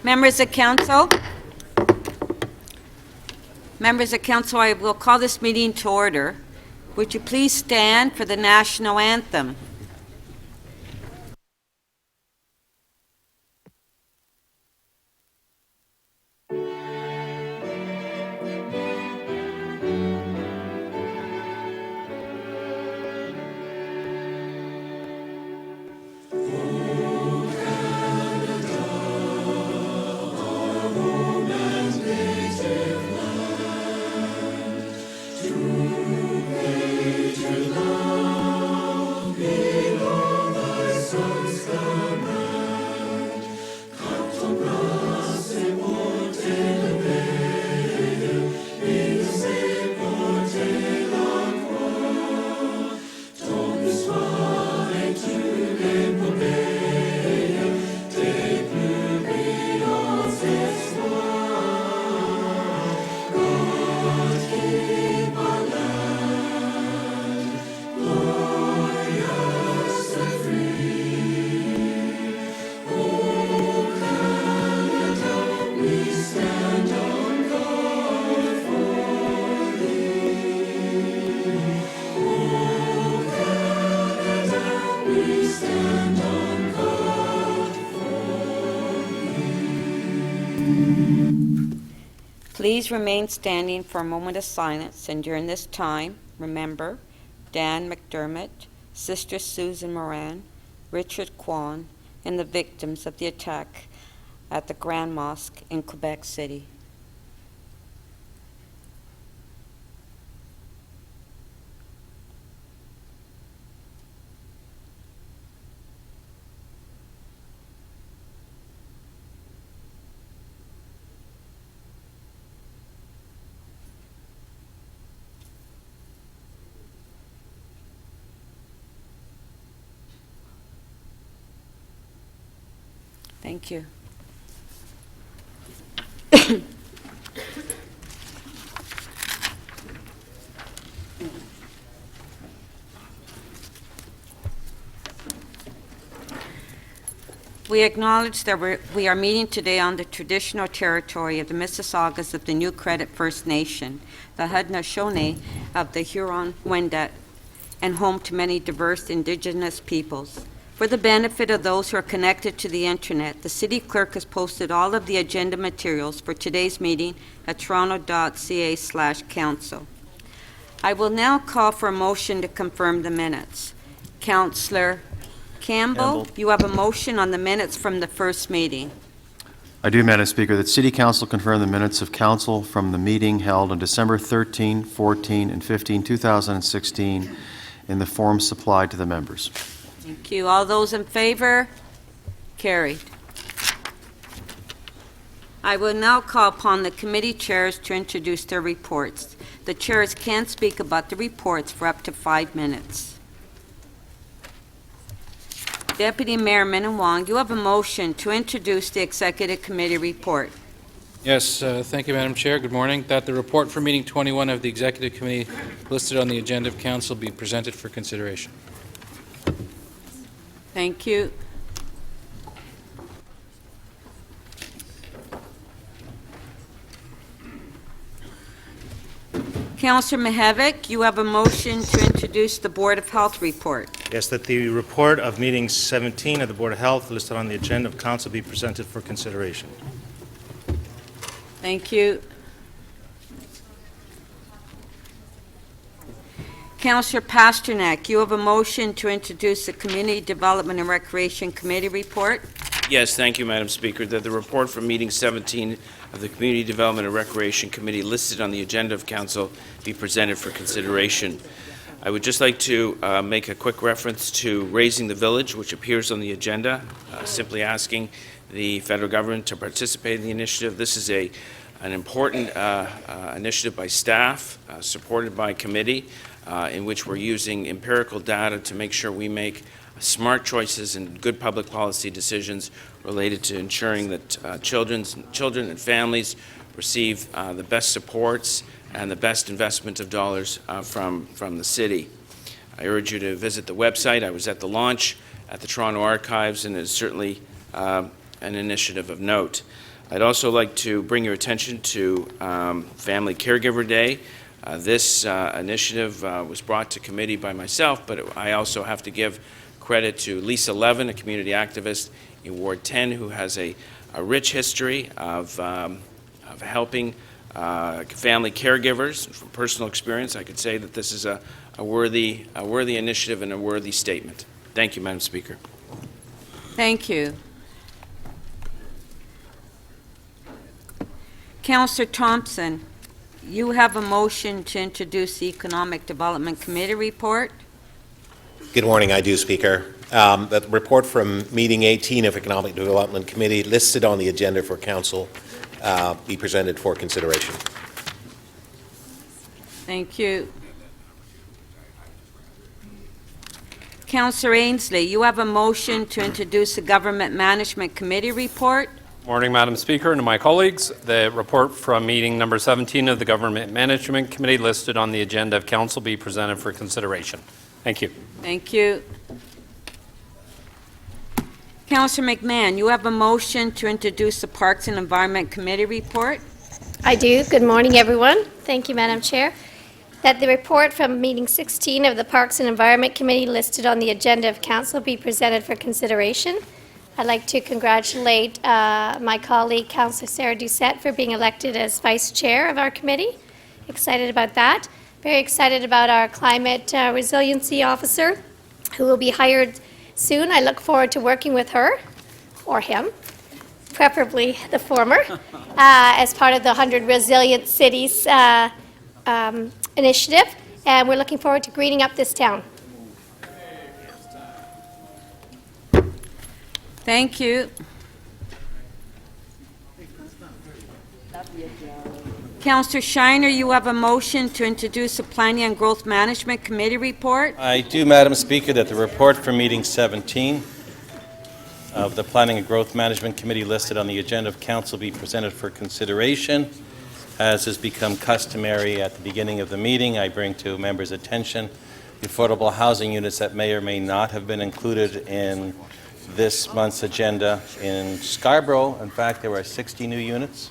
Members of Council, I will call this meeting to order. Would you please stand for the national anthem? Please remain standing for a moment of silence, and during this time, remember Dan McDermott, Sister Susan Moran, Richard Kwan, and the victims of the attack at the Grand Mosque in Quebec City. Thank you. We acknowledge that we are meeting today on the traditional territory of the Mississaugas of the New Credit First Nation, the Haudenosaunee of the Huron-Wendat, and home to many diverse Indigenous peoples. For the benefit of those who are connected to the internet, the City Clerk has posted all of the agenda materials for today's meeting at toronto.ca/council. I will now call for a motion to confirm the minutes. Councillor Campbell, you have a motion on the minutes from the first meeting. I do, Madam Speaker, that City Council confirm the minutes of Council from the meeting held on December 13, 14, and 15, 2016 in the form supplied to the members. Thank you. All those in favor? Carried. I will now call upon the committee chairs to introduce their reports. The chairs can speak about the reports for up to 5 minutes. Deputy Mayor Minnan-Wong, you have a motion to introduce the Executive Committee report. Yes, thank you, Madam Chair. Good morning. That the report for meeting 21 of the Executive Committee listed on the agenda of Council be presented for consideration. Thank you. Councillor Mihevc, you have a motion to introduce the Board of Health report. Yes, that the report of meeting 17 of the Board of Health listed on the agenda of Council be presented for consideration. Thank you. Councillor Pasternak, you have a motion to introduce the Community Development and Recreation Committee report. Yes, thank you, Madam Speaker. That the report from meeting 17 of the Community Development and Recreation Committee listed on the agenda of Council be presented for consideration. I would just like to make a quick reference to Raising the Village, which appears on the agenda, simply asking the federal government to participate in the initiative. This is an important initiative by staff, supported by committee, in which we're using empirical data to make sure we make smart choices and good public policy decisions related to ensuring that children and families receive the best supports and the best investment of dollars from the city. I urge you to visit the website. I was at the launch at the Toronto Archives, and it is certainly an initiative of note. I'd also like to bring your attention to Family Caregiver Day. This initiative was brought to committee by myself, but I also have to give credit to Lisa Levin, a community activist in Ward 10, who has a rich history of helping family caregivers. From personal experience, I could say that this is a worthy initiative and a worthy statement. Thank you, Madam Speaker. Thank you. Councillor Thompson, you have a motion to introduce the Economic Development Committee report. Good morning, I do, Speaker. The report from meeting 18 of Economic Development Committee listed on the agenda for Council be presented for consideration. Thank you. Councillor Ainsley, you have a motion to introduce the Government Management Committee report. Morning, Madam Speaker, and to my colleagues. The report from meeting number 17 of the Government Management Committee listed on the agenda of Council be presented for consideration. Thank you. Thank you. Councillor McMahon, you have a motion to introduce the Parks and Environment Committee report. I do. Good morning, everyone. Thank you, Madam Chair. That the report from meeting 16 of the Parks and Environment Committee listed on the agenda of Council be presented for consideration. I'd like to congratulate my colleague, Councillor Sarah Doucette, for being elected as Vice Chair of our committee. Excited about that. Very excited about our Climate Resiliency Officer, who will be hired soon. I look forward to working with her, or him, preferably the former, as part of the 100 Resilient Cities initiative, and we're looking forward to greening up this town. Thank you. Councillor Shiner, you have a motion to introduce the Planning and Growth Management Committee report. I do, Madam Speaker, that the report from meeting 17 of the Planning and Growth Management Committee listed on the agenda of Council be presented for consideration. As has become customary at the beginning of the meeting, I bring to members' attention the affordable housing units that may or may not have been included in this month's agenda. In Scarborough, in fact, there are 60 new units,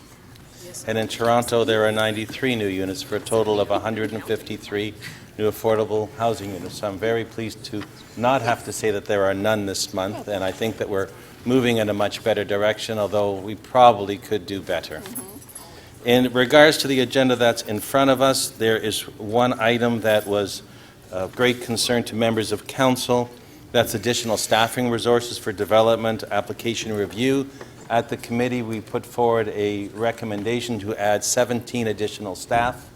and in Toronto there are 93 new units for a total of 153 new affordable housing units. So I'm very pleased to not have to say that there are none this month, and I think that we're moving in a much better direction, although we probably could do better. In regards to the agenda that's in front of us, there is one item that was of great concern to members of Council. That's additional staffing resources for development application review. At the committee, we put forward a recommendation to add 17 additional staff.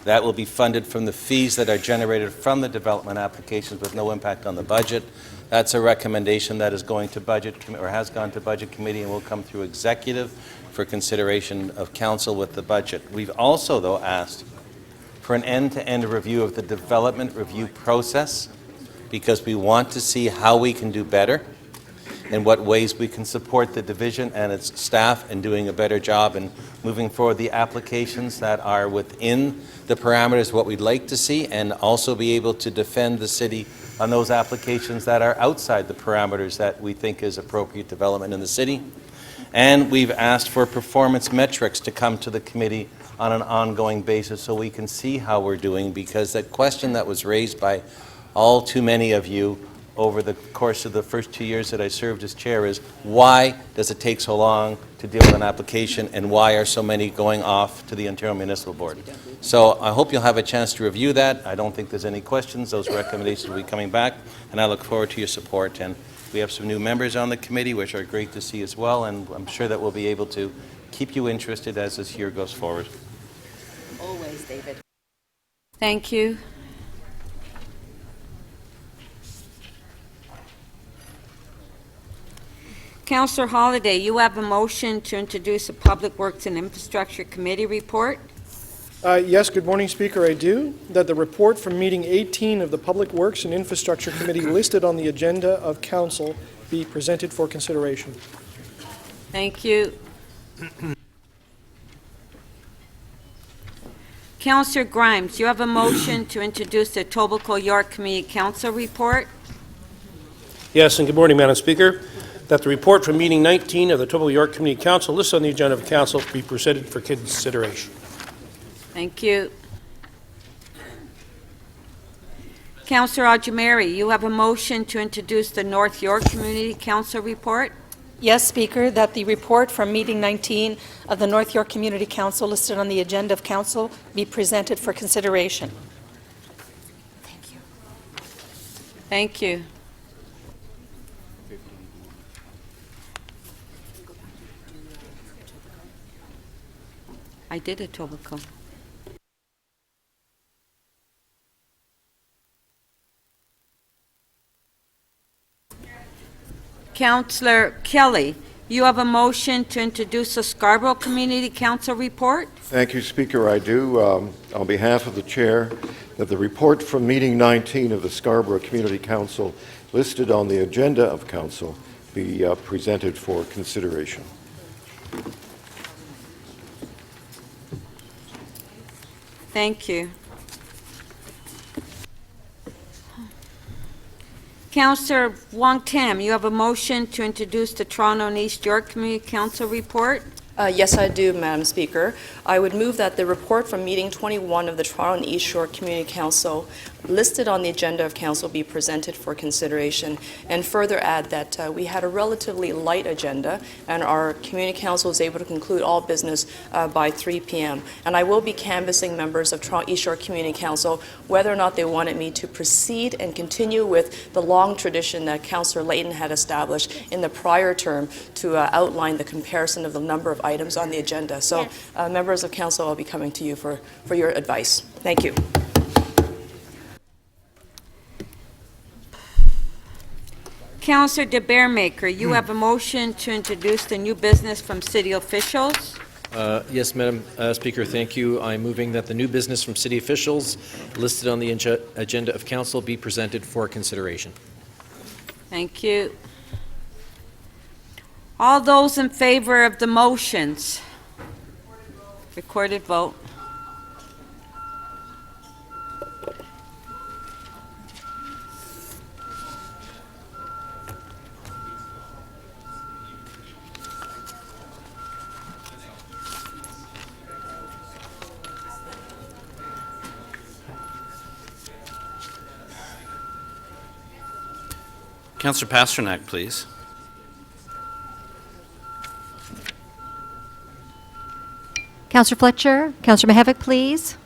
That will be funded from the fees that are generated from the development applications with no impact on the budget. That's a recommendation that is going to Budget or has gone to Budget Committee and will come through Executive for consideration of Council with the budget. We've also, though, asked for an end-to-end review of the development review process because we want to see how we can do better and what ways we can support the division and its staff in doing a better job and moving forward the applications that are within the parameters what we'd like to see, and also be able to defend the city on those applications that are outside the parameters that we think is appropriate development in the city. And we've asked for performance metrics to come to the committee on an ongoing basis so we can see how we're doing, because the question that was raised by all too many of you over the course of the first 2 years that I served as chair is, why does it take so long to deal with an application, and why are so many going off to the Ontario Municipal Board? So I hope you'll have a chance to review that. I don't think there's any questions. Those recommendations will be coming back, and I look forward to your support. And we have some new members on the committee, which are great to see as well, and I'm sure that we'll be able to keep you interested as this year goes forward. Always, David. Thank you. Councillor Holliday, you have a motion to introduce a Public Works and Infrastructure Committee report. Yes, good morning, Speaker. I do. That the report from meeting 18 of the Public Works and Infrastructure Committee listed on the agenda of Council be presented for consideration. Thank you. Councillor Grimes, you have a motion to introduce the Etobicoke York Community Council report. Yes, and good morning, Madam Speaker. that the report from meeting 19 of the Total York Community Council listed on the agenda of council be presented for consideration. Thank you. Councillor Ajamari, you have a motion to introduce the North York Community Council report. Yes, Speaker, that the report from meeting 19 of the North York Community Council listed on the agenda of council be presented for consideration. Thank you. Thank you. I did Etobicoke. Councillor Kelly, you have a motion to introduce the Scarborough Community Council report. Thank you, Speaker. I do, on behalf of the Chair, that the report from meeting 19 of the Scarborough Community Council listed on the agenda of Council be presented for consideration. Thank you. Councillor Wong Tam, you have a motion to introduce the Toronto and East York Community Council report. Yes, I do, Madam Speaker. I would move that the report from meeting 21 of the Toronto and East York Community Council listed on the agenda of Council be presented for consideration, and further add that we had a relatively light agenda and our Community Council was able to conclude all business by 3 p.m. And I will be canvassing members of Toronto East York Community Council whether or not they wanted me to proceed and continue with the long tradition that Councillor Layton had established in the prior term to outline the comparison of the number of items on the agenda. So, members of Council, I'll be coming to you for your advice. Thank you. Councillor De Bearmaker, you have a motion to introduce the new business from city officials. Yes, Madam Speaker, thank you. I'm moving that the new business from city officials listed on the agenda of council be presented for consideration. Thank you. All those in favor of the motions? Recorded vote. Councillor Pasternak, please. Councillor Fletcher, Councillor Mihevc, please.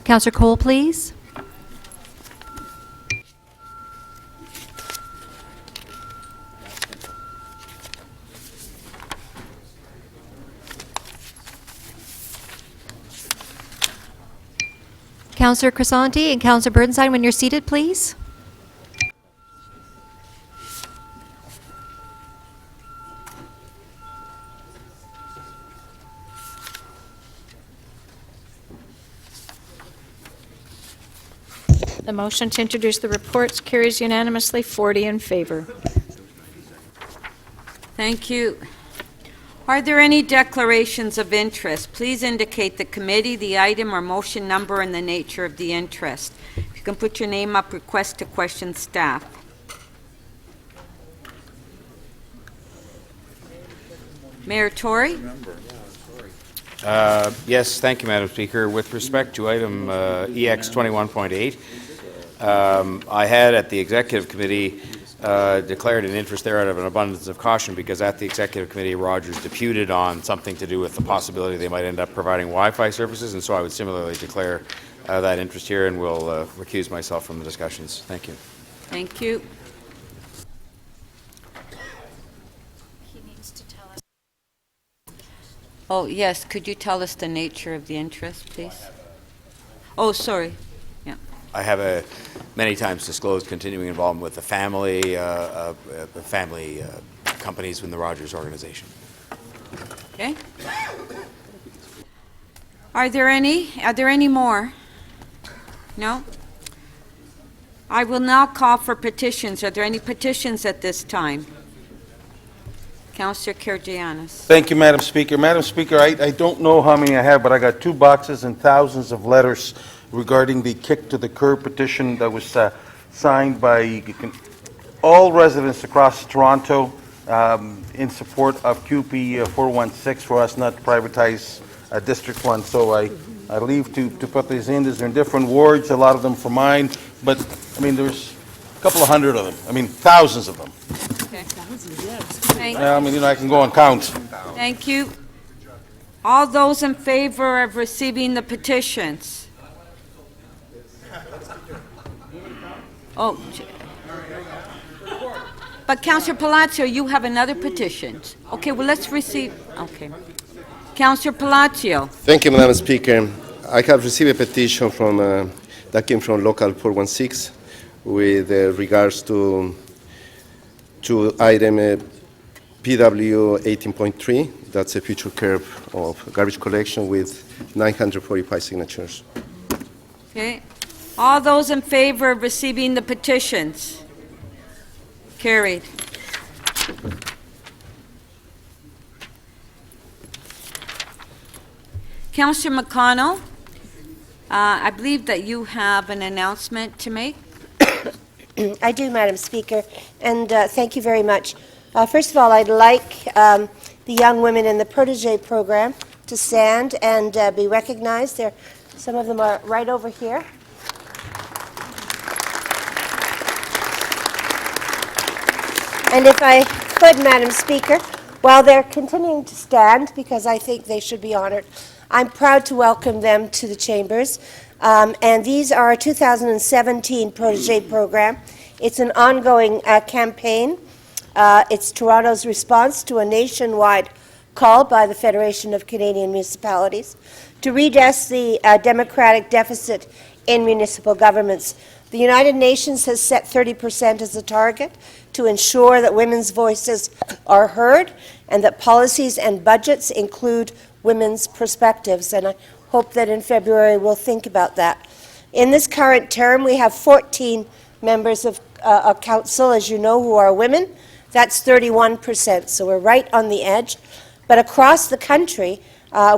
Councillor Cole, please. Councillor Crisanti and Councillor Burnside, when you're seated, please. The motion to introduce the reports carries unanimously, 40 in favor. Thank you. Are there any declarations of interest? Please indicate the committee, the item or motion number, and the nature of the interest. If you can put your name up, request to question staff. Mayor Tory? Yes, thank you, Madam Speaker. With respect to item EX 21.8, I had at the Executive Committee declared an interest there out of an abundance of caution because at the Executive Committee, Rogers deputed on something to do with the possibility they might end up providing Wi-Fi services, and so I would similarly declare that interest here and will recuse myself from the discussions. Thank you. Thank you. Oh, yes. Could you tell us the nature of the interest, please? Oh, sorry. Yeah. I have many times disclosed continuing involvement with the family companies in the Rogers organization. Okay. Are there any more? No? I will now call for petitions. Are there any petitions at this time? Councillor Kergianis. Thank you, Madam Speaker. Madam Speaker, I don't know how many I have, but I got 2 boxes and thousands of letters regarding the Kick to the Curb petition that was signed by all residents across Toronto in support of QP 416 for us not to privatize District 1. So I leave to put these in. These are in different wards, a lot of them for mine, but I mean, there's a couple of hundred of them. I mean, thousands of them. Okay. I mean, I can go and count. Thank you. All those in favor of receiving the petitions? Oh, but Councillor Palacio, you have another petition. Okay, well, let's receive, okay. Councillor Palacio. Thank you, Madam Speaker. I have received a petition from that came from Local 416 with regards to item PW 18.3. That's a future curb of garbage collection with 945 signatures. Okay. All those in favor of receiving the petitions? Carried. Councillor McConnell, I believe that you have an announcement to make. I do, Madam Speaker, and thank you very much. First of all, I'd like the young women in the Protégé program to stand and be recognized. Some of them are right over here. And if I could, Madam Speaker, while they're continuing to stand, because I think they should be honored, I'm proud to welcome them to the chambers. And these are our 2017 Protégé program. It's an ongoing campaign. It's Toronto's response to a nationwide call by the Federation of Canadian Municipalities to redress the democratic deficit in municipal governments. The United Nations has set 30% as a target to ensure that women's voices are heard and that policies and budgets include women's perspectives. And I hope that in February we'll think about that. In this current term, we have 14 members of council, as you know, who are women. That's 31%, so we're right on the edge. But across the country,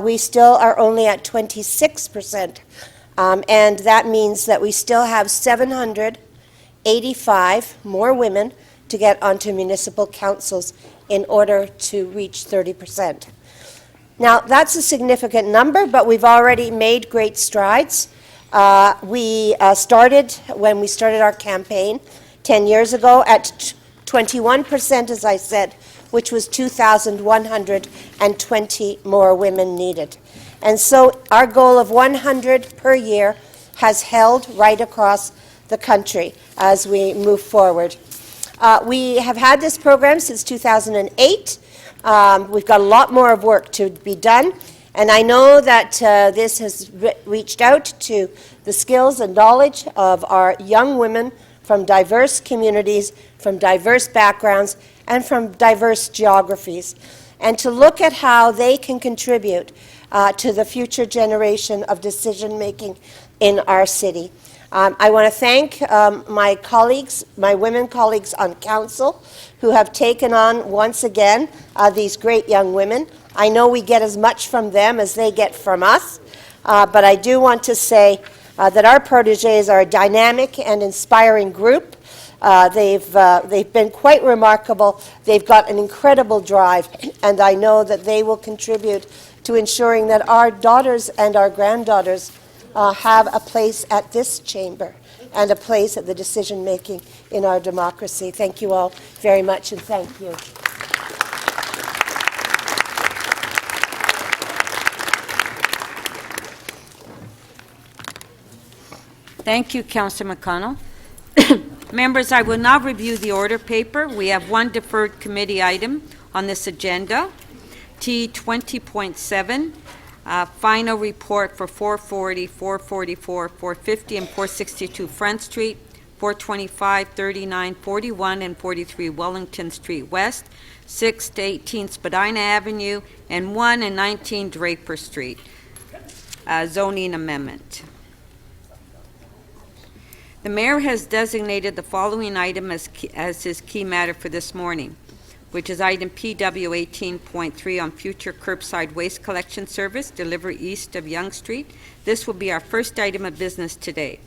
we still are only at 26%. And that means that we still have 785 more women to get onto municipal councils in order to reach 30%. Now, that's a significant number, but we've already made great strides. We started, when we started our campaign 10 years ago, at 21%, as I said, which was 2,120 more women needed. And so our goal of 100 per year has held right across the country as we move forward. We have had this program since 2008. We've got a lot more of work to be done, and I know that this has reached out to the skills and knowledge of our young women from diverse communities, from diverse backgrounds, and from diverse geographies, and to look at how they can contribute to the future generation of decision-making in our city. I want to thank my colleagues, my women colleagues on council, who have taken on, once again, these great young women. I know we get as much from them as they get from us, but I do want to say that our protégés are a dynamic and inspiring group. They've been quite remarkable. They've got an incredible drive, and I know that they will contribute to ensuring that our daughters and our granddaughters have a place at this chamber and a place at the decision-making in our democracy. Thank you all very much, and thank you. Thank you, Councillor McConnell. Members, I will now review the order paper. We have one deferred committee item on this agenda, T 20.7, final report for 440, 444, 450, and 462 Front Street, 425, 39, 41, and 43 Wellington Street West, 6 to 18 Spadina Avenue, and 1 and 19 Draper Street. Zoning amendment. The mayor has designated the following item as his key matter for this morning. which is item PW 18.3 on future curbside waste collection service, delivery east of Yonge Street. This will be our first item of business today.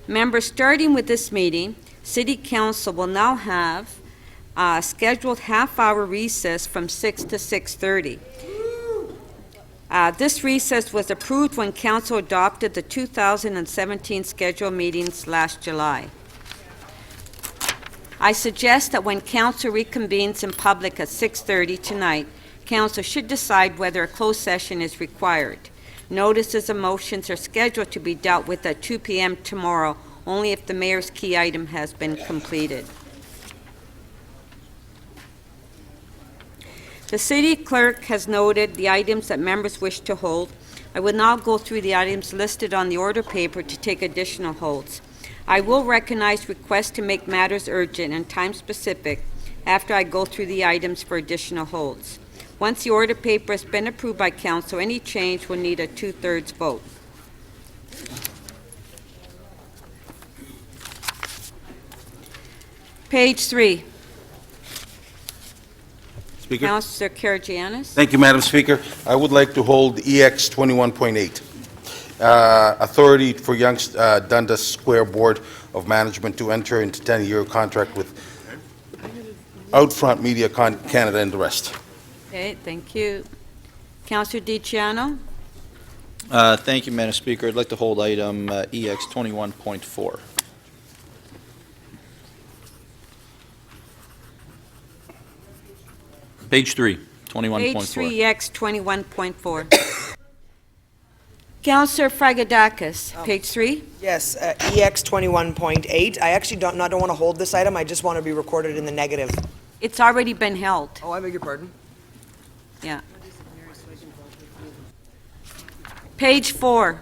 Members, starting with this meeting, City Council will now have a scheduled half-hour recess from 6 to 6:30. This recess was approved when Council adopted the 2017 scheduled meetings last July. I suggest that when Council reconvenes in public at 6:30 tonight, Council should decide whether a closed session is required. Notices of motions are scheduled to be dealt with at 2 p.m. tomorrow, only if the Mayor's key item has been completed. The City Clerk has noted the items that members wish to hold. I will now go through the items listed on the order paper to take additional holds. I will recognize requests to make matters urgent and time-specific after I go through the items for additional holds. Once the order paper has been approved by Council, any change will need a 2/3 vote. Page 3. Speaker. Councilor Karygiannis. Thank you, Madam Speaker. I would like to hold EX 21.8. Authority for Yonge Dundas Square Board of Management to enter into 10-year contract with Outfront Media Canada and the rest. Okay, thank you. Councilor DiCiano. Thank you, Madam Speaker. I'd like to hold item EX 21.4. Page 3, 21.4. Page 3, X 21.4. Councillor Fragadakis, page 3. Yes, EX 21.8. I actually don't want to hold this item. I just want to be recorded in the negative. It's already been held. Oh, I beg your pardon. Yeah. Page 4.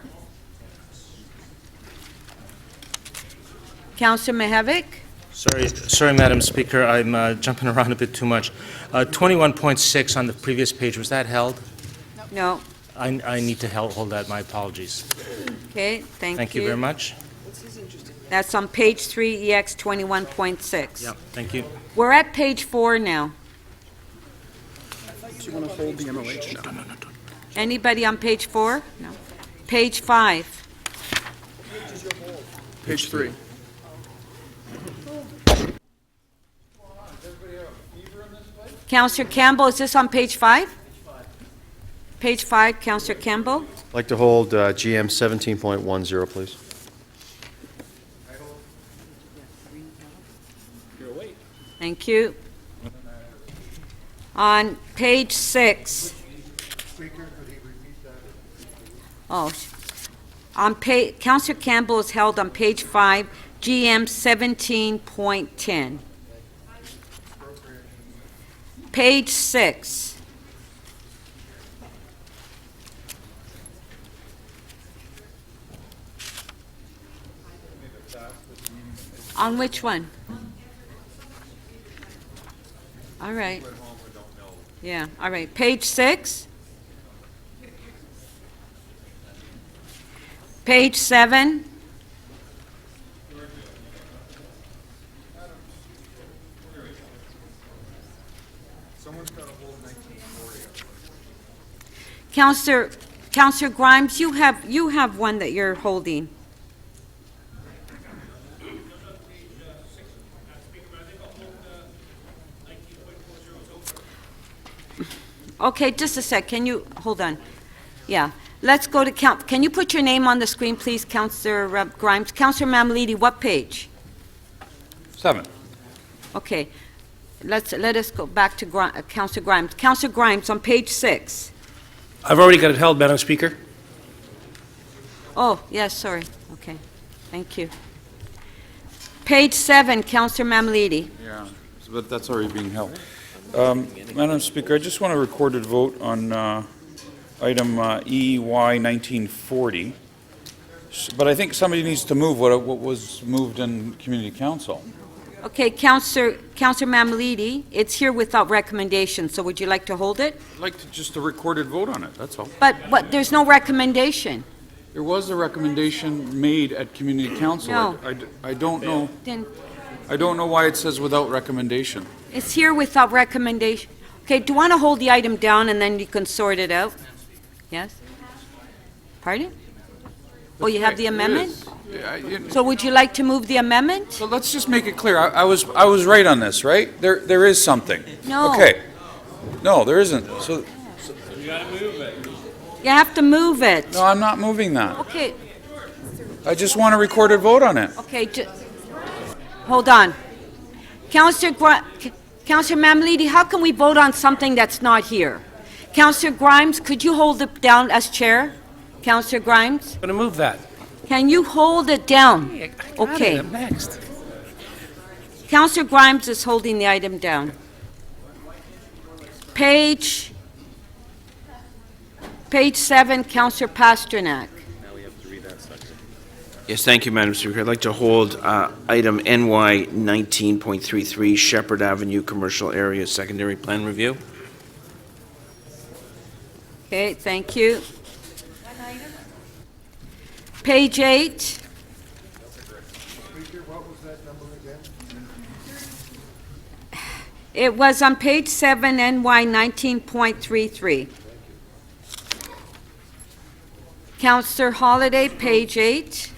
Councillor Mihevik. Sorry, Madam Speaker, I'm jumping around a bit too much. 21.6 on the previous page, was that held? No. I need to hold that, my apologies. Okay, thank you. Thank you very much. That's on page 3, EX 21.6. Yeah, thank you. We're at page 4 now. Do you want to hold the MOH? No. Anybody on page 4? No. Page 5. Page 3. Councillor Campbell, is this on page 5? Page 5, Councillor Campbell. I'd like to hold GM 17.10, please. Thank you. On page 6. Oh, on Councillor Campbell is held on page 5, GM 17.10. Page 6. On which one? All right. Yeah, all right. Page 6. Page 7. Councillor Grimes, you have one that you're holding. Okay, just a sec. Can you hold on? Yeah. Let's go to Can you put your name on the screen, please, Councillor Grimes? Councillor Mamalidi, what page? 7. Okay. Let us go back to Councillor Grimes. Councillor Grimes, on page 6. I've already got it held, Madam Speaker. Oh, yes, sorry. Okay. Thank you. Page 7, Councillor Mamalidi. Yeah, but that's already being held. Madam Speaker, I just want a recorded vote on item EY 1940. But I think somebody needs to move what was moved in Community Council. Okay, Councillor Mamalidi, it's here without recommendation, so would you like to hold it? I'd like just a recorded vote on it, that's all. But there's no recommendation. There was a recommendation made at Community Council. No. I don't know. Then I don't know why it says without recommendation. It's here without recommendation. Okay, do you want to hold the item down and then you can sort it out? Yes? Pardon? Oh, you have the amendment? So would you like to move the amendment? So let's just make it clear. I was right on this, right? There is something. No. Okay. No, there isn't. So You have to move it. no, I'm not moving that. Okay, I just want a recorded vote on it. okay, hold on. Councillor Mammoliti, how can we vote on something that's not here? Councillor Grimes, could you hold it down as chair? Councillor Grimes? I'm going to move that. Can you hold it down? Hey, I got it. Okay. I'm next. Councillor Grimes is holding the item down. Page 7, Councillor Pasternak. Yes, thank you, Madam Speaker. I'd like to hold item NY 19.33, Shepherd Avenue Commercial Area Secondary Plan Review. Okay, thank you. Page 8. It was on page 7, NY 19.33. Councillor Holliday, page 8.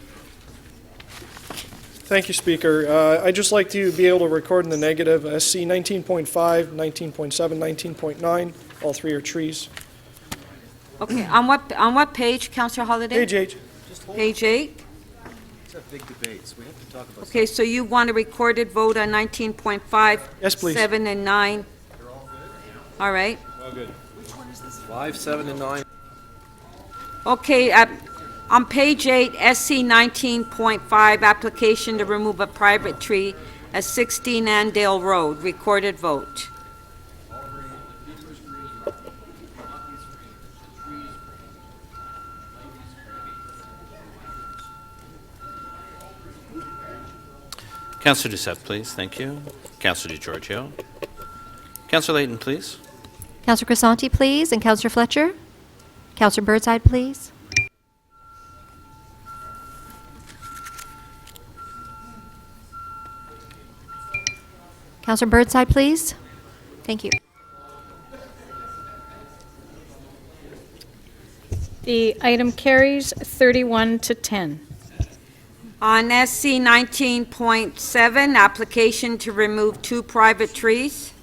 Thank you, Speaker. I'd just like to be able to record in the negative SC 19.5, 19.7, 19.9. All three are trees. Okay, on what page, Councillor Holliday? Page 8. Page 8? Let's have big debates. We have to talk about Okay, so you want a recorded vote on 19.5? Yes, please. 7 and 9? All right. All good. Which one is this? 5, 7, and 9. Okay, on page 8, SC 19.5, application to remove a private tree at 16 Andale Road, recorded vote. Councillor Doucette, please. Thank you. Councillor DiGiorgio. Councillor Layton, please. Councillor Crisanti, please, and Councillor Fletcher. Councillor Birdside, please. Councillor Birdside, please. Thank you. The item carries 31 to 10. On SC 19.7, application to remove 2 private trees.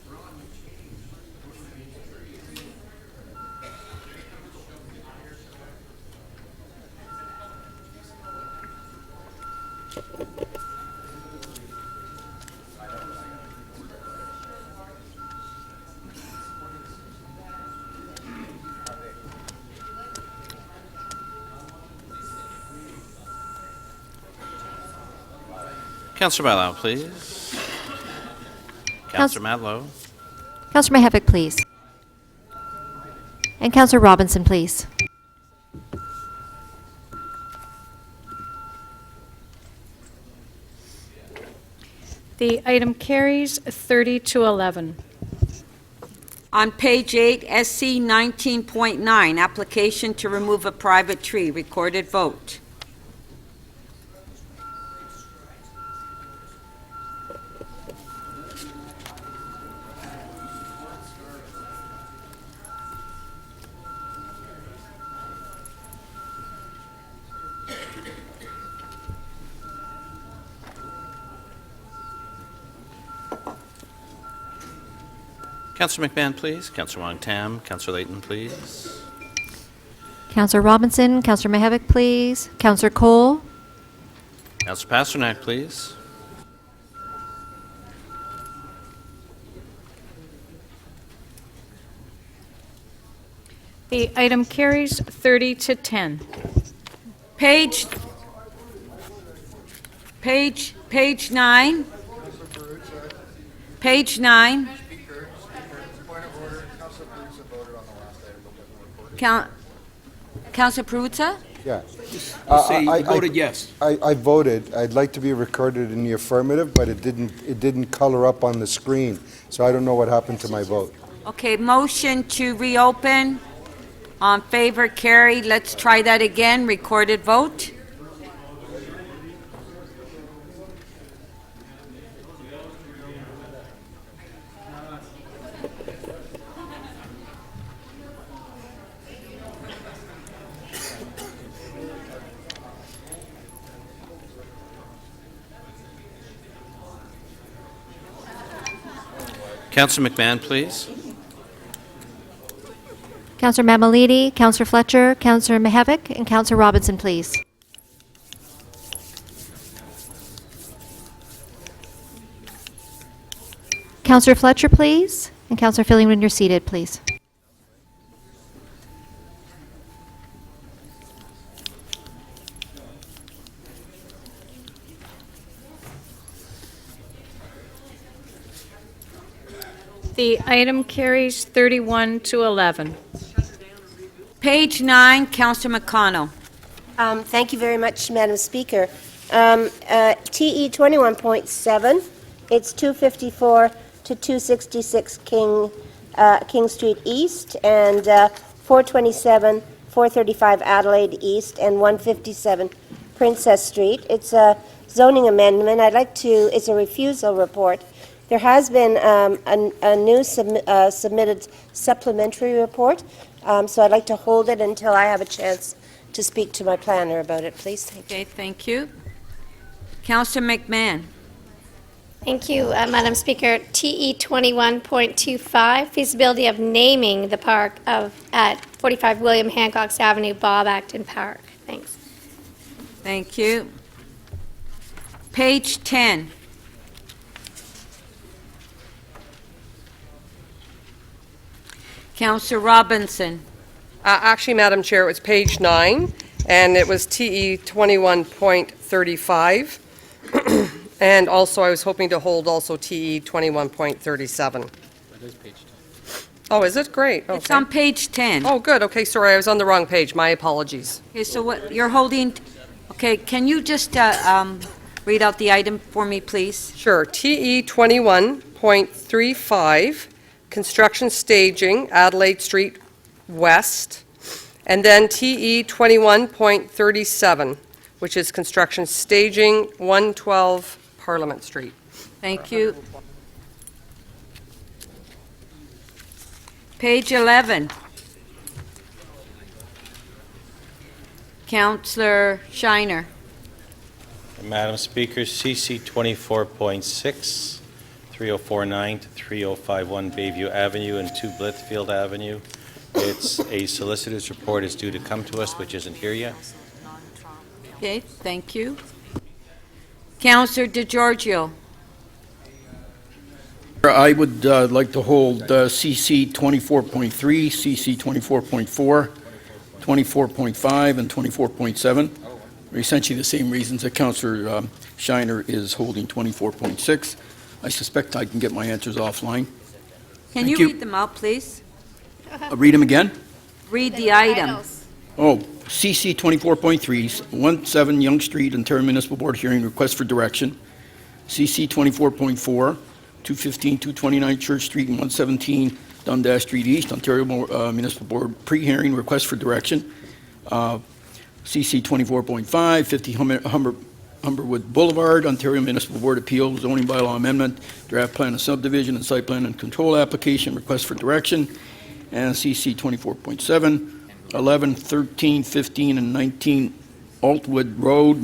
Councillor Matlow, please. Councillor Matlow. Councillor Mihevik, please. And Councillor Robinson, please. The item carries 30 to 11. On page 8, SC 19.9, application to remove a private tree, recorded vote. Councillor McMahon, please. Councillor Wong Tam. Councillor Layton, please. Councillor Robinson, Councillor Mihevik, please. Councillor Cole. Councillor Pasternak, please. The item carries 30 to 10. Page 9. Page 9. Councillor Perruzza? Yeah. Say you voted yes. I voted. I'd like to be recorded in the affirmative, but it didn't color up on the screen, so I don't know what happened to my vote. Okay, motion to reopen. On favor, carried. Let's try that again. Recorded vote. Councillor McMahon, please. Councillor Mamalidi, Councillor Fletcher, Councillor Mihevik, and Councillor Robinson, please. Councillor Fletcher, please, and Councillor Filling when you're seated, please. The item carries 31 to 11. Page 9, Councillor McConnell. Thank you very much, Madam Speaker. TE 21.7, it's 254 to 266 King Street East, and 427, 435 Adelaide East, and 157 Princess Street. It's a zoning amendment. It's a refusal report. There has been a new submitted supplementary report, so I'd like to hold it until I have a chance to speak to my planner about it, please. Okay, thank you. Councillor McMahon. Thank you, Madam Speaker. TE 21.25, feasibility of naming the park at 45 William Hancock Avenue, Bob Acton Park. Thanks. Thank you. Page 10. Councillor Robinson. Actually, Madam Chair, it was page 9, and it was TE 21.35. And also, I was hoping to hold also TE 21.37. Oh, is it? Great. Okay. It's on page 10. Oh, good. Okay, sorry, I was on the wrong page. My apologies. Okay, so what you're holding, okay, can you just read out the item for me, please? Sure. TE 21.35, construction staging, Adelaide Street West. And then TE 21.37, which is construction staging, 112 Parliament Street. Thank you. Page 11. Councillor Shiner. Madam Speaker, CC 24.6, 3049 to 3051 Bayview Avenue and 2 Blithfield Avenue. It's a solicitor's report is due to come to us, which isn't here yet. Okay, thank you. Councillor DeGiorgio. I would like to hold CC 24.3, CC 24.4, 24.5, and 24.7. Essentially the same reasons that Councillor Shiner is holding 24.6. I suspect I can get my answers offline. Can you read them out, please? Read them again? Read the item. Oh, CC 24.3, 17 Yonge Street, Ontario Municipal Board hearing request for direction. CC 24.4, 215, 229 Church Street and 117 Dundas Street East, Ontario Municipal Board pre-hearing request for direction. CC 24.5, 50 Humberwood Boulevard, Ontario Municipal Board Appeal, zoning bylaw amendment, draft plan of subdivision and site plan and control application request for direction. And CC 24.7, 11, 13, 15, and 19 Altwood Road,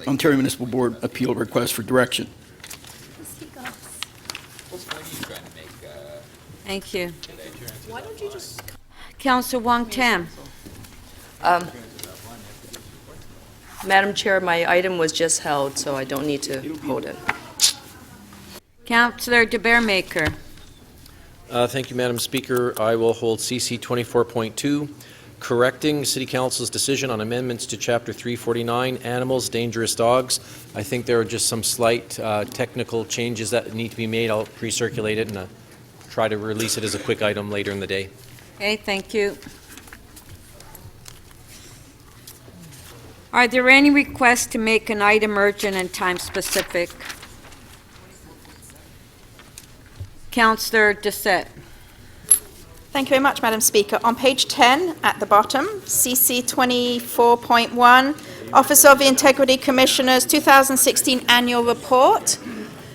Ontario Municipal Board Appeal request for direction. Thank you. Why don't you just... Councillor Wong Tam. Madam Chair, my item was just held, so I don't need to hold it. Councillor De Beermaker. Thank you, Madam Speaker. I will hold CC 24.2, correcting City Council's decision on amendments to Chapter 349, Animals, Dangerous Dogs. I think there are just some slight technical changes that need to be made. I'll recirculate it and try to release it as a quick item later in the day. Okay, thank you. Are there any requests to make an item urgent and time-specific? Councillor Doucette. Thank you very much, Madam Speaker. On page 10 at the bottom, CC 24.1, Office of the Integrity Commissioner's 2016 Annual Report.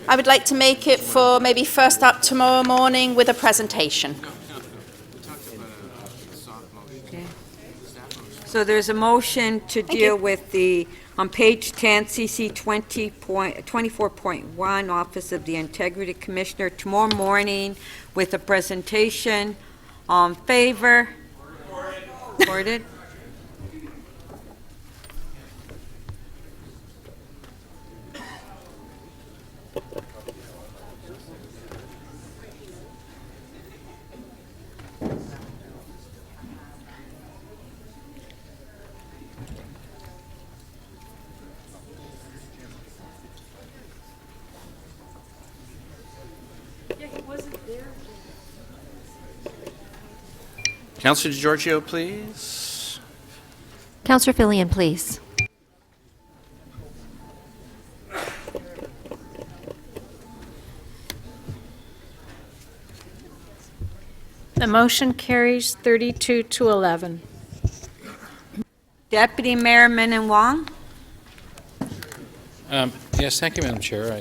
I would like to make it for maybe first up tomorrow morning with a presentation. Okay. So there's a motion to deal with the On page 10, CC 24.1, Office of the Integrity Commissioner, tomorrow morning with a presentation. All in favor? Recorded. Councilor DeGiorgio, please. Counselor Fillion, please. The motion carries 32 to 11. Deputy Mayor Min Wong. Yes, thank you, Madam Chair.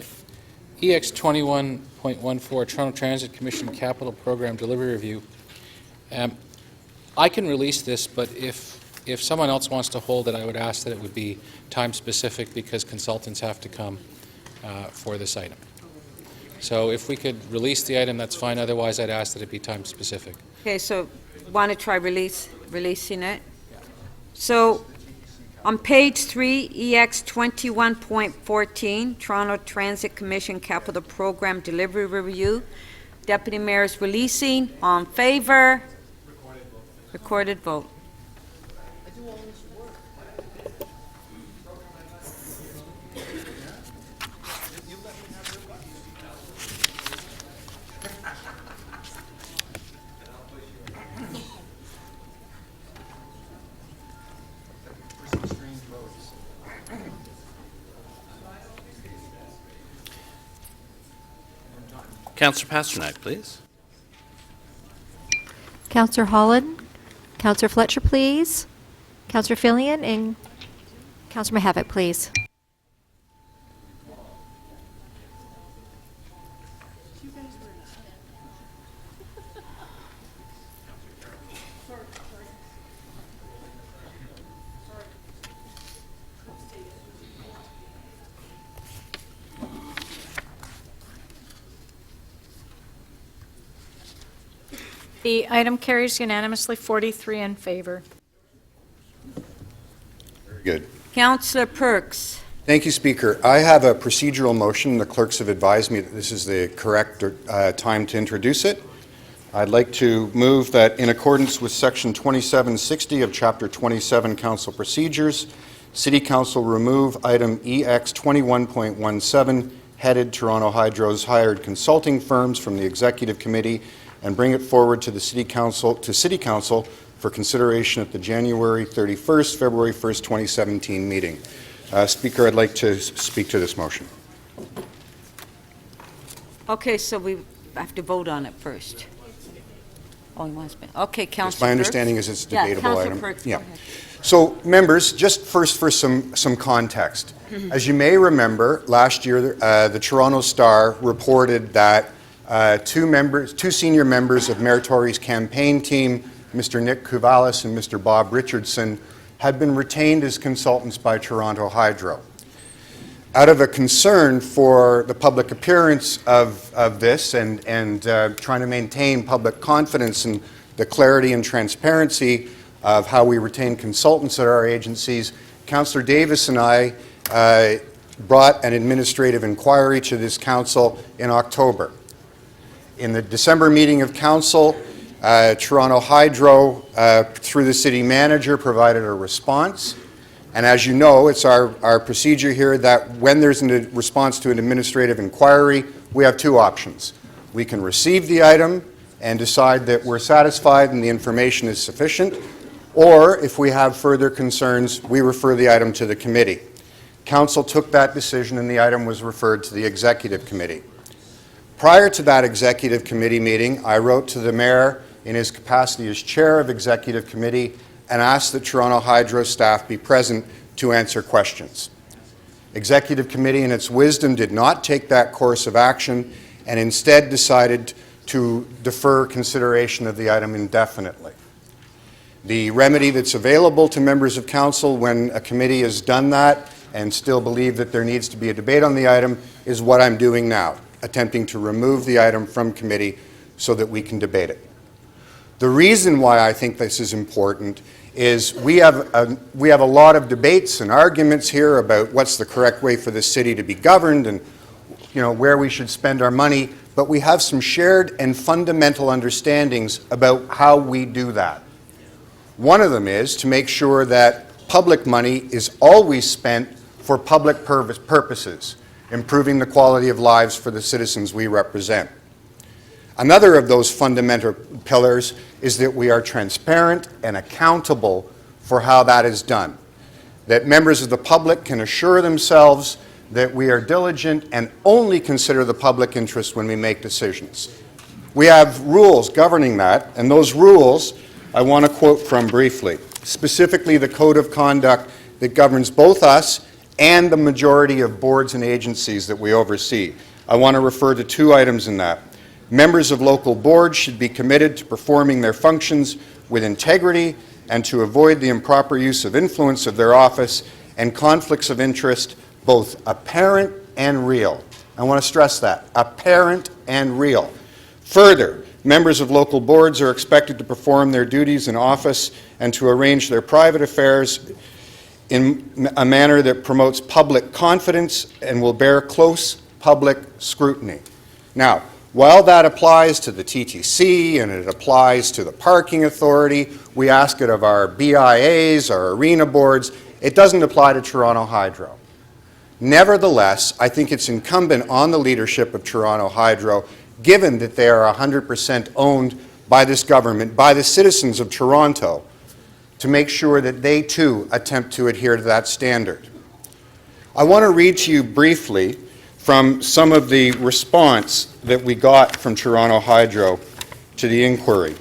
EX 21.14, Toronto Transit Commission Capital Program Delivery Review. I can release this, but if someone else wants to hold it, I would ask that it would be time-specific because consultants have to come for this item. So if we could release the item, that's fine. Otherwise, I'd ask that it be time-specific. Okay, so want to try releasing it? So on page 3, EX 21.14, Toronto Transit Commission Capital Program Delivery Review. Deputy Mayor is releasing. All in favor? Recorded vote. Councilor Pasternak, please. Counselor Holland, Counselor Fletcher, please. Counselor Fillion, and Counselor Mahavik, please. The item carries unanimously, 43 in favor. Very good. Councillor Perks. Thank you, Speaker. I have a procedural motion. The clerks have advised me that this is the correct time to introduce it. I'd like to move that in accordance with Section 2760 of Chapter 27 Council Procedures, City Council remove item EX 21.17 headed Toronto Hydro's hired consulting firms from the Executive Committee and bring it forward to the City Council for consideration at the January 31st, February 1st, 2017 meeting. Speaker, I'd like to speak to this motion. Okay, so we have to vote on it first. Oh, you want to speak? Okay, Councillor My understanding is it's a debatable item. Perks, yeah. go ahead. So, members, just first for some context. As you may remember, last year the Toronto Star reported that two senior members of Meritori's campaign team, Mr. Nick Kuvalis and Mr. Bob Richardson, had been retained as consultants by Toronto Hydro. Out of a concern for the public appearance of this and trying to maintain public confidence in the clarity and transparency of how we retain consultants at our agencies, Councillor Davis and I brought an administrative inquiry to this council in October. In the December meeting of council, Toronto Hydro, through the city manager, provided a response. And as you know, it's our procedure here that when there's a response to an administrative inquiry, we have two options. We can receive the item and decide that we're satisfied and the information is sufficient, or if we have further concerns, we refer the item to the committee. Council took that decision and the item was referred to the Executive Committee. Prior to that Executive Committee meeting, I wrote to the Mayor in his capacity as Chair of Executive Committee and asked that Toronto Hydro staff be present to answer questions. Executive Committee, in its wisdom, did not take that course of action and instead decided to defer consideration of the item indefinitely. The remedy that's available to members of council when a committee has done that and still believe that there needs to be a debate on the item is what I'm doing now, attempting to remove the item from committee so that we can debate it. The reason why I think this is important is we have a lot of debates and arguments here about what's the correct way for the city to be governed and where we should spend our money, but we have some shared and fundamental understandings about how we do that. One of them is to make sure that public money is always spent for public purposes, improving the quality of lives for the citizens we represent. Another of those fundamental pillars is that we are transparent and accountable for how that is done, that members of the public can assure themselves that we are diligent and only consider the public interest when we make decisions. We have rules governing that, and those rules I want to quote from briefly, specifically the code of conduct that governs both us and the majority of boards and agencies that we oversee. I want to refer to two items in that. Members of local boards should be committed to performing their functions with integrity and to avoid the improper use of influence of their office and conflicts of interest, both apparent and real. I want to stress that, apparent and real. Further, members of local boards are expected to perform their duties in office and to arrange their private affairs in a manner that promotes public confidence and will bear close public scrutiny. Now, while that applies to the TTC and it applies to the parking authority, we ask it of our BIAs, our arena boards, it doesn't apply to Toronto Hydro. Nevertheless, I think it's incumbent on the leadership of Toronto Hydro, given that they are 100% owned by this government, by the citizens of Toronto, to make sure that they too attempt to adhere to that standard. I want to read to you briefly from some of the response that we got from Toronto Hydro to the inquiry.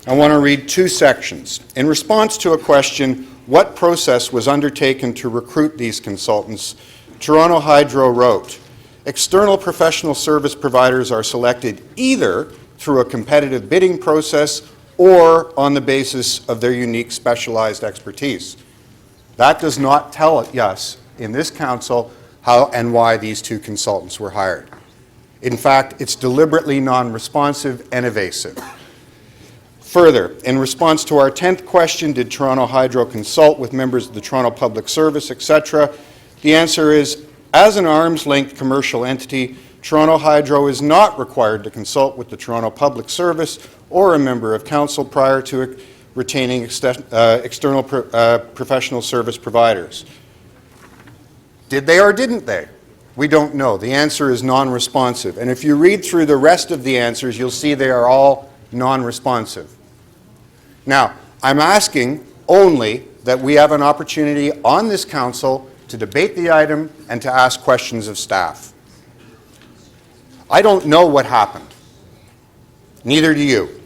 I want to read two sections. In response to a question, what process was undertaken to recruit these consultants, Toronto Hydro wrote, external professional service providers are selected either through a competitive bidding process or on the basis of their unique specialized expertise. That does not tell us in this council how and why these two consultants were hired. In fact, it's deliberately non-responsive and evasive. Further, in response to our 10th question, did Toronto Hydro consult with members of the Toronto Public Service, etc.? The answer is, as an arm's-length commercial entity, Toronto Hydro is not required to consult with the Toronto Public Service or a member of council prior to retaining external professional service providers. Did they or didn't they? We don't know. The answer is non-responsive. And if you read through the rest of the answers, you'll see they are all non-responsive. Now, I'm asking only that we have an opportunity on this council to debate the item and to ask questions of staff. I don't know what happened. Neither do you,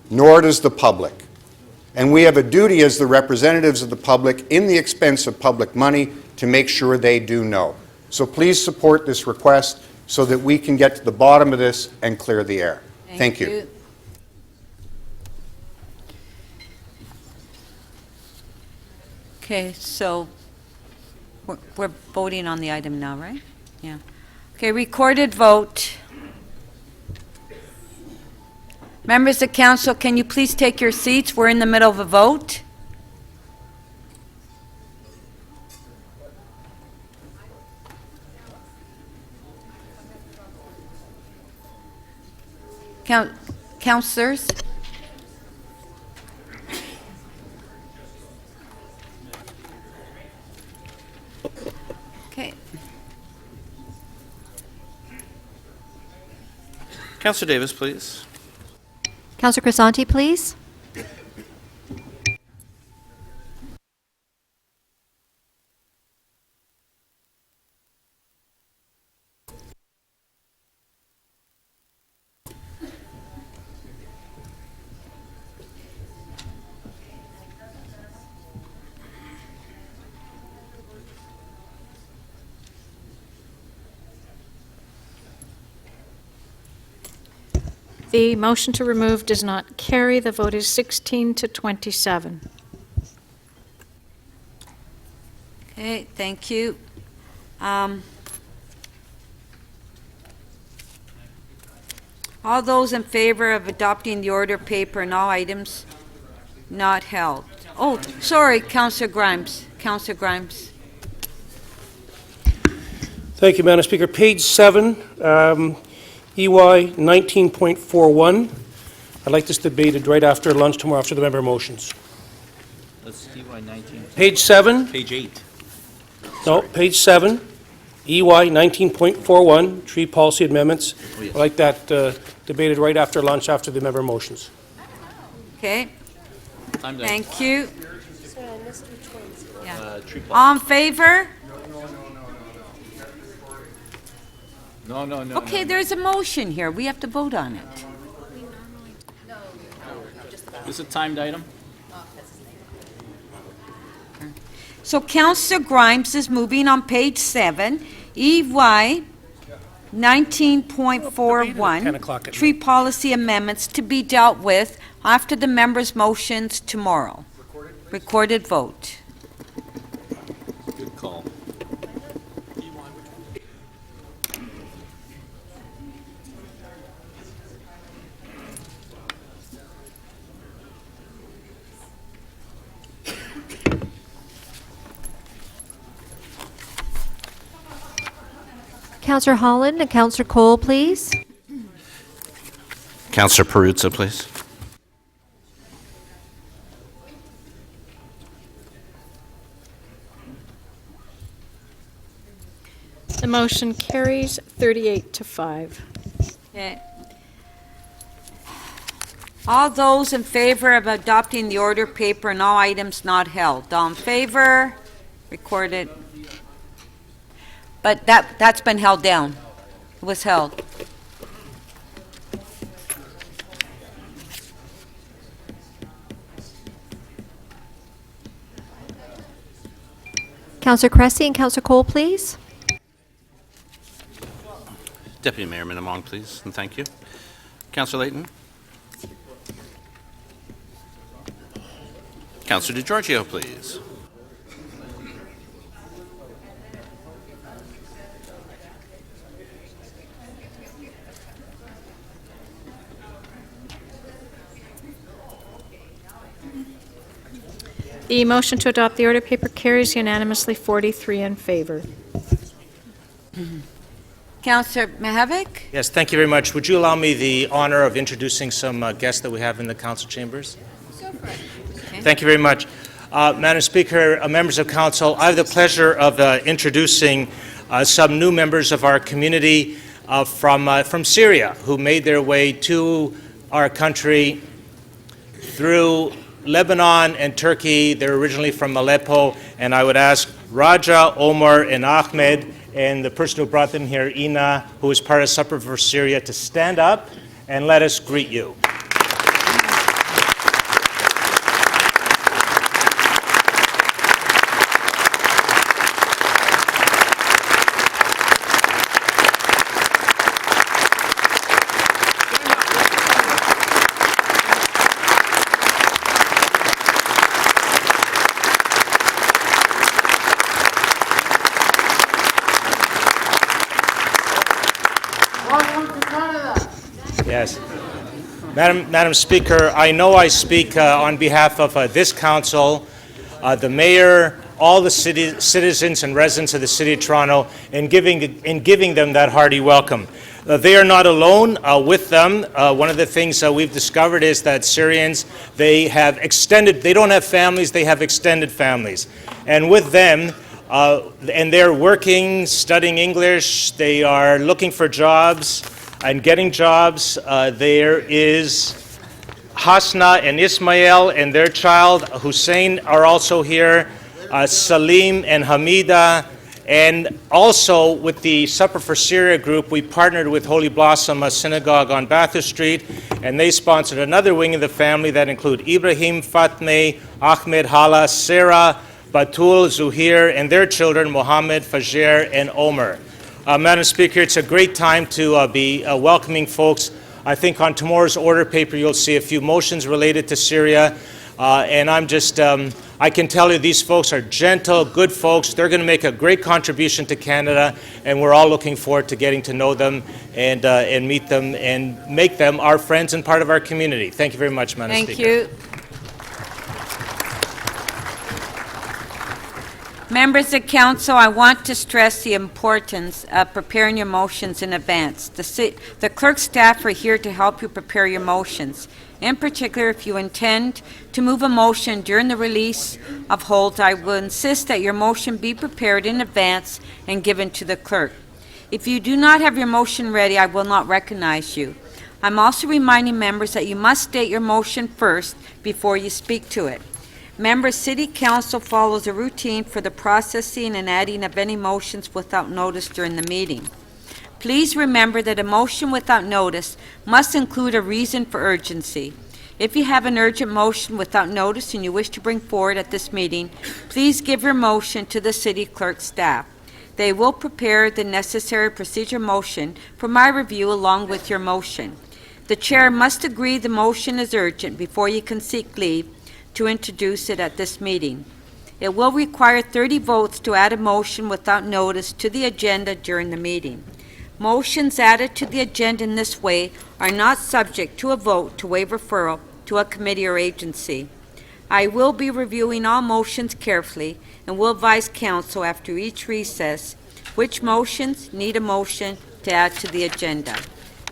nor does the public. And we have a duty as the representatives of the public in the expense of public money to make sure they do know. So please support this request so that we can get to the bottom of this and clear the air. Thank you. Okay, so we're voting on the item now, right? Yeah. Okay, recorded vote. Members of council, can you please take your seats? We're in the middle of a vote. Councillors? Okay. Councillor Davis, please. Councillor Crisanti, please. The motion to remove does not carry. The vote is 16 to 27. Okay. Okay, thank you. All those in favor of adopting the order paper and all items not held. Oh, sorry, Councillor Grimes. Councillor Grimes. Thank you, Madam Speaker. Page 7, EY 19.41. I'd like this debated right after lunch tomorrow, after the member motions. That's EY 19. Page 7. Page 8. No, page 7, EY 19.41, tree policy amendments. Oh, yes. I'd like that debated right after lunch, after the member motions. Okay, I'm done. thank you. Tree All in favor? No. Okay, there's a motion here. We have to vote on it. Is it a timed item? So Councillor Grimes is moving on page 7, EY 19.41, tree policy amendments to be dealt with after the members' motions tomorrow. Recorded vote. Good call. Councillor Holland and Councillor Cole, please. Councillor Perruzza, please. The motion carries 38 to 5. Okay. All those in favor of adopting the order paper and all items not held. All in favor? Recorded. But that's been held down. It was held. Councillor Cressy and Councillor Cole, please. Deputy Mayor Minamong, please, and thank you. Councillor Layton. Councillor DeGiorgio, please. The motion to adopt the order paper carries unanimously 43 in favor. Councillor Mihevik? Yes, thank you very much. Would you allow me the honor of introducing some guests that we have in the council chambers? Go for it. Okay. Thank you very much. Madam Speaker, members of council, I have the pleasure of introducing some new members of our community from Syria who made their way to our country through Lebanon and Turkey. They're originally from Aleppo, and I would ask Raja, Omar, and Ahmed, and the person who brought them here, Ina, who is part of Supper for Syria, to stand up and let us greet you. Yes. Madam Speaker, I know I speak on behalf of this council, the mayor, all the citizens and residents of the City of Toronto, in giving them that hearty welcome. They are not alone. With them, one of the things we've discovered is that Syrians, they don't have families, they have extended families. And with them, and they're working, studying English, they are looking for jobs and getting jobs. There is Hasna and Ismail and their child Hussein are also here, Salim and Hamida, and also with the Supper for Syria group, we partnered with Holy Blossom Synagogue on Bathurst Street, and they sponsored another wing of the family that include Ibrahim, Fatme, Ahmed, Hala, Sarah, Batul, Zuhir, and their children Mohammed, Fajr, and Omer. Madam Speaker, it's a great time to be welcoming folks. I think on tomorrow's order paper you'll see a few motions related to Syria, and I'm just I can tell you these folks are gentle, good folks. They're going to make a great contribution to Canada, and we're all looking forward to getting to know them and meet them and make them our friends and part of our community. Thank you very much, Madam Speaker. Thank you. Members of Council, I want to stress the importance of preparing your motions in advance. The clerk staff are here to help you prepare your motions. In particular, if you intend to move a motion during the release of holds, I will insist that your motion be prepared in advance and given to the clerk. If you do not have your motion ready, I will not recognize you. I'm also reminding members that you must state your motion first before you speak to it. Members, City Council follows a routine for the processing and adding of any motions without notice during the meeting. Please remember that a motion without notice must include a reason for urgency. If you have an urgent motion without notice and you wish to bring forward at this meeting, please give your motion to the City Clerk staff. They will prepare the necessary procedural motion for my review along with your motion. The Chair must agree the motion is urgent before you can seek leave to introduce it at this meeting. It will require 30 votes to add a motion without notice to the agenda during the meeting. Motions added to the agenda in this way are not subject to a vote to waive referral to a committee or agency. I will be reviewing all motions carefully and will advise Council after each recess which motions need a motion to add to the agenda.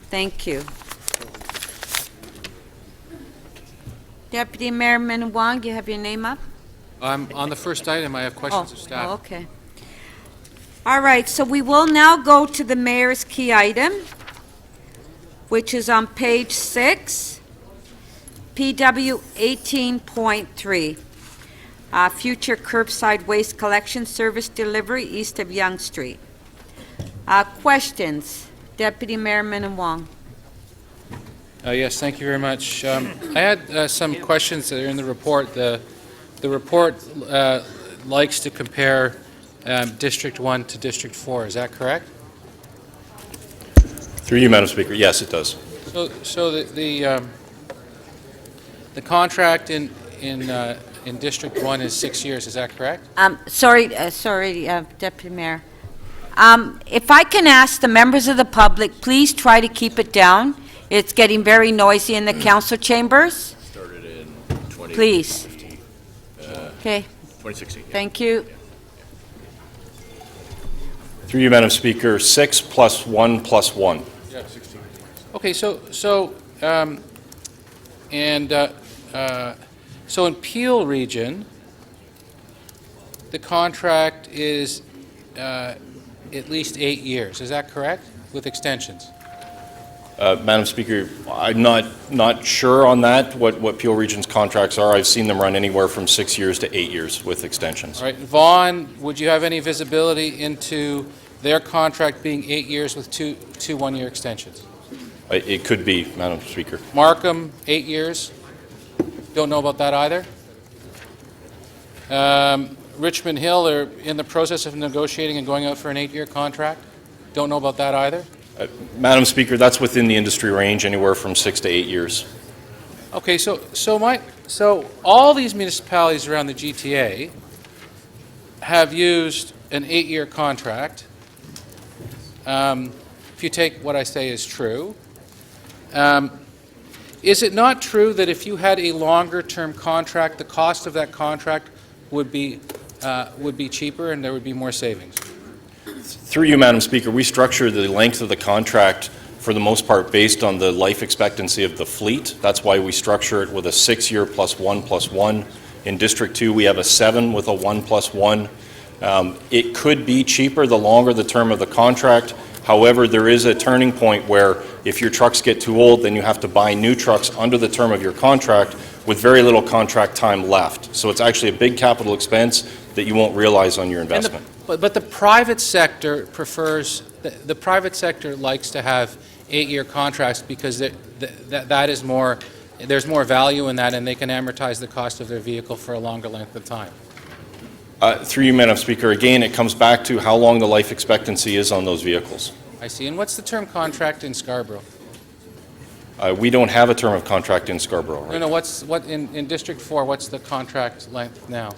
Thank you. Deputy Mayor Minawang, you have your name up? On the first item, I have questions of staff. Oh, okay. All right, so we will now go to the mayor's key item, which is on page 6, PW 18.3, future curbside waste collection service delivery east of Yonge Street. Questions? Deputy Mayor Minawang. Yes, thank you very much. I had some questions that are in the report. The report likes to compare District 1 to District 4. Is that correct? Through you, Madam Speaker. Yes, it does. So the contract in District 1 is 6 years. Is that correct? Sorry, Deputy Mayor. If I can ask the members of the public, please try to keep it down. It's getting very noisy in the council chambers. Started in 2015. Please. Okay. 2016. Thank you. Through you, Madam Speaker, 6 plus 1 plus 1. Yeah, 16. Okay, so in Peel region, the contract is at least 8 years. Is that correct? With extensions. Madam Speaker, I'm not sure on that, what Peel Region's contracts are. I've seen them run anywhere from 6 years to 8 years with extensions. All right. Vaughan, would you have any visibility into their contract being 8 years with two one-year extensions? It could be, Madam Speaker. Markham, 8 years. Don't know about that either. Richmond Hill are in the process of negotiating and going out for an 8-year contract. Don't know about that either. Madam Speaker, that's within the industry range, anywhere from 6 to 8 years. Okay, so all these municipalities around the GTA have used an 8-year contract. If you take what I say as true, is it not true that if you had a longer-term contract, the cost of that contract would be cheaper and there would be more savings? Through you, Madam Speaker, we structure the length of the contract for the most part based on the life expectancy of the fleet. That's why we structure it with a 6-year plus 1 plus 1. In District 2, we have a 7 with a 1 plus 1. It could be cheaper the longer the term of the contract. However, there is a turning point where if your trucks get too old, then you have to buy new trucks under the term of your contract with very little contract time left. So it's actually a big capital expense that you won't realize on your investment. But the private sector prefers, the private sector likes to have 8-year contracts because that is more, there's more value in that and they can amortize the cost of their vehicle for a longer length of time. Through you, Madam Speaker, again, it comes back to how long the life expectancy is on those vehicles. I see. And what's the term contract in Scarborough? We don't have a term of contract in Scarborough. Right? No, in District 4, what's the contract length now?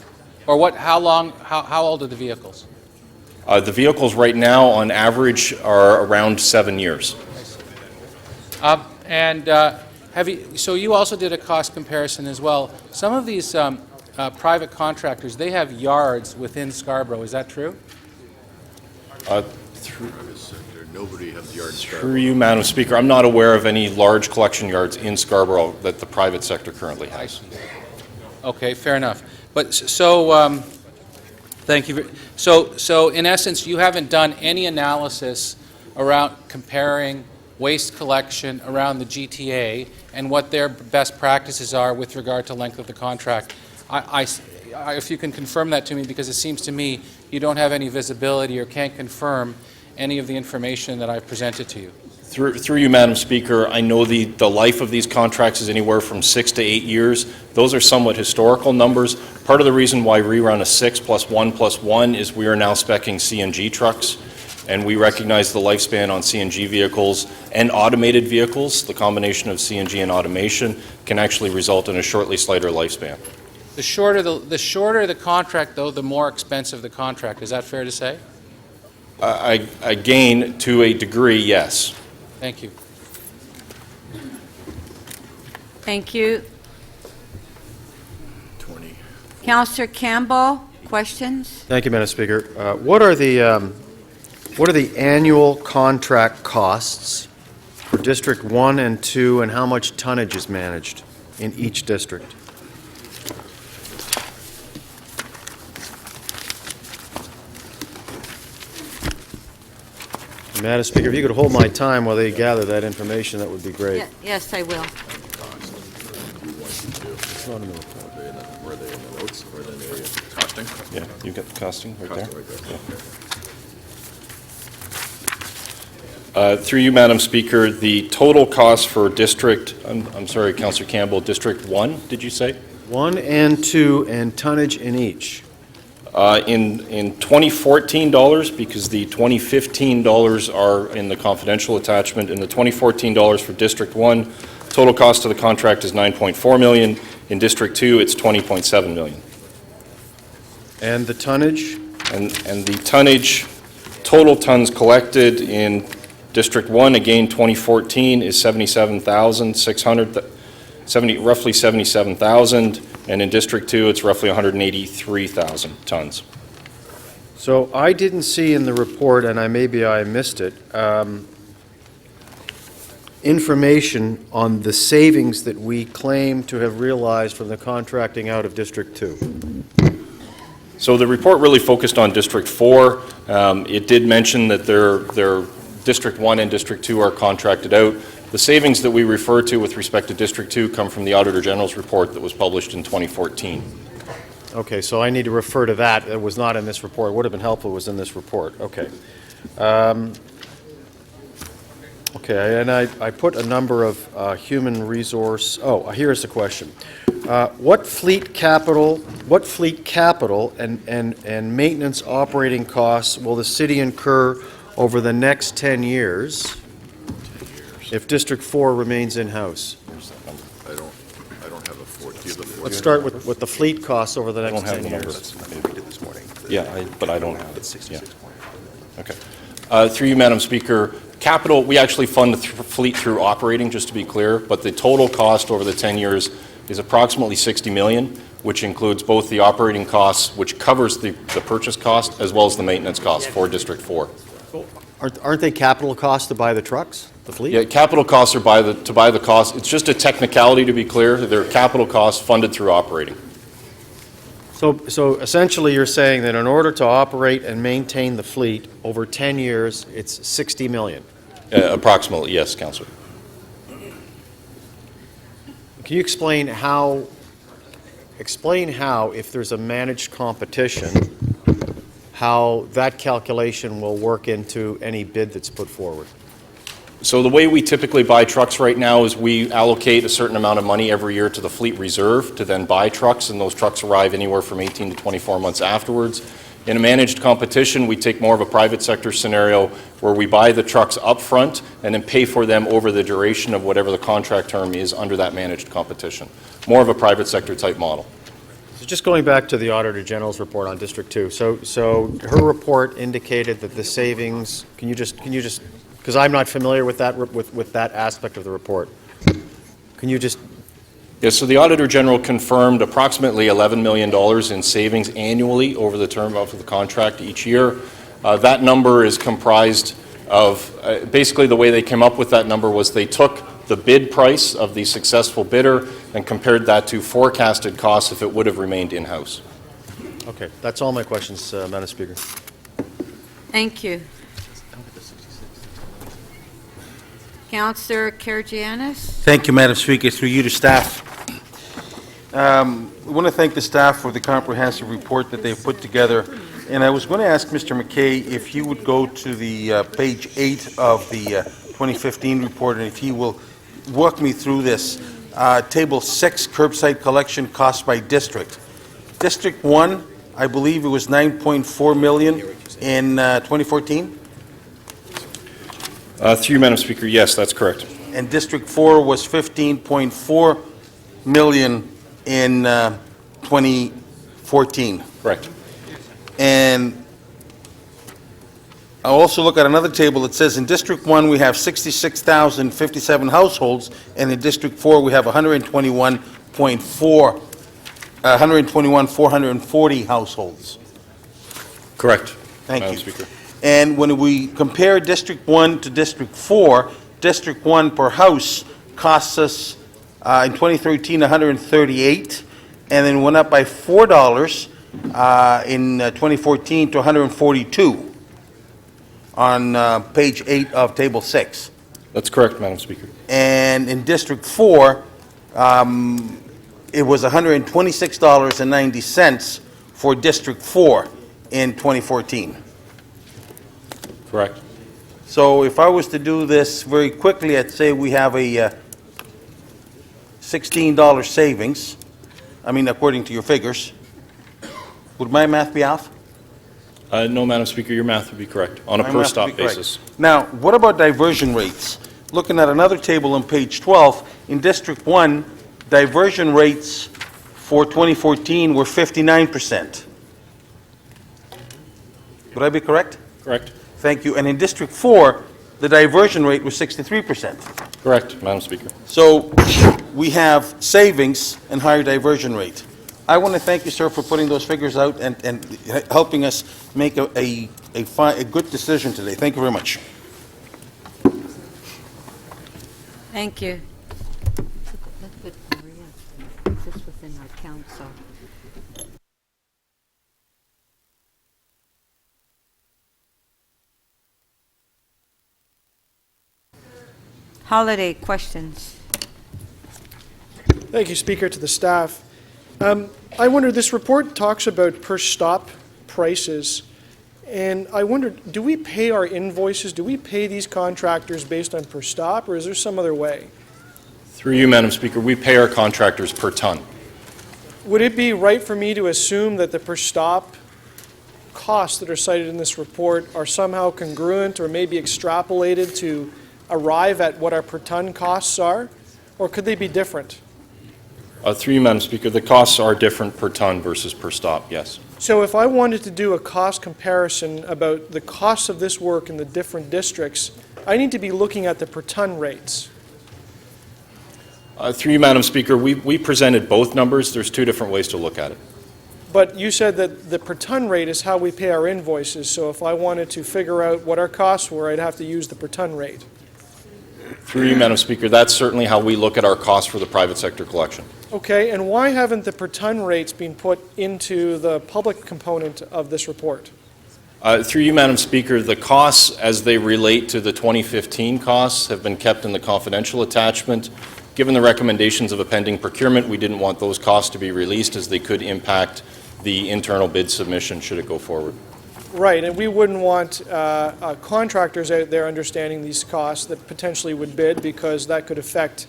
Or how old are the vehicles? The vehicles right now, on average, are around 7 years. So you also did a cost comparison as well. Some of these private contractors, they have yards within Scarborough. Is that true? Nobody has yards. Through you, Madam Speaker, I'm not aware of any large collection yards in Scarborough that the private sector currently has. Okay, fair enough. But so, thank you. So in essence, you haven't done any analysis around comparing waste collection around the GTA and what their best practices are with regard to length of the contract. If you can confirm that to me, because it seems to me you don't have any visibility or can't confirm any of the information that I've presented to you. Through you, Madam Speaker, I know the life of these contracts is anywhere from 6 to 8 years. Those are somewhat historical numbers. Part of the reason why we run a 6 + 1 + 1 is we are now speccing CNG trucks, and we recognize the lifespan on CNG vehicles and automated vehicles. The combination of CNG and automation can actually result in a slightly lifespan. The shorter the contract, though, the more expensive the contract. Is that fair to say? Again, to a degree, yes. Thank you. Thank you. Councillor Campbell, questions? Thank you, Madam Speaker. What are the annual contract costs for District 1 and 2, and how much tonnage is managed in each district? Madam Speaker, if you could hold my time while they gather that information, that would be great. Yes, I will. It's not in the report. Were they in the notes or in the costing? Yeah, you got the costing right there. Yeah. Through you, Madam Speaker, the total cost for District, I'm sorry, Councillor Campbell, District 1, did you say? 1 and 2, and tonnage in each. In 2014 dollars, because the 2015 dollars are in the confidential attachment, and the 2014 dollars for District 1, total cost of the contract is $9.4 million. In District 2, it's $20.7 million. And the tonnage? And the tonnage, total tons collected in District 1, again, 2014 is 77,600, roughly 77,000. And in District 2, it's roughly 183,000 tons. So I didn't see in the report, and maybe I missed it, information on the savings that we claim to have realized from the contracting out of District 2. So the report really focused on District 4. It did mention that their District 1 and District 2 are contracted out. The savings that we refer to with respect to District 2 come from the Auditor General's report that was published in 2014. Okay, so I need to refer to that. It was not in this report. It would have been helpful if it was in this report. Okay. Okay, and I put a number of human resource. Oh, here's the question. What fleet capital and maintenance operating costs will the city incur over the next 10 years if District 4 remains in-house? I don't have a 4. Do you have the 4? Let's start with the fleet costs over the next 10 years. This morning. Yeah, but I don't have it. Yeah. Okay. Through you, Madam Speaker, capital, we actually fund the fleet through operating, just to be clear, but the total cost over the 10 years is approximately $60 million, which includes both the operating costs, which covers the purchase cost, as well as the maintenance costs for District 4. Aren't they capital costs to buy the trucks, the fleet? Yeah, capital costs are to buy the costs. It's just a technicality, to be clear. They're capital costs funded through operating. So essentially you're saying that in order to operate and maintain the fleet over 10 years, it's $60 million? Approximately, yes, Councillor. Can you explain how, if there's a managed competition, how that calculation will work into any bid that's put forward? So the way we typically buy trucks right now is we allocate a certain amount of money every year to the fleet reserve to then buy trucks, and those trucks arrive anywhere from 18 to 24 months afterwards. In a managed competition, we take more of a private sector scenario where we buy the trucks up front and then pay for them over the duration of whatever the contract term is under that managed competition. More of a private sector type model. So just going back to the Auditor General's report on District 2, so her report indicated that the savings, can you just, because I'm not familiar with that, with that aspect of the report. Can you just... Yes, so the Auditor General confirmed approximately $11 million in savings annually over the term of the contract each year. That number is comprised of, basically the way they came up with that number was they took the bid price of the successful bidder and compared that to forecasted costs if it would have remained in-house. Okay, that's all my questions, Madam Speaker. Thank you. Councillor Karygiannis? Thank you, Madam Speaker. Through you to staff. We want to thank the staff for the comprehensive report that they've put together. And I was going to ask Mr. McKay if you would go to the page 8 of the 2015 report, and if he will walk me through this. Table 6, curbside collection costs by district. District 1, I believe it was $9.4 million in 2014? Through you, Madam Speaker, yes, that's correct. And District 4 was $15.4 million in 2014. Correct. And I'll also look at another table that says in District 1 we have 66,057 households, and in District 4 we have 121,440 households. Correct. Thank Madam you. Speaker. And when we compare District 1 to District 4, District 1 per house costs us in 2013 $138, and then went up by $4 in 2014 to $142 on page 8 of Table 6. That's correct, Madam Speaker. And in District 4, it was $126.90 for District 4 in 2014. Correct. So if I was to do this very quickly, I'd say we have a $16 savings, I mean, according to your figures. Would my math be off? No, Madam Speaker, your math would be correct on a My per math stop would be correct. basis. Now, what about diversion rates? Looking at another table on page 12, in District 1, diversion rates for 2014 were 59%. Would I be correct? Correct. Thank you. And in District 4, the diversion rate was 63%. Correct, Madam Speaker. So we have savings and higher diversion rate. I want to thank you, sir, for putting those figures out and helping us make a good decision today. Thank you very much. Thank you. Let's put Maria. This is within our council. Holiday questions. Thank you, Speaker, to the staff. I wonder, this report talks about per stop prices, and I wonder, do we pay our invoices, do we pay these contractors based on per stop, or is there some other way? Through you, Madam Speaker, we pay our contractors per ton. Would it be right for me to assume that the per stop costs that are cited in this report are somehow congruent or maybe extrapolated to arrive at what our per ton costs are, or could they be different? Through you, Madam Speaker, the costs are different per ton versus per stop, yes. So if I wanted to do a cost comparison about the costs of this work in the different districts, I need to be looking at the per ton rates. Through you, Madam Speaker, we presented both numbers. There's two different ways to look at it. But you said that the per ton rate is how we pay our invoices, so if I wanted to figure out what our costs were, I'd have to use the per ton rate. Through you, Madam Speaker, that's certainly how we look at our costs for the private sector collection. Okay, and why haven't the per ton rates been put into the public component of this report? Through you, Madam Speaker, the costs as they relate to the 2015 costs have been kept in the confidential attachment. Given the recommendations of a pending procurement, we didn't want those costs to be released as they could impact the internal bid submission should it go forward. Right, and we wouldn't want contractors out there understanding these costs that potentially would bid, because that could affect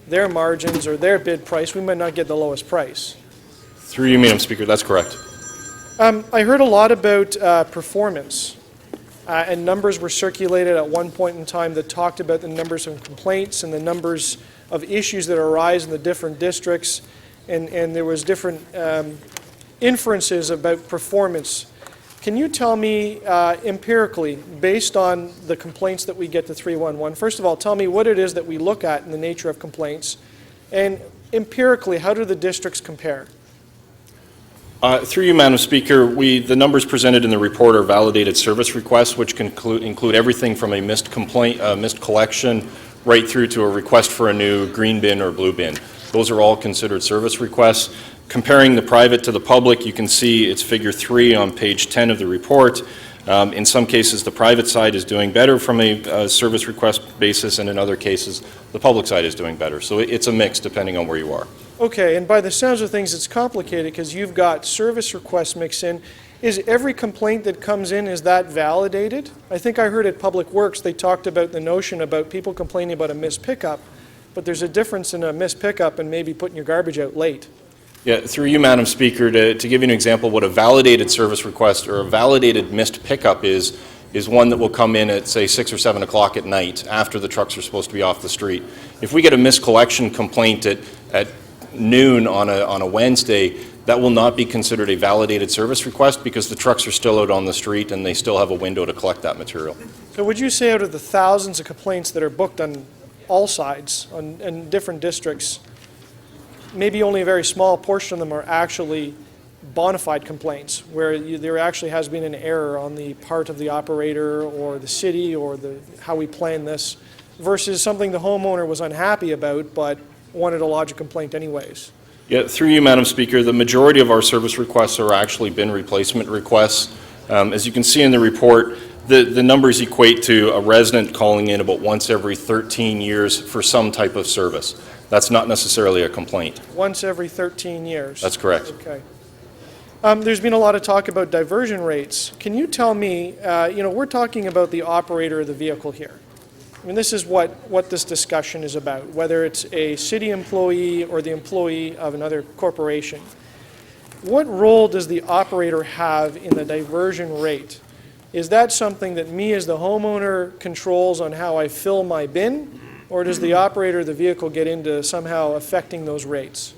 their margins or their bid price. We might not get the lowest price. Through you, Madam Speaker, that's correct. I heard a lot about performance, and numbers were circulated at one point in time that talked about the numbers of complaints and the numbers of issues that arise in the different districts, and there was different inferences about performance. Can you tell me empirically, based on the complaints that we get to 311, first of all, tell me what it is that we look at in the nature of complaints, and empirically, how do the districts compare? Through you, Madam Speaker, the numbers presented in the report are validated service requests, which can include everything from a missed complaint, missed collection, right through to a request for a new green bin or blue bin. Those are all considered service requests. Comparing the private to the public, you can see it's figure 3 on page 10 of the report. In some cases, the private side is doing better from a service request basis, and in other cases, the public side is doing better. So it's a mix depending on where you are. Okay, and by the sounds of things, it's complicated because you've got service requests mixed in. Is every complaint that comes in, is that validated? I think I heard at Public Works they talked about the notion about people complaining about a missed pickup, but there's a difference in a missed pickup and maybe putting your garbage out late. Yeah, through you, Madam Speaker, to give you an example, what a validated service request or a validated missed pickup is one that will come in at, say, 6 or 7 o'clock at night after the trucks are supposed to be off the street. If we get a missed collection complaint at noon on a Wednesday, that will not be considered a validated service request because the trucks are still out on the street and they still have a window to collect that material. So would you say out of the thousands of complaints that are booked on all sides, in different districts, maybe only a very small portion of them are actually bona fide complaints, where there actually has been an error on the part of the operator or the city or how we plan this, versus something the homeowner was unhappy about but wanted to lodge a complaint anyways? Yeah, through you, Madam Speaker, the majority of our service requests are actually bin replacement requests. As you can see in the report, the numbers equate to a resident calling in about once every 13 years for some type of service. That's not necessarily a complaint. Once every 13 years? That's correct. Okay. There's been a lot of talk about diversion rates. Can you tell me, we're talking about the operator of the vehicle here. I mean, this is what this discussion is about, whether it's a city employee or the employee of another corporation. What role does the operator have in the diversion rate? Is that something that me as the homeowner controls on how I fill my bin, or does the operator of the vehicle get into somehow affecting those rates?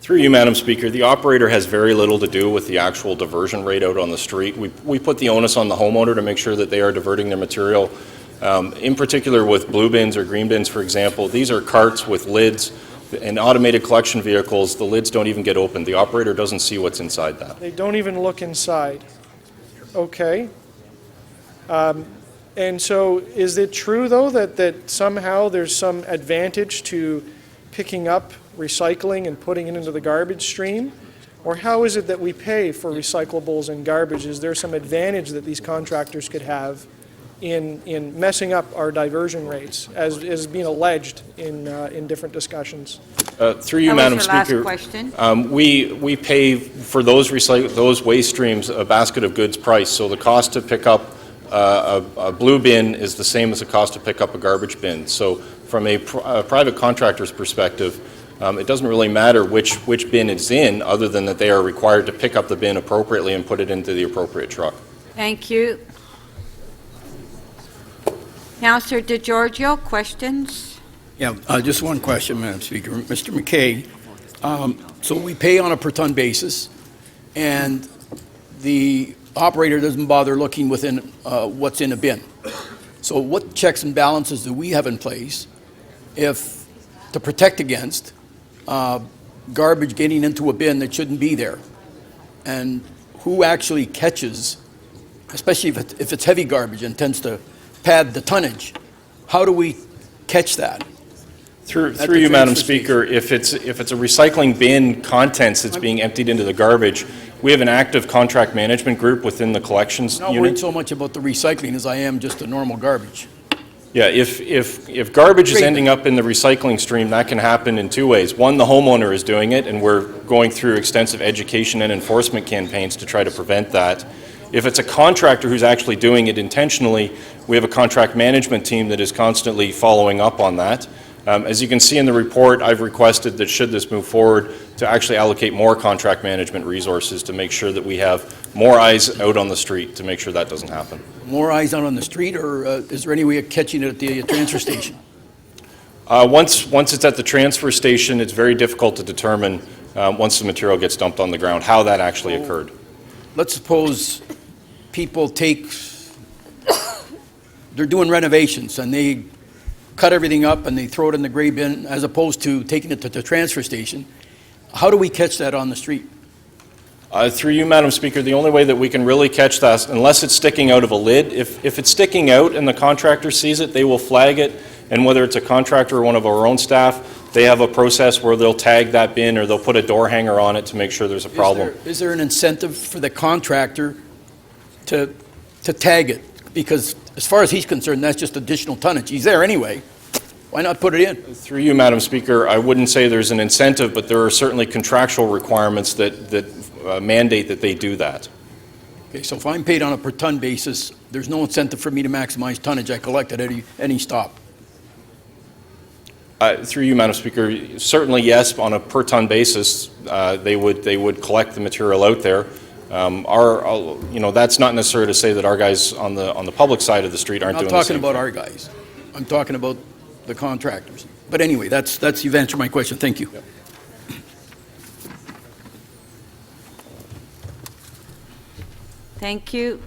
Through you, Madam Speaker, the operator has very little to do with the actual diversion rate out on the street. We put the onus on the homeowner to make sure that they are diverting their material. In particular with blue bins or green bins, for example, these are carts with lids. In automated collection vehicles, the lids don't even get opened. The operator doesn't see what's inside that. They don't even look inside. Okay. And so is it true, though, that somehow there's some advantage to picking up recycling and putting it into the garbage stream? Or how is it that we pay for recyclables and garbage? Is there some advantage that these contractors could have in messing up our diversion rates, as is being alleged in different discussions? Through you, Madam Speaker, we pay for those waste streams a basket of goods price. So the cost to pick up a blue bin is the same as the cost to pick up a garbage bin. So from a private contractor's perspective, it doesn't really matter which bin it's in, other than that they are required to pick up the bin appropriately and put it into the appropriate truck. Thank you. Councillor DeGiorgio, questions? Yeah, just one question, Madam Speaker. Mr. McKay, so we pay on a per ton basis, and the operator doesn't bother looking within what's in a bin. So what checks and balances do we have in place to protect against garbage getting into a bin that shouldn't be there? And who actually catches, especially if it's heavy garbage and tends to pad the tonnage, how do we catch that? Through you, Madam Speaker, if it's a recycling bin contents that's being emptied into the garbage, we have an active contract management group within the collections unit. I'm not worried so much about the recycling as I am just the normal garbage. Yeah, if garbage is ending up in the recycling stream, that can happen in two ways. One, the homeowner is doing it, and we're going through extensive education and enforcement campaigns to try to prevent that. If it's a contractor who's actually doing it intentionally, we have a contract management team that is constantly following up on that. As you can see in the report, I've requested that should this move forward, to actually allocate more contract management resources to make sure that we have more eyes out on the street to make sure that doesn't happen. More eyes out on the street, or is there any way of catching it at the transfer station? Once it's at the transfer station, it's very difficult to determine, once the material gets dumped on the ground, how that actually occurred. Let's suppose people they're doing renovations, and they cut everything up and they throw it in the gray bin, as opposed to taking it to the transfer station. How do we catch that on the street? Through you, Madam Speaker, the only way that we can really catch that, unless it's sticking out of a lid, if it's sticking out and the contractor sees it, they will flag it, and whether it's a contractor or one of our own staff, they have a process where they'll tag that bin or they'll put a door hanger on it to make sure there's a problem. Is there an incentive for the contractor to tag it? Because as far as he's concerned, that's just additional tonnage. He's there anyway. Why not put it in? Through you, Madam Speaker, I wouldn't say there's an incentive, but there are certainly contractual requirements that mandate that they do that. Okay, so if I'm paid on a per ton basis, there's no incentive for me to maximize tonnage I collect at any stop. Through you, Madam Speaker, certainly yes, on a per ton basis, they would collect the material out there. That's not necessarily to say that our guys on the public side of the street aren't doing the same. I'm not talking about our guys. I'm talking about the contractors. But anyway, that's you've answered my question. Thank you. Yep. Thank you.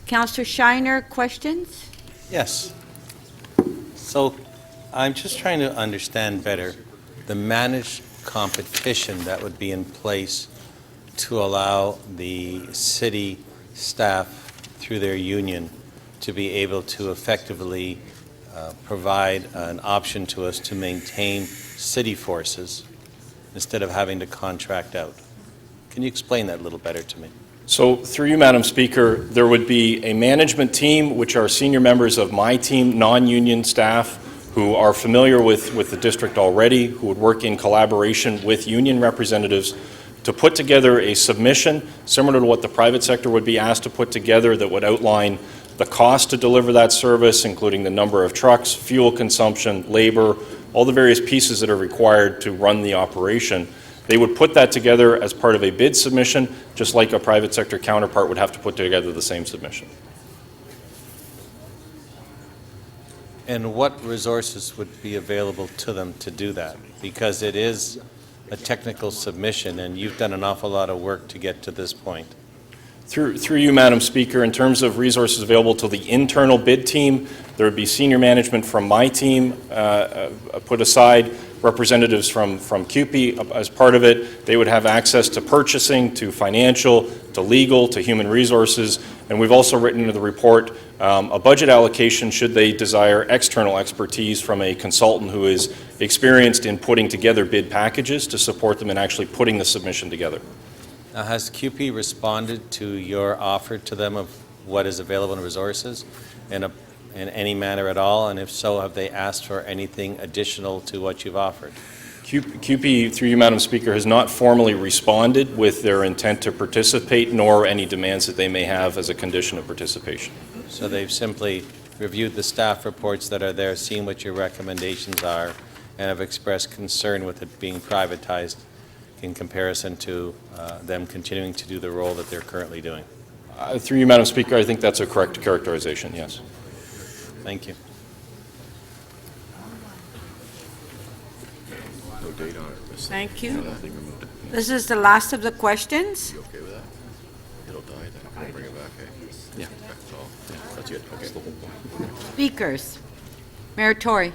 Councillor Shiner, questions? Yes. So I'm just trying to understand better the managed competition that would be in place to allow the city staff through their union to be able to effectively provide an option to us to maintain city forces instead of having to contract out. Can you explain that a little better to me? So through you, Madam Speaker, there would be a management team, which are senior members of my team, non-union staff, who are familiar with the district already, who would work in collaboration with union representatives to put together a submission similar to what the private sector would be asked to put together, that would outline the cost to deliver that service, including the number of trucks, fuel consumption, labor, all the various pieces that are required to run the operation. They would put that together as part of a bid submission, just like a private sector counterpart would have to put together the same submission. And what resources would be available to them to do that? Because it is a technical submission, and you've done an awful lot of work to get to this point. Through you, Madam Speaker, in terms of resources available to the internal bid team, there would be senior management from my team put aside, representatives from CUPE as part of it. They would have access to purchasing, to financial, to legal, to human resources, and we've also written into the report a budget allocation should they desire external expertise from a consultant who is experienced in putting together bid packages to support them in actually putting the submission together. Now, has CUPE responded to your offer to them of what is available in resources in any manner at all? And if so, have they asked for anything additional to what you've offered? CUPE, through you, Madam Speaker, has not formally responded with their intent to participate, nor any demands that they may have as a condition of participation. So they've simply reviewed the staff reports that are there, seen what your recommendations are, and have expressed concern with it being privatized in comparison to them continuing to do the role that they're currently doing. Through you, Madam Speaker, I think that's a correct characterization, yes. Thank you. No date on it. Thank you. Nothing removed it. This is the last of the questions. You okay with that? It'll die then. We'll bring it back, eh? Yeah. That's all. Yeah, that's it. Okay. That's the whole point. Speakers. Mayor Tory.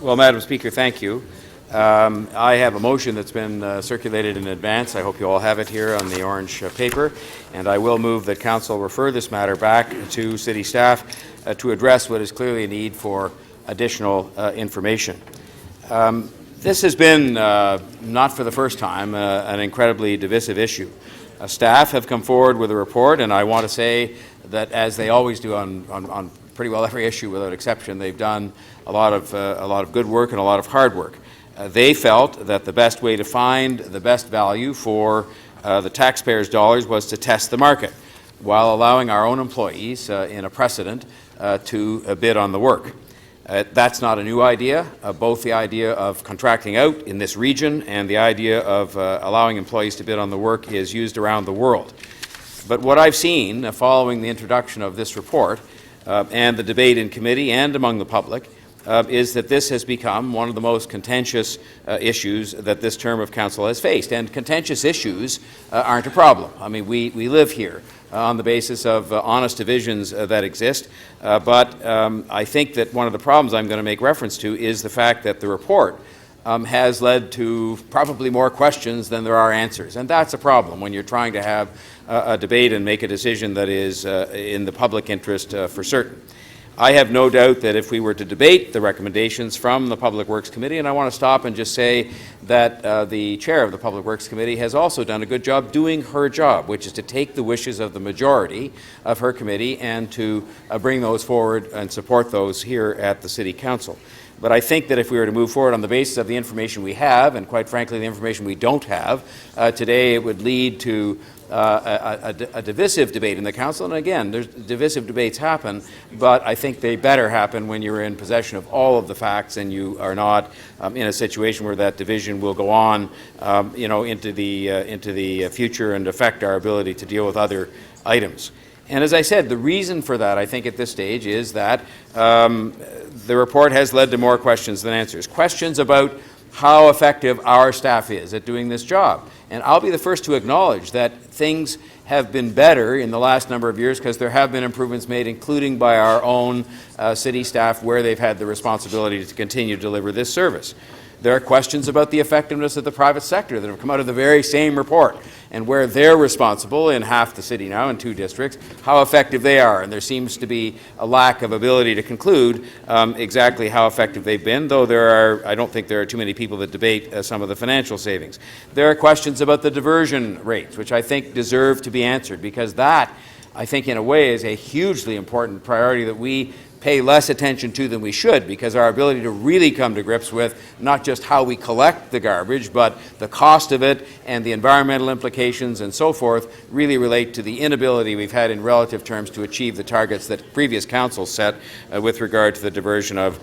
Well, Madam Speaker, thank you. I have a motion that's been circulated in advance. I hope you all have it here on the orange paper. And I will move that Council refer this matter back to City staff to address what is clearly a need for additional information. This has been, not for the first time, an incredibly divisive issue. Staff have come forward with a report, and I want to say that, as they always do on pretty well every issue without exception, they've done a lot of good work and a lot of hard work. They felt that the best way to find the best value for the taxpayers' dollars was to test the market, while allowing our own employees in a precedent to bid on the work. That's not a new idea. Both the idea of contracting out in this region and the idea of allowing employees to bid on the work is used around the world. But what I've seen following the introduction of this report and the debate in committee and among the public is that this has become one of the most contentious issues that this term of council has faced. And contentious issues aren't a problem. I mean, we live here on the basis of honest divisions that exist. But I think that one of the problems I'm going to make reference to is the fact that the report has led to probably more questions than there are answers. And that's a problem when you're trying to have a debate and make a decision that is in the public interest for certain. I have no doubt that if we were to debate the recommendations from the Public Works Committee, and I want to stop and just say that the chair of the Public Works Committee has also done a good job doing her job, which is to take the wishes of the majority of her committee and to bring those forward and support those here at the City Council. But I think that if we were to move forward on the basis of the information we have, and quite frankly the information we don't have, today it would lead to a divisive debate in the Council. And again, divisive debates happen, but I think they better happen when you're in possession of all of the facts and you are not in a situation where that division will go on into the future and affect our ability to deal with other items. And as I said, the reason for that, I think, at this stage is that the report has led to more questions than answers. Questions about how effective our staff is at doing this job. And I'll be the first to acknowledge that things have been better in the last number of years because there have been improvements made, including by our own city staff, where they've had the responsibility to continue to deliver this service. There are questions about the effectiveness of the private sector that have come out of the very same report, and where they're responsible in half the city now, in 2 districts, how effective they are. And there seems to be a lack of ability to conclude exactly how effective they've been, though I don't think there are too many people that debate some of the financial savings. There are questions about the diversion rates, which I think deserve to be answered, because that, I think, in a way, is a hugely important priority that we pay less attention to than we should, because our ability to really come to grips with not just how we collect the garbage, but the cost of it and the environmental implications and so forth really relate to the inability we've had in relative terms to achieve the targets that previous councils set with regard to the diversion of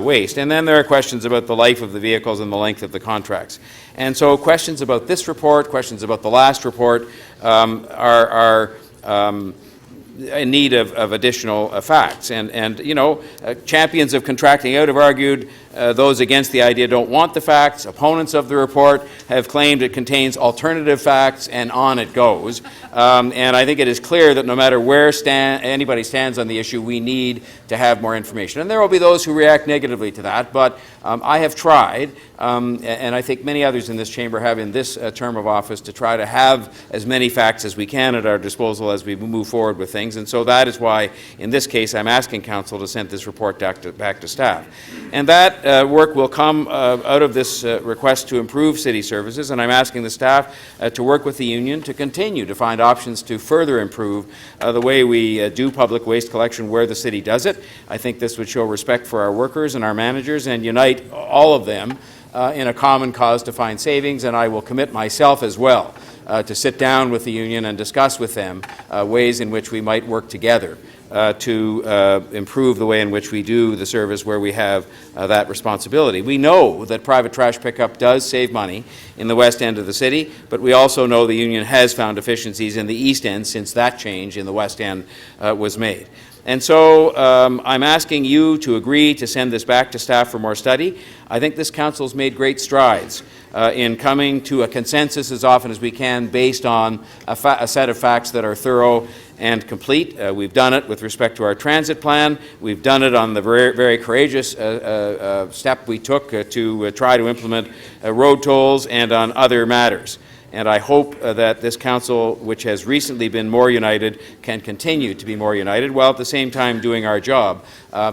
waste. And then there are questions about the life of the vehicles and the length of the contracts. And so questions about this report, questions about the last report are in need of additional facts. And champions of contracting out have argued those against the idea don't want the facts. Opponents of the report have claimed it contains alternative facts, and on it goes. And I think it is clear that no matter where anybody stands on the issue, we need to have more information. And there will be those who react negatively to that, but I have tried, and I think many others in this chamber have in this term of office, to try to have as many facts as we can at our disposal as we move forward with things. And so that is why, in this case, I'm asking Council to send this report back to staff. And that work will come out of this request to improve city services, and I'm asking the staff to work with the union to continue to find options to further improve the way we do public waste collection where the city does it. I think this would show respect for our workers and our managers and unite all of them in a common cause to find savings, and I will commit myself as well to sit down with the union and discuss with them ways in which we might work together to improve the way in which we do the service where we have that responsibility. We know that private trash pickup does save money in the west end of the city, but we also know the union has found efficiencies in the east end since that change in the west end was made. And so I'm asking you to agree to send this back to staff for more study. I think this council has made great strides in coming to a consensus as often as we can based on a set of facts that are thorough and complete. We've done it with respect to our transit plan. We've done it on the very, very courageous step we took to try to implement road tolls and on other matters. And I hope that this council, which has recently been more united, can continue to be more united, while at the same time doing our job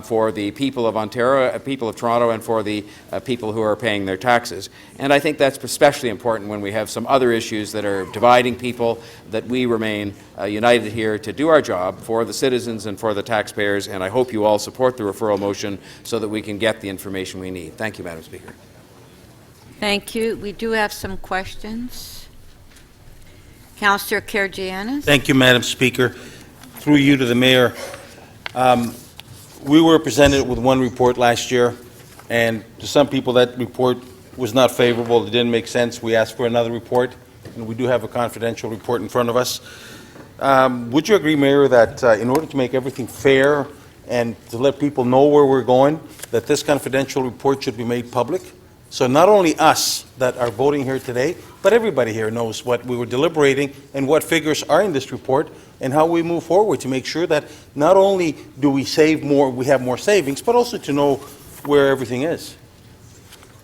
for the people of Ontario, people of Toronto, and for the people who are paying their taxes. And I think that's especially important when we have some other issues that are dividing people, that we remain united here to do our job for the citizens and for the taxpayers. And I hope you all support the referral motion so that we can get the information we need. Thank you, Madam Speaker. Thank you. We do have some questions. Councillor Karygiannis. Thank you, Madam Speaker. Through you to the Mayor. we were presented with one report last year, and to some people, that report was not favorable. It didn't make sense. We asked for another report, and we do have a confidential report in front of us. Would you agree, Mayor, that in order to make everything fair and to let people know where we're going, that this confidential report should be made public? So not only us that are voting here today, but everybody here knows what we were deliberating and what figures are in this report and how we move forward to make sure that not only do we save more, we have more savings, but also to know where everything is.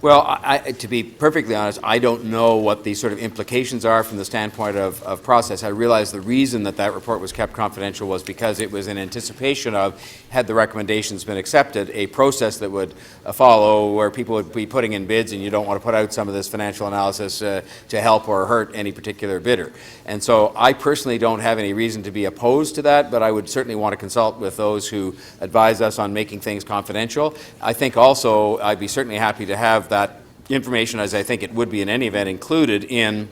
Well, to be perfectly honest, I don't know what the sort of implications are from the standpoint of process. I realize the reason that that report was kept confidential was because it was in anticipation of, had the recommendations been accepted, a process that would follow where people would be putting in bids, and you don't want to put out some of this financial analysis to help or hurt any particular bidder. And so I personally don't have any reason to be opposed to that, but I would certainly want to consult with those who advise us on making things confidential. I think also I'd be certainly happy to have that information, as I think it would be in any event, included in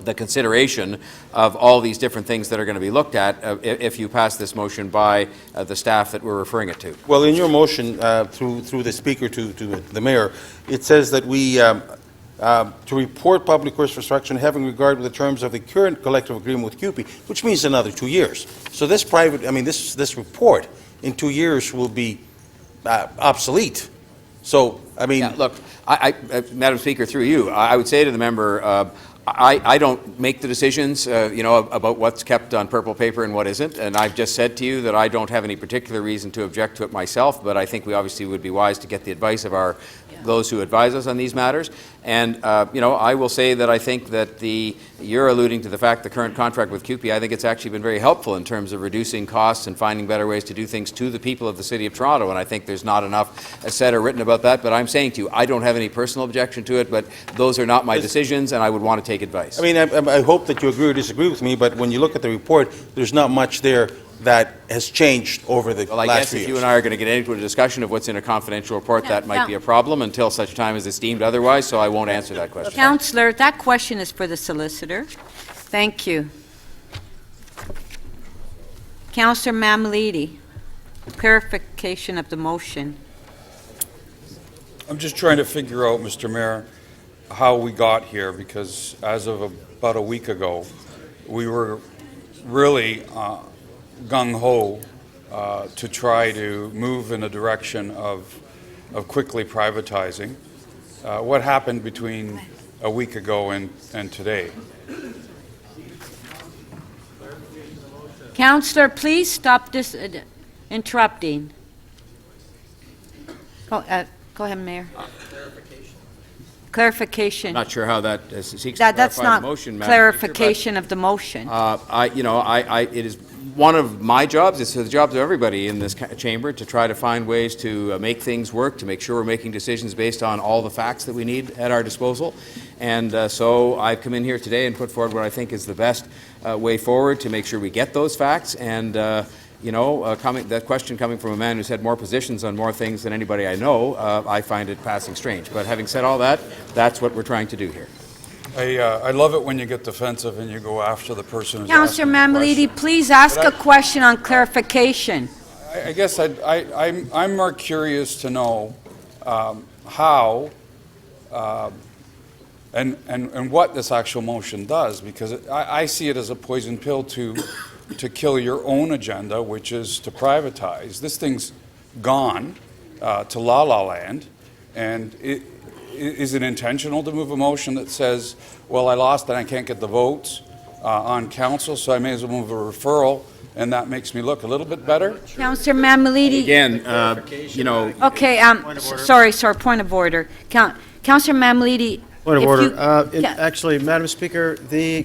the consideration of all these different things that are going to be looked at if you pass this motion by the staff that we're referring it to. Well, in your motion, through the Speaker to the Mayor, it says that we, to report public works construction having regard to the terms of the current collective agreement with CUPE, which means another 2 years. So this this report in 2 years will be obsolete. So, I mean... Yeah, look, Madam Speaker, through you, I would say to the member, I don't make the decisions, about what's kept on purple paper and what isn't, and I've just said to you that I don't have any particular reason to object to it myself, but I think we obviously would be wise to get the advice of those who advise us on these matters. And, I will say that I think that you're alluding to the fact the current contract with CUPE, I think it's actually been very helpful in terms of reducing costs and finding better ways to do things to the people of the City of Toronto, and I think there's not enough said or written about that, but I'm saying to you, I don't have any personal objection to it, but those are not my decisions, and I would want to take advice. I mean, I hope that you agree or disagree with me, but when you look at the report, there's not much there that has changed over the Well, I last guess few if years. you and I are going to get into a discussion of what's in a confidential report, that might be a problem until such time as it's deemed otherwise, so I won't answer that question. Councillor, that question is for the solicitor. Thank you. Councillor Mammoliti, clarification of the motion. I'm just trying to figure out, Mr. Mayor, how we got here, because as of about a week ago, we were really gung-ho to try to move in a direction of quickly privatizing. What happened between a week ago and today? Councillor, please stop this interrupting. Go ahead, Mayor. Clarification. I'm not sure how that seeks to That's clarify not the motion, Madam clarification of the motion. It is one of my jobs, it's the jobs of everybody in this chamber to try to find ways to make things work, to make sure we're making decisions based on all the facts that we need at our disposal. And so I've come in here today and put forward what I think is the best way forward to make sure we get those facts. And that question coming from a man who's had more positions on more things than anybody I know, I find it passing strange. But having said all that, that's what we're trying to do here. I love it when you get defensive and you go after the person who's Councillor asking the question. Mammoliti, please ask a question on clarification. I guess I'm more curious to know how and what this actual motion does, because I see it as a poison pill to kill your own agenda, which is to privatize. This thing's gone to La La Land, and is it intentional to move a motion that says, well, I lost and I can't get the votes on council, so I may as well move a referral, and that makes me look a little bit better? Councillor Mammoliti. Again, Okay, sorry, point of order. Councillor Mammoliti. Point of order. Actually, Madam Speaker, the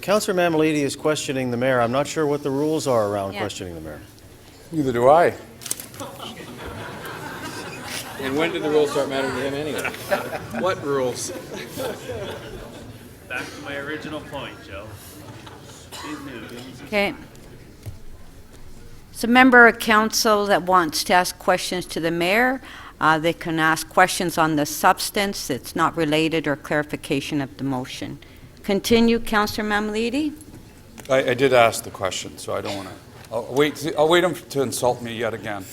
Councillor Mammoliti is questioning the mayor. I'm not sure what the rules are around questioning the mayor. Neither do I. And when did the rules start mattering to him anyway? What rules? Back to my original point, Joe. Okay. So, member of council that wants to ask questions to the mayor, they can ask questions on the substance. It's not related or clarification of the motion. Continue, Councillor Mammoliti. I did ask the question, so I don't want to I'll wait him to insult me yet again.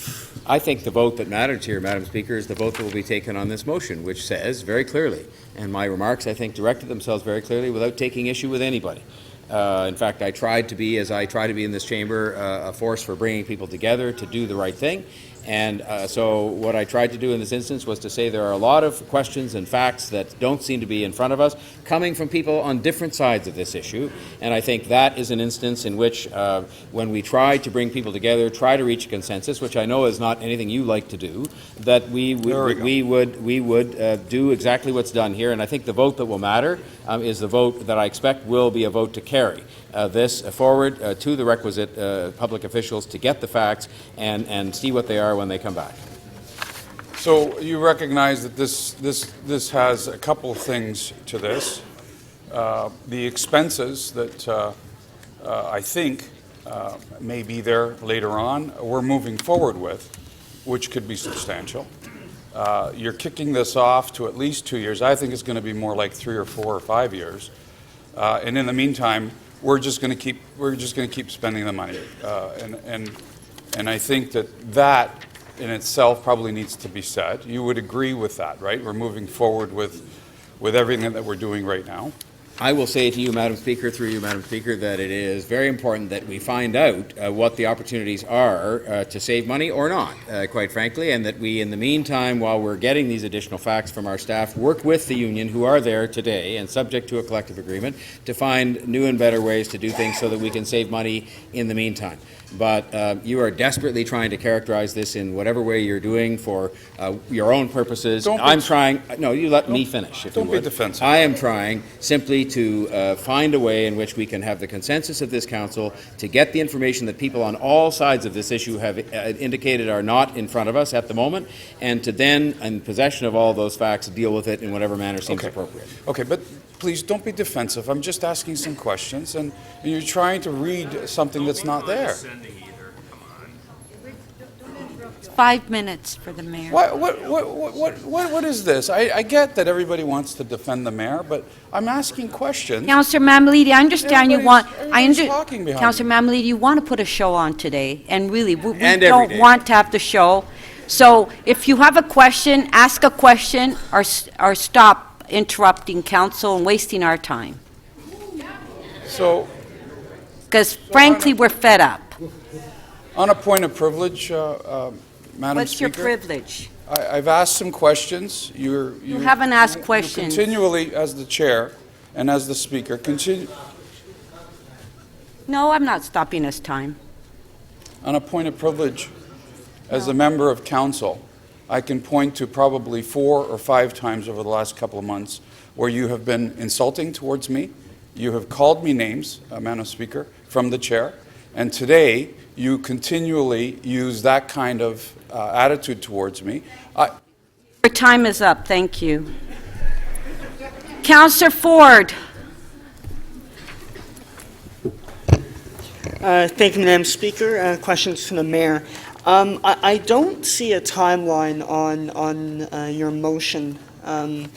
I think the vote that matters here, Madam Speaker, is the vote that will be taken on this motion, which says very clearly, and my remarks, I think, directed themselves very clearly without taking issue with anybody. In fact, I tried to be, as I try to be in this chamber, a force for bringing people together to do the right thing. And so what I tried to do in this instance was to say there are a lot of questions and facts that don't seem to be in front of us, coming from people on different sides of this issue. And I think that is an instance in which, when we try to bring people together, try to reach a consensus, which I know is not anything you like to do, that we would do exactly what's done here. And I think the vote that will matter is the vote that I expect will be a vote to carry this forward to the requisite public officials to get the facts and see what they are when they come back. So you recognize that this has a couple of things to this. The expenses that I think may be there later on, we're moving forward with, which could be substantial. You're kicking this off to at least 2 years. I think it's going to be more like 3 or 4 or 5 years. And in the meantime, we're just going to keep spending the money. And I think that in itself probably needs to be said. You would agree with that, right? We're moving forward with everything that we're doing right now. I will say to you, Madam Speaker, through you, Madam Speaker, that it is very important that we find out what the opportunities are to save money or not, quite frankly, and that we, in the meantime, while we're getting these additional facts from our staff, work with the union who are there today and subject to a collective agreement to find new and better ways to do things so that we can save money in the meantime. But you are desperately trying to characterize this in whatever way you're doing for your own purposes. I'm trying. No, you let me finish, if you would. Don't be defensive. I am trying simply to find a way in which we can have the consensus of this council to get the information that people on all sides of this issue have indicated are not in front of us at the moment, and to then, in possession of all those facts, deal with it in whatever manner seems appropriate. Okay, but please don't be defensive. I'm just asking some questions, and you're trying to read something that's not there. 5 minutes for the mayor. What is this? I get that everybody wants to defend the mayor, but I'm asking questions. Councillor Mamalidi, I understand you want. Talking behind Councillor Mamalidi, you want to put a show on today, and really, we And every don't day. want to have the show. So if you have a question, ask a question, or stop interrupting council and wasting our time. So, Because frankly, we're fed up. on a point of privilege, Madam What's Speaker, your privilege? I've asked some questions. You haven't asked questions. Continually, as the chair and as the speaker, continue. No, I'm not stopping this time. On a point of privilege, as a member of council, I can point to probably 4 or 5 times over the last couple of months where you have been insulting towards me. You have called me names, Madam Speaker, from the chair, and today you continually use that kind of attitude towards me. Your time is up. Thank you. Councillor Ford. Thank you, Madam Speaker. Questions to the mayor. I don't see a timeline on your motion. When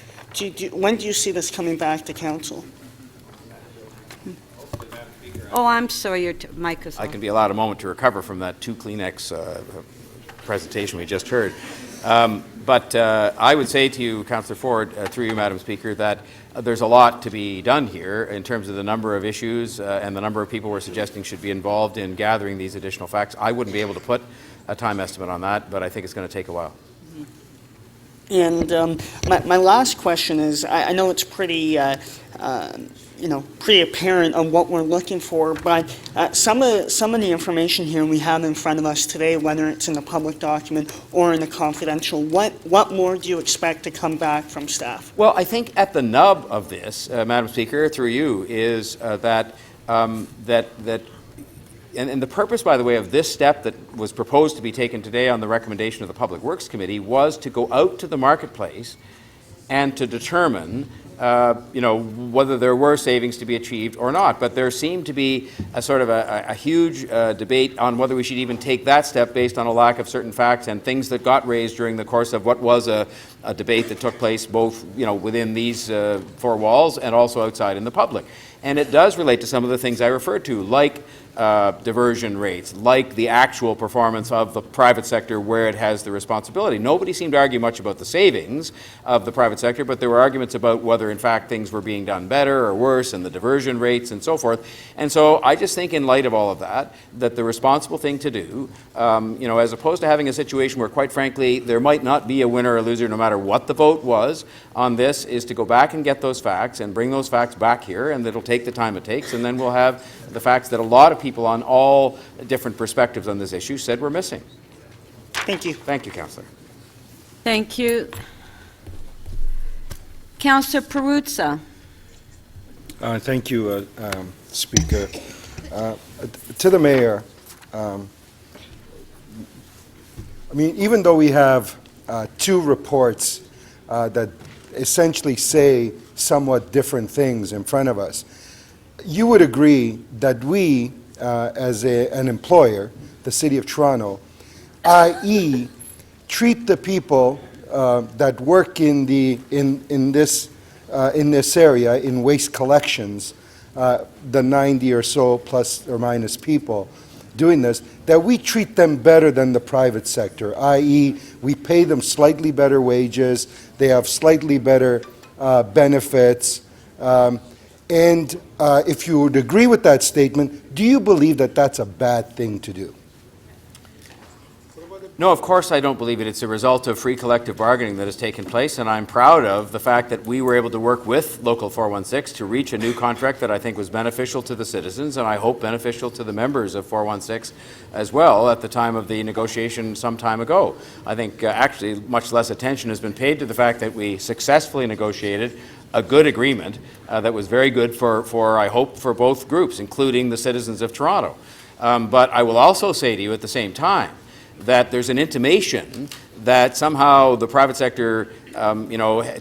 do you see this coming back to council? Oh, I'm sorry, your mic is on. I can be allowed a moment to recover from that 2 Kleenex presentation we just heard. But I would say to you, Councillor Ford, through you, Madam Speaker, that there's a lot to be done here in terms of the number of issues and the number of people we're suggesting should be involved in gathering these additional facts. I wouldn't be able to put a time estimate on that, but I think it's going to take a while. And my last question is, I know it's pretty apparent on what we're looking for, but some of the information here we have in front of us today, whether it's in a public document or in a confidential, what more do you expect to come back from staff? Well, I think at the nub of this, Madam Speaker, through you, is that and the purpose, by the way, of this step that was proposed to be taken today on the recommendation of the Public Works Committee was to go out to the marketplace and to determine whether there were savings to be achieved or not. But there seemed to be a sort of a huge debate on whether we should even take that step based on a lack of certain facts and things that got raised during the course of what was a debate that took place both within these 4 walls and also outside in the public. And it does relate to some of the things I referred to, like diversion rates, like the actual performance of the private sector where it has the responsibility. Nobody seemed to argue much about the savings of the private sector, but there were arguments about whether in fact things were being done better or worse and the diversion rates and so forth. And so I just think in light of all of that, that the responsible thing to do, as opposed to having a situation where quite frankly there might not be a winner or loser no matter what the vote was on this, is to go back and get those facts and bring those facts back here, and it'll take the time it takes, and then we'll have the facts that a lot of people on all different perspectives on this issue said were missing. Thank you. Thank you, Councillor. Thank you. Councillor Perruzza. Thank you, Speaker. To the Mayor, even though we have two reports that essentially say somewhat different things in front of us, you would agree that we, as an employer, the City of Toronto, i.e., treat the people that work in this area in waste collections, the 90 or so plus or minus people doing this, that we treat them better than the private sector, i.e., we pay them slightly better wages, they have slightly better benefits. And if you would agree with that statement, do you believe that that's a bad thing to do? No, of course I don't believe it. It's a result of free collective bargaining that has taken place, and I'm proud of the fact that we were able to work with Local 416 to reach a new contract that I think was beneficial to the citizens, and I hope beneficial to the members of 416 as well at the time of the negotiation some time ago. I think actually much less attention has been paid to the fact that we successfully negotiated a good agreement that was very good for, I hope, for both groups, including the citizens of Toronto. But I will also say to you at the same time that there's an intimation that somehow the private sector,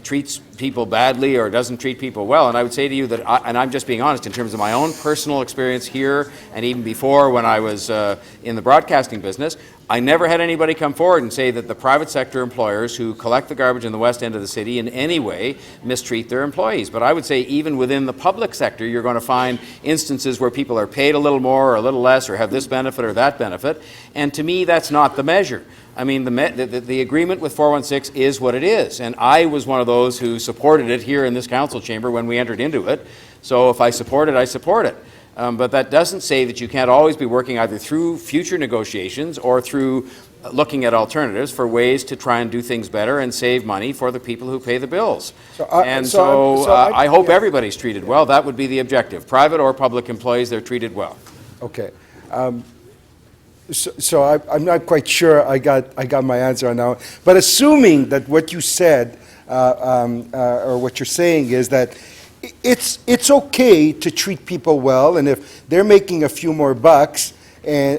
treats people badly or doesn't treat people well. And I would say to you that, and I'm just being honest in terms of my own personal experience here and even before when I was in the broadcasting business, I never had anybody come forward and say that the private sector employers who collect the garbage in the west end of the city in any way mistreat their employees. But I would say even within the public sector, you're going to find instances where people are paid a little more or a little less or have this benefit or that benefit. And to me, that's not the measure. I mean, the agreement with 416 is what it is, and I was one of those who supported it here in this council chamber when we entered into it. So if I support it, I support it. But that doesn't say that you can't always be working either through future negotiations or through looking at alternatives for ways to try and do things better and save money for the people who pay the bills. I hope everybody's treated well. That would be the objective. Private or public employees, they're treated well. Okay. So I'm not quite sure I got my answer on that one. But assuming that what you said or what you're saying is that it's okay to treat people well, and if they're making a few more bucks, and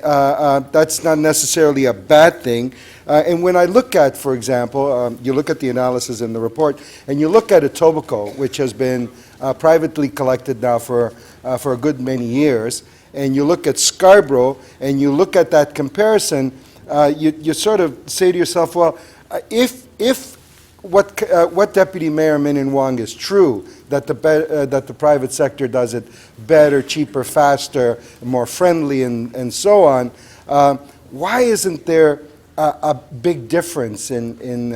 that's not necessarily a bad thing. And when I look at, for example, you look at the analysis in the report, and you look at Etobicoke, which has been privately collected now for a good many years, and you look at Scarborough, and you look at that comparison, you sort of say to yourself, well, if what Deputy Mayor Min Wong is true, that the private sector does it better, cheaper, faster, more friendly, and so on, why isn't there a big difference in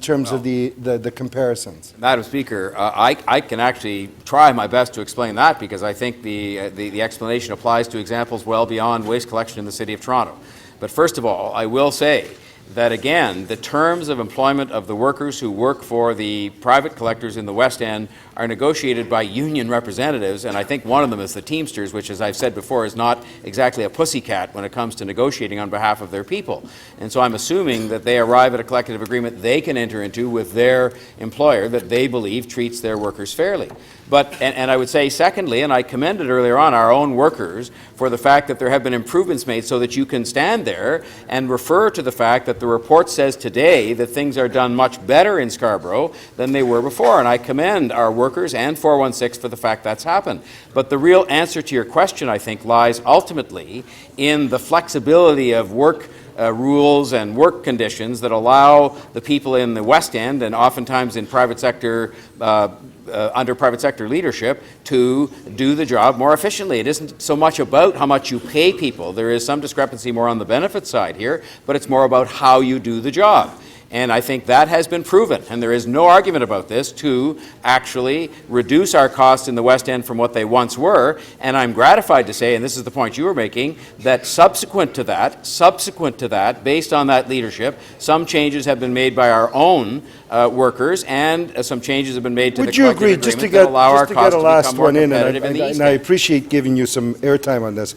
terms of the comparisons? Madam Speaker, I can actually try my best to explain that because I think the explanation applies to examples well beyond waste collection in the City of Toronto. But first of all, I will say that, again, the terms of employment of the workers who work for the private collectors in the West End are negotiated by union representatives, and I think one of them is the Teamsters, which, as I've said before, is not exactly a pussycat when it comes to negotiating on behalf of their people. And so I'm assuming that they arrive at a collective agreement they can enter into with their employer that they believe treats their workers fairly. But, and I would say, secondly, and I commended earlier on our own workers for the fact that there have been improvements made so that you can stand there and refer to the fact that the report says today that things are done much better in Scarborough than they were before. And I commend our workers and 416 for the fact that's happened. But the real answer to your question, I think, lies ultimately in the flexibility of work rules and work conditions that allow the people in the West End and oftentimes in private sector under private sector leadership to do the job more efficiently. It isn't so much about how much you pay people. There is some discrepancy more on the benefit side here, but it's more about how you do the job. And I think that has been proven, and there is no argument about this, to actually reduce our costs in the West End from what they once were. And I'm gratified to say, and this is the point you were making, that subsequent to that, based on that leadership, some changes have been made by our own workers, and some changes have been made to the collective agreement that allow our costs to become more competitive in the East and I End. appreciate giving you some airtime on this.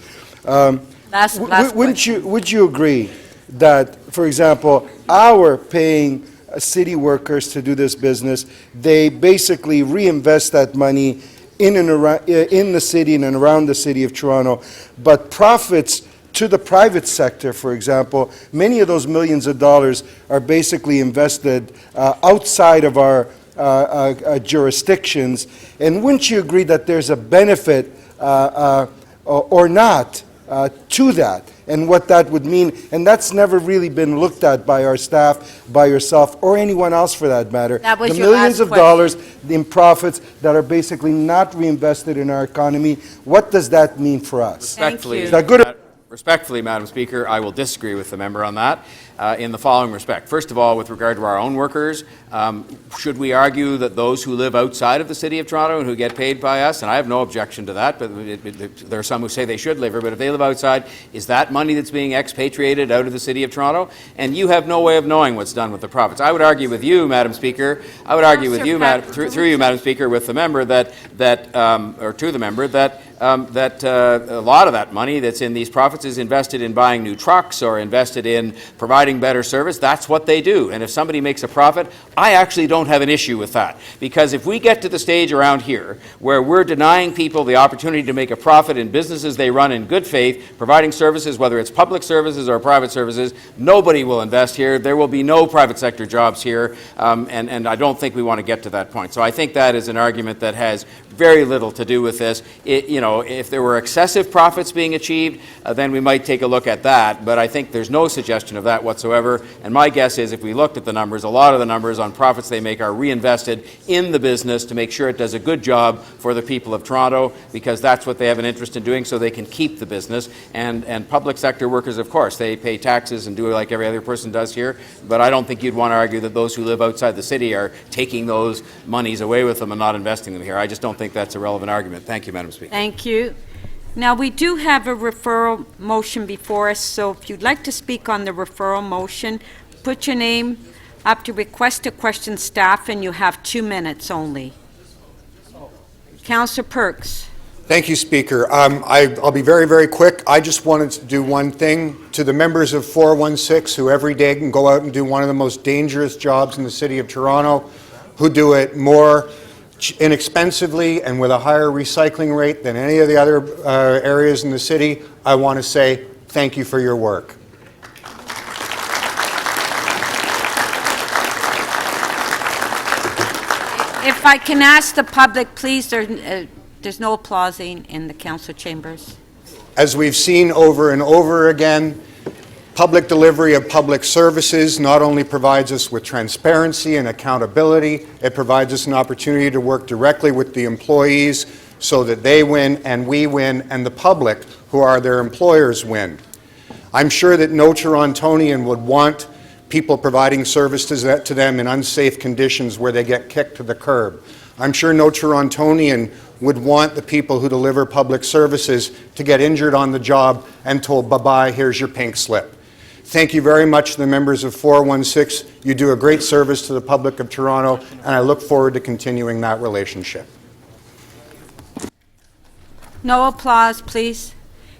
Would you agree that, for example, our paying city workers to do this business, they basically reinvest that money in the city and around the city of Toronto, but profits to the private sector, for example, many of those millions of dollars are basically invested outside of our jurisdictions. And wouldn't you agree that there's a benefit or not to that, and what that would mean? And that's never really been looked at by our staff, by yourself, or anyone else for that matter. That was the your millions last of dollars in profits that are basically not reinvested in our economy, what does that mean for us? Respectfully, Is that good? Respectfully, Madam Speaker, I will disagree with the member on that in the following respect. First of all, with regard to our own workers, should we argue that those who live outside of the City of Toronto and who get paid by us, and I have no objection to that, but there are some who say they should live here, but if they live outside, is that money that's being expatriated out of the City of Toronto? And you have no way of knowing what's done with the profits. I would argue with you, Madam Speaker, through you, Madam Speaker, with the member or to the member, that a lot of that money that's in these profits is invested in buying new trucks or invested in providing better service. That's what they do. And if somebody makes a profit, I actually don't have an issue with that. Because if we get to the stage around here where we're denying people the opportunity to make a profit in businesses they run in good faith, providing services, whether it's public services or private services, nobody will invest here. There will be no private sector jobs here. And I don't think we want to get to that point. So I think that is an argument that has very little to do with this. If there were excessive profits being achieved, then we might take a look at that. But I think there's no suggestion of that whatsoever. And my guess is if we looked at the numbers, a lot of the numbers on profits they make are reinvested in the business to make sure it does a good job for the people of Toronto, because that's what they have an interest in doing, so they can keep the business. And public sector workers, of course, they pay taxes and do it like every other person does here. But I don't think you'd want to argue that those who live outside the city are taking those monies away with them and not investing them here. I just don't think that's a relevant argument. Thank you, Madam Speaker. Thank you. Now, we do have a referral motion before us, so if you'd like to speak on the referral motion, put your name up to request to question staff, and you have 2 minutes only. Councillor Perks. Thank you, Speaker. I'll be very, very quick. I just wanted to do one thing. To the members of 416 who every day can go out and do one of the most dangerous jobs in the City of Toronto, who do it more inexpensively and with a higher recycling rate than any of the other areas in the city, I want to say thank you for your work. If I can ask the public, please, there's no applauding in the council chambers. As we've seen over and over again, public delivery of public services not only provides us with transparency and accountability, it provides us an opportunity to work directly with the employees so that they win and we win and the public, who are their employers, win. I'm sure that no Torontonian would want people providing services to them in unsafe conditions where they get kicked to the curb. I'm sure no Torontonian would want the people who deliver public services to get injured on the job and told, bye-bye, here's your pink slip. Thank you very much to the members of 416. You do a great service to the public of Toronto, and I look forward to continuing that relationship. No applause, please.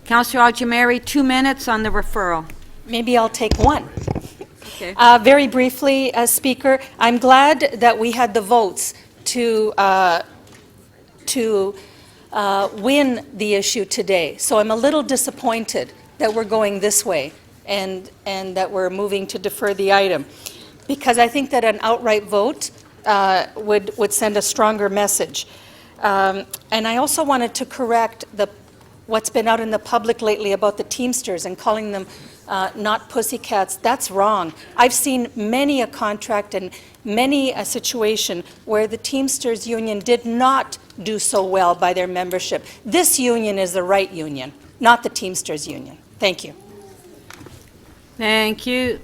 Councillor Aljamari, 2 minutes on the referral. Maybe I'll take one. Okay. Very briefly, Speaker, I'm glad that we had the votes to win the issue today. So I'm a little disappointed that we're going this way and that we're moving to defer the item, because I think that an outright vote would send a stronger message. And I also wanted to correct what's been out in the public lately about the Teamsters and calling them not pussycats, that's wrong. I've seen many a contract and many a situation where the Teamsters union did not do so well by their membership. This union is the right union, not the Teamsters union. Thank you. Thank you.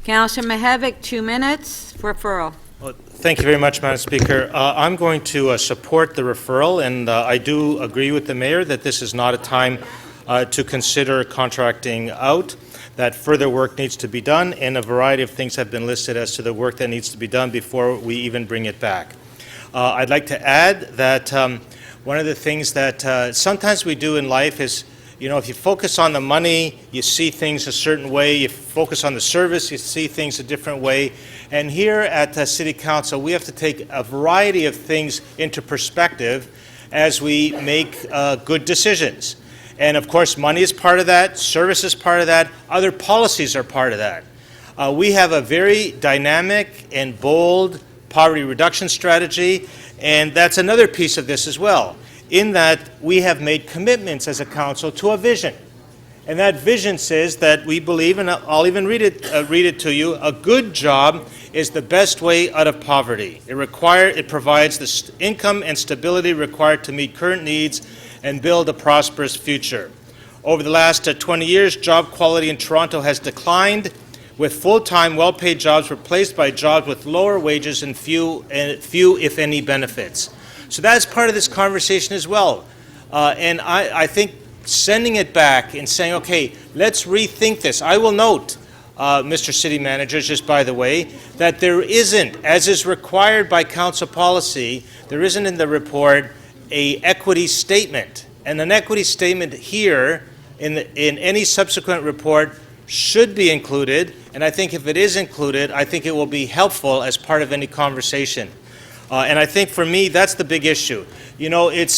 Councillor Mihevc, 2 minutes. Referral. Well, thank you very much, Madam Speaker. I'm going to support the referral, and I do agree with the Mayor that this is not a time to consider contracting out, that further work needs to be done, and a variety of things have been listed as to the work that needs to be done before we even bring it back. I'd like to add that one of the things that sometimes we do in life is, you know, if you focus on the money, you see things a certain way. You focus on the service, you see things a different way. And here at City Council, we have to take a variety of things into perspective as we make good decisions. And of course, money is part of that, service is part of that, other policies are part of that. We have a very dynamic and bold poverty reduction strategy, and that's another piece of this as well, in that we have made commitments as a council to a vision. And that vision says that we believe, and I'll even read it to you, a good job is the best way out of poverty. It provides the income and stability required to meet current needs and build a prosperous future. Over the last 20 years, job quality in Toronto has declined, with full-time, well-paid jobs replaced by jobs with lower wages and few, if any, benefits. So that's part of this conversation as well. And I think sending it back and saying, okay, let's rethink this. I will note, Mr. City Manager, just by the way, that there isn't, as is required by council policy, there isn't in the report a equity statement. And an equity statement here in any subsequent report should be included. And I think if it is included, I think it will be helpful as part of any conversation. And I think for me, that's the big issue. You know, it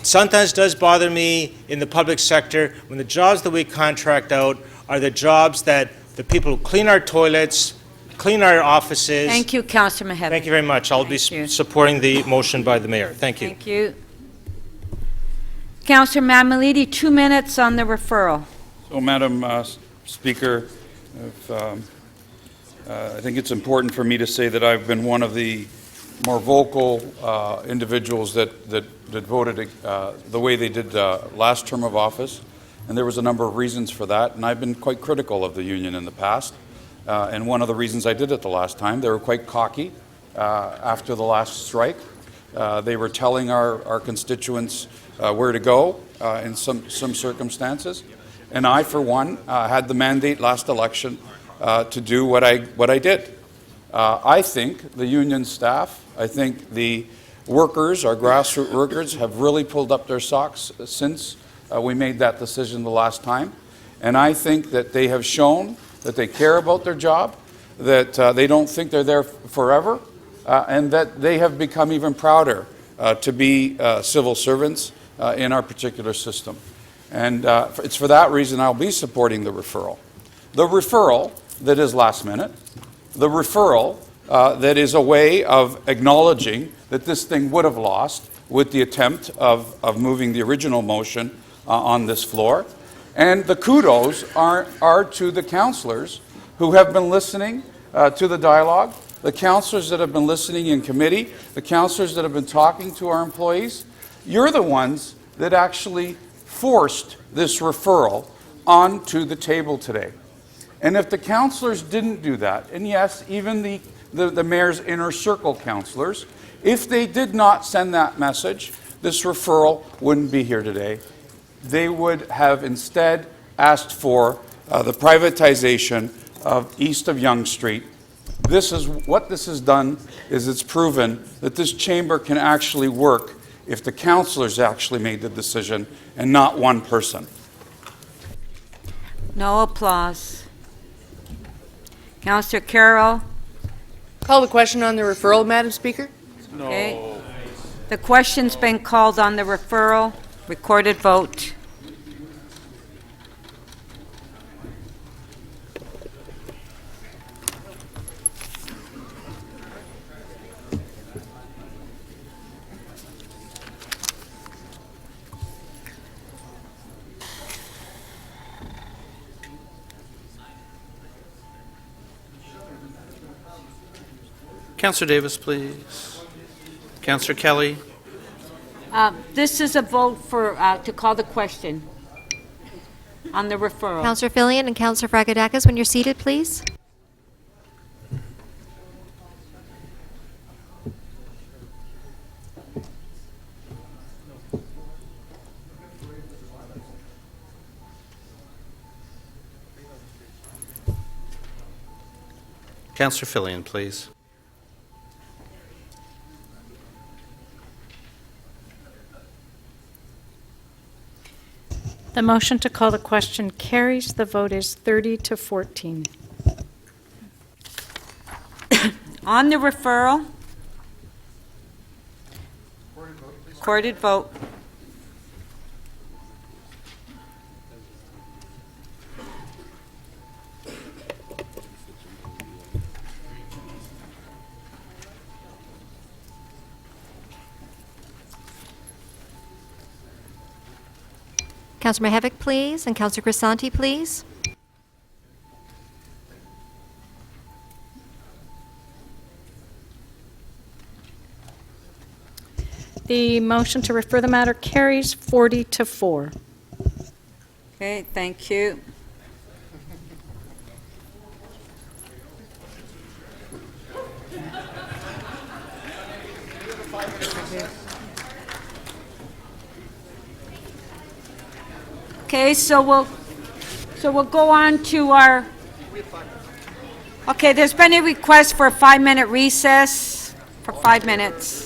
sometimes does bother me in the public sector when the jobs that we contract out are the jobs that the people who clean our toilets, clean our offices. Thank you, Councillor Mihevc. Thank you very much. I'll be supporting the motion by the Mayor. Thank you. Thank you. Councillor Mammoliti, 2 minutes on the referral. So, Madam Speaker, I think it's important for me to say that I've been one of the more vocal individuals that voted the way they did last term of office, and there was a number of reasons for that, and I've been quite critical of the union in the past, and one of the reasons I did it the last time, they were quite cocky after the last strike. They were telling our constituents where to go in some circumstances, and I, for one, had the mandate last election to do what I did. I think the union staff, I think the workers, our grassroots workers, have really pulled up their socks since we made that decision the last time. And I think that they have shown that they care about their job, that they don't think they're there forever, and that they have become even prouder to be civil servants in our particular system. And it's for that reason I'll be supporting the referral. The referral that is last minute, the referral that is a way of acknowledging that this thing would have lost with the attempt of moving the original motion on this floor. And the kudos are to the councillors who have been listening to the dialogue, the councillors that have been listening in committee, the councillors that have been talking to our employees. You're the ones that actually forced this referral onto the table today. And if the councillors didn't do that, and yes, even the mayor's inner circle councillors, if they did not send that message, this referral wouldn't be here today. They would have instead asked for the privatization of east of Yonge Street. What this has done is it's proven that this chamber can actually work if the councillors actually made the decision and not one person. No applause. Councillor Carroll. Call the question on the referral, Madam Speaker. Okay. The question's been called on the referral. Recorded vote. Councillor Davis, please. Councillor Kelly. This is a vote for, to call the question on the referral. Councillor Filion and Councillor Fragedakis, when you're seated, please. Councillor Filion, please. The motion to call the question carries. The vote is 30 to 14. On the referral. Recorded vote. Councillor Mihevc, please, and Councillor Crisanti, please. The motion to refer the matter carries 40 to 4. Okay, thank you. Okay, so we'll go on to our, okay, there's been a request for a 5-minute recess for 5 minutes.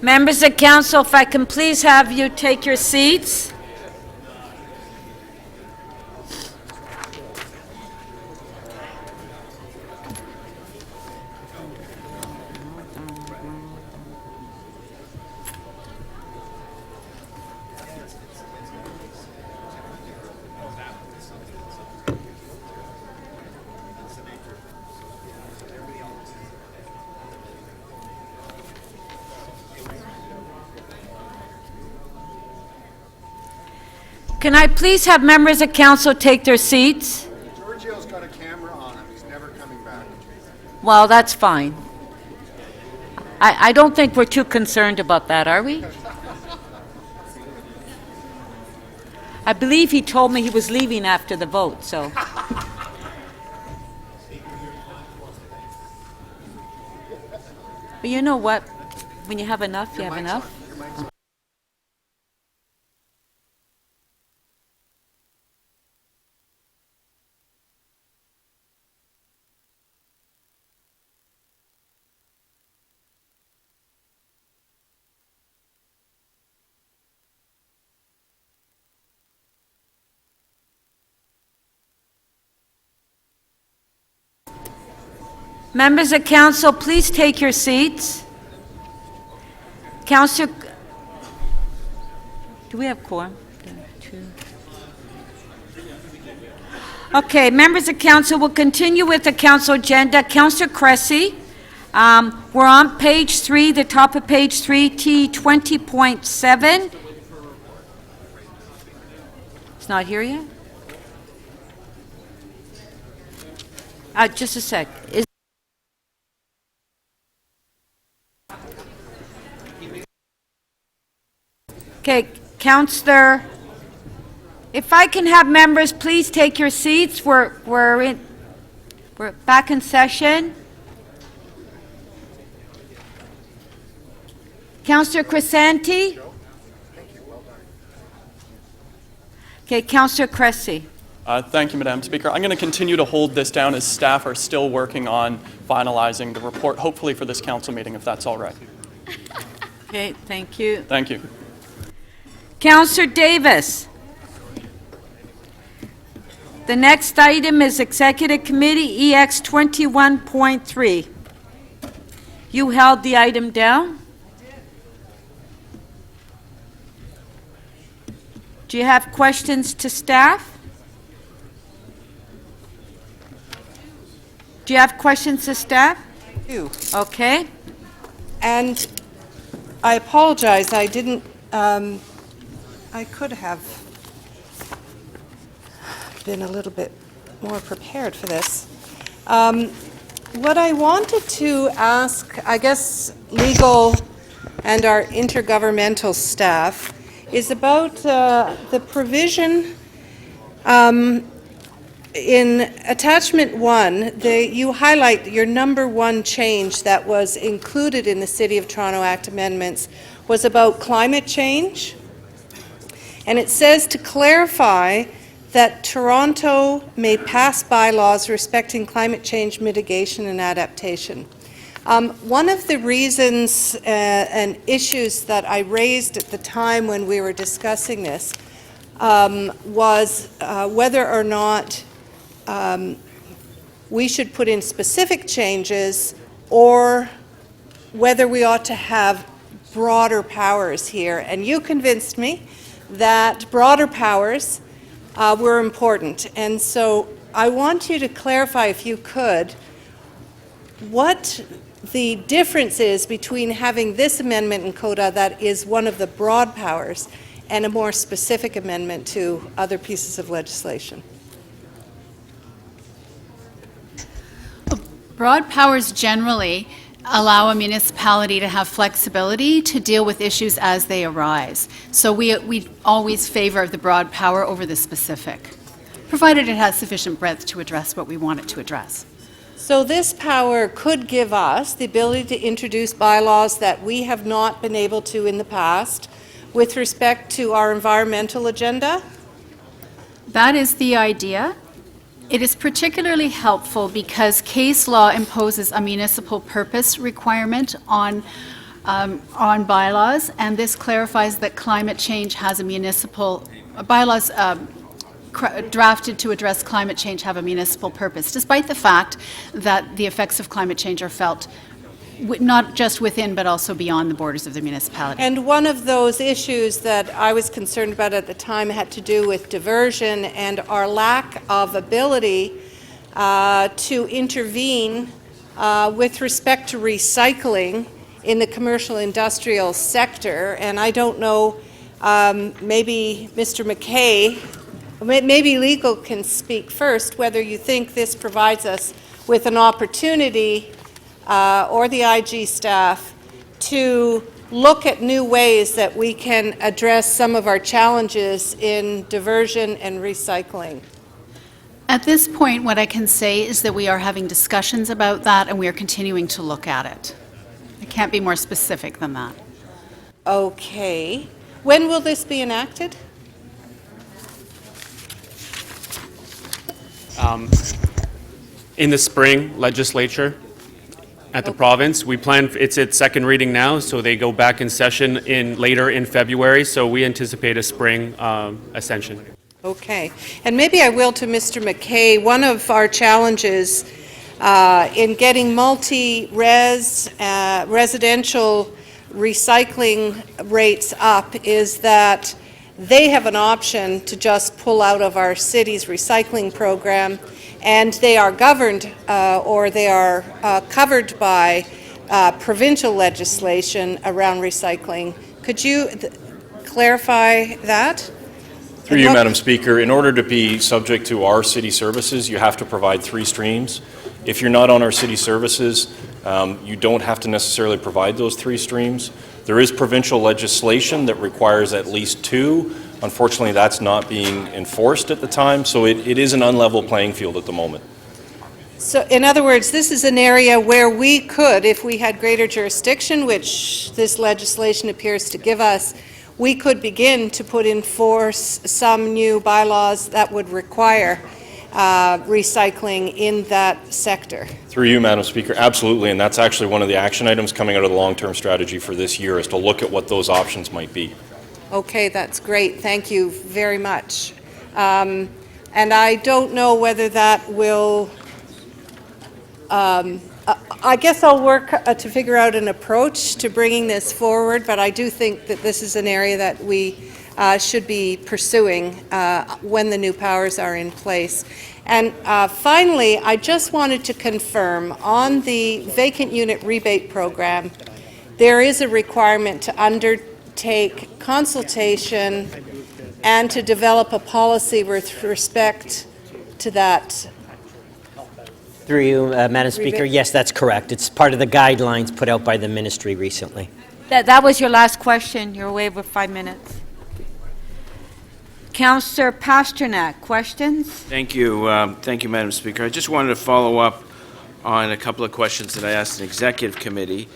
Members of council, if I can please have you take your seats. Can I please have members of council take their seats? Giorgio's got a camera on him. He's never coming back. Well, that's fine. I don't think we're too concerned about that, are we? I believe he told me he was leaving after the vote, so. But you know what? When you have enough, you have enough. Members of council, please take your seats. Councillor, do we have quorum? Okay, members of council, we'll continue with the council agenda. Councillor Cressy, we're on page 3, the top of page 3, T 20.7. It's not here yet? Just a sec. Okay, Councillor, if I can have members please take your seats. We're back in session. Councillor Crisanti. Okay, Councillor Cressy. Thank you, Madam Speaker. I'm going to continue to hold this down as staff are still working on finalizing the report, hopefully for this council meeting, if that's all right. Okay, thank you. Thank you. Councillor Davis. The next item is Executive Committee EX 21.3. You held the item down? Do you have questions to staff? Do you have questions to staff? I do. Okay. And I apologize, I didn't, I could have been a little bit more prepared for this. What I wanted to ask, I guess, legal and our intergovernmental staff is about the provision in attachment 1. You highlight your number 1 change that was included in the City of Toronto Act amendments was about climate change. And it says to clarify that Toronto may pass bylaws respecting climate change mitigation and adaptation. One of the reasons and issues that I raised at the time when we were discussing this was whether or not we should put in specific changes or whether we ought to have broader powers here. And you convinced me that broader powers were important. And so I want you to clarify, if you could, what the difference is between having this amendment in CODA that is one of the broad powers and a more specific amendment to other pieces of legislation. Broad powers generally allow a municipality to have flexibility to deal with issues as they arise. So we always favor the broad power over the specific, provided it has sufficient breadth to address what we want it to address. So this power could give us the ability to introduce bylaws that we have not been able to in the past with respect to our environmental agenda? That is the idea. It is particularly helpful because case law imposes a municipal purpose requirement on on bylaws, and this clarifies that climate change has a municipal, bylaws drafted to address climate change have a municipal purpose, despite the fact that the effects of climate change are felt not just within but also beyond the borders of the municipality. And one of those issues that I was concerned about at the time had to do with diversion and our lack of ability to intervene with respect to recycling in the commercial industrial sector. And I don't know, maybe Mr. McKay, maybe legal can speak first, whether you think this provides us with an opportunity or the IG staff to look at new ways that we can address some of our challenges in diversion and recycling. At this point, what I can say is that we are having discussions about that and we are continuing to look at it. I can't be more specific than that. Okay. When will this be enacted? In the spring legislature at the province. We plan, it's its second reading now, so they go back in session later in February, so we anticipate a spring ascension. Okay. And maybe I will to Mr. McKay. One of our challenges in getting residential recycling rates up is that they have an option to just pull out of our city's recycling program, and they are governed or they are covered by provincial legislation around recycling. Could you clarify that? Through you, Madam Speaker, in order to be subject to our city services, you have to provide 3 streams. If you're not on our city services, you don't have to necessarily provide those 3 streams. There is provincial legislation that requires at least 2. Unfortunately, that's not being enforced at the time, so it is an unlevel playing field at the moment. So, in other words, this is an area where we could, if we had greater jurisdiction, which this legislation appears to give us, we could begin to put in force some new bylaws that would require recycling in that sector. Through you, Madam Speaker, absolutely, and that's actually one of the action items coming out of the long-term strategy for this year, is to look at what those options might be. Okay, that's great. Thank you very much. And I don't know whether that will, I guess I'll work to figure out an approach to bringing this forward, but I do think that this is an area that we should be pursuing when the new powers are in place. And finally, I just wanted to confirm on the vacant unit rebate program, there is a requirement to undertake consultation and to develop a policy with respect to that. Through you, Madam Speaker, yes, that's correct. It's part of the guidelines put out by the ministry recently. That was your last question. You're away with 5 minutes. Councillor Pasternak, questions? Thank you, Madam Speaker. I just wanted to follow up on a couple of questions that I asked in Executive Committee.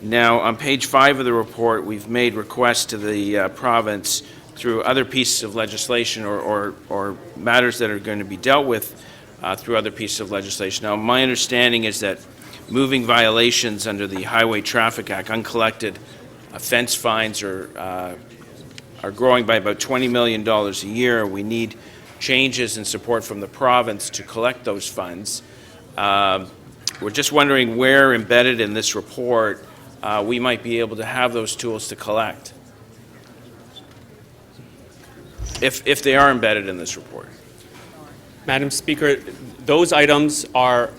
Now, on page 5 of the report, we've made requests to the province through other pieces of legislation or matters that are going to be dealt with through other pieces of legislation. Now, my understanding is that moving violations under the Highway Traffic Act, uncollected offense fines are growing by about $20 million a year. We need changes in support from the province to collect those funds. We're just wondering where embedded in this report we might be able to have those tools to collect, if they are embedded in this report. Madam Speaker, those items are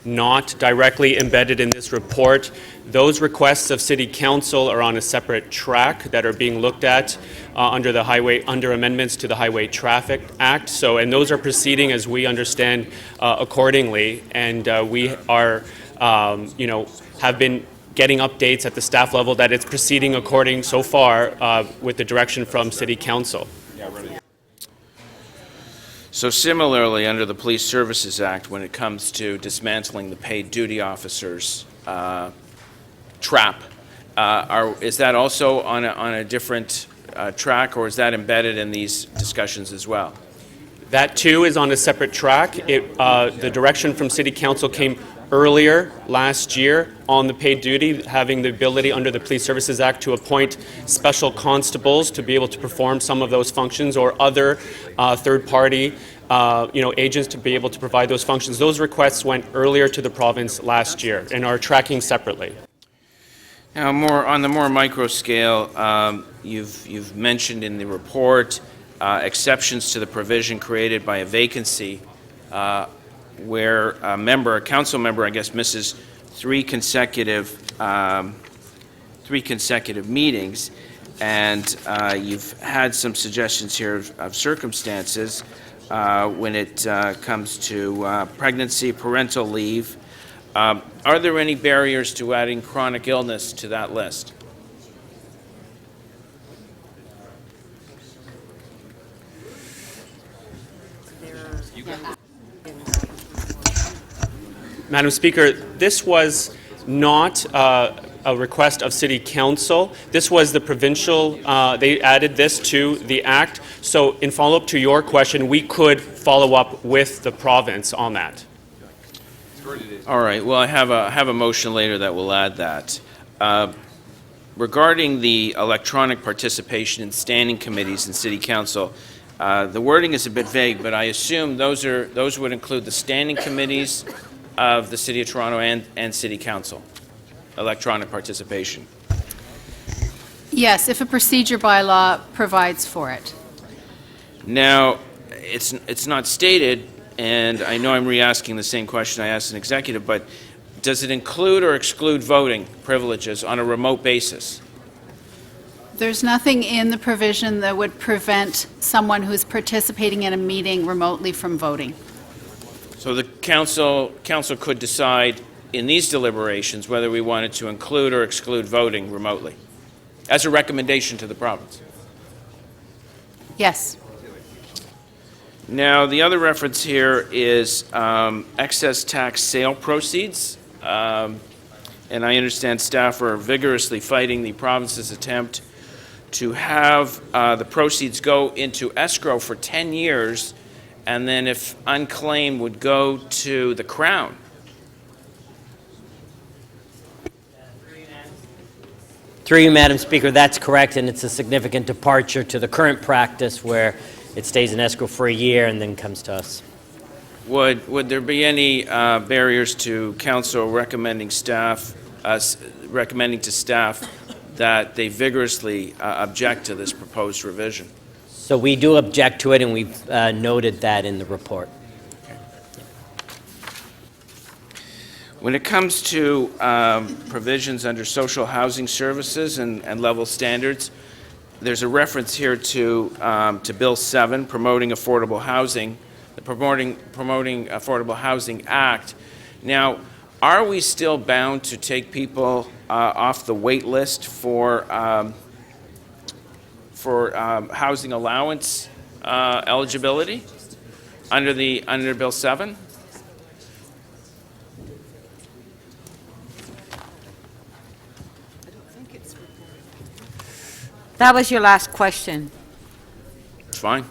not directly embedded in this report. Those requests of City Council are on a separate track that are being looked at under amendments to the Highway Traffic Act. So, and those are proceeding as we understand accordingly. And we are, have been getting updates at the staff level that it's proceeding according so far with the direction from City Council. So similarly, under the Police Services Act, when it comes to dismantling the paid duty officers trap, is that also on a different track, or is that embedded in these discussions as well? That too is on a separate track. The direction from City Council came earlier last year on the paid duty, having the ability under the Police Services Act to appoint special constables to be able to perform some of those functions, or other third-party agents to be able to provide those functions. Those requests went earlier to the province last year and are tracking separately. Now, on the more micro scale, you've mentioned in the report exceptions to the provision created by a vacancy where a council member, I guess, misses three consecutive meetings, and you've had some suggestions here of circumstances when it comes to pregnancy, parental leave. Are there any barriers to adding chronic illness to that list? Madam Speaker, this was not a request of City Council. This was the provincial, they added this to the Act. So in follow-up to your question, we could follow up with the province on that. All right. Well, I have a motion later that will add that. Regarding the electronic participation in standing committees in City Council, the wording is a bit vague, but I assume those would include the standing committees of the City of Toronto and City Council, electronic participation. Yes, if a procedure bylaw provides for it. Now, it's not stated, and I know I'm re-asking the same question I asked an executive, but does it include or exclude voting privileges on a remote basis? There's nothing in the provision that would prevent someone who's participating in a meeting remotely from voting. So the council could decide in these deliberations whether we wanted to include or exclude voting remotely as a recommendation to the province. Yes. Now, the other reference here is excess tax sale proceeds. And I understand staff are vigorously fighting the province's attempt to have the proceeds go into escrow for 10 years, and then if unclaimed would go to the Crown. Through you, Madam Speaker, that's correct, and it's a significant departure to the current practice where it stays in escrow for a year and then comes to us. Would there be any barriers to council recommending to staff that they vigorously object to this proposed revision? So we do object to it, and we've noted that in the report. When it comes to provisions under social housing services and level standards, there's a reference here to Bill 7, promoting affordable housing, the Promoting Affordable Housing Act. Now, are we still bound to take people off the wait list for housing allowance eligibility under Bill 7? That was your last question. It's fine.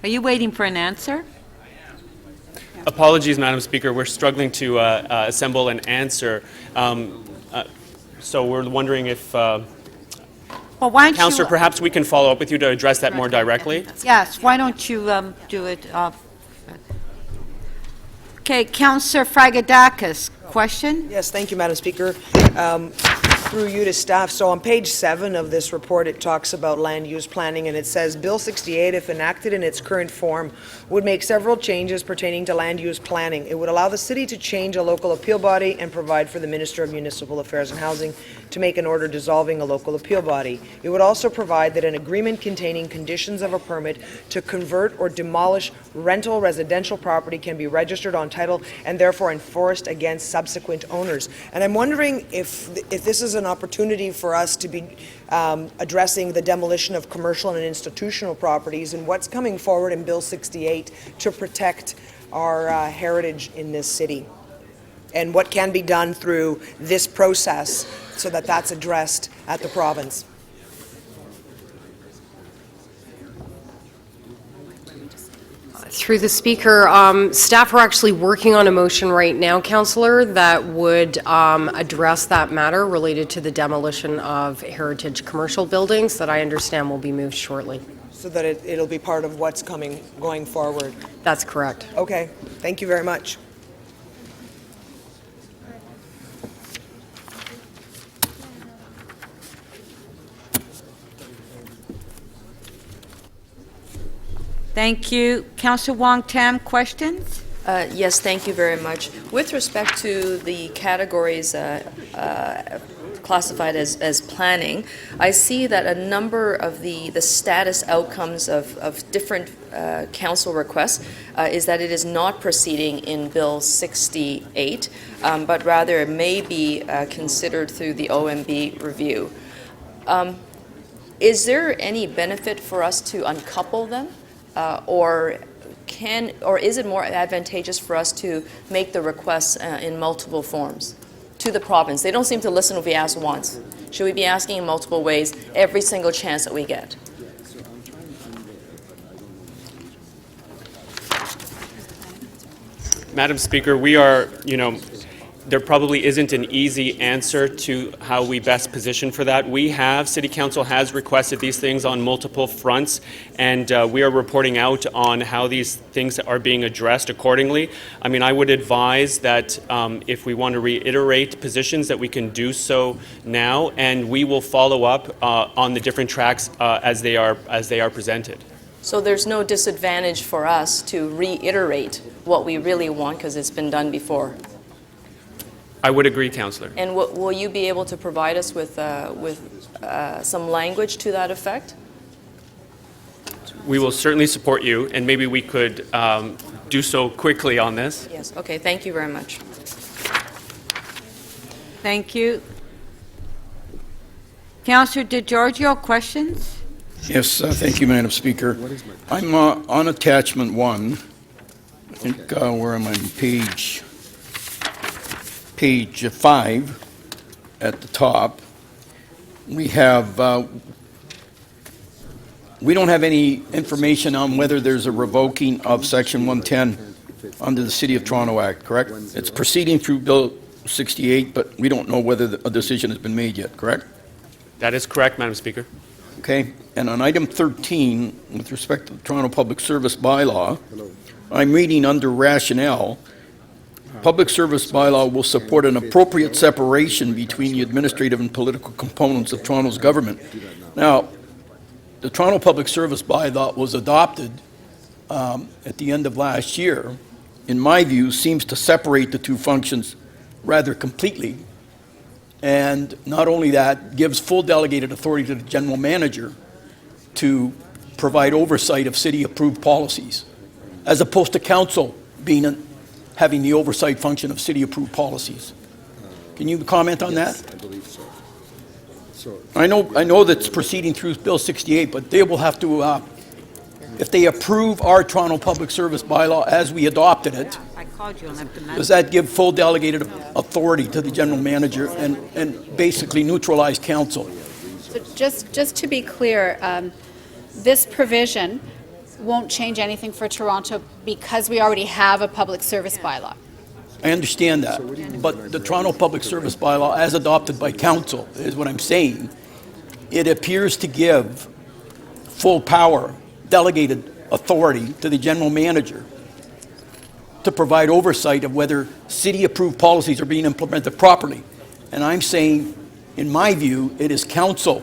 Are you waiting for an answer? Apologies, Madam Speaker. We're struggling to assemble an answer. So we're wondering if, Well, why don't Councillor, you, perhaps we can follow up with you to address that more directly. yes, why don't you do it? Okay, Councillor Fragadakis, question? Yes, thank you, Madam Speaker. Through you to staff. So on page 7 of this report, it talks about land use planning, and it says, Bill 68, if enacted in its current form, would make several changes pertaining to land use planning. It would allow the city to change a local appeal body and provide for the Minister of Municipal Affairs and Housing to make an order dissolving a local appeal body. It would also provide that an agreement containing conditions of a permit to convert or demolish rental residential property can be registered on title and therefore enforced against subsequent owners. And I'm wondering if this is an opportunity for us to be addressing the demolition of commercial and institutional properties and what's coming forward in Bill 68 to protect our heritage in this city. and what can be done through this process so that that's addressed at the province. Through the Speaker, staff are actually working on a motion right now, Councillor, that would address that matter related to the demolition of heritage commercial buildings that I understand will be moved shortly. So that it'll be part of what's going forward. That's correct. Okay, thank you very much. Thank you. Councillor Wong Tam, questions? Yes, thank you very much. With respect to the categories classified as planning, I see that a number of the status outcomes of different council requests is that it is not proceeding in Bill 68, but rather it may be considered through the OMB review. Is there any benefit for us to uncouple them? Or is it more advantageous for us to make the requests in multiple forms to the province? They don't seem to listen if we ask once. Should we be asking in multiple ways every single chance that we get? Madam Speaker, we are, there probably isn't an easy answer to how we best position for that. City Council has requested these things on multiple fronts, and we are reporting out on how these things are being addressed accordingly. I mean, I would advise that if we want to reiterate positions, that we can do so now, and we will follow up on the different tracks as they are presented. So there's no disadvantage for us to reiterate what we really want because it's been done before. I would agree, Councillor. And will you be able to provide us with some language to that effect? We will certainly support you, and maybe we could do so quickly on this. Yes. Okay. Thank you very much. Thank you. Councillor DeGiorgio, questions? Yes, thank you, Madam Speaker. I'm on attachment 1. I think where am I? Page 5 at the top. We don't have any information on whether there's a revoking of Section 110 under the City of Toronto Act, correct? It's proceeding through Bill 68, but we don't know whether a decision has been made yet, correct? That is correct, Madam Speaker. Okay, and on item 13, with respect to the Toronto Public Service Bylaw, I'm reading under rationale, Public Service Bylaw will support an appropriate separation between the administrative and political components of Toronto's government. Now, the Toronto Public Service Bylaw was adopted at the end of last year, in my view, seems to separate the two functions rather completely. And not only that, gives full delegated authority to the general manager to provide oversight of city-approved policies, as opposed to council having the oversight function of city-approved policies. Can you comment on that? I believe so. I know that's proceeding through Bill 68, but they will have to, if they approve our Toronto Public Service Bylaw as we adopted it, I called you on that. does that give full delegated authority to the general manager and basically neutralize council? So just to be clear, this provision won't change anything for Toronto because we already have a public service bylaw. I understand that, but the Toronto Public Service Bylaw, as adopted by council, is what I'm saying. It appears to give full power, delegated authority to the general manager to provide oversight of whether city-approved policies are being implemented properly. And I'm saying, in my view, it is council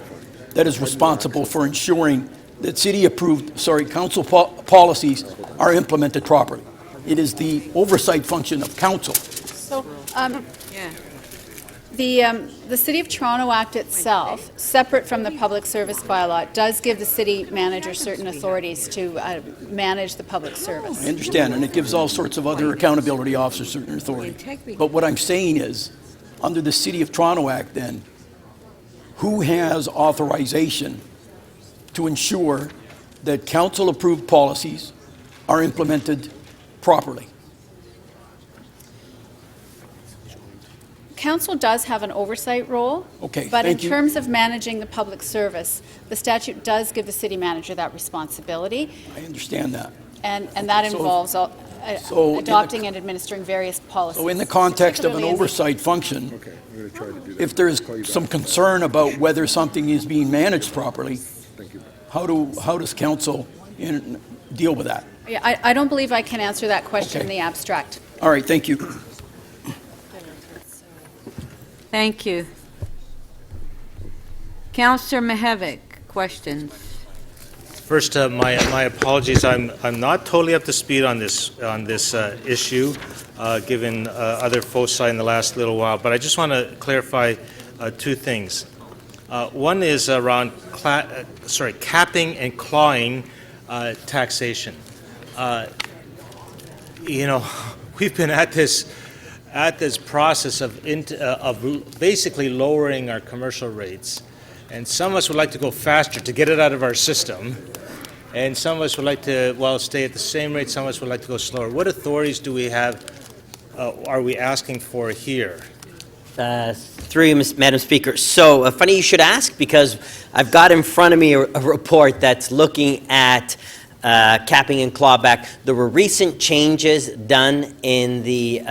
that is responsible for ensuring that council policies are implemented properly. It is the oversight function of council. So, the City of Toronto Act itself, separate from the Public Service Bylaw, does give the city manager certain authorities to manage the public service. I understand, and it gives all sorts of other accountability officers certain authority. But what I'm saying is, under the City of Toronto Act then, who has authorization to ensure that council-approved policies are implemented properly? Council does have an oversight role. Okay, But in thank you. terms of managing the public service, the statute does give the city manager that responsibility, I understand that. and that So- involves so in the- adopting and administering various policies. So in the context of an particularly in the- oversight function, if there's some concern about whether something is being managed properly, how does council deal with that? Yeah, I don't believe I can answer that question in Okay. the abstract. All right, thank you. Thank you. Councillor Mihevik, questions? First, my apologies. I'm not totally up to speed on this issue, given other foci in the last little while. But I just want to clarify two things. One is around capping and clawing taxation. We've been at this process of basically lowering our commercial rates, and some of us would like to go faster to get it out of our system, and some of us would like to stay at the same rate. Some of us would like to go slower. What authorities do we have? Are we asking for here? Through you, Madam Speaker. So, funny you should ask, because I've got in front of me a report that's looking at capping and clawback. There were recent changes done in the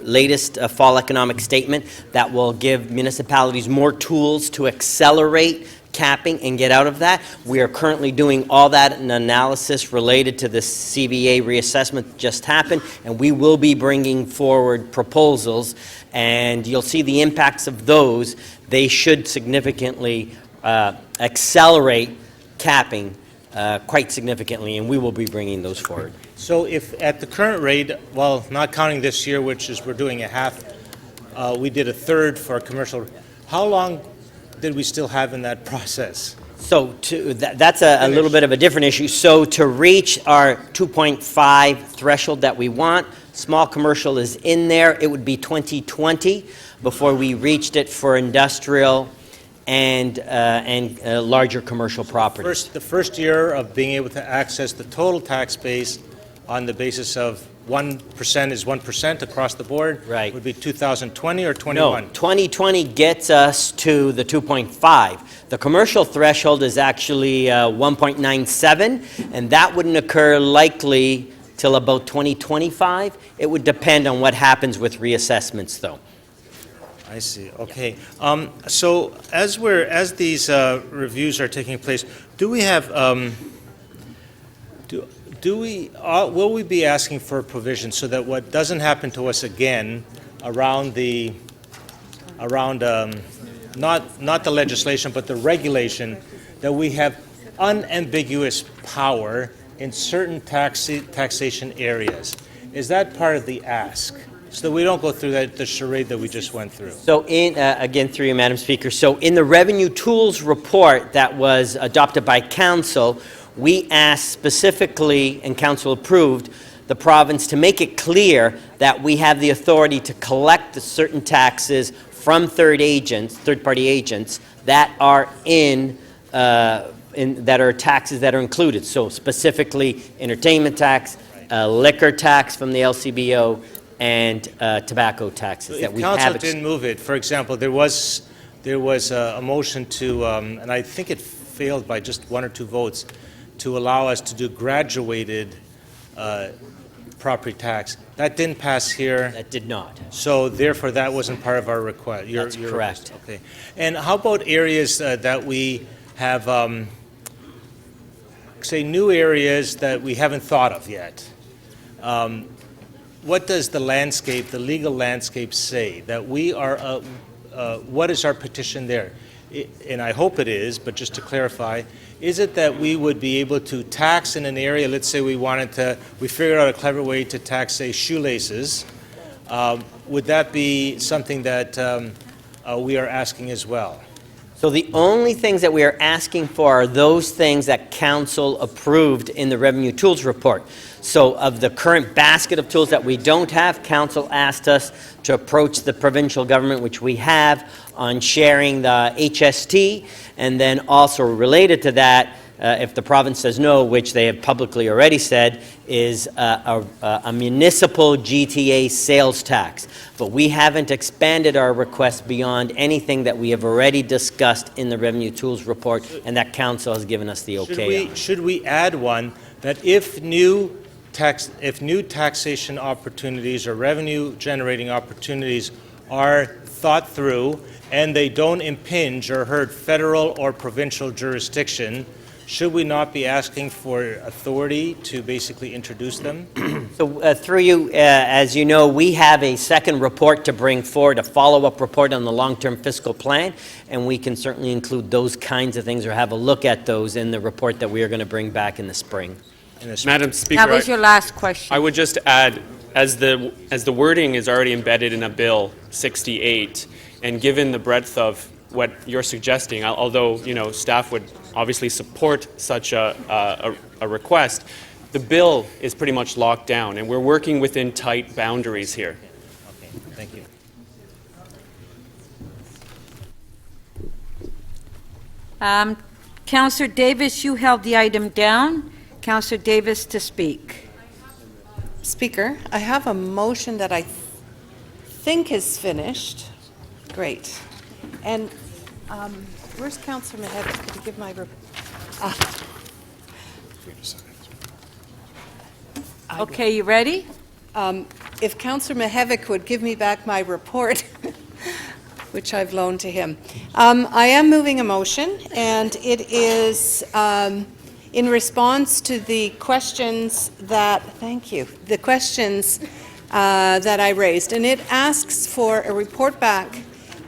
latest fall economic statement that will give municipalities more tools to accelerate capping and get out of that. We are currently doing all that in analysis related to the CBA reassessment that just happened, and we will be bringing forward proposals, and you'll see the impacts of those. They should significantly accelerate capping quite significantly, and we will be bringing those forward. So if at the current rate, well, not counting this year, which is we're doing a half, we did a third for commercial, how long did we still have in that process? So that's a little bit of a different issue. So to reach our 2.5 threshold that we want, small commercial is in there. It would be 2020 before we reached it for industrial and larger commercial properties. The first year of being able to access the total tax base on the basis of 1% is 1% across the board, right, would be 2020 or 21? No, 2020 gets us to the 2.5. The commercial threshold is actually 1.97, and that wouldn't occur likely till about 2025. It would depend on what happens with reassessments, though. I see. Okay. So as these reviews are taking place, do we have will we be asking for a provision so that what doesn't happen to us again around not the legislation but the regulation, that we have unambiguous power in certain taxation areas? Is that part of the ask? So that we don't go through the charade that we just went through. So again, through you, Madam Speaker, so in the Revenue Tools report that was adopted by Council, we asked specifically, and Council approved, the province to make it clear that we have the authority to collect the certain taxes from third-party agents that are that are taxes that are included. So specifically, entertainment tax, liquor tax from the LCBO, and tobacco taxes that we have. Council didn't move it. For example, there was a motion to, and I think it failed by just 1 or 2 votes, to allow us to do graduated property tax. That didn't pass here. That did not. So therefore, that wasn't part of our request. That's correct. Okay. And how about areas that we have, say, new areas that we haven't thought of yet? What does the legal landscape say? That we are, what is our petition there? And I hope it is, but just to clarify, is it that we would be able to tax in an area, let's say we figured out a clever way to tax, say, shoelaces. Would that be something that we are asking as well? So the only things that we are asking for are those things that Council approved in the Revenue Tools report. So of the current basket of tools that we don't have, Council asked us to approach the provincial government, which we have, on sharing the HST, and then also related to that, if the province says no, which they have publicly already said, is a municipal GTA sales tax. But we haven't expanded our request beyond anything that we have already discussed in the Revenue Tools report, and that council has given us the okay. Should we add one that if new taxation opportunities or revenue-generating opportunities are thought through and they don't impinge or hurt federal or provincial jurisdiction, should we not be asking for authority to basically introduce them? So through you, as you know, we have a second report to bring forward, a follow-up report on the long-term fiscal plan, and we can certainly include those kinds of things or have a look at those in the report that we are going to bring back in the spring. Madam Speaker, That was your last question. I would just add, as the wording is already embedded in a Bill 68, and given the breadth of what you're suggesting, although staff would obviously support such a request, the bill is pretty much locked down, and we're working within tight boundaries here. Okay, thank you. Councillor Davis, you held the item down. Councillor Davis to speak. Speaker, I have a motion that I think is finished. Great. And where's Councillor Mihevik? Could you give my Okay, you ready? If Councillor Mihevik would give me back my report, which I've loaned to him. I am moving a motion, and it is in response to the questions that, thank you, the questions that I raised. And it asks for a report back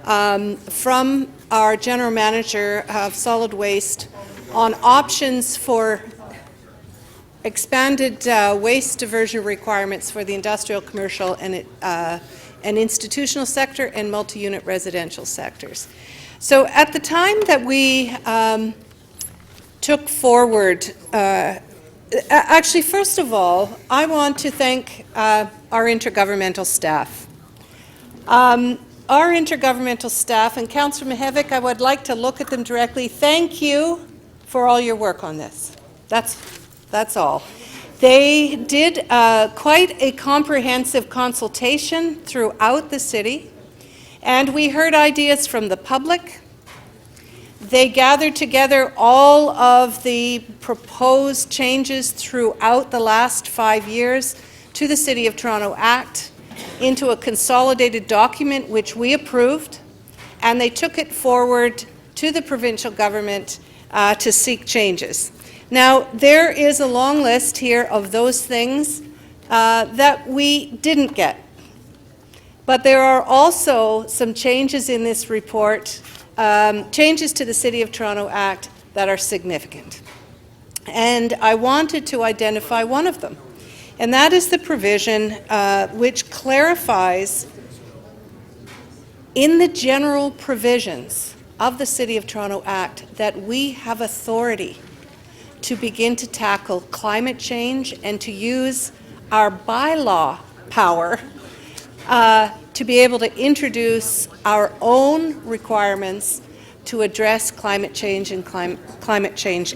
from our General Manager of Solid Waste on options for expanded waste diversion requirements for the industrial, commercial, and institutional sector and multi-unit residential sectors. So at the time that we took forward, actually, first of all, I want to thank our intergovernmental staff. Our intergovernmental staff, and Councillor Mihevik, I would like to look at them directly. Thank you for all your work on this. That's all. They did quite a comprehensive consultation throughout the city, and we heard ideas from the public. They gathered together all of the proposed changes throughout the last 5 years to the City of Toronto Act into a consolidated document which we approved, and they took it forward to the provincial government to seek changes. Now, there is a long list here of those things that we didn't get. But there are also some changes in this report, changes to the City of Toronto Act that are significant. And I wanted to identify one of them. And that is the provision which clarifies in the general provisions of the City of Toronto Act that we have authority to begin to tackle climate change and to use our bylaw power to be able to introduce our own requirements to address climate change and climate change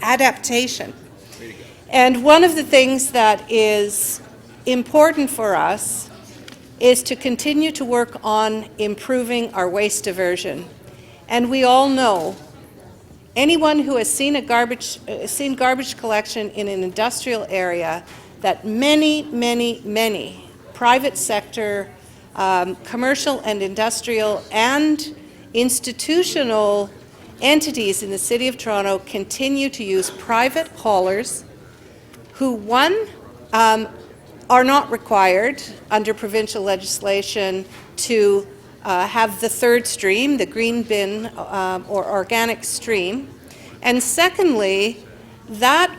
adaptation. And one of the things that is important for us is to continue to work on improving our waste diversion. And we all know, anyone who has seen garbage collection in an industrial area, that many private sector, commercial and industrial and institutional entities in the City of Toronto continue to use private haulers who, one, are not required under provincial legislation to have the third stream, the green bin or organic stream. And secondly, that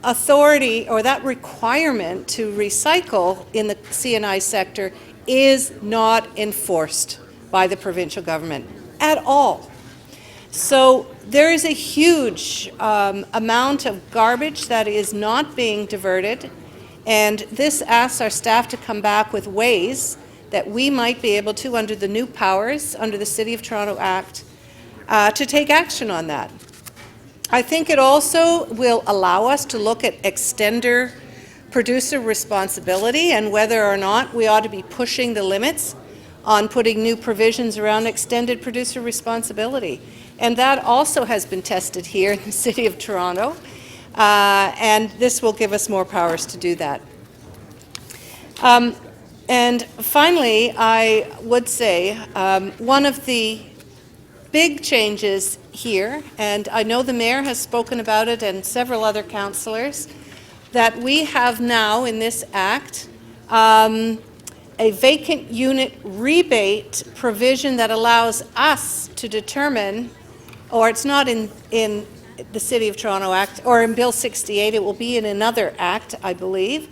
authority or that requirement to recycle in the C&I sector is not enforced by the provincial government at all. So there is a huge amount of garbage that is not being diverted, and this asks our staff to come back with ways that we might be able to, under the new powers, under the City of Toronto Act, to take action on that. I think it also will allow us to look at extender producer responsibility and whether or not we ought to be pushing the limits on putting new provisions around extended producer responsibility. And that also has been tested here in the City of Toronto, and this will give us more powers to do that. And finally, I would say one of the big changes here, and I know the Mayor has spoken about it and several other councillors, that we have now in this Act a vacant unit rebate provision that allows us to determine, or it's not in the City of Toronto Act or in Bill 68, it will be in another Act, I believe,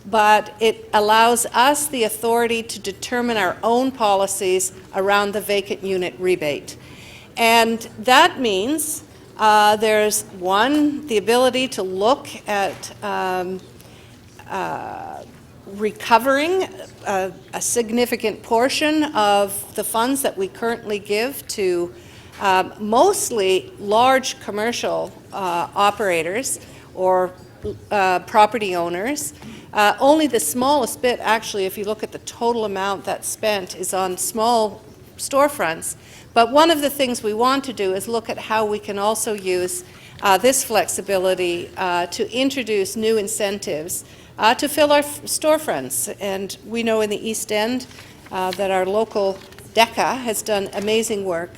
but it allows us the authority to determine our own policies around the vacant unit rebate. And that means there's one, the ability to look at recovering a significant portion of the funds that we currently give to mostly large commercial operators or property owners. Only the smallest bit, actually, if you look at the total amount that's spent, is on small storefronts. But one of the things we want to do is look at how we can also use this flexibility to introduce new incentives to fill our storefronts. And we know in the East End that our local DECA has done amazing work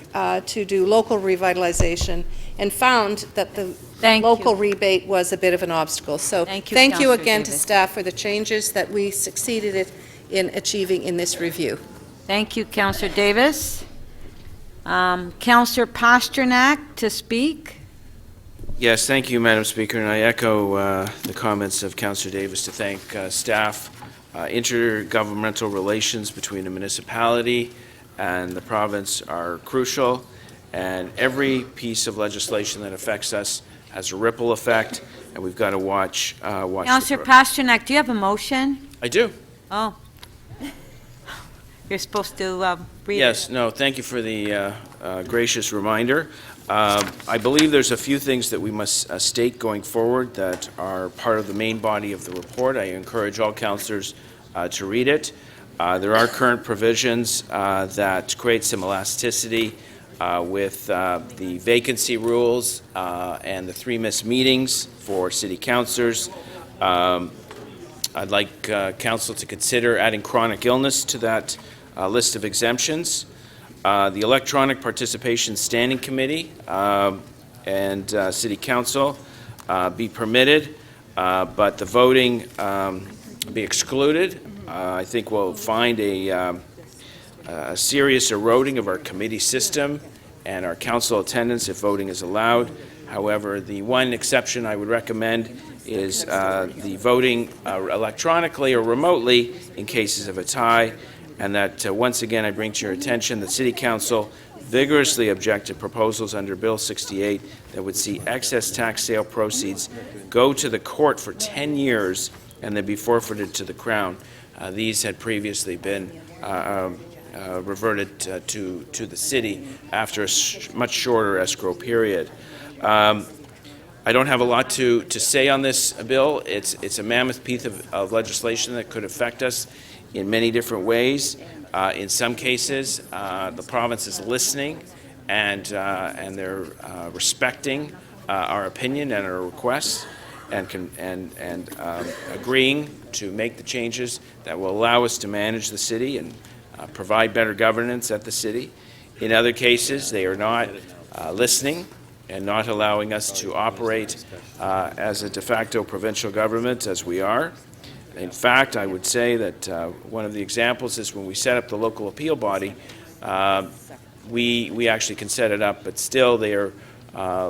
to do local revitalization and found that the local rebate was a bit of an obstacle. So thank you Councillor again to Davis. staff for the changes that we succeeded in achieving in this review. Thank you, Councillor Davis. Councillor Pasternak to speak. Yes, thank you, Madam Speaker, and I echo the comments of Councillor Davis to thank staff. Intergovernmental relations between the municipality and the province are crucial, and every piece of legislation that affects us has a ripple effect, and we've got to watch. Councillor Pasternak, do you have a motion? I do. Oh. You're supposed to read it. Yes, no, thank you for the gracious reminder. I believe there's a few things that we must state going forward that are part of the main body of the report. I encourage all councillors to read it. There are current provisions that create some elasticity with the vacancy rules and the 3 missed meetings for city councillors. I'd like council to consider adding chronic illness to that list of exemptions. The Electronic Participation Standing Committee and City Council be permitted, but the voting be excluded. I think we'll find a serious eroding of our committee system and our council attendance if voting is allowed. However, the one exception I would recommend is the voting electronically or remotely in cases of a tie, and that once again I bring to your attention that City Council vigorously objected proposals under Bill 68 that would see excess tax sale proceeds go to the court for 10 years and then be forfeited to the Crown. These had previously been reverted to the city after a much shorter escrow period. I don't have a lot to say on this bill. It's a mammoth piece of legislation that could affect us in many different ways. In some cases, the province is listening and they're respecting our opinion and our requests and agreeing to make the changes that will allow us to manage the city and provide better governance at the city. In other cases, they are not listening and not allowing us to operate as a de facto provincial government as we are. In fact, I would say that one of the examples is when we set up the local appeal body, we actually can set it up, but still they are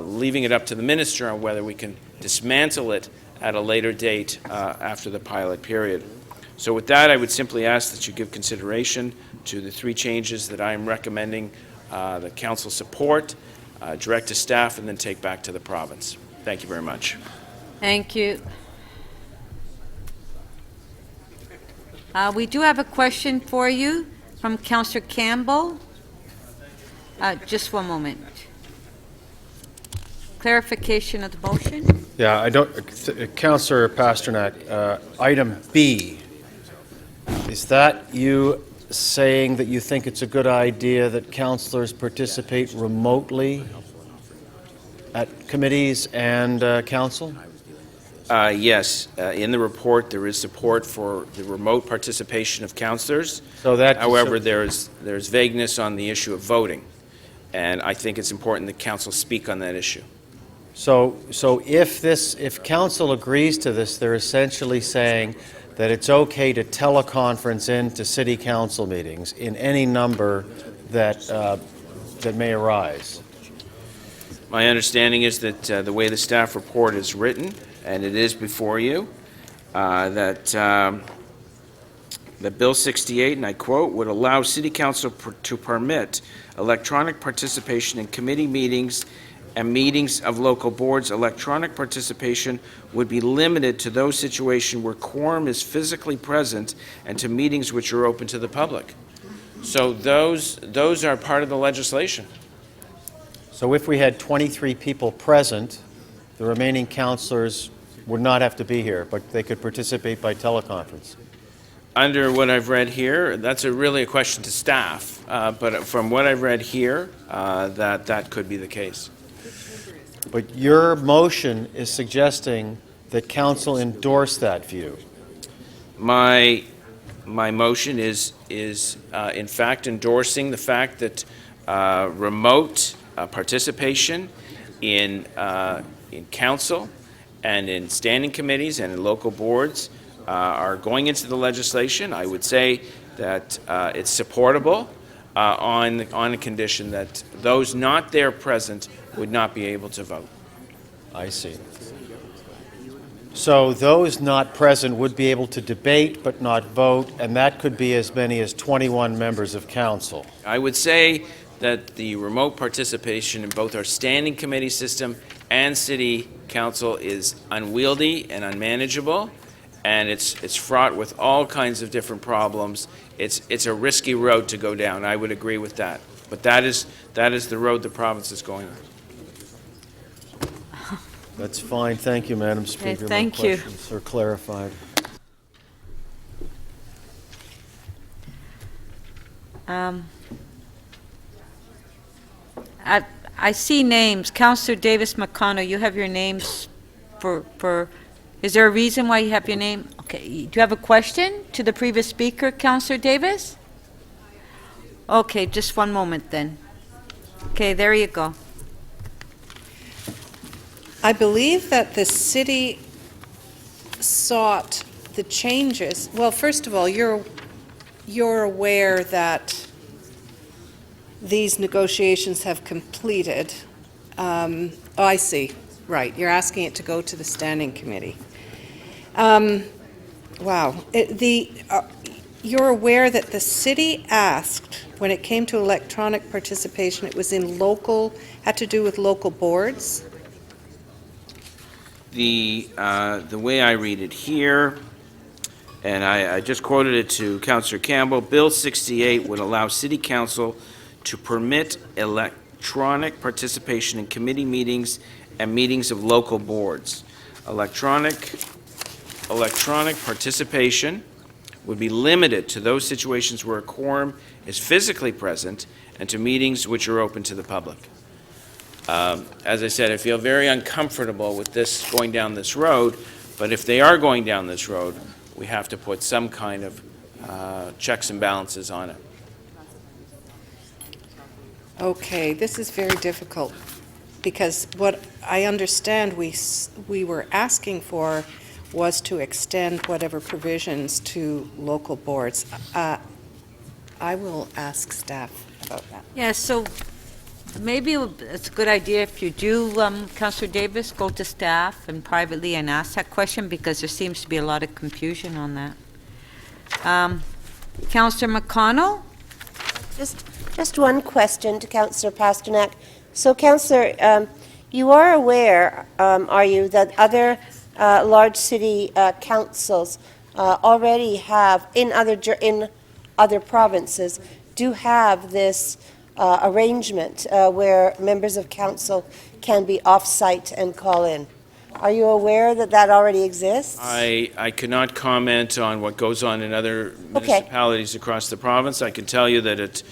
leaving it up to the minister on whether we can dismantle it at a later date after the pilot period. So with that, I would simply ask that you give consideration to the 3 changes that I am recommending the council support, direct to staff, and then take back to the province. Thank you very much. Thank you. We do have a question for you from Councillor Campbell. Just one moment. Clarification of the motion? Yeah, I don't, Councillor Pasternak, item B, is that you saying that you think it's a good idea that councillors participate remotely at committees and council? Yes, in the report, there is support for the remote participation of councillors. So that, however, there's vagueness on the issue of voting, and I think it's important that council speak on that issue. So if council agrees to this, they're essentially saying that it's okay to teleconference into city council meetings in any number that may arise. My understanding is that the way the staff report is written, and it is before you, that Bill 68, and I quote, would allow City Council to permit electronic participation in committee meetings and meetings of local boards. Electronic participation would be limited to those situations where quorum is physically present and to meetings which are open to the public. So those are part of the legislation. So if we had 23 people present, the remaining councillors would not have to be here, but they could participate by teleconference. Under what I've read here, that's really a question to staff, but from what I've read here, that could be the case. But your motion is suggesting that council endorse that view. My motion is in fact endorsing the fact that remote participation in council and in standing committees and in local boards are going into the legislation. I would say that it's supportable on a condition that those not there present would not be able to vote. I see. So those not present would be able to debate but not vote, and that could be as many as 21 members of council. I would say that the remote participation in both our standing committee system and city council is unwieldy and unmanageable, and it's fraught with all kinds of different problems. It's a risky road to go down. I would agree with that. But that is the road the province is going on. That's fine. Thank you, Madam Speaker. Okay, thank you. My questions are clarified. I see names. Councillor Davis McConnell, you have your names for, is there a reason why you have your name? Okay, do you have a question to the previous speaker, Councillor Davis? Okay, just one moment then. Okay, there you go. I believe that the city sought the changes. Well, first of all, you're aware that these negotiations have completed. Oh, I see. Right. You're asking it to go to the standing committee. Wow. You're aware that the city asked, when it came to electronic participation, it was in had to do with local boards? The way I read it here, and I just quoted it to Councillor Campbell, Bill 68 would allow City Council to permit electronic participation in committee meetings and meetings of local boards. Electronic participation would be limited to those situations where a quorum is physically present and to meetings which are open to the public. As I said, I feel very uncomfortable with this going down this road, but if they are going down this road, we have to put some kind of checks and balances on it. Okay, this is very difficult, because what I understand we were asking for was to extend whatever provisions to local boards. I will ask staff about that. Yeah, so maybe it's a good idea if you do, Councillor Davis, go to staff and privately and ask that question, because there seems to be a lot of confusion on that. Councillor McConnell? Just one question to Councillor Pasternak. So, Councillor, you are aware, are you, that other large city councils already have, in other provinces, do have this arrangement where members of council can be off-site and call in. Are you aware that that already exists? I cannot comment on what goes on in other municipalities across the province. I can tell you that at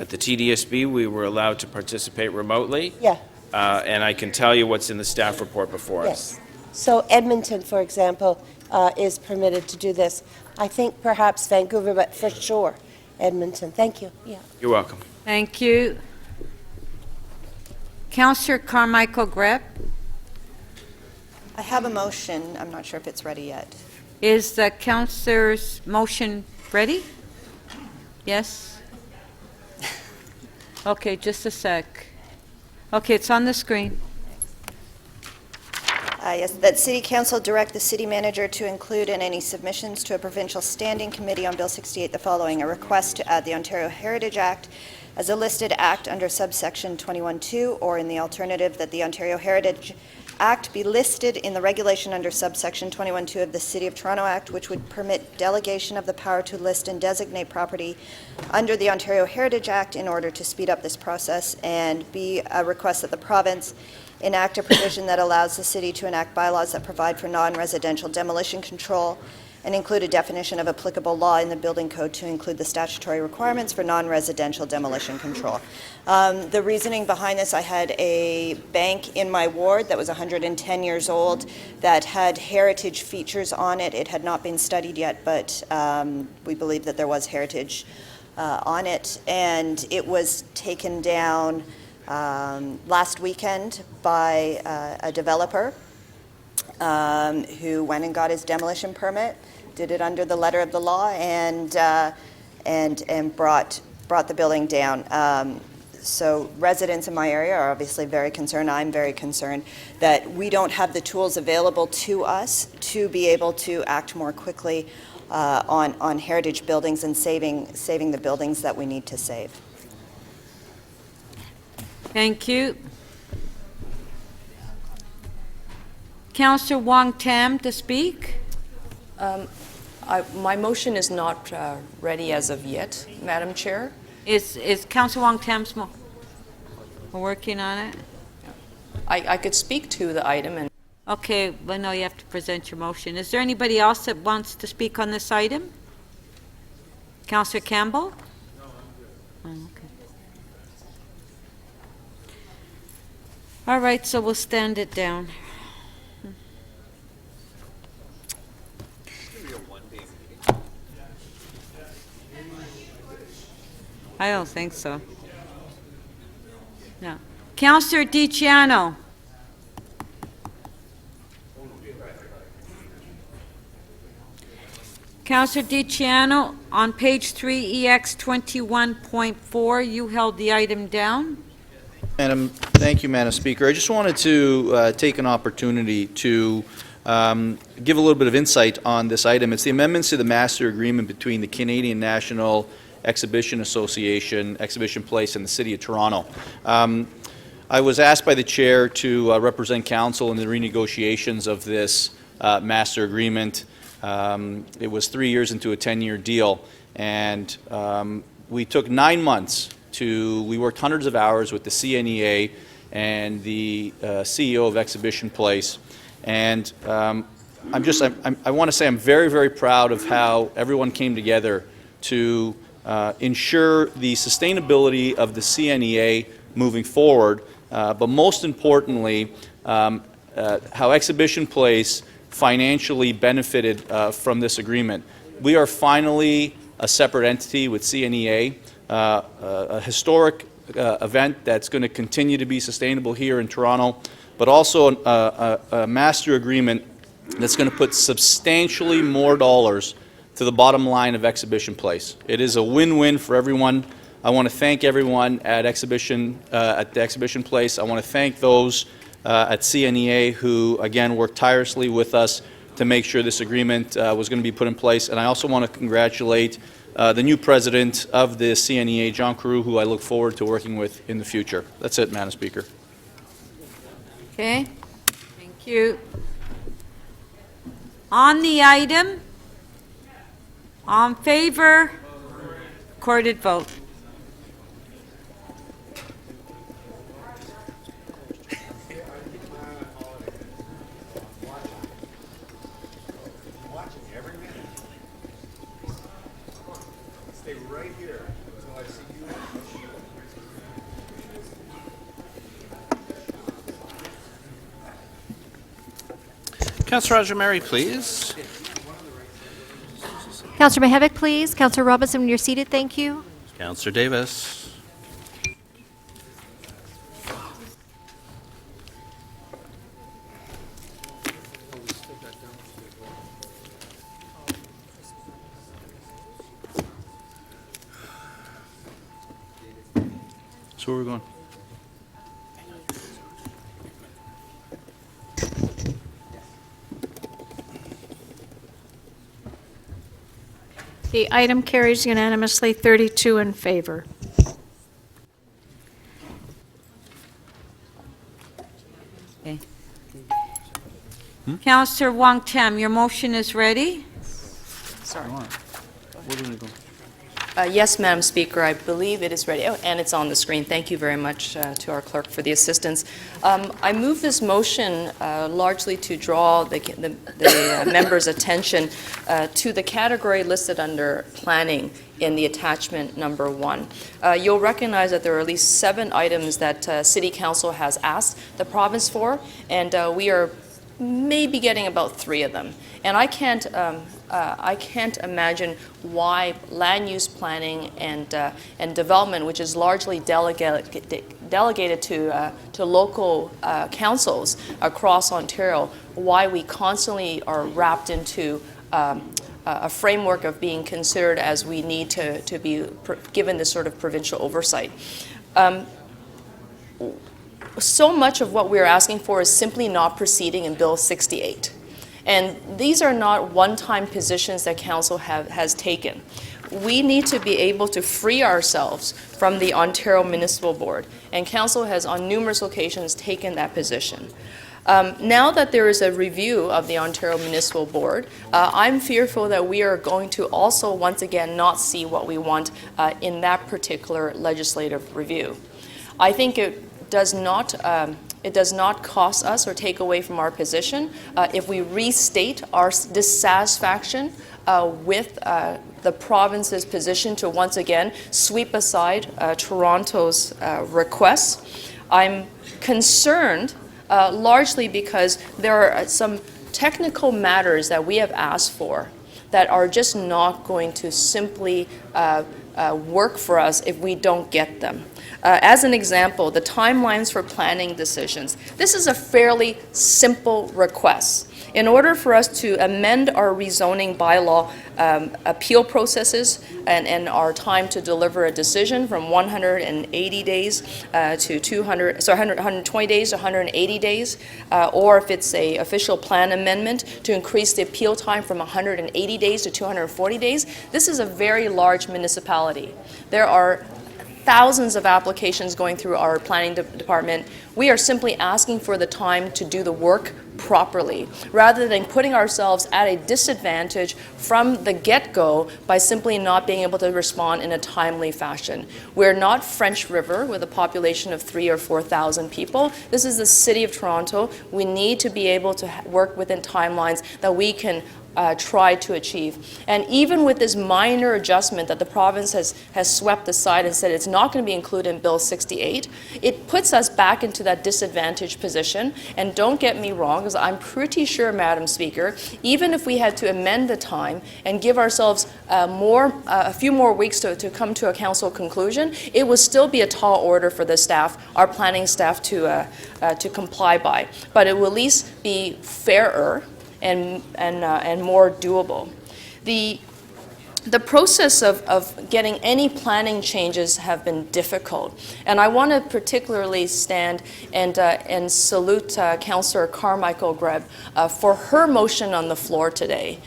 the TDSB, we were allowed to participate remotely. Yeah. And I can tell you what's in the staff report before us. Yes. So Edmonton, for example, is permitted to do this. I think perhaps Vancouver, but for sure Edmonton. Thank you. Yeah. You're welcome. Thank you. Councillor Carmichael Greb. I have a motion. I'm not sure if it's ready yet. Is the councillor's motion ready? Yes? Okay, just a sec. Okay, it's on the screen. Yes, that City Council direct the City Manager to include in any submissions to a Provincial Standing Committee on Bill 68 the following: a request to add the Ontario Heritage Act as a listed act under subsection 21.2, or in the alternative, that the Ontario Heritage Act be listed in the regulation under subsection 21.2 of the City of Toronto Act, which would permit delegation of the power to list and designate property under the Ontario Heritage Act in order to speed up this process, and B, a request that the province enact a provision that allows the city to enact bylaws that provide for non-residential demolition control and include a definition of applicable law in the building code to include the statutory requirements for non-residential demolition control. The reasoning behind this, I had a bank in my ward that was 110 years old that had heritage features on it. It had not been studied yet, but we believe that there was heritage on it, and it was taken down last weekend by a developer who went and got his demolition permit, did it under the letter of the law, and brought the building down. So residents in my area are obviously very concerned. I'm very concerned that we don't have the tools available to us to be able to act more quickly on heritage buildings and saving the buildings that we need to save. Thank you. Councillor Wong Tam to speak. My motion is not ready as of yet, Madam Chair. Is Councillor Wong Tam's working on it? I could speak to the item. And okay, well, no, you have to present your motion. Is there anybody else that wants to speak on this item? Councillor Campbell? Oh, okay. All right, so we'll stand it down. I don't think so. No. Councillor DiCiano. Councillor DiCiano, on page 3, EX 21.4, you held the item down. Thank you, Madam Speaker. I just wanted to take an opportunity to give a little bit of insight on this item. It's the amendments to the master agreement between the Canadian National Exhibition Association, Exhibition Place, and the City of Toronto. I was asked by the chair to represent council in the renegotiations of this master agreement. It was 3 years into a 10-year deal, and we took 9 months we worked hundreds of hours with the CNEA and the CEO of Exhibition Place, and I want to say I'm very, very proud of how everyone came together to ensure the sustainability of the CNEA moving forward, but most importantly, how Exhibition Place financially benefited from this agreement. We are finally a separate entity with CNEA, a historic event that's going to continue to be sustainable here in Toronto, but also a master agreement that's going to put substantially more dollars to the bottom line of Exhibition Place. It is a win-win for everyone. I want to thank everyone at the Exhibition Place. I want to thank those at CNEA who, again, worked tirelessly with us to make sure this agreement was going to be put in place. And I also want to congratulate the new president of the CNEA, John Carew, who I look forward to working with in the future. That's it, Madam Speaker. Okay, thank you. On the item, on favor, recorded vote. Councillor Rajamari, please. Councillor Mihevik, please. Councillor Robinson, when you're seated, thank you. Councillor Davis. So where are we going? The item carries unanimously, 32 in favor. Okay. Councillor Wong Tam, your motion is ready? Sorry. Where do we go? Yes, Madam Speaker, I believe it is ready. Oh, and it's on the screen. Thank you very much to our clerk for the assistance. I move this motion largely to draw the members' attention to the category listed under planning in the attachment number 1. You'll recognize that there are at least 7 items that City Council has asked the province for, and we are maybe getting about 3 of them. And I can't imagine why land use planning and development, which is largely delegated to local councils across Ontario, why we constantly are wrapped into a framework of being considered as we need to be given this sort of provincial oversight. So much of what we're asking for is simply not proceeding in Bill 68. And these are not one-time positions that Council has taken. We need to be able to free ourselves from the Ontario Municipal Board, and Council has on numerous occasions taken that position. Now that there is a review of the Ontario Municipal Board, I'm fearful that we are going to also once again not see what we want in that particular legislative review. I think it does not cost us or take away from our position if we restate our dissatisfaction with the province's position to once again sweep aside Toronto's requests. I'm concerned largely because there are some technical matters that we have asked for that are just not going to simply work for us if we don't get them. As an example, the timelines for planning decisions. This is a fairly simple request. In order for us to amend our rezoning bylaw appeal processes and our time to deliver a decision from 180 days to 120 days to 180 days, or if it's a official plan amendment to increase the appeal time from 180 days to 240 days, this is a very large municipality. There are thousands of applications going through our planning department. We are simply asking for the time to do the work properly, rather than putting ourselves at a disadvantage from the get-go by simply not being able to respond in a timely fashion. We're not French River with a population of 3,000 or 4,000 people. This is the City of Toronto. We need to be able to work within timelines that we can try to achieve. And even with this minor adjustment that the province has swept aside and said it's not going to be included in Bill 68, it puts us back into that disadvantaged position. And don't get me wrong, because I'm pretty sure, Madam Speaker, even if we had to amend the time and give ourselves a few more weeks to come to a council conclusion, it would still be a tall order for the staff, our planning staff, to comply by. But it will at least be fairer and more doable. The process of getting any planning changes have been difficult, and I want to particularly stand and salute Councillor Carmichael Greb for her motion on the floor today.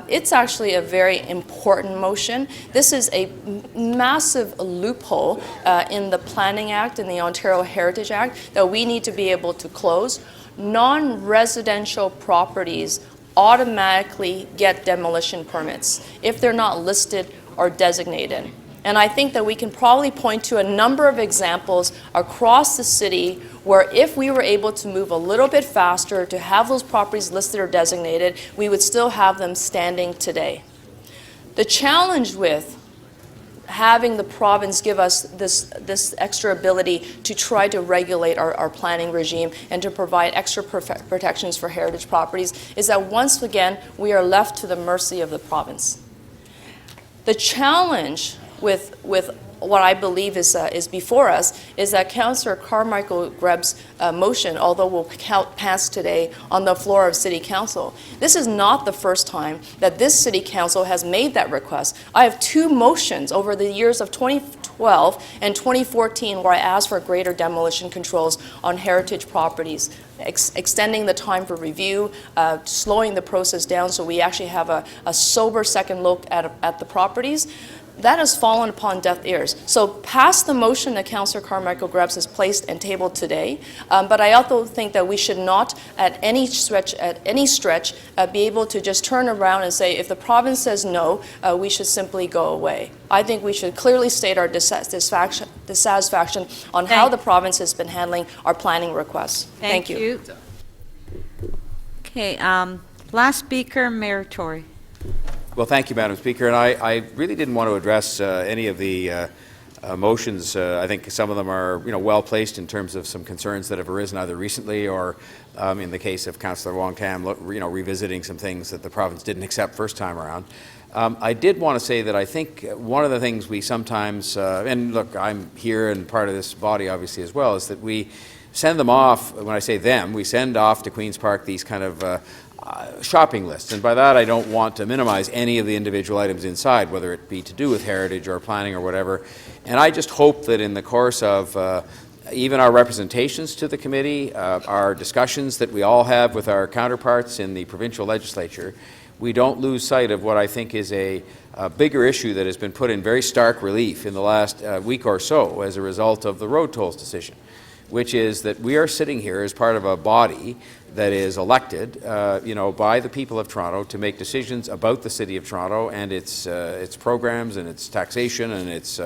It's actually a very important motion. This is a massive loophole in the Planning Act and the Ontario Heritage Act that we need to be able to close. Non-residential properties automatically get demolition permits if they're not listed or designated. And I think that we can probably point to a number of examples across the city where if we were able to move a little bit faster to have those properties listed or designated, we would still have them standing today. The challenge with having the province give us this extra ability to try to regulate our planning regime and to provide extra protections for heritage properties is that once again we are left to the mercy of the province. The challenge with what I believe is before us is that Councillor Carmichael Greb's motion, although will pass today on the floor of City Council, this is not the first time that this City Council has made that request. I have 2 motions over the years of 2012 and 2014 where I asked for greater demolition controls on heritage properties, extending the time for review, slowing the process down so we actually have a sober second look at the properties. That has fallen upon deaf ears. So pass the motion that Councillor Carmichael Grebs has placed and tabled today, but I also think that we should not at any stretch be able to just turn around and say if the province says no, we should simply go away. I think we should clearly state our dissatisfaction on how the province has been handling our planning requests. Thank you. Okay, last speaker, Mayor Tory. Well, thank you, Madam Speaker. And I really didn't want to address any of the motions. I think some of them are, well placed in terms of some concerns that have arisen either recently or, in the case of Councillor Wong Tam, revisiting some things that the province didn't accept first time around. I did want to say that I think one of the things we sometimes, and look, I'm here and part of this body obviously as well, is that we send them off. When I say them, we send off to Queen's Park these kind of shopping lists, and by that I don't want to minimize any of the individual items inside, whether it be to do with heritage or planning or whatever. And I just hope that in the course of even our representations to the committee, our discussions that we all have with our counterparts in the provincial legislature, we don't lose sight of what I think is a bigger issue that has been put in very stark relief in the last week or so as a result of the road tolls decision, which is that we are sitting here as part of a body that is elected, by the people of Toronto to make decisions about the City of Toronto and its programs and its taxation and its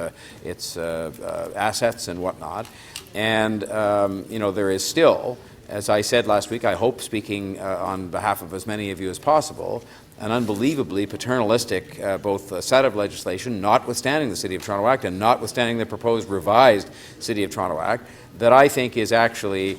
assets and whatnot. And there is still, as I said last week, I hope speaking on behalf of as many of you as possible, an unbelievably paternalistic both set of legislation, notwithstanding the City of Toronto Act and notwithstanding the proposed revised City of Toronto Act, that I think is actually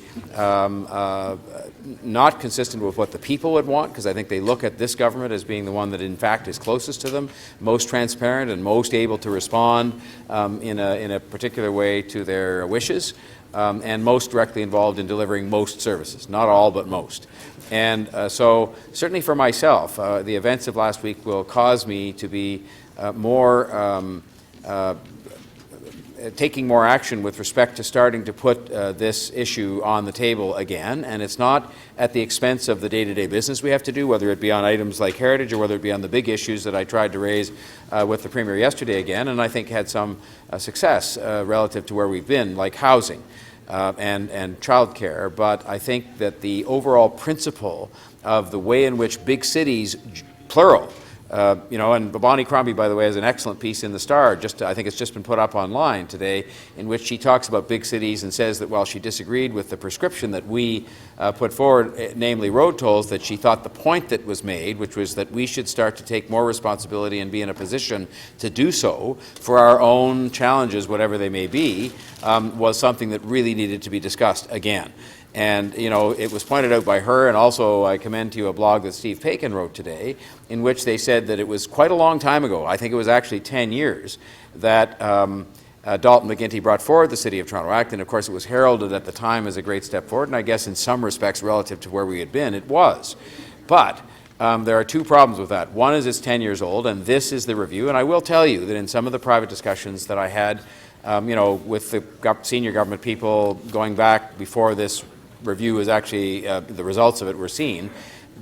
not consistent with what the people would want, because I think they look at this government as being the one that in fact is closest to them, most transparent and most able to respond in a particular way to their wishes, and most directly involved in delivering most services, not all but most. And so certainly for myself, the events of last week will cause me to be taking more action with respect to starting to put this issue on the table again, and it's not at the expense of the day-to-day business we have to do, whether it be on items like heritage or whether it be on the big issues that I tried to raise with the Premier yesterday again, and I think had some success relative to where we've been, like housing and childcare. But I think that the overall principle of the way in which big cities, plural, and Bonnie Crombie, by the way, has an excellent piece in the Star, I think it's just been put up online today, in which she talks about big cities and says that while she disagreed with the prescription that we put forward, namely road tolls, that she thought the point that was made, which was that we should start to take more responsibility and be in a position to do so for our own challenges, whatever they may be, was something that really needed to be discussed again. And, it was pointed out by her, and also I commend to you a blog that Steve Paikin wrote today, in which they said that it was quite a long time ago, I think it was actually 10 years, that Dalton McGuinty brought forward the City of Toronto Act, and of course it was heralded at the time as a great step forward, and I guess in some respects relative to where we had been, it was. But there are 2 problems with that. One is it's 10 years old, and this is the review, and I will tell you that in some of the private discussions that I had, with the senior government people going back before this review was actually, the results of it were seen,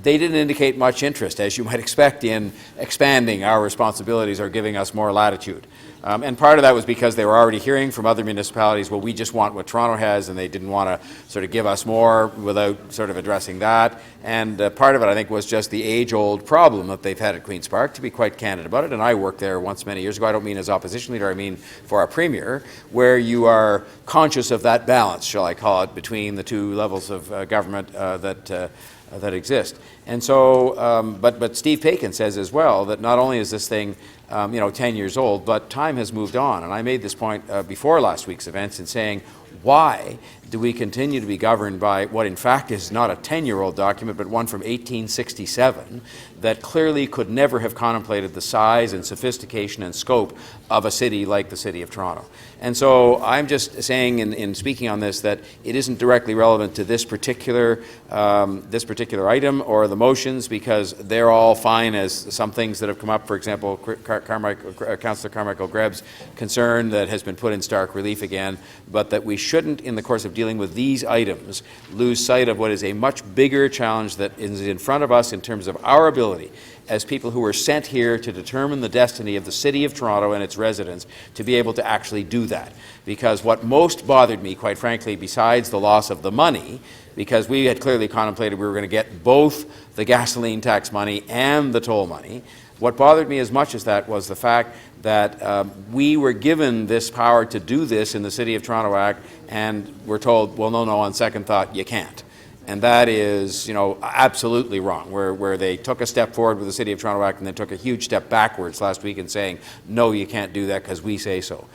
they didn't indicate much interest, as you might expect, in expanding our responsibilities or giving us more latitude. And part of that was because they were already hearing from other municipalities, well, we just want what Toronto has, and they didn't want to sort of give us more without sort of addressing that. And part of it, I think, was just the age-old problem that they've had at Queen's Park, to be quite candid about it. And I worked there once many years ago. I don't mean as opposition leader, I mean for our premier, where you are conscious of that balance, shall I call it, between the 2 levels of government that that exist. And so, but Steve Paikin says as well that not only is this thing 10 years old, but time has moved on. And I made this point before last week's events in saying, why do we continue to be governed by what in fact is not a 10-year-old document, but one from 1867 that clearly could never have contemplated the size and sophistication and scope of a city like the City of Toronto? And so I'm just saying in speaking on this that it isn't directly relevant to this particular item or the motions, because they're all fine as some things that have come up. For example, Councillor Carmichael Grebb's concern that has been put in stark relief again, but that we shouldn't, in the course of dealing with these items, lose sight of what is a much bigger challenge that is in front of us in terms of our ability as people who were sent here to determine the destiny of the City of Toronto and its residents to be able to actually do that. Because what most bothered me, quite frankly, besides the loss of the money, because we had clearly contemplated we were going to get both the gasoline tax money and the toll money, what bothered me as much as that was the fact that we were given this power to do this in the City of Toronto Act, and we're told, well, no, on second thought, you can't. And that is, absolutely wrong, where they took a step forward with the City of Toronto Act and then took a huge step backwards last week in saying, no, you can't do that because we say so.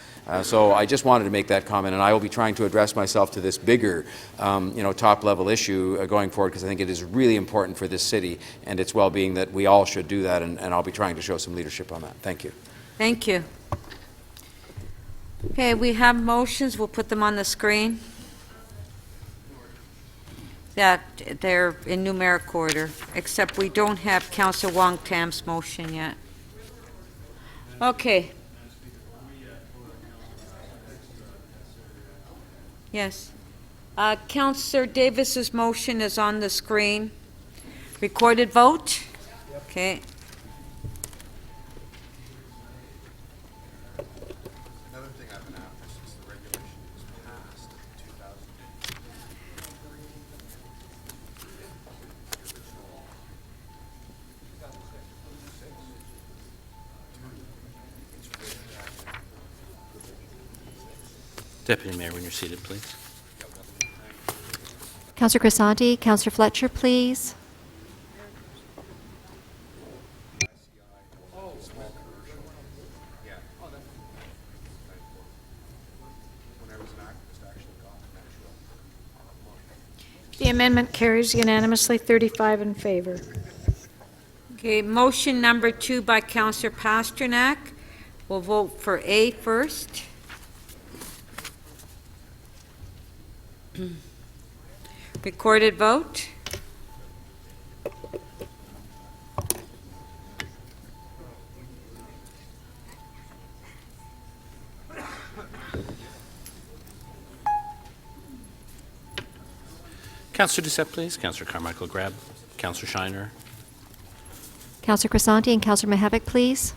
So I just wanted to make that comment, and I will be trying to address myself to this bigger, top-level issue going forward, because I think it is really important for this city and its well-being that we all should do that, and I'll be trying to show some leadership on that. Thank you. Thank you. Okay, we have motions. We'll put them on the screen. That they're in numeric order, except we don't have Councillor Wong Tam's motion yet. Okay. Yes. Councillor Davis's motion is on the screen. Recorded vote? Okay. Another thing I've been after since the regulation was passed in 2000. Deputy Mayor, when you're seated, please. Councillor Crisanti, Councillor Fletcher, please. The amendment carries unanimously, 35 in favor. Okay, motion number 2 by Councillor Pasternak. We'll vote for A first. Recorded vote. Councillor Doucette, please. Councillor Carmichael Grab. Councillor Shiner. Councillor Crisanti and Councillor Mihevc, please.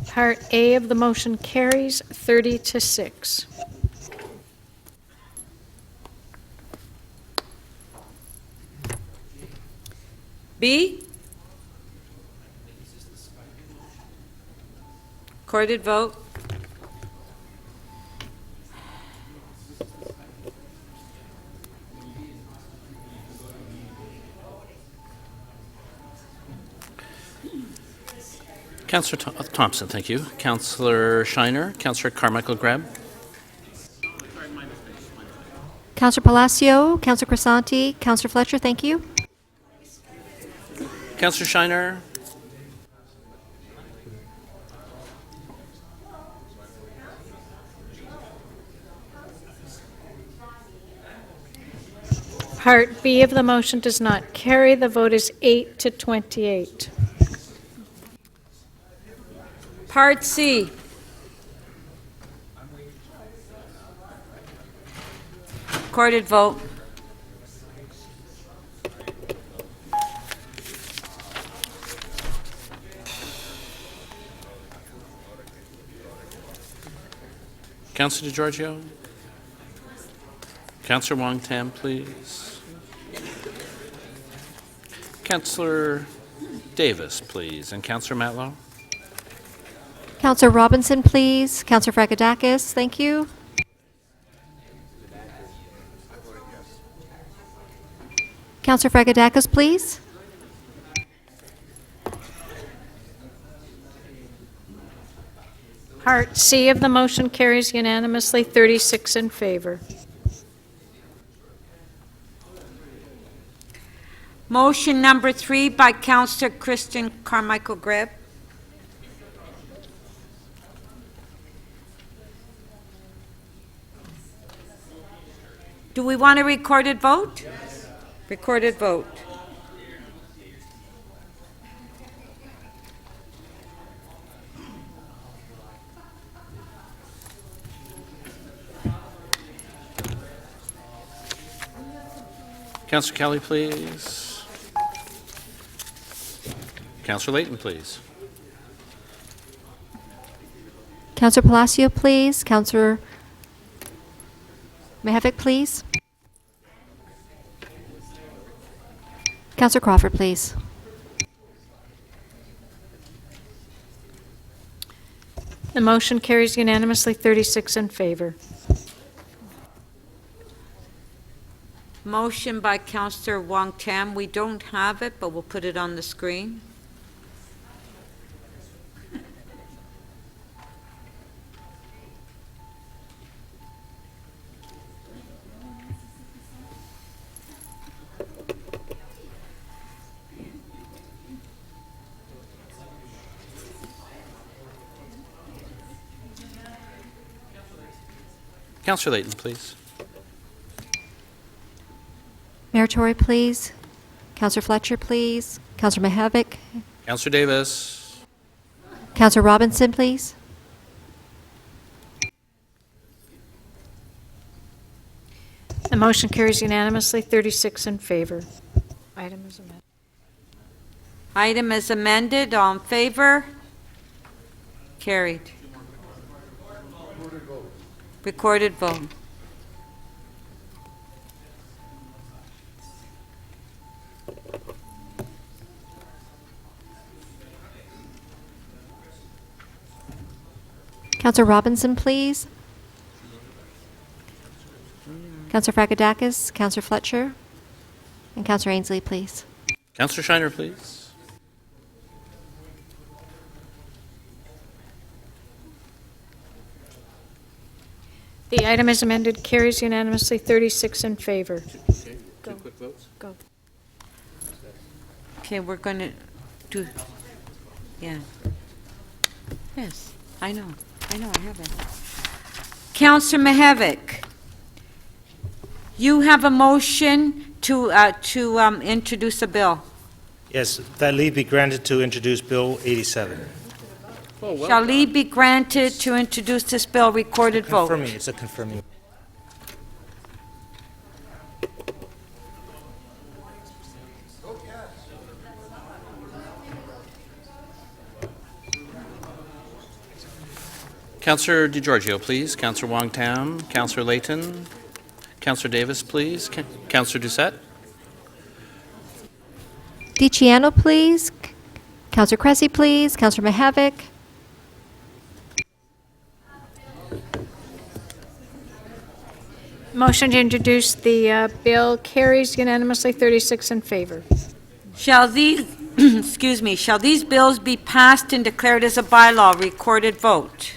Part A of the motion carries 30-6. B? Recorded vote. Councillor Thompson, thank you. Councillor Shiner. Councillor Carmichael Grab. Councillor Palacio, Councillor Crisanti, Councillor Fletcher, thank you. Councillor Shiner. Part B of the motion does not carry. The vote is 8-28. Part C. Recorded vote. Councillor DeGiorgio. Councillor Wong Tam, please. Councillor Davis, please. And Councillor Matlow. Counselor Robinson, please. Counselor Fragedakis, thank you. Counselor Fragedakis, please. Part C of the motion carries unanimously, 36 in favor. Motion number 3 by Councillor Christian Carmichael Greb. Do we want a recorded vote? Yes. Recorded vote. Councillor Kelly, please. Councillor Layton, please. Counselor Palacio, please. Counselor Mihevik, please. Counselor Crawford, please. The motion carries unanimously, 36 in favor. Motion by Councillor Wong Tam. We don't have it, but we'll put it on the screen. Councillor Layton, please. Mayor Tory, please. Counselor Fletcher, please. Counselor Mihevik. Councillor Davis. Counselor Robinson, please. The motion carries unanimously, 36 in favor. Item is amended. Item is amended. All in favor? Carried. Recorded vote. Counselor Robinson, please. Counselor Fragedakis, Counselor Fletcher, and Counselor Ainsley, please. Councillor Shiner, please. The item is amended, carries unanimously, 36 in favor. Okay. Go. Two quick votes. Go. Okay, we're going to do, yeah. Yes, I know, I have it. Councillor Mihevik, you have a motion to introduce a bill. Yes, that leave be granted to introduce Bill 87. Shall leave be granted to introduce this bill? Recorded vote. Confirming, it's a confirming. Councillor DeGiorgio, please. Councillor Wong Tam. Councillor Layton. Councillor Davis, please. Councillor Doucette. DiCiano, please. Counselor Cressy, please. Counselor Mihevik. Motion to introduce the bill carries unanimously, 36 in favor. Shall these, excuse me, shall these bills be passed and declared as a bylaw? Recorded vote.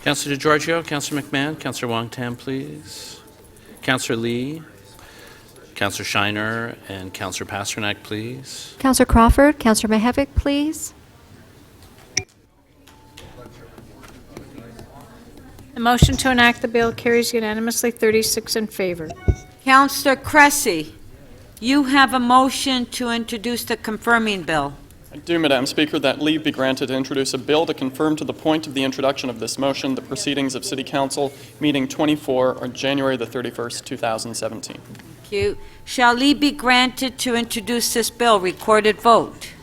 Councillor DeGiorgio, Councillor McMahon, Councillor Wong Tam, please. Councillor Lee, Councillor Shiner, and Councillor Pasternak, please. Counselor Crawford, Counselor Mihevik, please. The motion to enact the bill carries unanimously, 36 in favor. Councillor Cressy, you have a motion to introduce the confirming bill. I do, Madam Speaker, that leave be granted to introduce a bill to confirm to the point of the introduction of this motion the proceedings of City Council meeting 24 on January the 31st, 2017. Thank you. Shall leave be granted to introduce this bill? Recorded vote.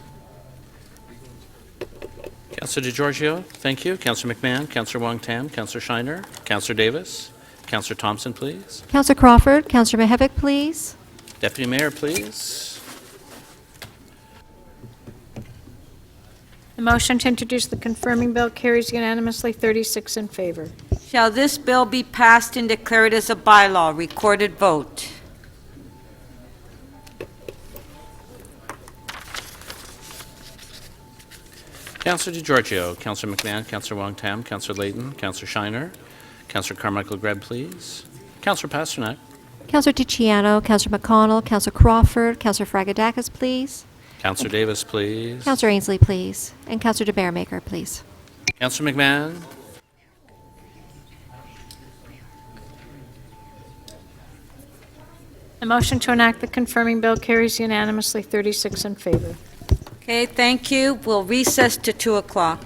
Councillor DeGiorgio, thank you. Councillor McMahon, Councillor Wong Tam, Councillor Shiner, Councillor Davis, Councillor Thompson, please. Counselor Crawford, Counselor Mihevik, please. Deputy Mayor, please. The motion to introduce the confirming bill carries unanimously, 36 in favor. Shall this bill be passed and declared as a bylaw? Recorded vote. Councillor DeGiorgio, Councillor McMahon, Councillor Wong-Tam, Councillor Layton, Councillor Shiner, Councillor Carmichael Greb, please. Councillor Pasternak. Councillor Ticiano, Councillor McConnell, Councillor Crawford, Councillor Fragadakis, please. Councillor Davis, please. Councillor Ainsley, please. And Councillor DeBaremaker, please. Councillor McMahon. The motion to enact the confirming bill carries unanimously, 36 in favor. Okay, thank you. We'll recess to 2 o'clock.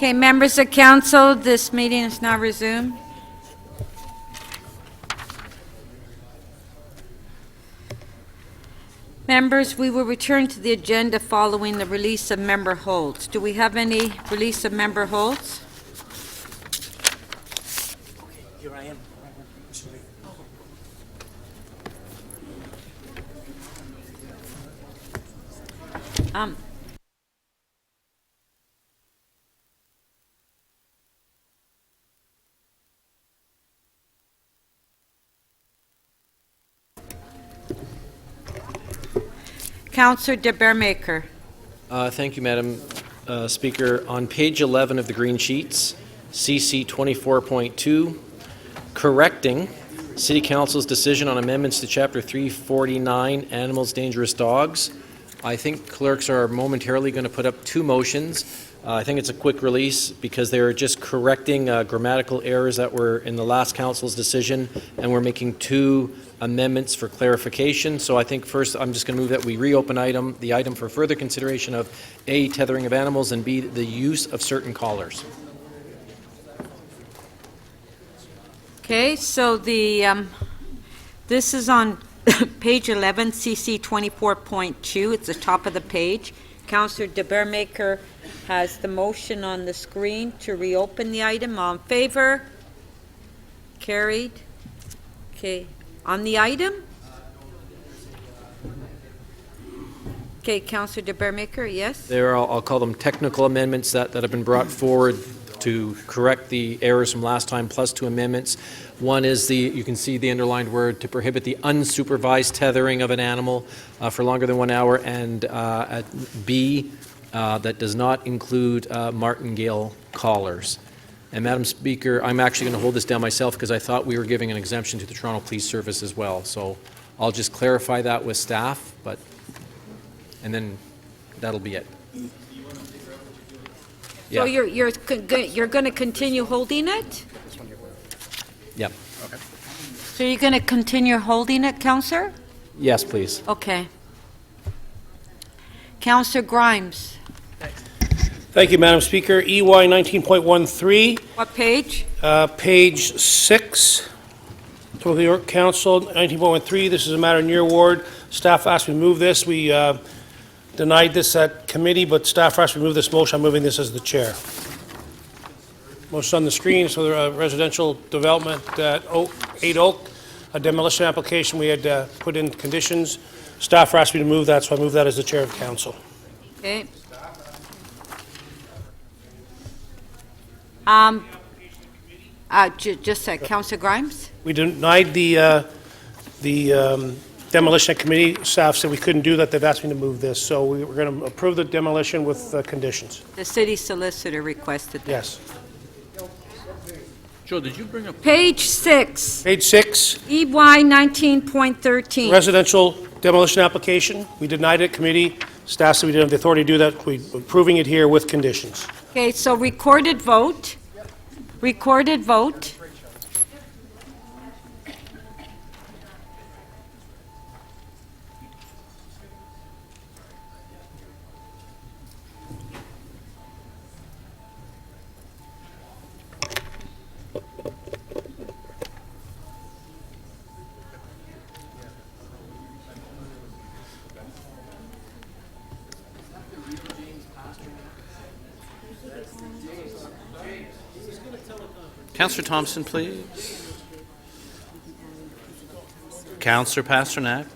Okay, members of council, this meeting is now resumed. Members, we will return to the agenda following the release of member holds. Do we have any release of member holds? Here I am. Um, Councillor De Beermaker. Thank you, Madam Speaker. On page 11 of the green sheets, CC 24.2, correcting City Council's decision on amendments to Chapter 349, Animals, Dangerous Dogs. I think clerks are momentarily going to put up two motions. I think it's a quick release because they're just correcting grammatical errors that were in the last council's decision, and we're making two amendments for clarification. So I think first I'm just going to move that we reopen the item for further consideration of A, tethering of animals, and B, the use of certain collars. Okay, so the this is on page 11, CC 24.2. It's the top of the page. Councillor De Beermaker has the motion on the screen to reopen the item. All in favor? Carried. Okay, on the item? Okay, Councillor De Beermaker, yes? There, I'll call them technical amendments that have been brought forward to correct the errors from last time, plus two amendments. One is you can see the underlined word, to prohibit the unsupervised tethering of an animal for longer than 1 hour, and at B, that does not include martingale collars. And Madam Speaker, I'm actually going to hold this down myself because I thought we were giving an exemption to the Toronto Police Service as well. So I'll just clarify that with staff, and then that'll be it. So you're going to continue holding it? Yep. Okay. So you're going to continue holding it, Councillor? Yes, please. Okay. Councillor Grimes. Thank you, Madam Speaker. EY 19.13. What page? Page 6. Total York Council 19.13. This is a matter near ward. Staff asked me to move this. We denied this at committee, but staff asked me to move this motion. I'm moving this as the chair. Motion on the screen. So the residential development at 8 Oak, a demolition application. We had put in conditions. Staff asked me to move that, so I move that as the chair of council. Okay. Just a sec. Councillor Grimes? We denied the demolition committee. Staff said we couldn't do that. They've asked me to move this. So we're going to approve the demolition with conditions. The city solicitor requested that. Yes. Joe, did you bring up Page 6. Page 6. EY 19.13. Residential demolition application. We denied it at committee. Staff said we didn't have the authority to do that. We're approving it here with conditions. Okay, so recorded vote. Recorded vote. Councillor Thompson, please. Councillor Pasternak.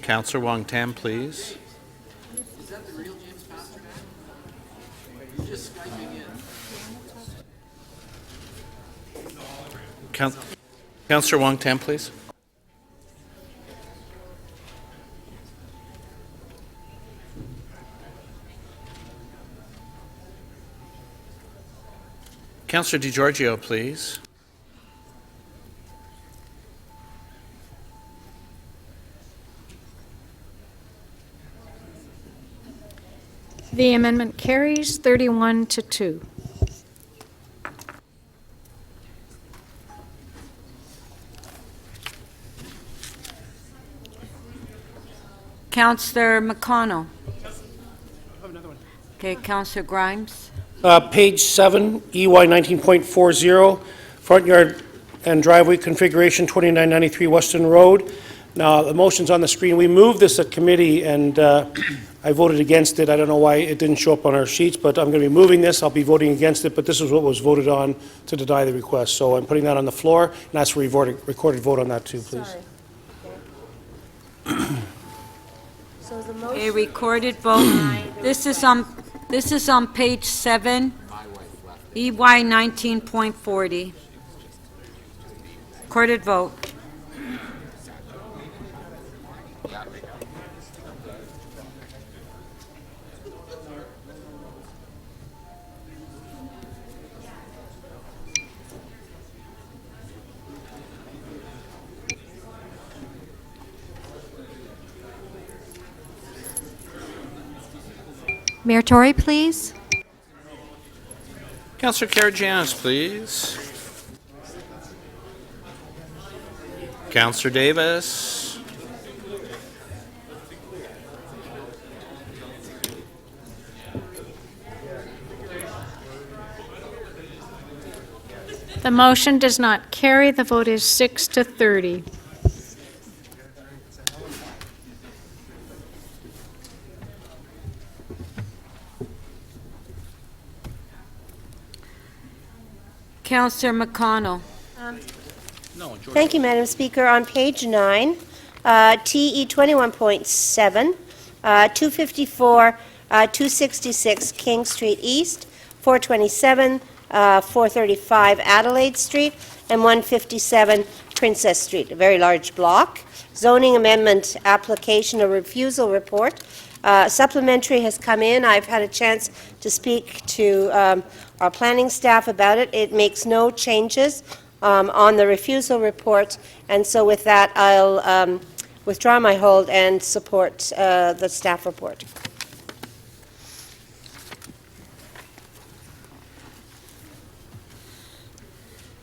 Councillor Wong Tam, please. Is that the real James Pasternak? You're just Skyping in. Councillor Wong Tam, please. Councillor DiGiorgio, please. The amendment carries 31-2. Councillor McConnell. Okay, Councillor Grimes. Page 7, EY 19.40, front yard and driveway configuration, 2993 Weston Road. Now, the motion's on the screen. We moved this at committee, and I voted against it. I don't know why it didn't show up on our sheets, but I'm going to be moving this. I'll be voting against it, but this is what was voted on to deny the request. So I'm putting that on the floor, and ask for a recorded vote on that too, please. So the A motion, recorded vote. This is on page 7, EY 19.40. Recorded vote. Mayor Tory, please. Councillor Karygiannis, please. Councillor Davis. The motion does not carry. The vote is 6-30. Councillor McConnell. thank you, Madam Speaker. On page 9, TE 21.7, 254, 266 King Street East, 427, 435 Adelaide Street, and 157 Princess Street, a very large block. Zoning amendment application, a refusal report. Supplementary has come in. I've had a chance to speak to our planning staff about it. It makes no changes on the refusal report, and so with that, I'll withdraw my hold and support the staff report.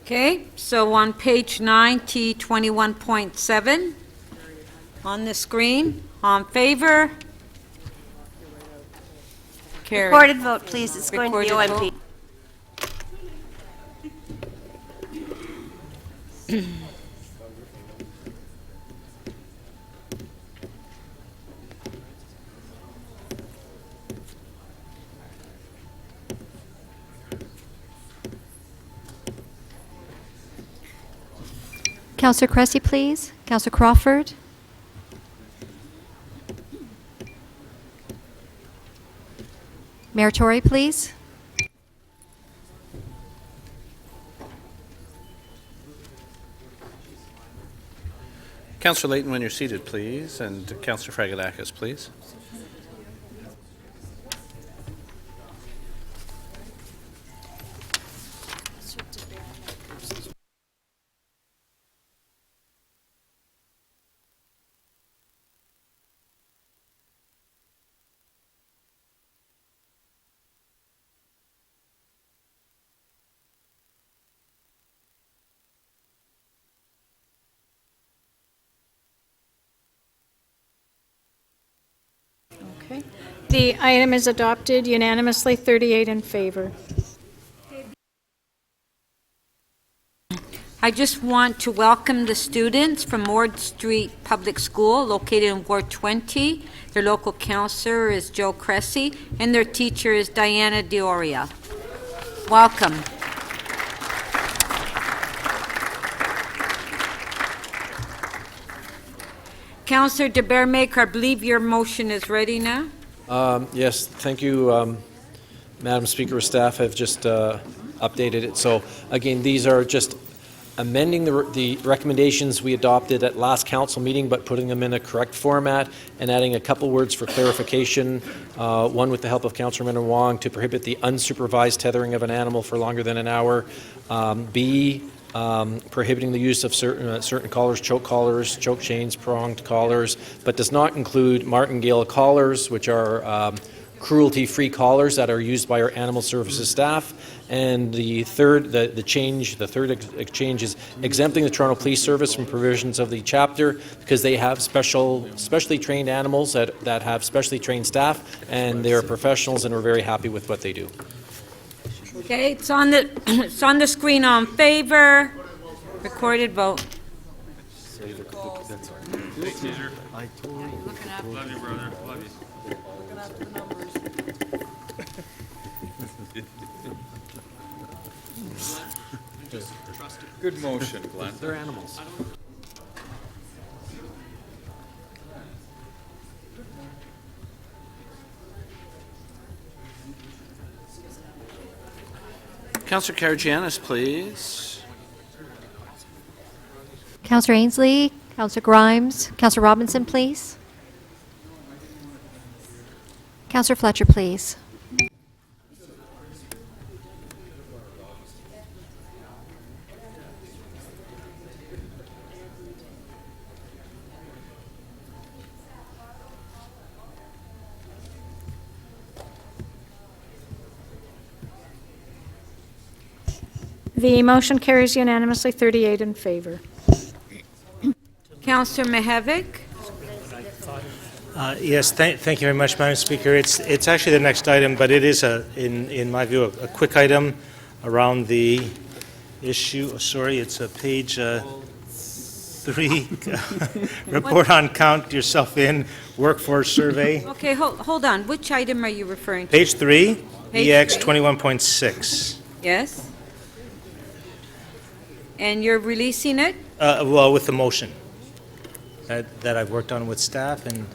Okay, so on page 9, T 21.7, on the screen, on favor? Carried. Recorded vote, please. It's going to be Recorded OMP. Councillor Cressy, please. Councillor Crawford. Mayor Tory, please. Councillor Layton, when you're seated, please, and Councillor Fragadakis, please. Okay. The item is adopted unanimously, 38 in favor. I just want to welcome the students from Ward Street Public School located in Ward 20. Their local counselor is Joe Cressy, and their teacher is Diana Dioria. Welcome. Councillor de Bermaker, I believe your motion is ready now. Yes, thank you, Madam Speaker. Staff have just updated it. So again, these are just amending the recommendations we adopted at last council meeting, but putting them in a correct format and adding a couple words for clarification. One, with the help of Councillor Wong, to prohibit the unsupervised tethering of an animal for longer than an hour. B, prohibiting the use of certain collars, choke chains, pronged collars, but does not include martingale collars, which are cruelty-free collars that are used by our animal services staff. And the third exchange is exempting the Toronto Police Service from provisions of the chapter because they have specially trained animals that have specially trained staff, and they're professionals, and we're very happy with what they do. Okay, it's on the, it's on the screen on favor. Recorded vote. Good motion, Glenn. They're animals. Councillor Karygiannis, please. Councillor Ainsley, Councillor Grimes, Councillor Robinson, please. Councillor Fletcher, please. The motion carries unanimously, 38 in favor. Councillor Mihevik. Yes, thank you very much, Madam Speaker. It's actually the next item, but it is, in my view, a quick item around the issue. Sorry, it's page 3, report on count yourself in workforce survey. Okay, hold on. Which item are you referring to? Page 3, Page EX 3. 21.6. Yes? And you're releasing it? Well, with the motion that I've worked on with staff and.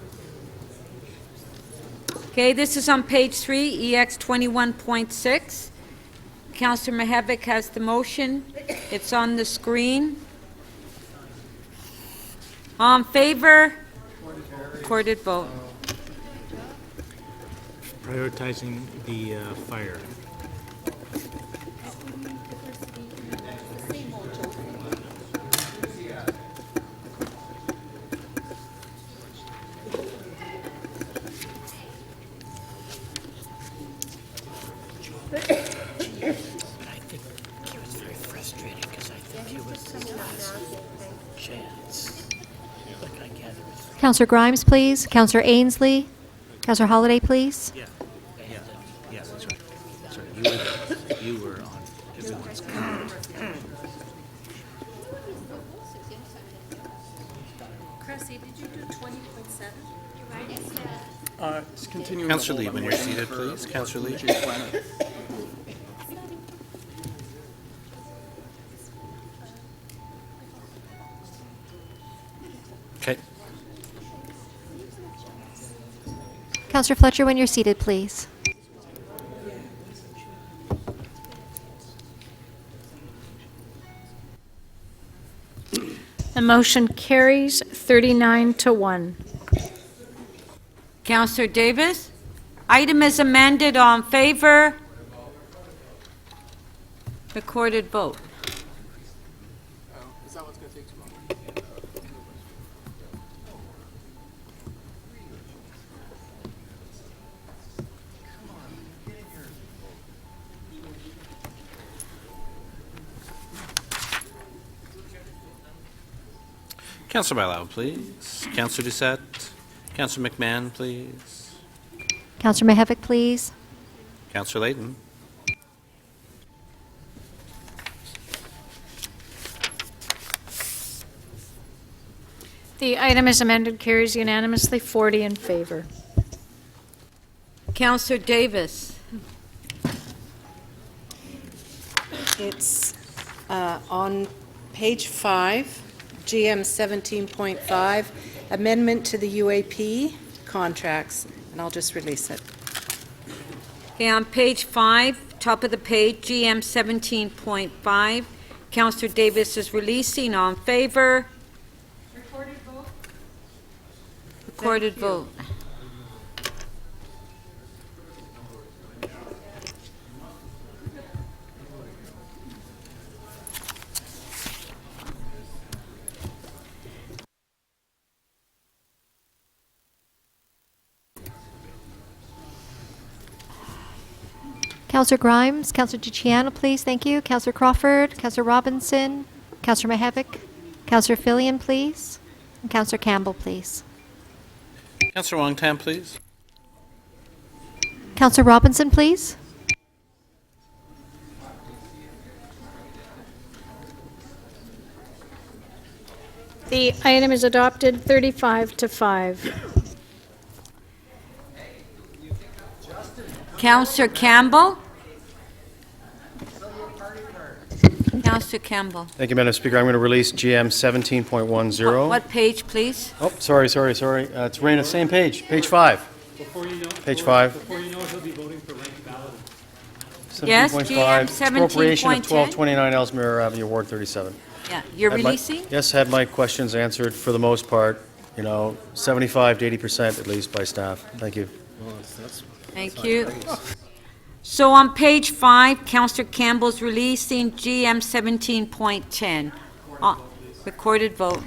Okay, this is on page 3, EX 21.6. Councillor Mihevik has the motion. It's on the screen. All in favor? Recorded vote. Prioritizing the fire. Councillor Grimes, please. Councillor Ainsley. Councillor Holliday, please. Yeah, that's right. That's right. You were on everyone's count. Cressy, did you do 20.7? Continuing. Councillor Lee, when you're seated, please. Councillor Lee. Okay. Councillor Fletcher, when you're seated, please. The motion carries 39 to 1. Councillor Davis? Item is amended. All in favor? Recorded vote. Is that what's going to take too long? Councillor Bailao, please. Councillor Doucette. Councillor McMahon, please. Councillor Mihevik, please. Councillor Layton. The item is amended, carries unanimously, 40 in favor. Councillor Davis? It's on page 5, GM 17.5, amendment to the UAP contracts, and I'll just release it. Okay, on page 5, top of the page, GM 17.5. Councillor Davis is releasing. All in favor? Recorded vote. Recorded vote. Councillor Grimes, Councillor DiCiano, please. Thank you. Councillor Crawford, Councillor Robinson, Councillor Mihevik, Councillor Fillion, please. And Councillor Campbell, please. Councillor Wong Tam, please. Councillor Robinson, please. The item is adopted 35 to 5. Councillor Campbell? Councillor Campbell. Thank you, Madam Speaker. I'm going to release GM 17.10. What page, please? Oh, sorry. It's right on the same page, page 5. Before you know, Page 5. Before you know, he'll be voting for rank ballot. Yes, 17.5, GM appropriation of 17.10. 1229 Ellesmere Avenue, Ward 37. Yeah, you're Had my- releasing? Yes, had my questions answered for the most part, 75 to 80% at least by staff. Thank you. Thank you. So on page 5, Councillor Campbell's releasing GM 17.10. Recorded vote.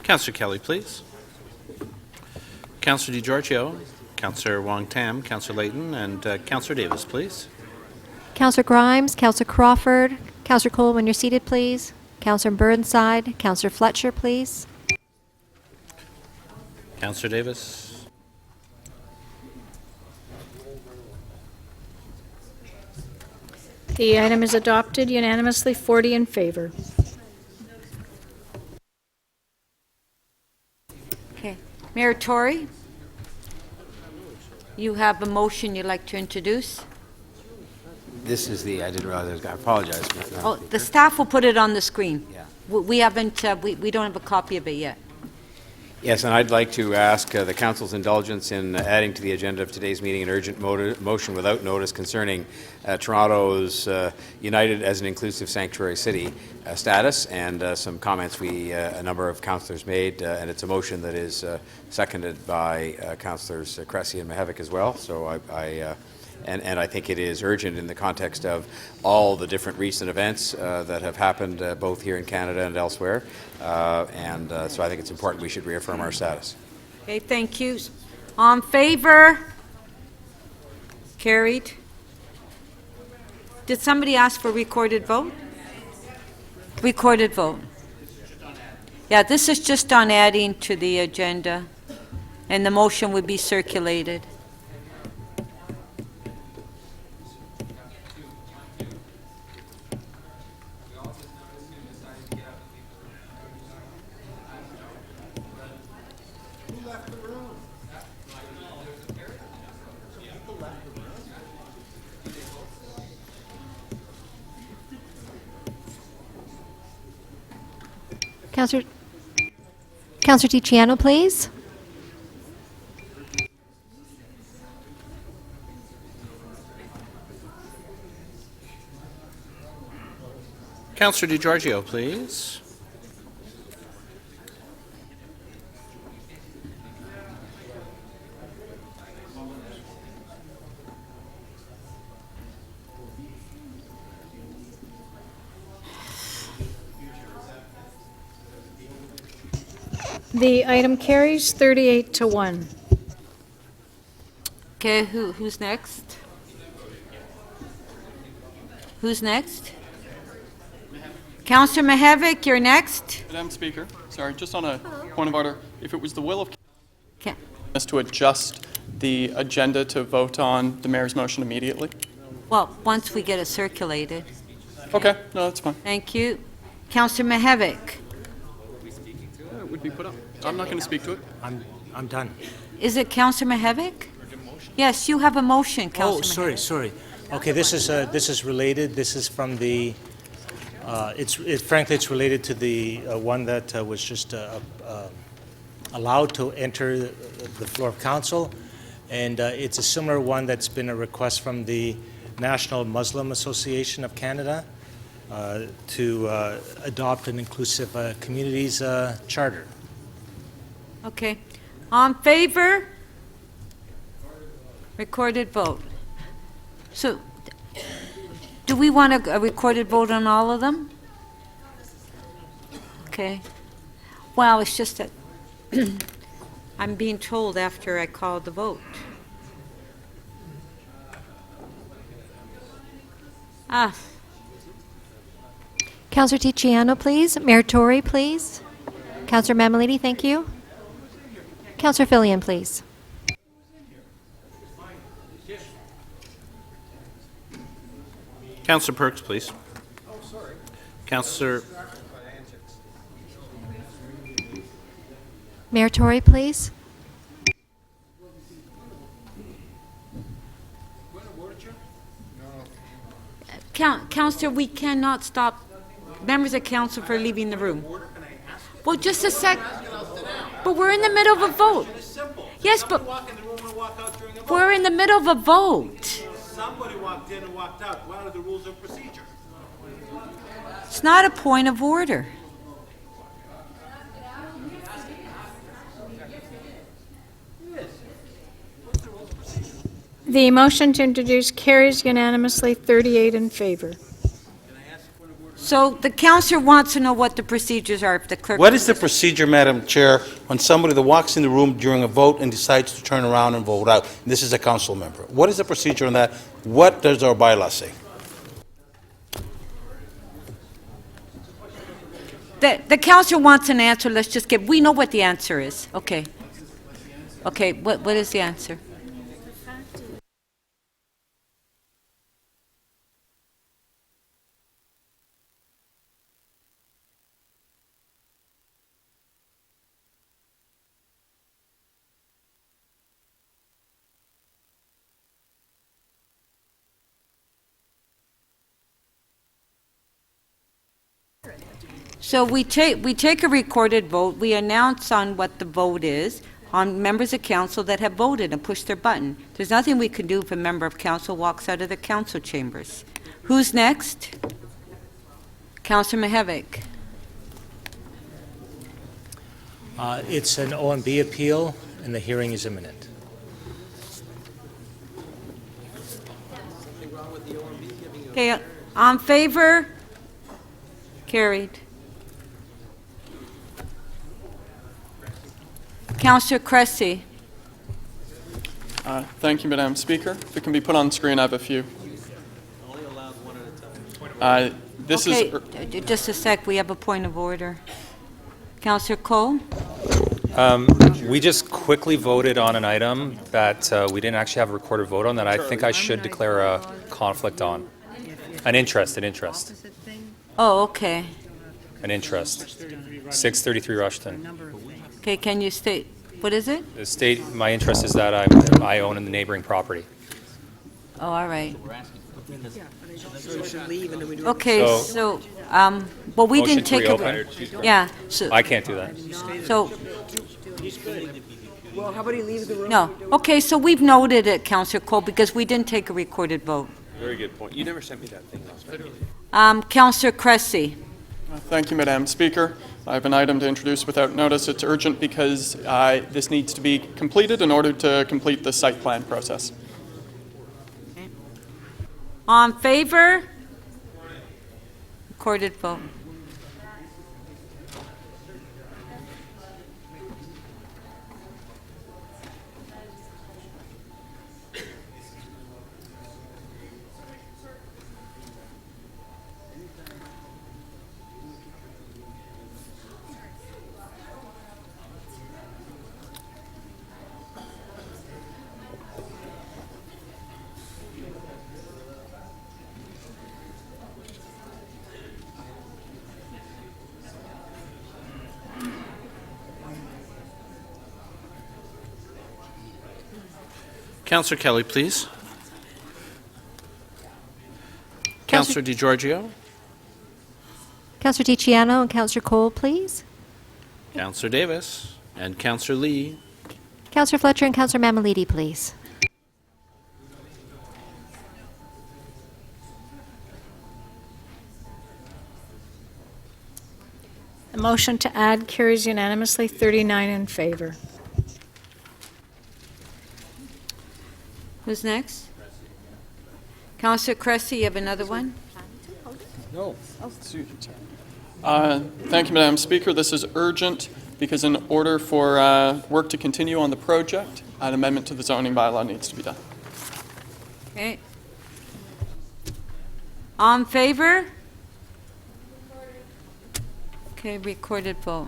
Councillor Kelly, please. Councillor DiGiorgio, Councillor Wong Tam, Councillor Layton, and Councillor Davis, please. Councillor Grimes, Councillor Crawford, Councillor Cole, when you're seated, please. Councillor Burnside, Councillor Fletcher, please. Councillor Davis. The item is adopted unanimously, 40 in favor. Okay. Mayor Tory, you have a motion you'd like to introduce? This is I didn't realize, I apologize. Oh, the staff will put it on the screen. Yeah. We haven't, we don't have a copy of it yet. Yes, and I'd like to ask the Council's indulgence in adding to the agenda of today's meeting an urgent motion without notice concerning Toronto's United as an Inclusive Sanctuary City status, and some comments a number of councillors made, and it's a motion that is seconded by Councillors Cressy and Mihevik as well. So And I think it is urgent in the context of all the different recent events that have happened both here in Canada and elsewhere. So I think it's important we should reaffirm our status. Okay, thank you. On favor? Carried. Did somebody ask for recorded vote? Recorded vote. Yeah, this is just on adding to the agenda, and the motion would be circulated. Councillor DiCiano, please. Councillor DiGiorgio, please. The item carries 38 to 1. Okay, who's next? Who's next? Councillor Mihevik, you're next. Madam Speaker, sorry, just on a point of order, if it was the will of Okay. us to adjust the agenda to vote on the mayor's motion immediately? Well, once we get it circulated. Okay, no, that's fine. Thank you. Councillor Mihevik. It would be put up. I'm not going to speak to it. I'm done. Is it Councillor Mihevik? Yes, you have a motion, Councillor Mihevik. Sorry. Okay, this is related. This is from the. Frankly, it's related to the one that was just allowed to enter the floor of council, and it's a similar one that's been a request from the National Muslim Association of Canada to adopt an inclusive communities charter. Okay. On favor? Recorded vote. So, do we want a recorded vote on all of them? Okay. Well, it's just that I'm being told after I called the vote. Counselor Ticiano, please. Mayor Tory, please. Counselor Mamalidi, thank you. Counselor Fillion, please. Counselor Perks, please. Counselor, Mayor Tory, please. Counselor, we cannot stop members of council for leaving the room. Well, just a sec. But we're in the middle of a vote. Yes, but we're in the middle of a vote. Somebody walked in and walked out. What are the rules of procedure? It's not a point of order. The motion to introduce carries unanimously, 38 in favor. So the counselor wants to know what the procedures are if the clerk... What is the procedure, Madam Chair, when somebody that walks in the room during a vote and decides to turn around and vote out? This is a council member. What is the procedure on that? What does our bylaw say? The counselor wants an answer. Let's just give... We know what the answer is. Okay. Okay, what is the answer? So we take a recorded vote, we announce on what the vote is on members of council that have voted and pushed their button. There's nothing we can do if a member of council walks out of the council chambers. Who's next? Councillor Mihevik. It's an OMB appeal, and the hearing is imminent. Okay, on favor? Carried. Councillor Cressy. Thank you, Madam Speaker. If it can be put on screen, I have a few. This is... Just a sec, we have a point of order. Councillor Cole? We just quickly voted on an item that we didn't actually have a recorded vote on that I think I should declare a conflict on. An interest. Oh, okay. An interest. 633 Rushton. Okay, can you state, what is it? The state, my interest is that I own in the neighboring property. Oh, all right. Okay, so, well, we Motion didn't to take a... reopen. Yeah, so... I can't do that. So... Well, how about he leaves the room? No. Okay, so we've noted it, Councillor Cole, because we didn't take a recorded vote. Very good point. You never sent me that thing last night. Councillor Cressy. Thank you, Madam Speaker. I have an item to introduce without notice. It's urgent because this needs to be completed in order to complete the site plan process. On favor? Recorded vote. Councillor Kelly, please. Councillor DiGiorgio. Counselor Ticiano and Counselor Cole, please. Councillor Davis. And Councillor Lee. Counselor Fletcher and Counselor Mamalidi, please. The motion to add carries unanimously, 39 in favor. Who's next? Councillor Cressy, you have another one? No. Thank you, Madam Speaker. This is urgent because in order for work to continue on the project, an amendment to the zoning bylaw needs to be done. Okay. On favor? Okay, recorded vote.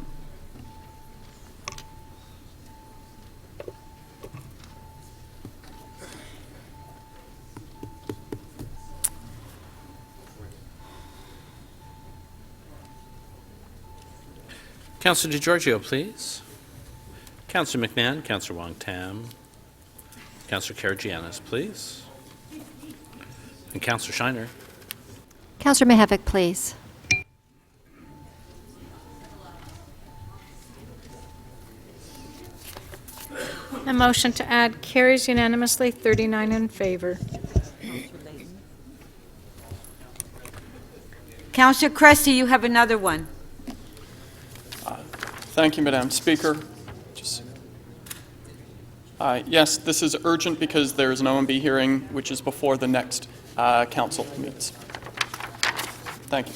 Councillor DeGiorgio, please. Councillor McMahon, Councillor Wong-Tam, Councillor Karagianis, please. And Councillor Shiner. Councillor Mihevc, please. The motion to add carries unanimously, 39 in favor. Councillor Cressy, you have another one. Thank you, Madam Speaker. Yes, this is urgent because there is an OMB hearing which is before the next council meets. Thank you.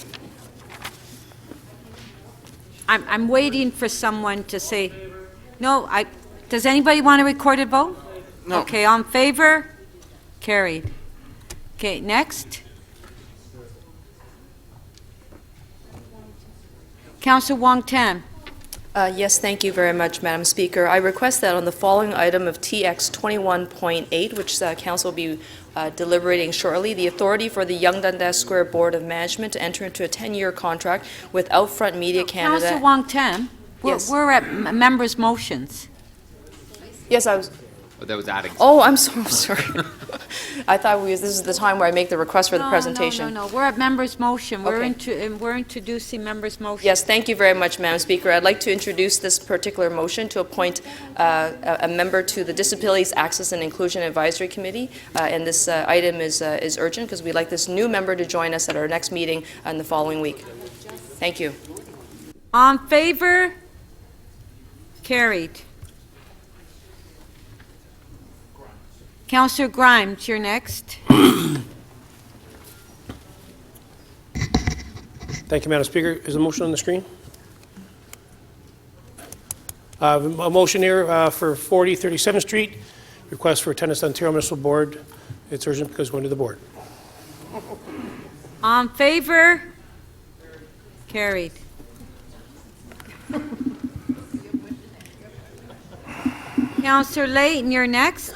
I'm waiting for someone to say, no, does anybody want a recorded vote? No. Okay, on favor? Carried. Okay, next. Councillor Wong-Tam. Yes, thank you very much, Madam Speaker. I request that on the following item of TX 21.8, which Council will be deliberating shortly, the authority for the Yonge Dundas Square Board of Management to enter into a 10-year contract with Outfront Media Canada. Councillor Wong-Tam, Yes. we're at members' motions. Yes, I was. Oh, that was adding. Oh, I'm so sorry. I thought this is the time where I make the request for the presentation. No, we're at members' motion. Okay. We're introducing members' motion. Yes, thank you very much, Madam Speaker. I'd like to introduce this particular motion to appoint a member to the Disabilities Access and Inclusion Advisory Committee. And this item is urgent because we'd like this new member to join us at our next meeting in the following week. Thank you. On favor? Carried. Councillor Grimes, you're next. Thank you, Madam Speaker. Is the motion on the screen? A motion here for 40 37th Street, request for attendance on Ontario Municipal Board. It's urgent because it's going to the board. On favor? Carried. Councillor Layton, you're next.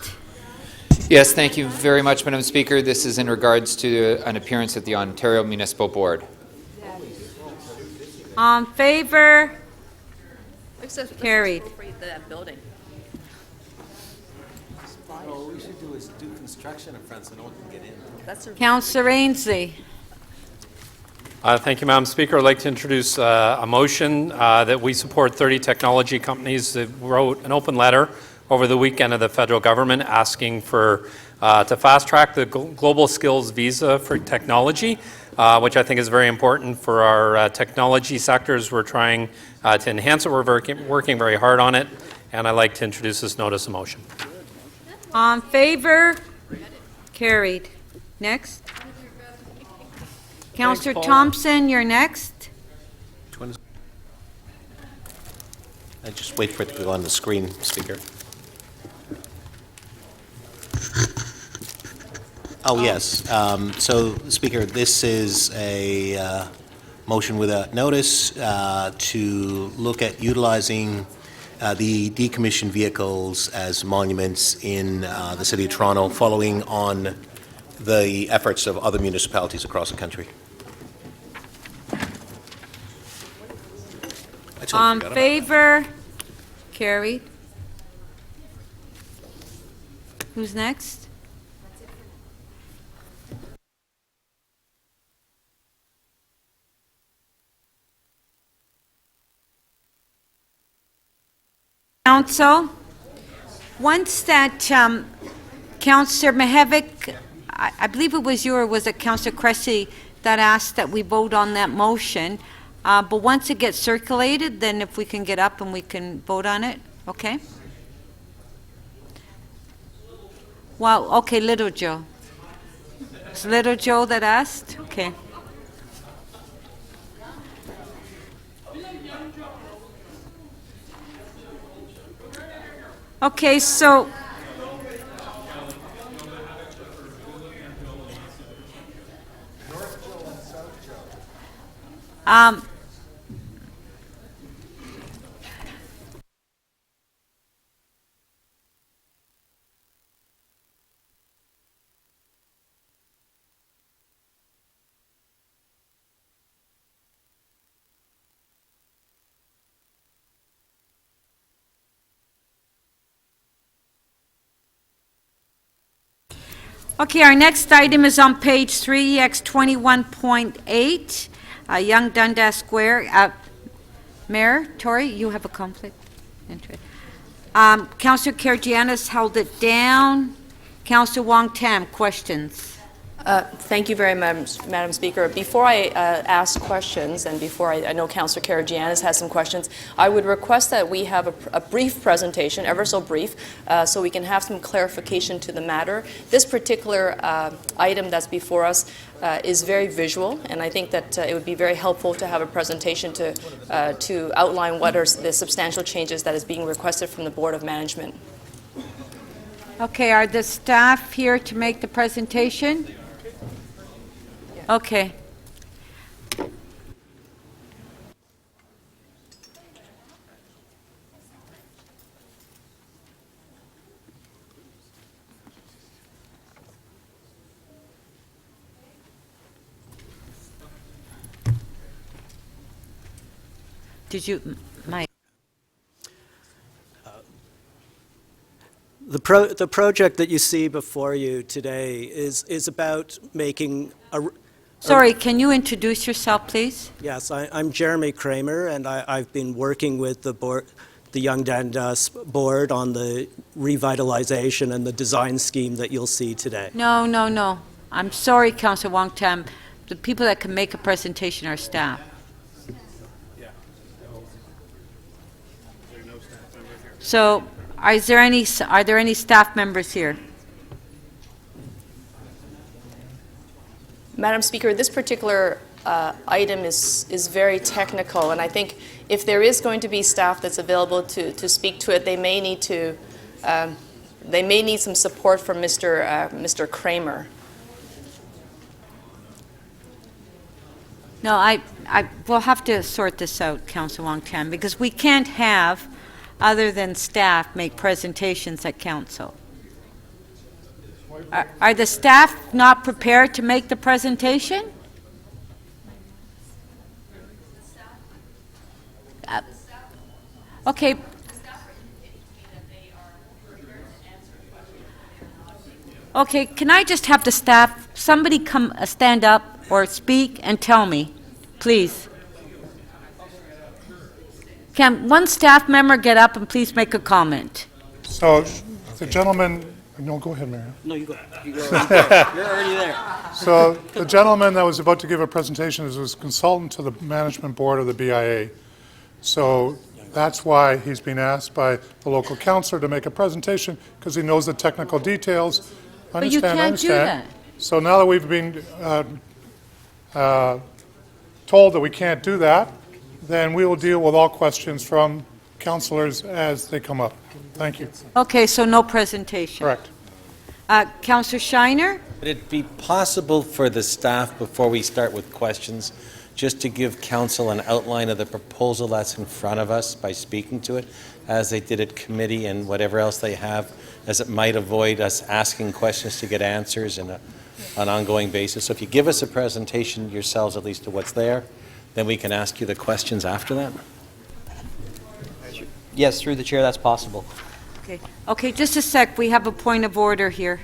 Yes, thank you very much, Madam Speaker. This is in regards to an appearance at the Ontario Municipal Board. On favor? Carried. All we should do is do construction in front so no one can get in. Councillor Ainsley. Thank you, Madam Speaker. I'd like to introduce a motion that we support 30 technology companies that wrote an open letter over the weekend of the federal government asking for to fast-track the global skills visa for technology, which I think is very important for our technology sectors. We're trying to enhance it. We're working very hard on it, and I'd like to introduce this notice of motion. On favor? Carried. Next. Councillor Thompson, you're next. I just wait for it to go on the screen, Speaker. Oh, yes. So, Speaker, this is a motion with a notice to look at utilizing the decommissioned vehicles as monuments in the City of Toronto, following on the efforts of other municipalities across the country. On favor? Carried. Who's next? Council, once that Councillor Mihevc, I believe it was you or was it Councillor Cressy that asked that we vote on that motion, but once it gets circulated, then if we can get up and we can vote on it, okay? Well, okay, Little Joe. It's Little Joe that asked? Okay. Okay, so Okay, our next item is on page 3, EX 21.8, Young Dundas Square. Mayor Tory, you have a conflict? Councillor Karygiannis held it down. Councillor Wong Tam, questions? Thank you very much, Madam Speaker. Before I ask questions, and before I know Councillor Karygiannis has some questions, I would request that we have a brief presentation, ever so brief, so we can have some clarification to the matter. This particular item that's before us is very visual, and I think that it would be very helpful to have a presentation to outline what are the substantial changes that is being requested from the Board of Management. Okay, are the staff here to make the presentation? Okay. Did you, Mike? The project that you see before you today is about making a... Sorry, can you introduce yourself, please? Yes, I'm Jeremy Kramer, and I've been working with the board, the Young Dundas board, on the revitalization and the design scheme that you'll see today. No, no, no. I'm sorry, Councillor Wong Tam. The people that can make a presentation are staff. So, are there any staff members here? Madam Speaker, this particular item is very technical, and I think if there is going to be staff that's available to speak to it, they may need some support from Mr. Kramer. No, I will have to sort this out, Councillor Wong Tam, because we can't have other than staff make presentations at council. Are the staff not prepared to make the presentation? Okay. Okay, can I just have the staff, somebody come stand up or speak and tell me, please? Can one staff member get up and please make a comment? So the gentleman, no, go ahead, Mayor. No, you go. You go. You're already there. So the gentleman that was about to give a presentation was consultant to the management board of the BIA. So that's why he's been asked by the local councillor to make a presentation, because he knows the technical details. But you can't do that. So now that we've been told that we can't do that, then we will deal with all questions from councillors as they come up. Thank you. Okay, so no presentation. Correct. Councillor Shiner? Would it be possible for the staff, before we start with questions, just to give council an outline of the proposal that's in front of us by speaking to it, as they did at committee and whatever else they have, as it might avoid us asking questions to get answers on an ongoing basis? So if you give us a presentation yourselves, at least to what's there, then we can ask you the questions after that. Yes, through the chair, that's possible. Okay. Okay, just a sec. We have a point of order here.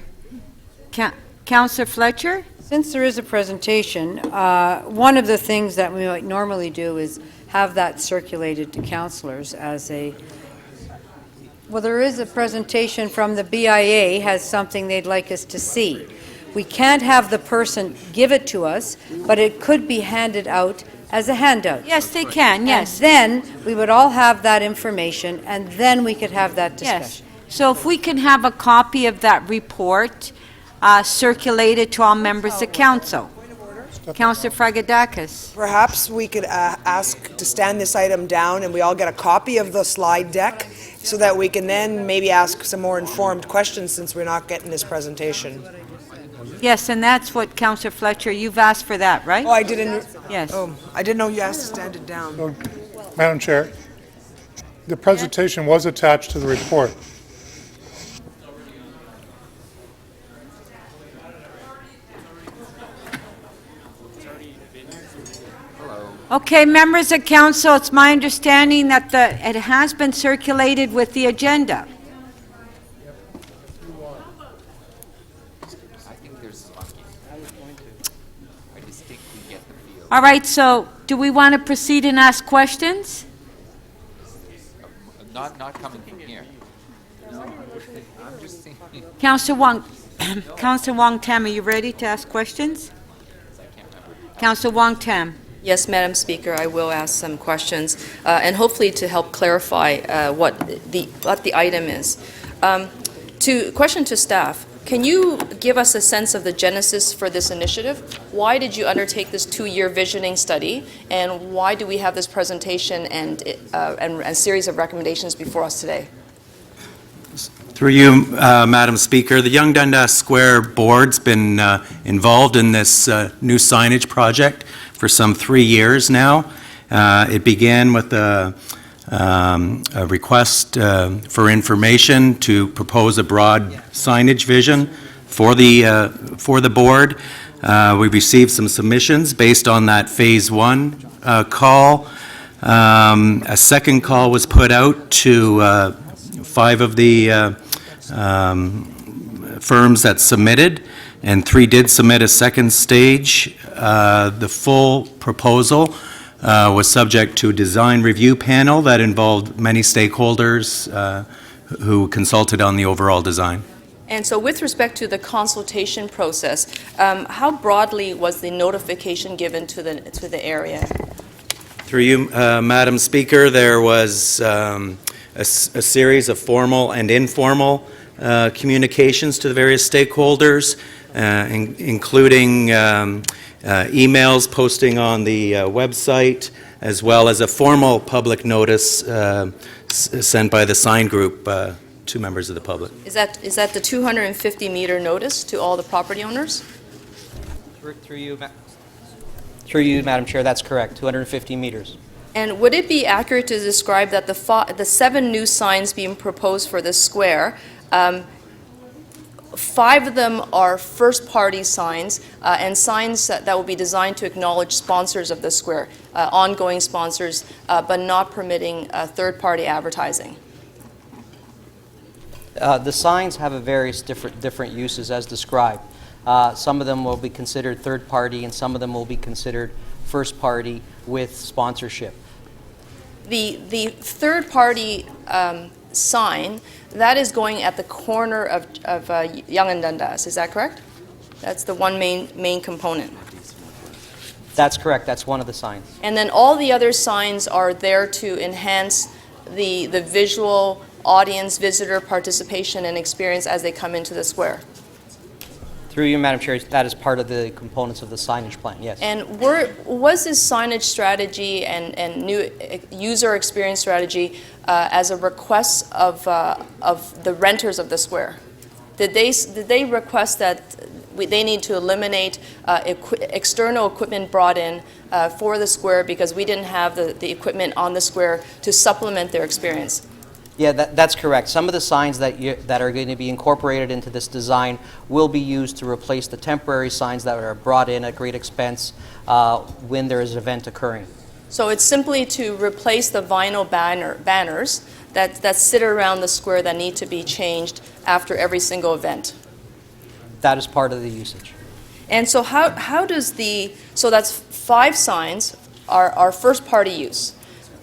Councillor Fletcher? Since there is a presentation, one of the things that we might normally do is have that circulated to councillors as a... Well, there is a presentation from the BIA, has something they'd like us to see. We can't have the person give it to us, but it could be handed out as a handout. Yes, they can, yes. And then we would all have that information, and then we could have that discussion. Yes. So if we can have a copy of that report circulated to all members of council. Councillor Fragadakis. Perhaps we could ask to stand this item down and we all get a copy of the slide deck so that we can then maybe ask some more informed questions, since we're not getting this presentation. Yes, and that's what, Councillor Fletcher, you've asked for that, right? Oh, I didn't. Yes. Oh, I didn't know you asked to stand it down. So, Madam Chair, the presentation was attached to the report. Okay, members of council, it's my understanding that it has been circulated with the agenda. I think there's I distinctly get the feel. All right, so do we want to proceed and ask questions? Not coming from here. I'm just thinking. Councillor Wong, Councillor Wong Tam, are you ready to ask questions? Councillor Wong Tam. Yes, Madam Speaker, I will ask some questions, and hopefully to help clarify what the item is. Question to staff, can you give us a sense of the genesis for this initiative? Why did you undertake this 2-year visioning study, and why do we have this presentation and a series of recommendations before us today? Through you, Madam Speaker, the Yonge Dundas Square Board's been involved in this new signage project for some 3 years now. It began with a request for information to propose a broad signage vision for the board. We received some submissions based on that Phase 1 call. A second call was put out to 5 of the firms that submitted, and 3 did submit a second stage. The full proposal was subject to a design review panel that involved many stakeholders who consulted on the overall design. And so with respect to the consultation process, how broadly was the notification given to the area? Through you, Madam Speaker, there was a series of formal and informal communications to the various stakeholders, including emails posting on the website, as well as a formal public notice sent by the sign group to members of the public. Is that the 250-meter notice to all the property owners? Through you, Madam Chair, that's correct, 250 meters. And would it be accurate to describe that the 7 new signs being proposed for this square, 5 of them are first-party signs and signs that will be designed to acknowledge sponsors of the square, ongoing sponsors, but not permitting third-party advertising? The signs have a various different uses as described. Some of them will be considered third-party, and some of them will be considered first-party with sponsorship. The third-party sign, that is going at the corner of Yonge and Dundas, is that correct? That's the one main component. That's correct. That's one of the signs. And then all the other signs are there to enhance the visual audience, visitor participation and experience as they come into the square. Through you, Madam Chair, that is part of the components of the signage plan, yes. And was this signage strategy and new user experience strategy as a request of the renters of the square? Did they request that they need to eliminate external equipment brought in for the square because we didn't have the equipment on the square to supplement their experience? Yeah, that's correct. Some of the signs that are going to be incorporated into this design will be used to replace the temporary signs that are brought in at great expense when there is an event occurring. So it's simply to replace the vinyl banners that sit around the square that need to be changed after every single event. That is part of the usage. And so how does so that's 5 signs are first-party use.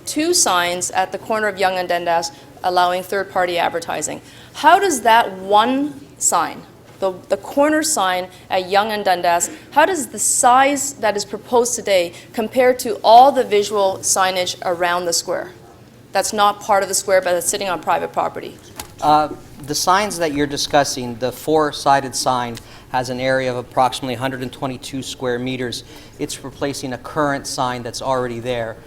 2 signs at the corner of Yonge and Dundas allowing third-party advertising. How does that one sign, the corner sign at Yonge and Dundas, how does the size that is proposed today compare to all the visual signage around the square? That's not part of the square, but it's sitting on private property. The signs that you're discussing, the 4-sided sign has an area of approximately 122 square meters. It's replacing a current sign that's already there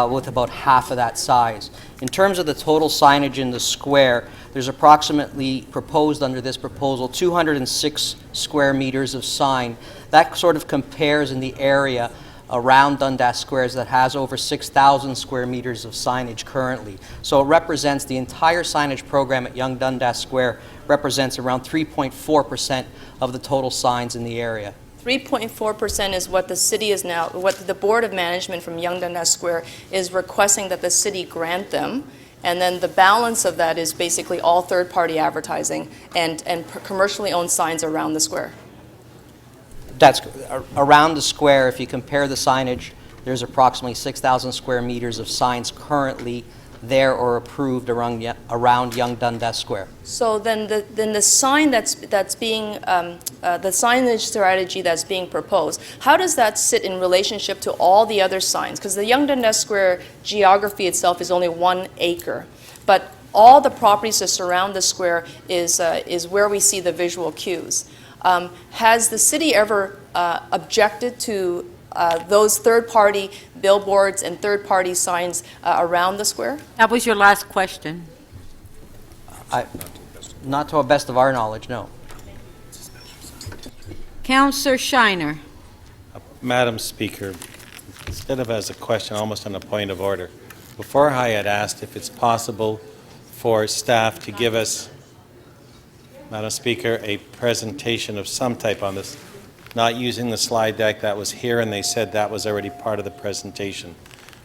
with about half of that size. In terms of the total signage in the square, there's approximately proposed under this proposal 206 square meters of sign. That sort of compares in the area around Dundas Squares that has over 6,000 square meters of signage currently. So it represents the entire signage program at Yonge Dundas Square represents around 3.4% of the total signs in the area. 3.4% is what the city is now, what the Board of Management from Yonge Dundas Square is requesting that the city grant them. And then the balance of that is basically all third-party advertising and commercially owned signs around the square. That's around the square. If you compare the signage, there's approximately 6,000 square meters of signs currently there or approved around Young Dundas Square. So then the sign that's being the signage strategy that's being proposed, how does that sit in relationship to all the other signs? Because the Young Dundas Square geography itself is only 1 acre, but all the properties that surround the square is where we see the visual cues. Has the city ever objected to those third-party billboards and third-party signs around the square? That was your last question. Not to the best of our knowledge, no. Councillor Shiner. Madam Speaker, instead of as a question, almost on a point of order, before I had asked if it's possible for staff to give us, Madam Speaker, a presentation of some type on this, not using the slide deck that was here, and they said that was already part of the presentation.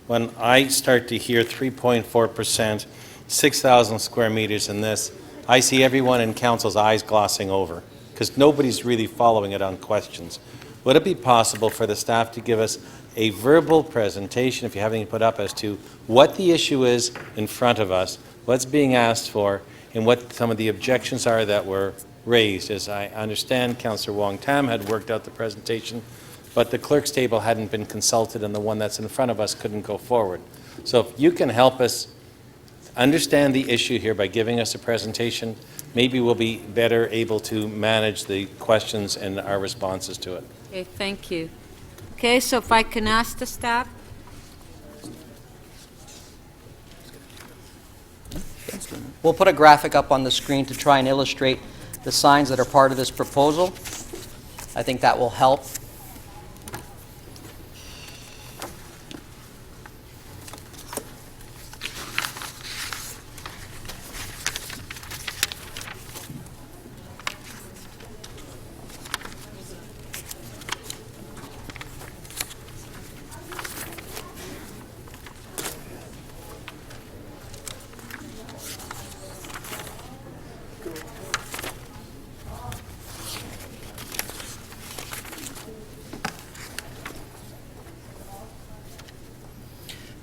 When I start to hear 3.4%, 6,000 square meters in this, I see everyone in council's eyes glossing over, because nobody's really following it on questions. Would it be possible for the staff to give us a verbal presentation, if you have anything put up, as to what the issue is in front of us, what's being asked for, and what some of the objections are that were raised? As I understand, Councillor Wong Tam had worked out the presentation, but the clerk's table hadn't been consulted, and the one that's in front of us couldn't go forward. So if you can help us understand the issue here by giving us a presentation, maybe we'll be better able to manage the questions and our responses to it. Okay, thank you. Okay, so if I can ask the staff. We'll put a graphic up on the screen to try and illustrate the signs that are part of this proposal. I think that will help.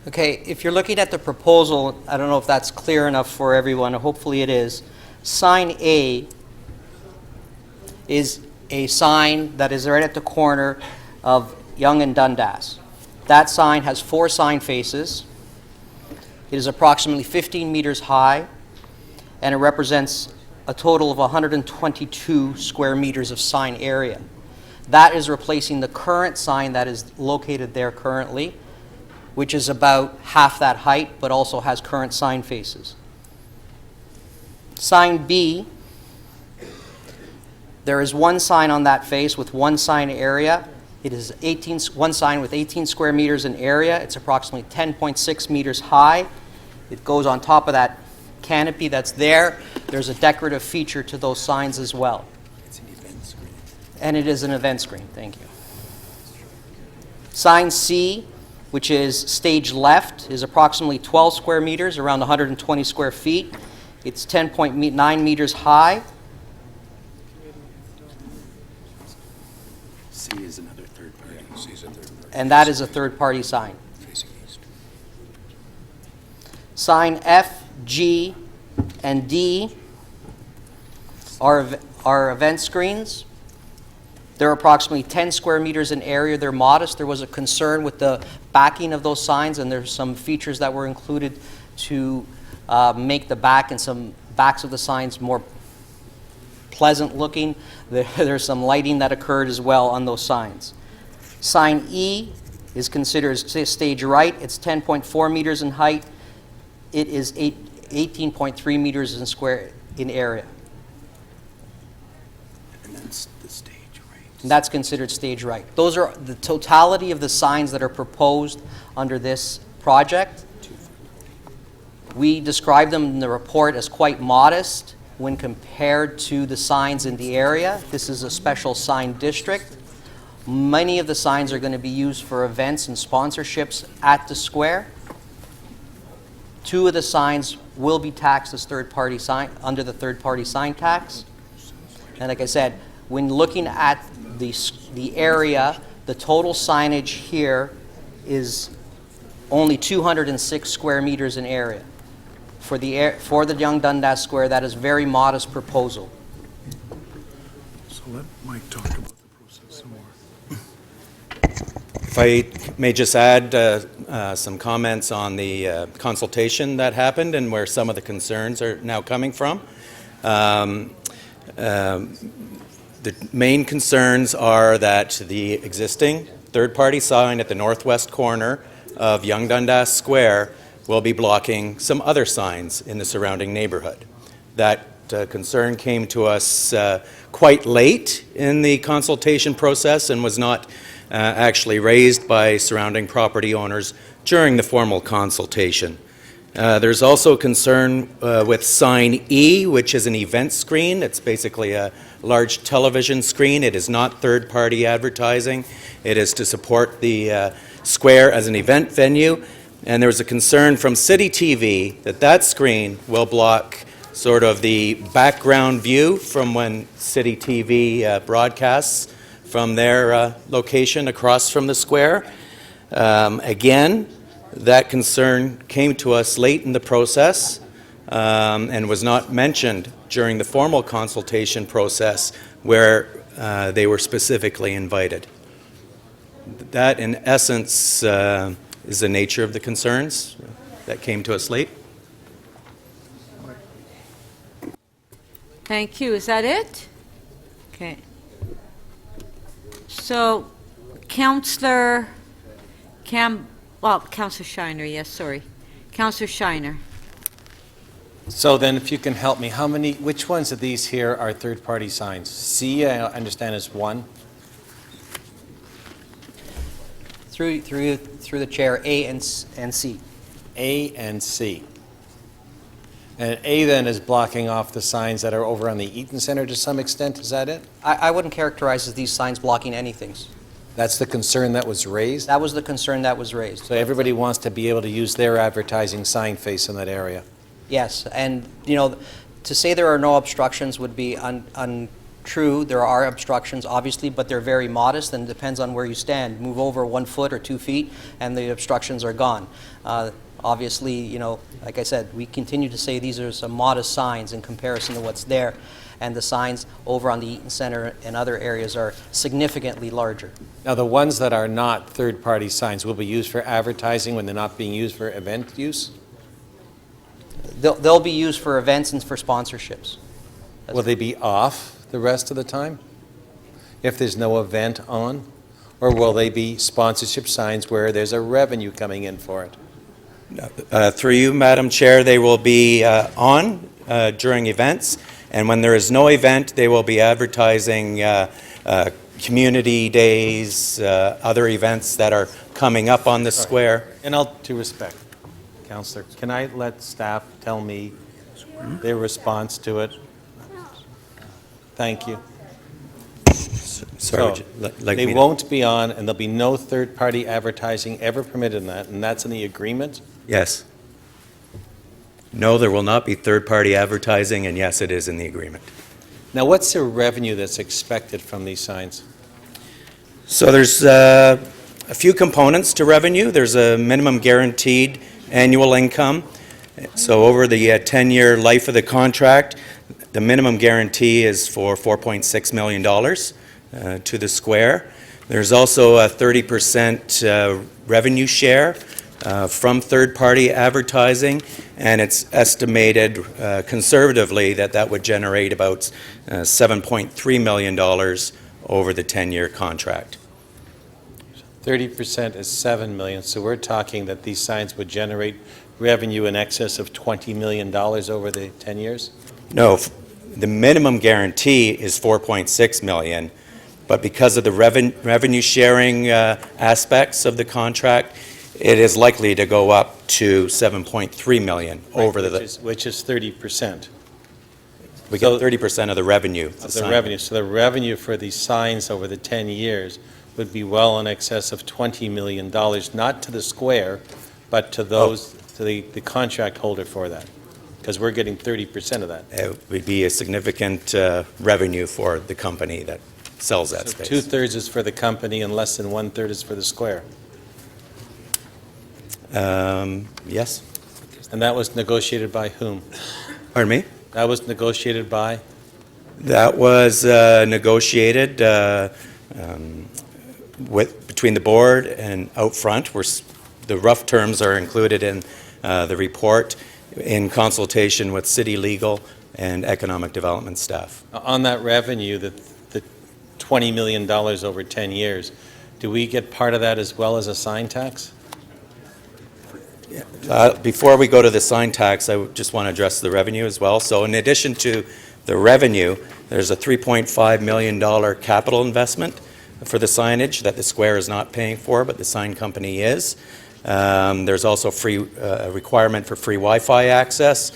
Okay, if you're looking at the proposal, I don't know if that's clear enough for everyone. Hopefully it is. Sign A is a sign that is right at the corner of Yonge and Dundas. That sign has 4 sign faces. It is approximately 15 meters high, and it represents a total of 122 square meters of sign area. That is replacing the current sign that is located there currently, which is about half that height, but also has current sign faces. Sign B, there is 1 sign on that face with 1 sign area. It is 1 sign with 18 square meters in area. It's approximately 10.6 meters high. It goes on top of that canopy that's there. There's a decorative feature to those signs as well. It's an event screen. And it is an event screen, thank you. Sign C, which is stage left, is approximately 12 square meters, around 120 square feet. It's 10.9 meters high. C is another third party. C is a third party. And that is a third-party sign. Sign F, G, and D are event screens. They're approximately 10 square meters in area. They're modest. There was a concern with the backing of those signs, and there's some features that were included to make the back and some backs of the signs more pleasant looking. There's some lighting that occurred as well on those signs. Sign E is considered stage right. It's 10.4 meters in height. It is 18.3 meters in area. And that's the stage right. And that's considered stage right. Those are the totality of the signs that are proposed under this project. We describe them in the report as quite modest when compared to the signs in the area. This is a special sign district. Many of the signs are going to be used for events and sponsorships at the square. 2 of the signs will be taxed as third-party sign, under the third-party sign tax. And like I said, when looking at the area, the total signage here is only 206 square meters in area. For the Young Dundas Square, that is very modest proposal. So let Mike talk about the process some more. If I may just add some comments on the consultation that happened and where some of the concerns are now coming from. The main concerns are that the existing third-party sign at the northwest corner of Young Dundas Square will be blocking some other signs in the surrounding neighborhood. That concern came to us quite late in the consultation process and was not actually raised by surrounding property owners during the formal consultation. There's also concern with sign E, which is an event screen. It's basically a large television screen. It is not third-party advertising. It is to support the square as an event venue. And there's a concern from City TV that that screen will block sort of the background view from when City TV broadcasts from their location across from the square. Again, that concern came to us late in the process and was not mentioned during the formal consultation process where they were specifically invited. That, in essence, is the nature of the concerns that came to us late. Thank you. Is that it? Okay. So, Councillor Councillor Shiner, yes, sorry. Councillor Shiner. So then, if you can help me, which ones of these here are third-party signs? C, I understand, is one. Through the chair, A and C. A and C. And A then is blocking off the signs that are over on the Eaton Center to some extent, is that it? I wouldn't characterize these signs blocking anything. That's the concern that was raised? That was the concern that was raised. So everybody wants to be able to use their advertising sign face in that area? Yes, and to say there are no obstructions would be untrue. There are obstructions, obviously, but they're very modest and it depends on where you stand. Move over 1 foot or 2 feet and the obstructions are gone. Obviously, like I said, we continue to say these are some modest signs in comparison to what's there, and the signs over on the Eaton Center and other areas are significantly larger. Now, the ones that are not third-party signs will be used for advertising when they're not being used for event use? They'll be used for events and for sponsorships. Will they be off the rest of the time if there's no event on? Or will they be sponsorship signs where there's a revenue coming in for it? Through you, Madam Chair, they will be on during events, and when there is no event, they will be advertising community days, other events that are coming up on the square. In all due respect, Councillor, can I let staff tell me their response to it? Thank you. Sorry, So, they won't be on, and there'll be no third-party advertising ever permitted in that, and that's in the agreement? Yes. No, there will not be third-party advertising, and yes, it is in the agreement. Now, what's the revenue that's expected from these signs? So there's a few components to revenue. There's a minimum guaranteed annual income. So over the 10-year life of the contract, the minimum guarantee is for $4.6 million to the square. There's also a 30% revenue share from third-party advertising, and it's estimated conservatively that would generate about $7.3 million over the 10-year contract. 30% is $7 million, so we're talking that these signs would generate revenue in excess of $20 million over the 10 years? No, the minimum guarantee is $4.6 million, but because of the revenue sharing aspects of the contract, it is likely to go up to $7.3 million over which is 30%. We get 30% of the revenue. Of the revenue. So the revenue for these signs over the 10 years would be well in excess of $20 million, not to the square, but to those to the contract holder for that? Because we're getting 30% of that. It would be a significant revenue for the company that sells that So space. 2/3 is for the company and less than 1/3 is for the square. Yes. And that was negotiated by whom? Pardon me? That was negotiated by? That was negotiated between the board and out front. The rough terms are included in the report in consultation with city legal and economic development staff. On that revenue, the $20 million over 10 years, do we get part of that as well as a sign tax? Before we go to the sign tax, I just want to address the revenue as well. So in addition to the revenue, there's a $3.5 million capital investment for the signage that the square is not paying for, but the sign company is. There's also a requirement for free Wi-Fi access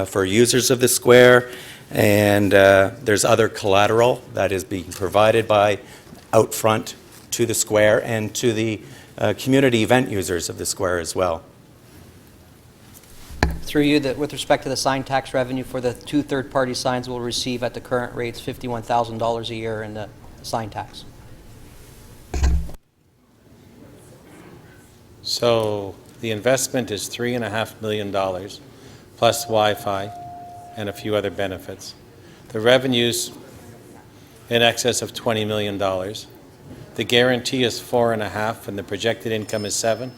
for users of the square, and there's other collateral that is being provided by out front to the square and to the community event users of the square as well. Through you, that with respect to the sign tax revenue for the 2 third-party signs, we'll receive at the current rates $51,000 a year in the sign tax. So the investment is $3.5 million plus Wi-Fi and a few other benefits. The revenue's in excess of $20 million. The guarantee is 4.5 and the projected income is 7.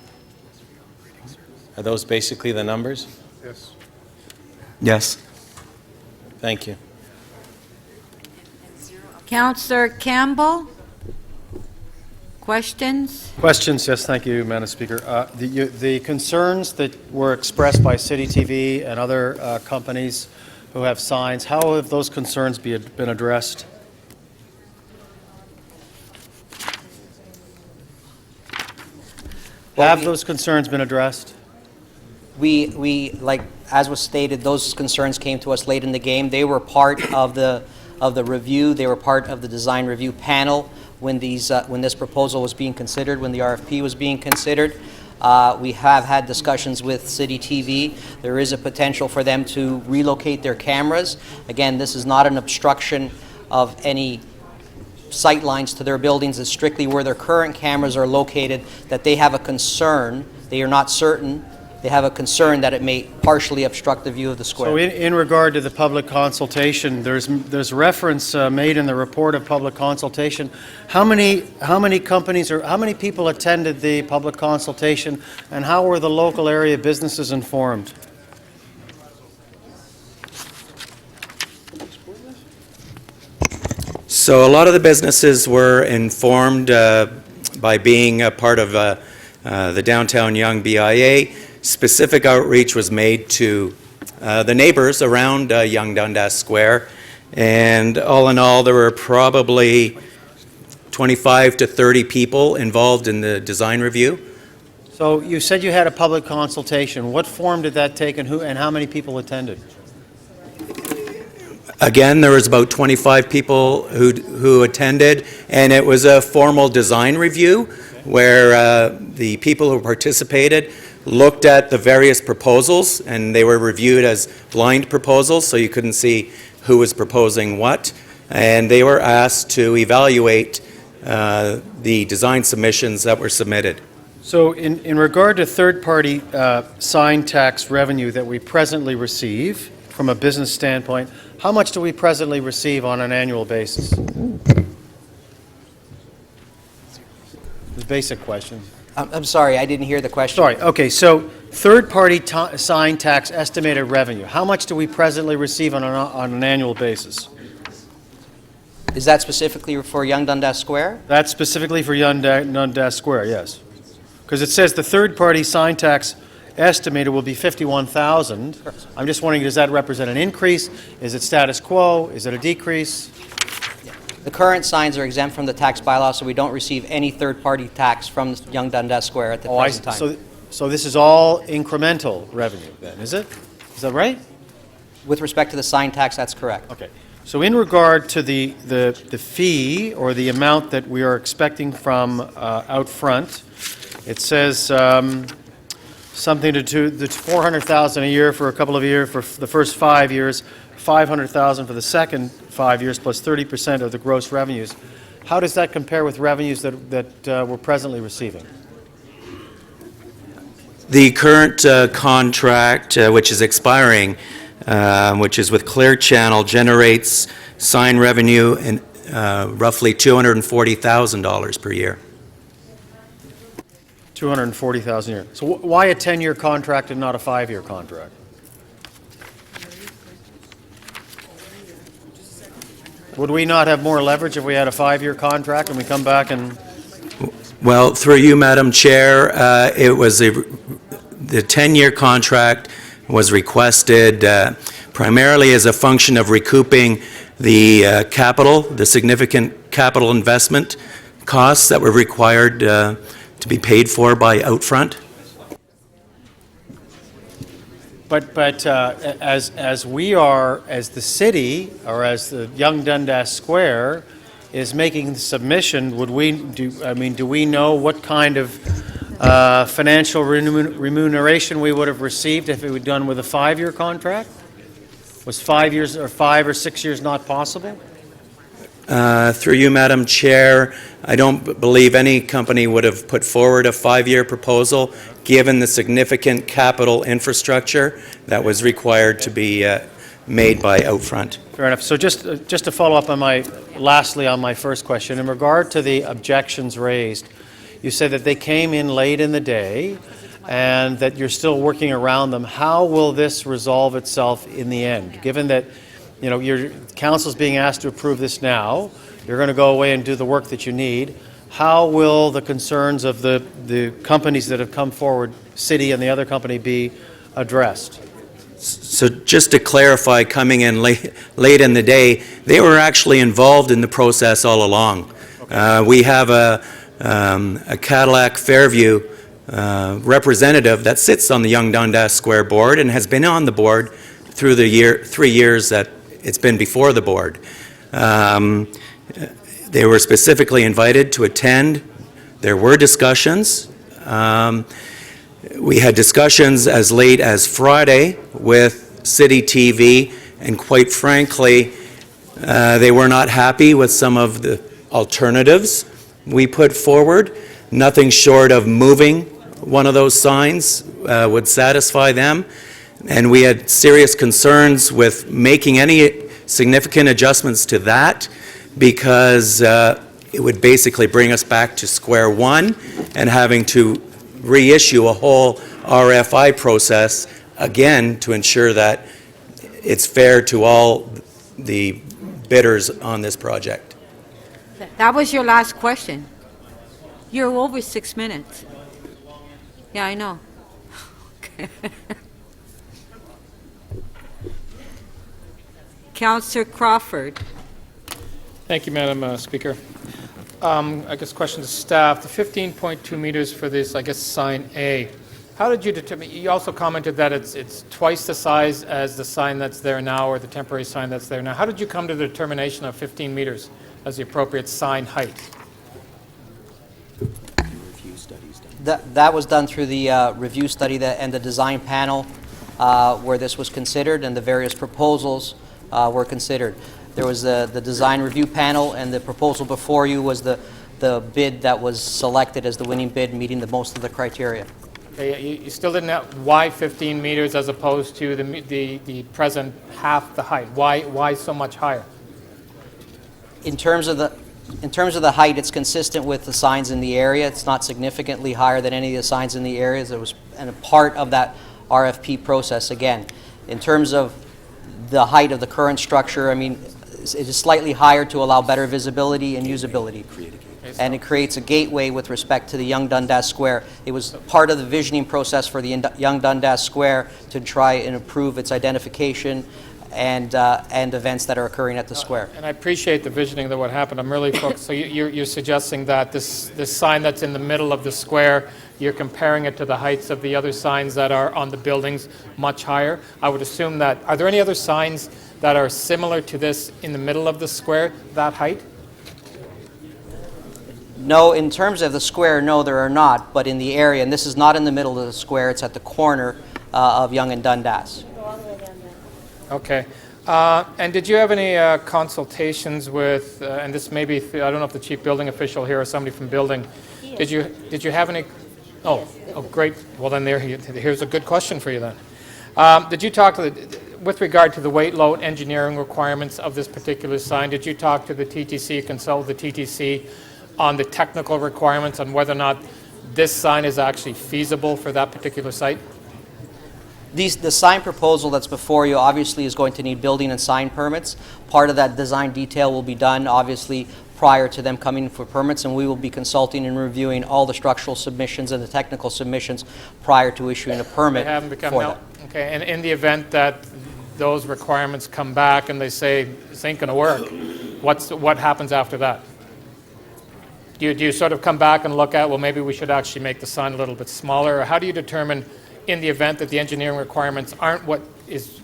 Are those basically the numbers? Yes. Yes. Thank you. Councillor Campbell? Questions? Questions, yes, thank you, Madam Speaker. The concerns that were expressed by City TV and other companies who have signs, how have those concerns been addressed? Have those concerns been addressed? We like, as was stated, those concerns came to us late in the game. They were part of the review. They were part of the design review panel when this proposal was being considered, when the RFP was being considered. We have had discussions with City TV. There is a potential for them to relocate their cameras. Again, this is not an obstruction of any sight lines to their buildings. It's strictly where their current cameras are located that they have a concern. They are not certain. They have a concern that it may partially obstruct the view of the square. So in regard to the public consultation, there's reference made in the report of public consultation. How many companies or how many people attended the public consultation, and how were the local area businesses informed? So a lot of the businesses were informed by being a part of the Downtown Young BIA. Specific outreach was made to the neighbors around Young Dundas Square, and all in all, there were probably 25 to 30 people involved in the design review. So you said you had a public consultation. What form did that take, and how many people attended? Again, there was about 25 people who attended, and it was a formal design review where the people who participated looked at the various proposals, and they were reviewed as blind proposals, so you couldn't see who was proposing what. And they were asked to evaluate the design submissions that were submitted. So in regard to third-party sign tax revenue that we presently receive from a business standpoint, how much do we presently receive on an annual basis? The basic question. I'm sorry, I didn't hear the question. Sorry, okay, so third-party sign tax estimated revenue, how much do we presently receive on an annual basis? Is that specifically for Young Dundas Square? That's specifically for Young Dundas Square, yes. Because it says the third-party sign tax estimated will be $51,000. I'm just wondering, does that represent an increase? Is it status quo? Is it a decrease? The current signs are exempt from the tax bylaw, so we don't receive any third-party tax from Young Dundas Square at the present time. So this is all incremental revenue then, is it? Is that right? With respect to the sign tax, that's correct. Okay. So in regard to the fee or the amount that we are expecting from out front, it says something to the 400,000 a year for a couple of years for the first 5 years, 500,000 for the second 5 years, plus 30% of the gross revenues. How does that compare with revenues that we're presently receiving? The current contract, which is expiring, which is with Clear Channel, generates sign revenue in roughly $240,000 per year. 240,000 a year. So why a 10-year contract and not a 5-year contract? Would we not have more leverage if we had a 5-year contract and we come back and... Well, through you, Madam Chair, it was the 10-year contract was requested primarily as a function of recouping the capital, the significant capital investment costs that were required to be paid for by Outfront. But as we are, as the city, or as the Yonge Dundas Square is making the submission, do we know what kind of financial remuneration we would have received if it was done with a 5-year contract? Was 5 years or 5 or 6 years not possible? Through you, Madam Chair, I don't believe any company would have put forward a 5-year proposal given the significant capital infrastructure that was required to be made by Outfront. Fair enough. So just to follow up on lastly on my first question, in regard to the objections raised, you said that they came in late in the day and that you're still working around them. How will this resolve itself in the end? Given that your council's being asked to approve this now, you're going to go away and do the work that you need. How will the concerns of the companies that have come forward, city and the other company, be addressed? So just to clarify, coming in late in the day, they were actually involved in the process all along. Okay. We have a Cadillac Fairview representative that sits on the Yonge Dundas Square board and has been on the board through the 3 years that it's been before the board. They were specifically invited to attend. There were discussions. We had discussions as late as Friday with City TV, and quite frankly, they were not happy with some of the alternatives we put forward. Nothing short of moving one of those signs would satisfy them. And we had serious concerns with making any significant adjustments to that because it would basically bring us back to square one and having to reissue a whole RFI process again to ensure that it's fair to all the bidders on this project. That was your last question. You're over 6 minutes. Yeah, I know. Okay. Councillor Crawford. Thank you, Madam Speaker. I guess question to staff. The 15.2 meters for this, I guess, sign A. How did you determine? You also commented that it's twice the size as the sign that's there now, or the temporary sign that's there now. How did you come to the determination of 15 meters as the appropriate sign height? That was done through the review study and the design panel where this was considered and the various proposals were considered. There was the design review panel, and the proposal before you was the bid that was selected as the winning bid, meeting the most of the criteria. Okay, you still didn't know why 15 meters as opposed to the present half the height. Why so much higher? In terms of the height, it's consistent with the signs in the area. It's not significantly higher than any of the signs in the areas. It was a part of that RFP process again. In terms of the height of the current structure, I mean, it is slightly higher to allow better visibility and usability. And it creates a gateway with respect to the Yonge Dundas Square. It was part of the visioning process for the Yonge Dundas Square to try and improve its identification and events that are occurring at the square. And I appreciate the visioning of what happened. I'm really focused. So you're suggesting that this sign that's in the middle of the square, you're comparing it to the heights of the other signs that are on the buildings much higher. I would assume that, are there any other signs that are similar to this in the middle of the square, that height? No, in terms of the square, no, there are not, but in the area, and this is not in the middle of the square, it's at the corner of Yonge and Dundas. Okay. And did you have any consultations with, and this may be, I don't know if the chief building official here or somebody from building, did you have any, oh, great, well then here's a good question for you then. Did you talk to with regard to the weight load engineering requirements of this particular sign, did you talk to the TTC, consult with the TTC on the technical requirements on whether or not this sign is actually feasible for that particular site? The sign proposal that's before you obviously is going to need building and sign permits. Part of that design detail will be done obviously prior to them coming for permits, and we will be consulting and reviewing all the structural submissions and the technical submissions prior to issuing a permit They haven't become for that. Okay, and in the event that those requirements come back and they say this ain't going to work, what happens after that? Do you sort of come back and look at, well, maybe we should actually make the sign a little bit smaller? Or how do you determine, in the event that the engineering requirements aren't what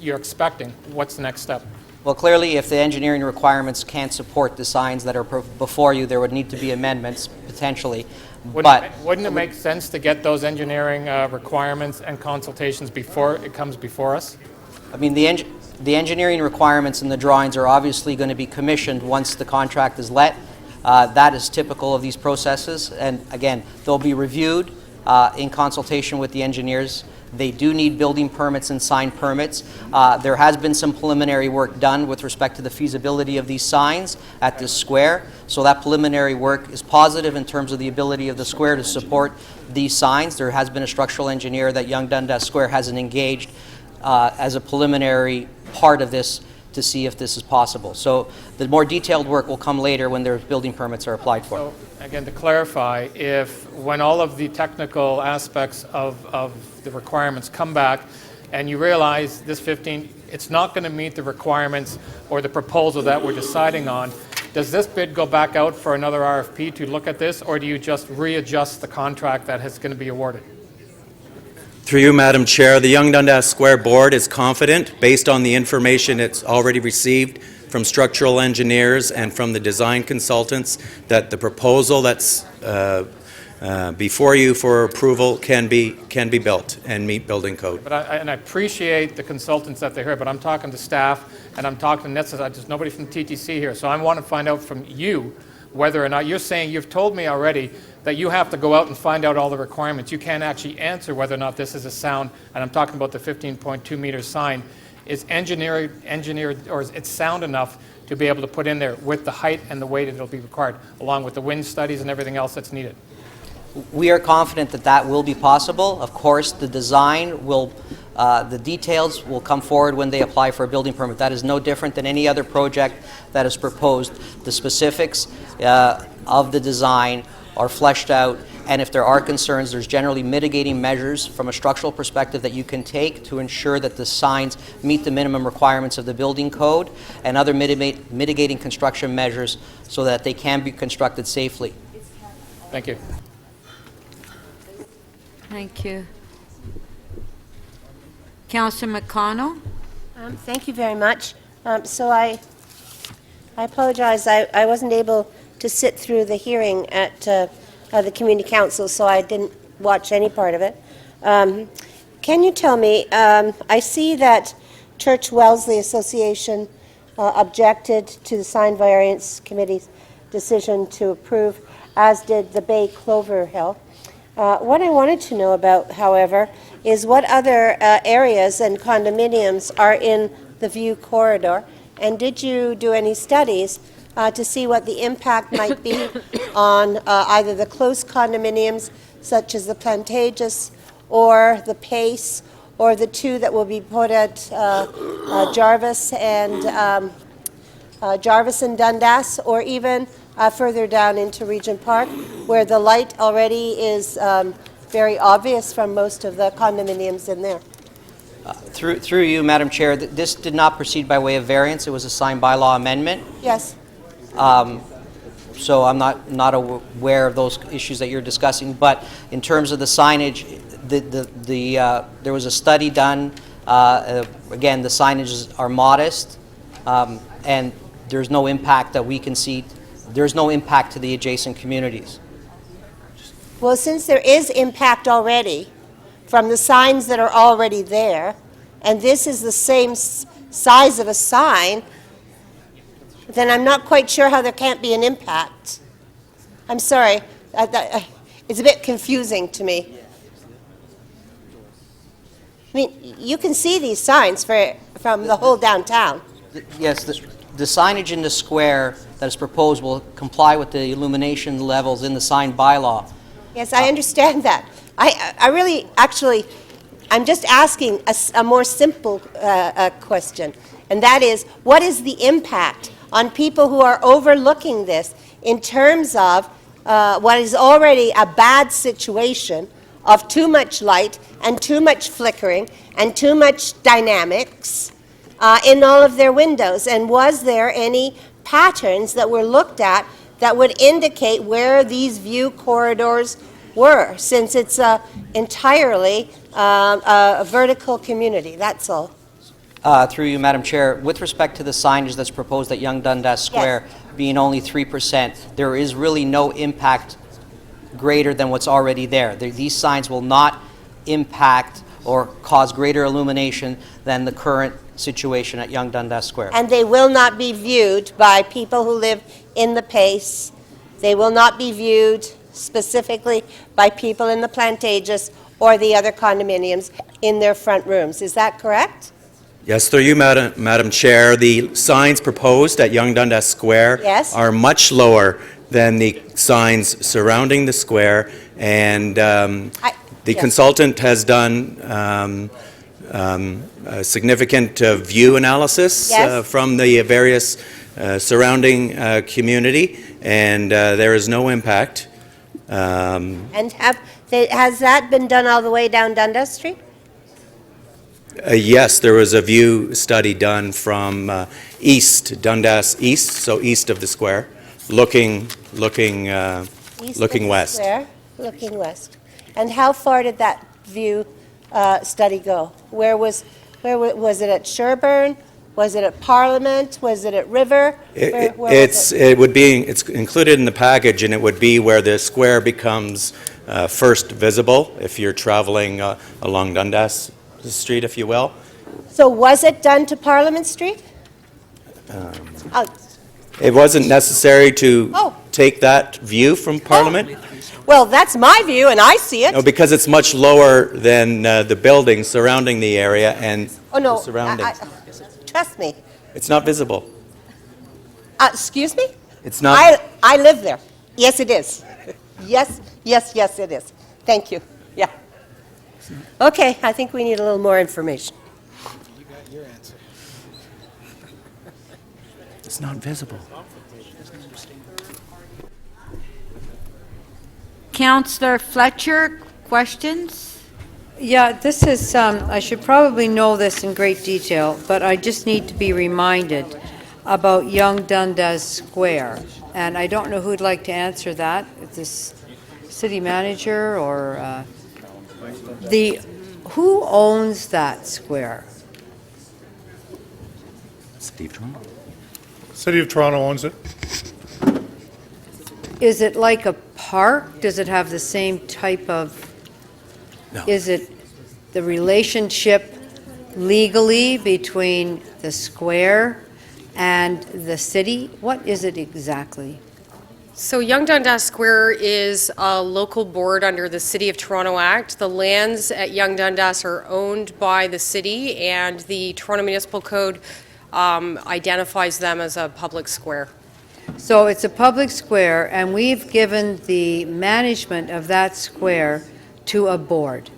you're expecting, what's the next step? Well, clearly, if the engineering requirements can't support the signs that are before you, there would need to be amendments, potentially. Wouldn't it make sense to get those engineering requirements and consultations before it comes before us? I mean, the engineering requirements and the drawings are obviously going to be commissioned once the contract is let. That is typical of these processes, and again, they'll be reviewed in consultation with the engineers. They do need building permits and sign permits. There has been some preliminary work done with respect to the feasibility of these signs at this square, so that preliminary work is positive in terms of the ability of the square to support these signs. There has been a structural engineer that Yonge Dundas Square hasn't engaged as a preliminary part of this to see if this is possible. So the more detailed work will come later when their building permits are applied for. So again, to clarify, if when all of the technical aspects of the requirements come back and you realize this 15, it's not going to meet the requirements or the proposal that we're deciding on, does this bid go back out for another RFP to look at this, or do you just readjust the contract that is going to be awarded? Through you, Madam Chair, the Yonge Dundas Square Board is confident, based on the information it's already received from structural engineers and from the design consultants, that the proposal that's before you for approval can be built and meet building code. But I appreciate the consultants that they're here, but I'm talking to staff and I'm talking to necessarily, there's nobody from TTC here, so I want to find out from you whether or not, you're saying, you've told me already that you have to go out and find out all the requirements. You can't actually answer whether or not this is a sound, and I'm talking about the 15.2 meter sign, is engineered, or is it sound enough to be able to put in there with the height and the weight that'll be required, along with the wind studies and everything else that's needed? We are confident that that will be possible. Of course, the design will, the details will come forward when they apply for a building permit. That is no different than any other project that is proposed. The specifics of the design are fleshed out, and if there are concerns, there's generally mitigating measures from a structural perspective that you can take to ensure that the signs meet the minimum requirements of the building code and other mitigating construction measures so that they can be constructed safely. Thank you. Thank you. Councillor McConnell? Thank you very much. So I apologize. I wasn't able to sit through the hearing at the Community Council, so I didn't watch any part of it. Can you tell me, I see that Church Wellesley Association objected to the Sign Variance Committee's decision to approve, as did the Bay Clover Hill. What I wanted to know about, however, is what other areas and condominiums are in the view corridor, and did you do any studies to see what the impact might be on either the close condominiums, such as the Plantageous, or the Pace, or the two that will be put at Jarvis and Dundas, or even further down into Regent Park, where the light already is very obvious from most of the condominiums in there. Through you, Madam Chair, this did not proceed by way of variance. It was a sign bylaw amendment. Yes. So I'm not aware of those issues that you're discussing. But in terms of the signage, there was a study done. Again, the signages are modest, and there's no impact that we can see. There's no impact to the adjacent communities. Well, since there is impact already from the signs that are already there, and this is the same size of a sign, then I'm not quite sure how there can't be an impact. I'm sorry. It's a bit confusing to me. I mean, you can see these signs from the whole downtown. Yes, the signage in the square that is proposed will comply with the illumination levels in the sign bylaw. Yes, I understand that. I really, actually, I'm just asking a more simple question, and that is, what is the impact on people who are overlooking this in terms of what is already a bad situation of too much light and too much flickering and too much dynamics in all of their windows? And was there any patterns that were looked at that would indicate where these view corridors were, since it's entirely a vertical community? That's all. Through you, Madam Chair, with respect to the signage that's proposed at Yonge Dundas Square being only 3%, there is really no impact greater than what's already there. These signs will not impact or cause greater illumination than the current situation at Yonge Dundas Square. And they will not be viewed by people who live in the Pace. They will not be viewed specifically by people in the Plantageous or the other condominiums in their front rooms. Is that correct? Yes, through you, Madam Chair. The signs proposed at Yonge Dundas Square are much lower than the signs surrounding the square, and the consultant has done a significant view analysis from the various surrounding community, and there is no impact. And has that been done all the way down Dundas Street? Yes, there was a view study done from Dundas East, so east of the square, looking west. Square, looking west. And how far did that view study go? Where was it at Sherburne? Was it at Parliament? Was it at River? It's included in the package, and it would be where the square becomes first visible if you're traveling along Dundas Street, if you will. So was it done to Parliament Street? It wasn't necessary to take that view from Parliament. Well, that's my view, and I see it. No, because it's much lower than the buildings surrounding the area and the surroundings. Trust me. It's not visible. Excuse me? It's not. I live there. Yes, it is. Yes, it is. Thank you. Yeah. Okay, I think we need a little more information. You got your answer. It's not visible. Councillor Fletcher, questions? Yeah, this is, I should probably know this in great detail, but I just need to be reminded about Yonge Dundas Square. And I don't know who'd like to answer that, if this city manager or who owns that square? City of Toronto. City of Toronto owns it. Is it like a park? Does it have the same type of? No. Is it the relationship legally between the square and the city? What is it exactly? So Yonge Dundas Square is a local board under the City of Toronto Act. The lands at Yonge Dundas are owned by the city, and the Toronto Municipal Code identifies them as a public square. So it's a public square, and we've given the management of that square to a board.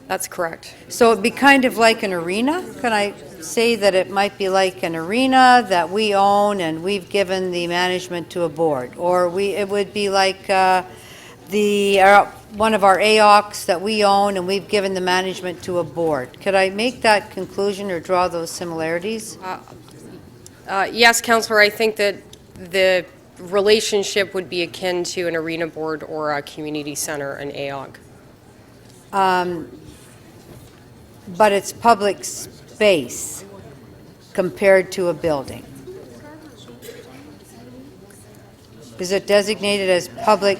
That's correct. So it'd be kind of like an arena? Can I say that it might be like an arena that we own and we've given the management to a board? Or it would be like one of our AOCs that we own and we've given the management to a board. Could I make that conclusion or draw those similarities? Yes, Councillor, I think that the relationship would be akin to an arena board or a community center, an AOC. But it's public space compared to a building. Is it designated as public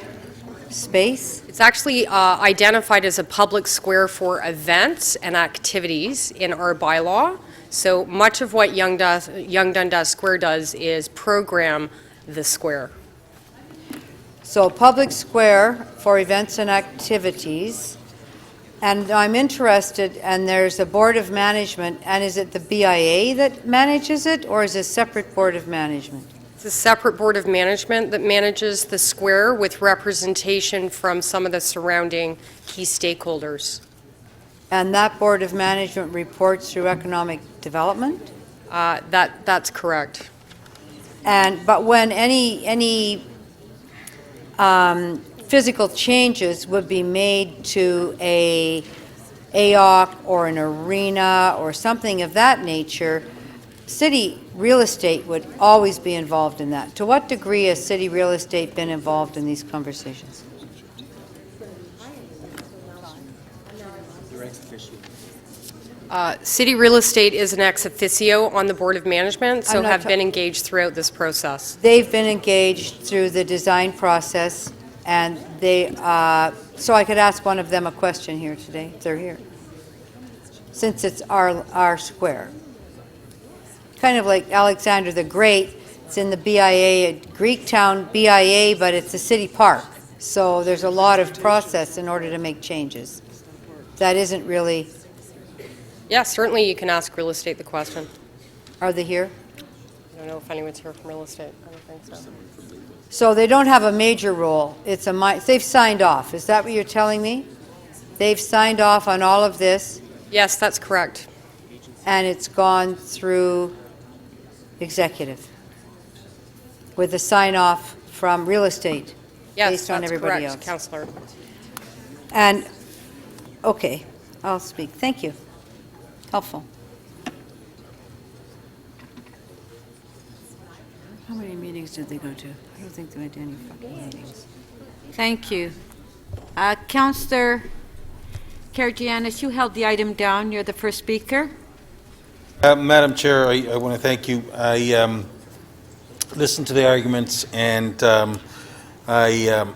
space? It's actually identified as a public square for events and activities in our bylaw. So much of what Young Dundas Square does is program the square. So public square for events and activities. And I'm interested, and there's a board of management, and is it the BIA that manages it, or is it a separate board of management? It's a separate board of management that manages the square with representation from some of the surrounding key stakeholders. And that board of management reports through economic development? That's correct. But when any physical changes would be made to a AOC or an arena or something of that nature, city real estate would always be involved in that. To what degree has city real estate been involved in these conversations? City real estate is an ex officio on the board of management, so I'm not have ta- been engaged throughout this process. They've been engaged through the design process, and they, so I could ask one of them a question here today, if they're here. Since it's our square. Kind of like Alexander the Great, it's in the BIA, Greektown BIA, but it's a city park. So there's a lot of process in order to make changes. That isn't really, Yeah, certainly you can ask real estate the question. are they here? I don't know if anyone's here from real estate. I don't think so. So they don't have a major role. They've signed off. Is that what you're telling me? They've signed off on all of this, Yes, that's correct. and it's gone through executive with a sign-off from real estate Yes, based on that's everybody correct, else. Councillor. And, okay, I'll speak. Thank you. Helpful. How many meetings did they go to? I don't think they went to any fucking meetings. Thank you. Councillor Karygiannis, you held the item down. You're the first speaker. Madam Chair, I want to thank you. I listened to the arguments, and I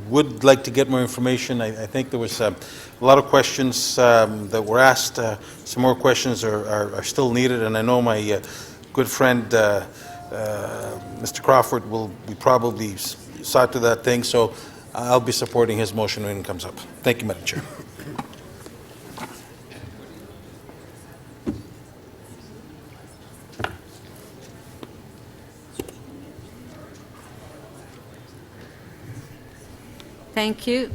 would like to get more information. I think there was a lot of questions that were asked. Some more questions are still needed, and I know my good friend Mr. Crawford will be probably saw to that thing, so I'll be supporting his motion when it comes up. Thank you, Madam Chair. Thank you.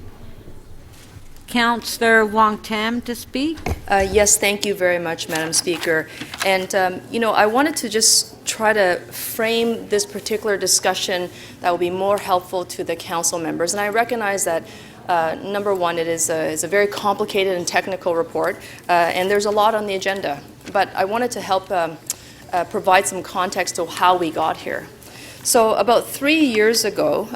Councillor Wong Tam to speak. Yes, thank you very much, Madam Speaker. And, I wanted to just try to frame this particular discussion that will be more helpful to the council members. And I recognize that, number one, it's a very complicated and technical report, and there's a lot on the agenda. But I wanted to help provide some context to how we got here. So about 3 years ago,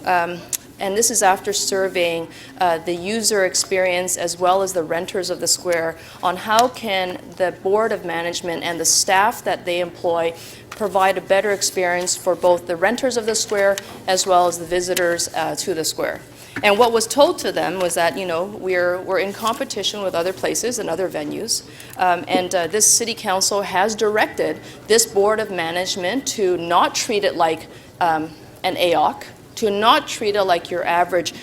and this is after surveying the user experience as well as the renters of the square on how can the Board of Management and the staff that they employ provide a better experience for both the renters of the square as well as the visitors to the square. And what was told to them was that, we're in competition with other places and other venues, and this City Council has directed this Board of Management to not treat it like an AOC, to not treat it like your average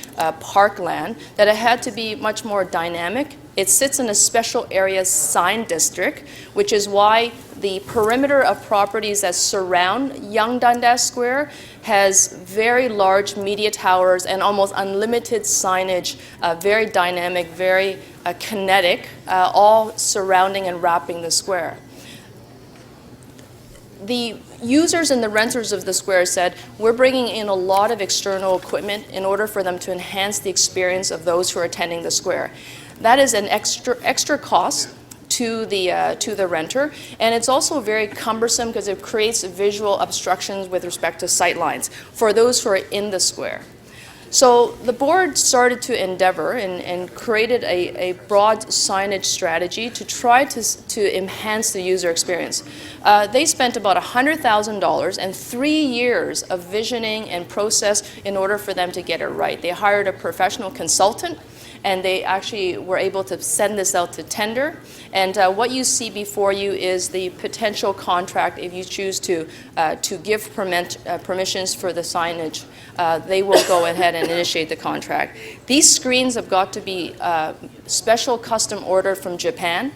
parkland, that it had to be much more dynamic. It sits in a special area sign district, which is why the perimeter of properties that surround Yonge Dundas Square has very large media towers and almost unlimited signage, very dynamic, very kinetic, all surrounding and wrapping the square. The users and the renters of the square said, we're bringing in a lot of external equipment in order for them to enhance the experience of those who are attending the square. That is an extra cost to the renter, and it's also very cumbersome because it creates visual obstructions with respect to sight lines for those who are in the square. So the board started to endeavor and created a broad signage strategy to try to enhance the user experience. They spent about $100,000 and 3 years of visioning and process in order for them to get it right. They hired a professional consultant, and they actually were able to send this out to tender. And what you see before you is the potential contract if you choose to give permissions for the signage. They will go ahead and initiate the contract. These screens have got to be special custom ordered from Japan.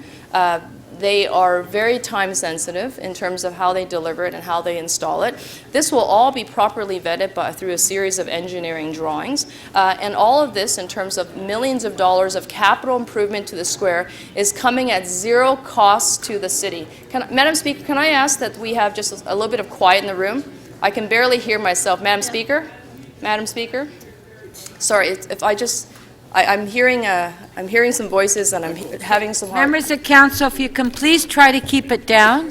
They are very time sensitive in terms of how they deliver it and how they install it. This will all be properly vetted through a series of engineering drawings. And all of this, in terms of millions of dollars of capital improvement to the square, is coming at zero cost to the city. Madam Speaker, can I ask that we have just a little bit of quiet in the room? I can barely hear myself. Madam Speaker? Madam Speaker? Sorry, if I just... I'm hearing some voices and I'm having some hard... Members of council, if you can please try to keep it down.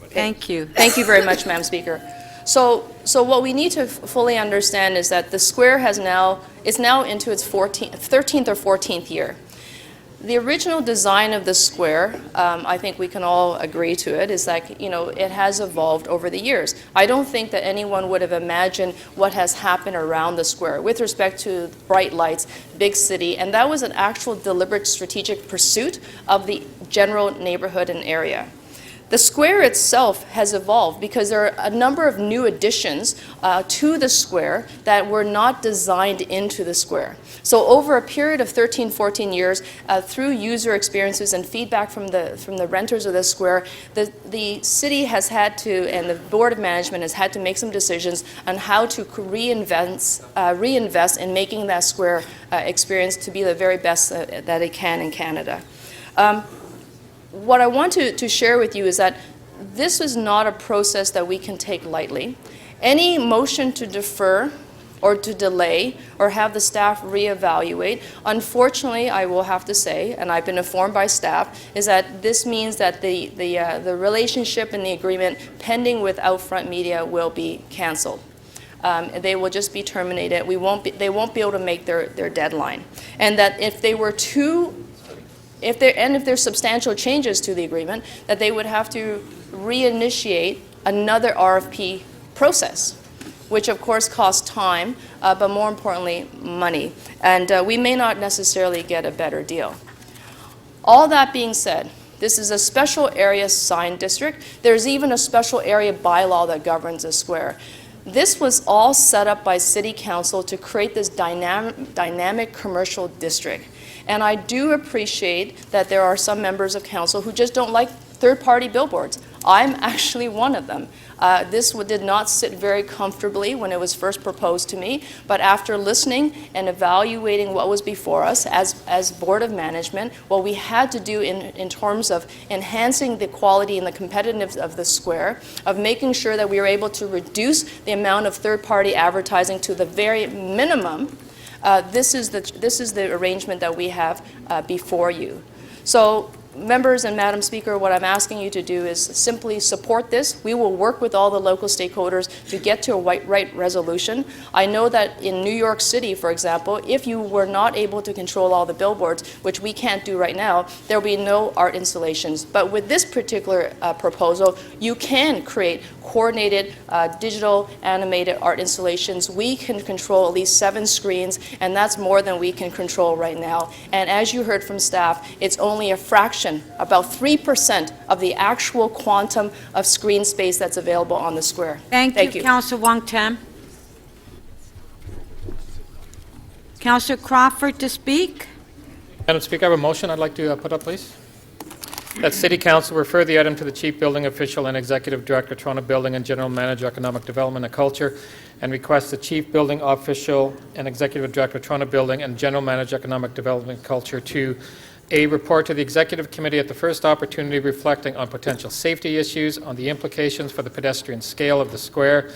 Thank you. Thank you very much, Madam Speaker. So what we need to fully understand is that the square is now into its 13th or 14th year. The original design of the square, I think we can all agree to it, is that, it has evolved over the years. I don't think that anyone would have imagined what has happened around the square with respect to bright lights, big city, and that was an actual deliberate strategic pursuit of the general neighborhood and area. The square itself has evolved because there are a number of new additions to the square that were not designed into the square. So over a period of 13, 14 years, through user experiences and feedback from the renters of the square, the city has had to, and the Board of Management has had to make some decisions on how to reinvest in making that square experience to be the very best that it can in Canada. What I want to share with you is that this is not a process that we can take lightly. Any motion to defer or to delay or have the staff reevaluate, unfortunately, I will have to say, and I've been informed by staff, is that this means that the relationship and the agreement pending with Outfront Media will be canceled. They will just be terminated. They won't be able to make their deadline. And that if they were if there's substantial changes to the agreement, that they would have to reinitiate another RFP process, which of course costs time, but more importantly, money. And we may not necessarily get a better deal. All that being said, this is a special area sign district. There's even a special area bylaw that governs the square. This was all set up by City Council to create this dynamic commercial district. And I do appreciate that there are some members of council who just don't like third-party billboards. I'm actually one of them. This did not sit very comfortably when it was first proposed to me, but after listening and evaluating what was before us as Board of Management, what we had to do in terms of enhancing the quality and the competitiveness of the square, of making sure that we were able to reduce the amount of third-party advertising to the very minimum, this is the arrangement that we have before you. So, members and Madam Speaker, what I'm asking you to do is simply support this. We will work with all the local stakeholders to get to a right resolution. I know that in New York City, for example, if you were not able to control all the billboards, which we can't do right now, there will be no art installations. But with this particular proposal, you can create coordinated digital animated art installations. We can control at least 7 screens, and that's more than we can control right now. And as you heard from staff, it's only a fraction, about 3% of the actual quantum of screen space that's available on the square. Thank you. Councillor Wong-Tam. Councillor Crawford to speak. Madam Speaker, I have a motion I'd like to put up, please. That City Council refer the item to the Chief Building Official and Executive Director, Toronto Building and General Manager, Economic Development and Culture, and request the Chief Building Official and Executive Director, Toronto Building and General Manager, Economic Development and Culture to A, report to the Executive Committee at the first opportunity reflecting on potential safety issues, on the implications for the pedestrian scale of the square,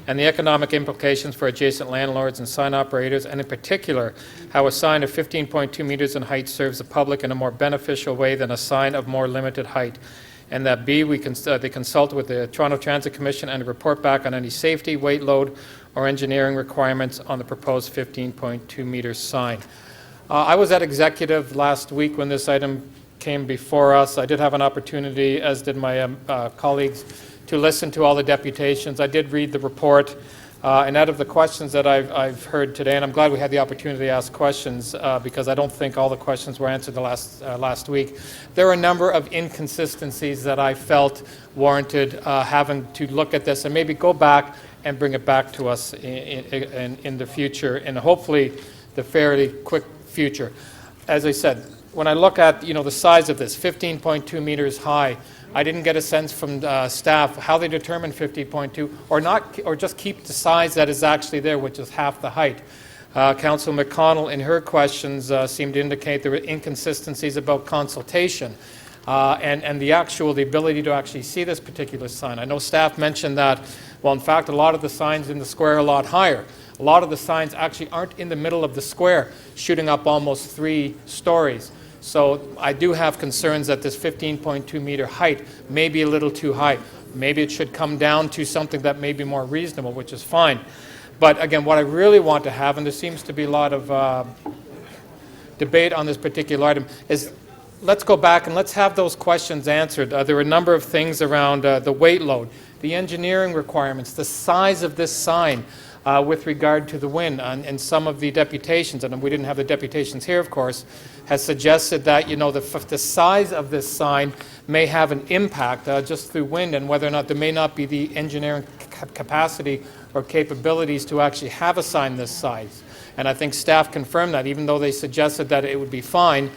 and the economic implications for adjacent landlords and sign operators, and in particular, how a sign of 15.2 meters in height serves the public in a more beneficial way than a sign of more limited height. And that B, they consult with the Toronto Transit Commission and report back on any safety, weight load, or engineering requirements on the proposed 15.2-meter sign. I was at Executive last week when this item came before us. I did have an opportunity, as did my colleagues, to listen to all the deputations. I did read the report, and out of the questions that I've heard today, and I'm glad we had the opportunity to ask questions because I don't think all the questions were answered the last week. There are a number of inconsistencies that I felt warranted having to look at this and maybe go back and bring it back to us in the future, and hopefully the fairly quick future. As I said, when I look at the size of this, 15.2 meters high, I didn't get a sense from staff how they determined 50.2 or just keep the size that is actually there, which is half the height. Councillor McConnell, in her questions, seemed to indicate there were inconsistencies about consultation and the ability to actually see this particular sign. I know staff mentioned that, well, in fact, a lot of the signs in the square are a lot higher. A lot of the signs actually aren't in the middle of the square, shooting up almost 3 stories. So I do have concerns that this 15.2 meter height may be a little too high. Maybe it should come down to something that may be more reasonable, which is fine. But again, what I really want to have, and there seems to be a lot of debate on this particular item, is let's go back and let's have those questions answered. There were a number of things around the weight load, the engineering requirements, the size of this sign, with regard to the wind, and some of the deputations, and we didn't have the deputations here, of course, has suggested that the size of this sign may have an impact just through wind, and whether or not there may not be the engineering capacity or capabilities to actually have a sign this size. And I think staff confirmed that, even though they suggested that it would be fine.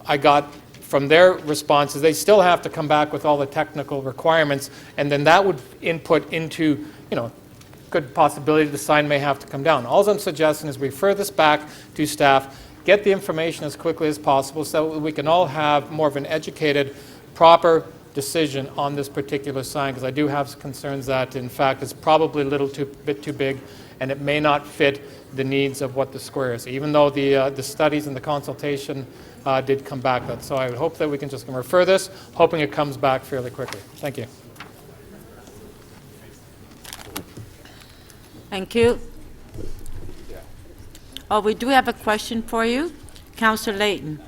I got from their responses, they still have to come back with all the technical requirements, and then that would input into, good possibility the sign may have to come down. All I'm suggesting is we refer this back to staff, get the information as quickly as possible so we can all have more of an educated, proper decision on this particular sign, because I do have concerns that, in fact, it's probably a little bit too big and it may not fit the needs of what the square is, even though the studies and the consultation did come back. So I would hope that we can just refer this, hoping it comes back fairly quickly. Thank you. Thank you. Oh, we do have a question for you. Councillor Layton.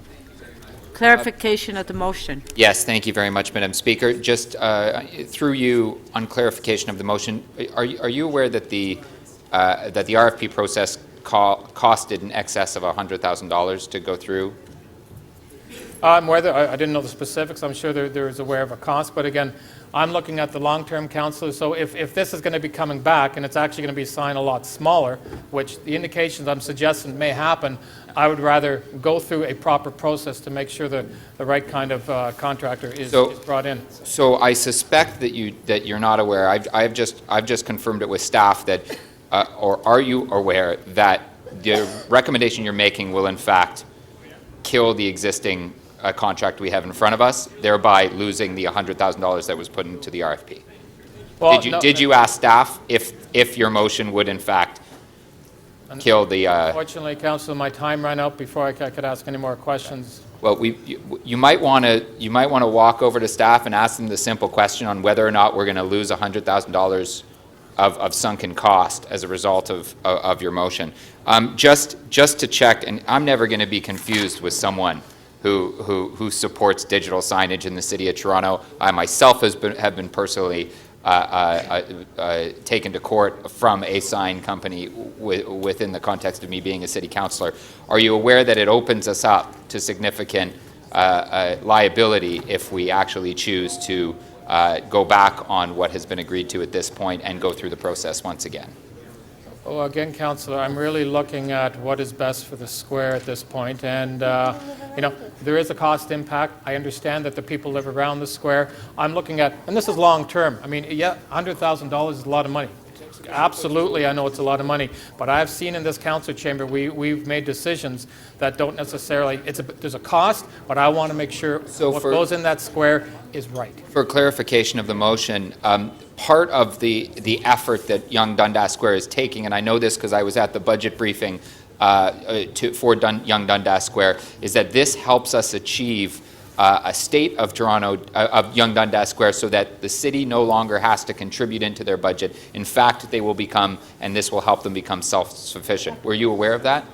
Clarification of the motion. Yes, thank you very much, Madam Speaker. Just through you on clarification of the motion, are you aware that the RFP process costed in excess of $100,000 to go through? I'm aware that I didn't know the specifics. I'm sure there is aware of a cost, but again, I'm looking at the long-term council. So if this is going to be coming back and it's actually going to be signed a lot smaller, which the indications I'm suggesting may happen, I would rather go through a proper process to make sure that the right kind of contractor is brought in. So I suspect that you're not aware. I've just confirmed it with staff that, or are you aware that the recommendation you're making will in fact kill the existing contract we have in front of us, thereby losing the $100,000 that was put into the RFP? Well, did you ask staff if your motion would in fact kill the? Unfortunately, Council, my time ran out before I could ask any more questions. Well, you might want to walk over to staff and ask them the simple question on whether or not we're going to lose $100,000 of sunken cost as a result of your motion. Just to check, and I'm never going to be confused with someone who supports digital signage in the City of Toronto. I myself have been personally taken to court from a sign company within the context of me being a city councillor. Are you aware that it opens us up to significant liability if we actually choose to go back on what has been agreed to at this point and go through the process once again? Well, again, Councillor, I'm really looking at what is best for the square at this point, and there is a cost impact. I understand that the people live around the square. I'm looking at, and this is long term. I mean, yeah, $100,000 is a lot of money. Absolutely, I know it's a lot of money, but I've seen in this council chamber we've made decisions that don't necessarily. There's a cost, but I want to make sure what goes in that square is right. For clarification of the motion, part of the effort that Yonge Dundas Square is taking, and I know this because I was at the budget briefing for Yonge Dundas Square, is that this helps us achieve a state of Toronto, of Yonge Dundas Square, so that the city no longer has to contribute into their budget. In fact, they will become, and this will help them become self-sufficient. Were you aware of that?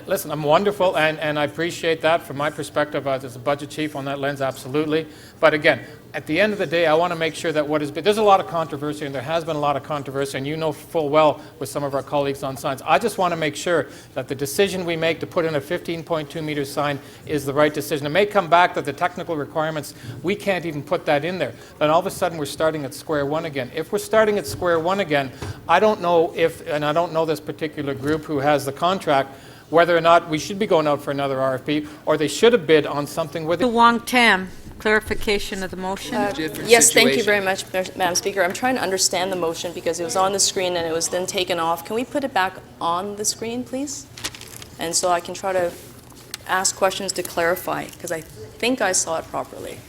Listen, I'm wonderful, and I appreciate that from my perspective as a budget chief on that lens, absolutely. But again, at the end of the day, I want to make sure that what is, there's a lot of controversy, and there has been a lot of controversy, and you know full well with some of our colleagues on signs. I just want to make sure that the decision we make to put in a 15.2 meter sign is the right decision. It may come back that the technical requirements, we can't even put that in there. Then all of a sudden we're starting at square one again. If we're starting at square one again, I don't know if, and I don't know this particular group who has the contract, whether or not we should be going out for another RFP, or they should have bid on something with it. Wong Tam, clarification of the motion. Yes, thank you very much, Madam Speaker. I'm trying to understand the motion because it was on the screen and it was then taken off. Can we put it back on the screen, please? And so I can try to ask questions to clarify, because I think I saw it properly.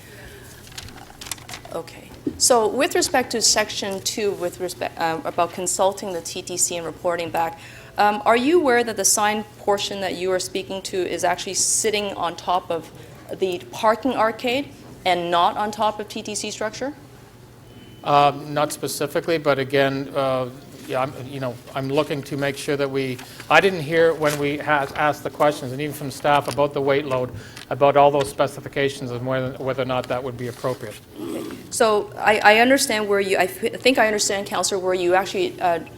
Okay. So with respect to Section 2, with respect about consulting the TTC and reporting back, are you aware that the sign portion that you are speaking to is actually sitting on top of the parking arcade and not on top of TTC structure? Not specifically, but again, yeah, I'm looking to make sure that I didn't hear when we asked the questions, and even from staff, about the weight load, about all those specifications and whether or not that would be appropriate. Okay. So I understand where you, I think I understand, Councillor, where you actually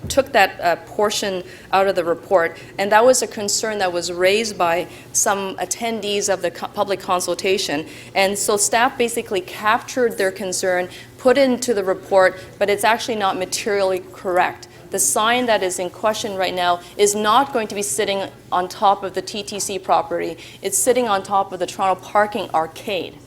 took that portion out of the report, and that was a concern that was raised by some attendees of the public consultation. And so staff basically captured their concern, put into the report, but it's actually not materially correct. The sign that is in question right now is not going to be sitting on top of the TTC property. It's sitting on top of the Toronto Parking Arcade.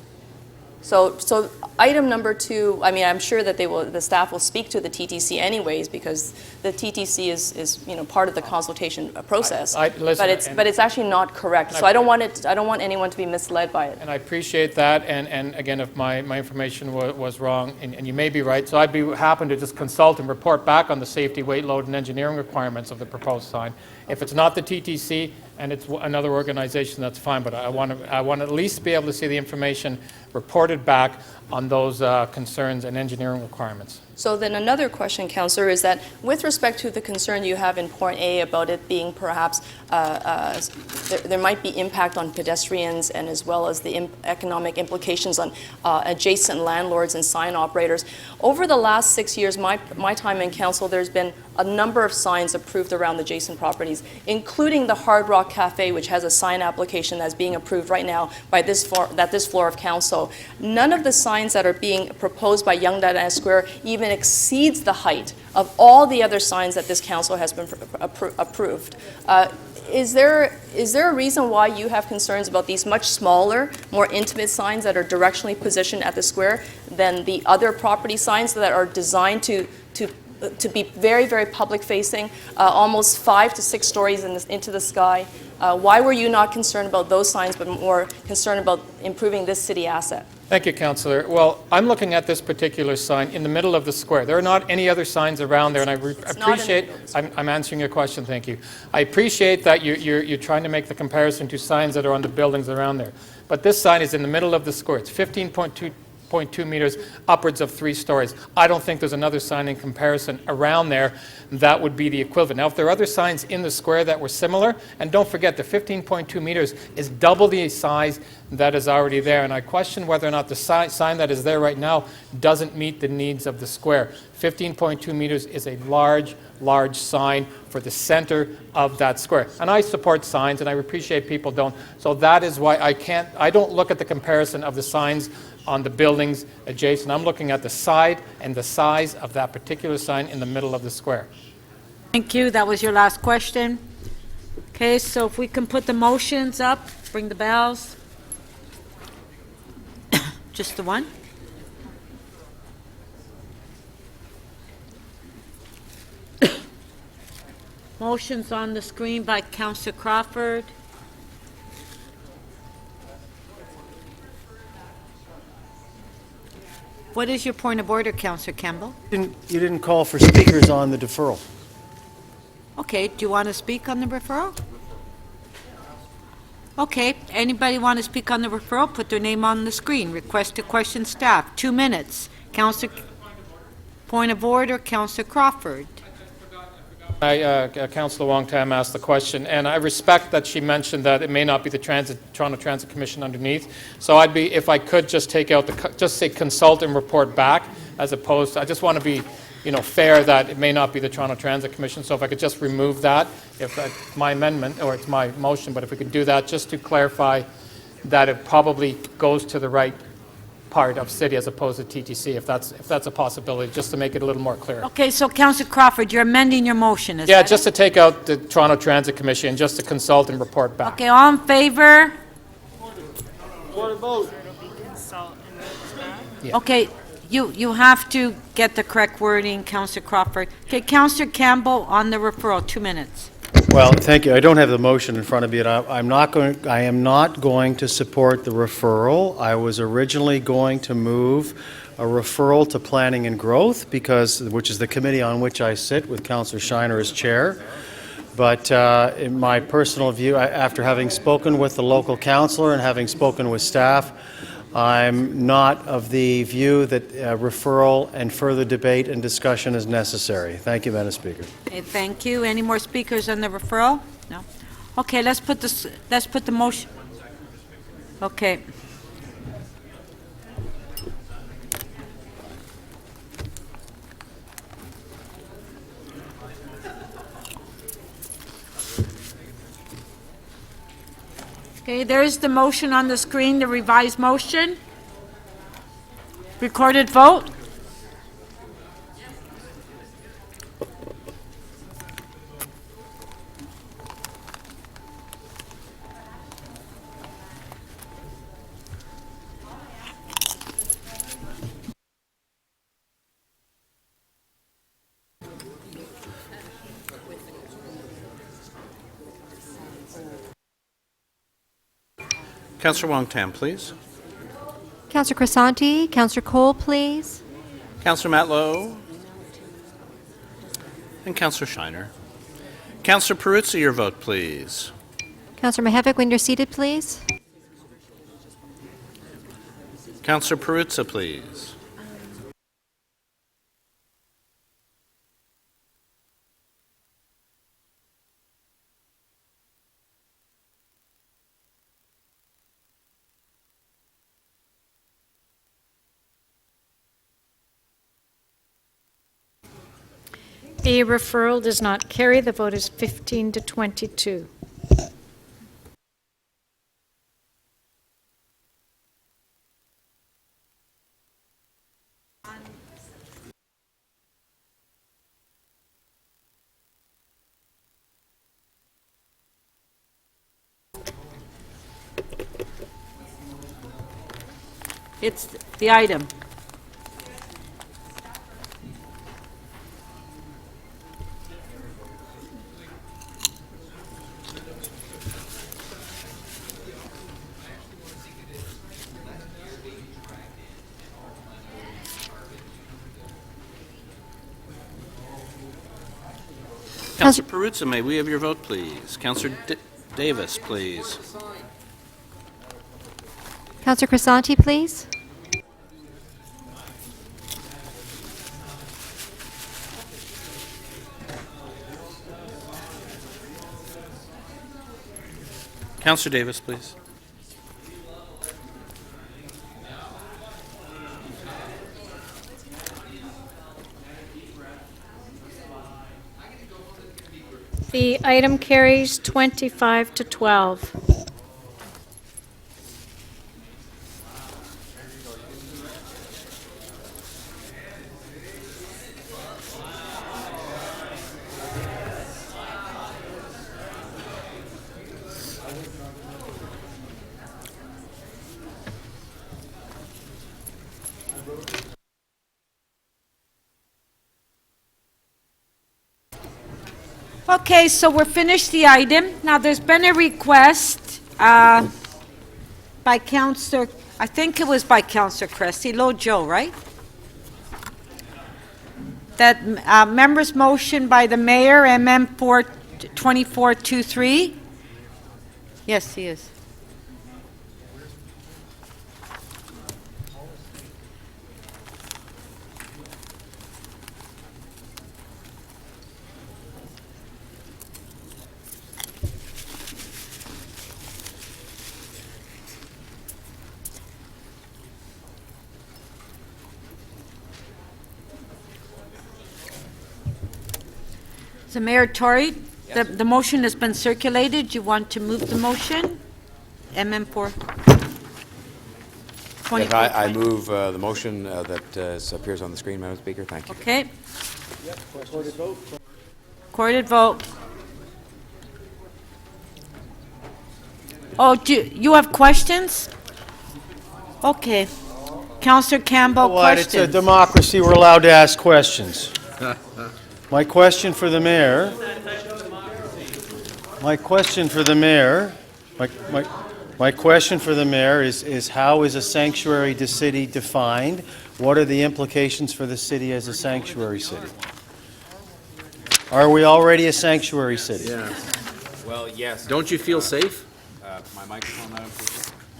So item number 2, I mean, I'm sure that the staff will speak to the TTC anyways, because the TTC is part of the consultation process. Listen, but it's actually not correct. So I don't want anyone to be misled by it. And I appreciate that, and again, if my information was wrong, and you may be right, so I'd be happy to just consult and report back on the safety, weight load, and engineering requirements of the proposed sign. If it's not the TTC and it's another organization, that's fine, but I want to at least be able to see the information reported back on those concerns and engineering requirements. So then another question, Councillor, is that with respect to the concern you have in point A about it being perhaps there might be impact on pedestrians and as well as the economic implications on adjacent landlords and sign operators. Over the last 6 years, my time in council, there's been a number of signs approved around adjacent properties, including the Hard Rock Cafe, which has a sign application that's being approved right now by this floor of council. None of the signs that are being proposed by Yonge Dundas Square even exceeds the height of all the other signs that this council has been approved. Is there a reason why you have concerns about these much smaller, more intimate signs that are directionally positioned at the square than the other property signs that are designed to be very, very public-facing, almost 5 to 6 stories into the sky? Why were you not concerned about those signs, but more concerned about improving this city asset? Thank you, Councillor. Well, I'm looking at this particular sign in the middle of the square. There are not any other signs around there, and I appreciate. I'm answering your question. Thank you. I appreciate that you're trying to make the comparison to signs that are on the buildings around there. But this sign is in the middle of the square. It's 15.2 meters, upwards of 3 stories. I don't think there's another sign in comparison around there that would be the equivalent. Now, if there are other signs in the square that were similar, and don't forget, the 15.2 meters is double the size that is already there, and I question whether or not the sign that is there right now doesn't meet the needs of the square. 15.2 meters is a large, large sign for the center of that square. And I support signs, and I appreciate people don't. So that is why I don't look at the comparison of the signs on the buildings adjacent. I'm looking at the side and the size of that particular sign in the middle of the square. Thank you. That was your last question. Okay, so if we can put the motions up, bring the bells. Just the one? Motions on the screen by Councillor Crawford. What is your point of order, Councillor Campbell? You didn't call for speakers on the deferral. Okay, do you want to speak on the referral? Okay, anybody want to speak on the referral? Put their name on the screen. Request to question staff, 2 minutes. Councillor, point of order, Councillor Crawford. Councillor Wong-Tam asked the question, and I respect that she mentioned that it may not be the Toronto Transit Commission underneath. So I'd be, if I could just take out just say consult and report back, as opposed to, I just want to be, fair that it may not be the Toronto Transit Commission. So if I could just remove that, if that's my amendment, or it's my motion, but if we could do that, just to clarify that it probably goes to the right part of city as opposed to TTC, if that's a possibility, just to make it a little more clear. Okay, so Councillor Crawford, you're amending your motion, is Yeah, that just to take out the Toronto Transit Commission, just to consult and report back. Okay, all in favor? Yeah. Okay, you have to get the correct wording, Councillor Crawford. Okay, Councillor Campbell on the referral, 2 minutes. Well, thank you. I don't have the motion in front of me, and I am not going to support the referral. I was originally going to move a referral to Planning and Growth, which is the committee on which I sit with Councillor Shiner as chair. But in my personal view, after having spoken with the local councillor and having spoken with staff, I'm not of the view that referral and further debate and discussion is necessary. Thank you, Madam Speaker. Okay, thank you. Any more speakers on the referral? No. Okay, let's put the motion. Okay. Okay, there's the motion on the screen, the revised motion. Recorded vote. Councillor Wong-Tam, please. Councillor Crisanti, Councillor Cole, please. Councillor Matlow. And Councillor Shiner. Councillor Perruzza, your vote, please. Councillor Mihevc, when you're seated, please. Councillor Perruzza, please. The referral does not carry. The vote is 15 to 22. It's the item. Councillor Perruzza, may we have your vote, please? Councillor Davis, please. Councillor Crisanti, please. Councillor Davis, please. The item carries 25 to 12. Okay, so we're finished the item. Now, there's been a request by Councillor, I think it was by Councillor Cressy, Low Joe, right? That members' motion by the mayor, MM 2423. Yes, he is. So Mayor Tory, the motion has been circulated. You want to move the motion? MM4. Yes, I move the motion that appears on the screen, Madam Speaker. Thank you. Okay. Recorded vote. Oh, you have questions? Okay. Councillor Campbell, What? It's a questions? democracy. We're allowed to ask questions. My question for the mayor. My question for the mayor. My question for the mayor is how is a sanctuary city defined? What are the implications for the city as a sanctuary city? Are we already a sanctuary city? Yeah. Well, yes. Don't you feel safe? My microphone, Madam Speaker.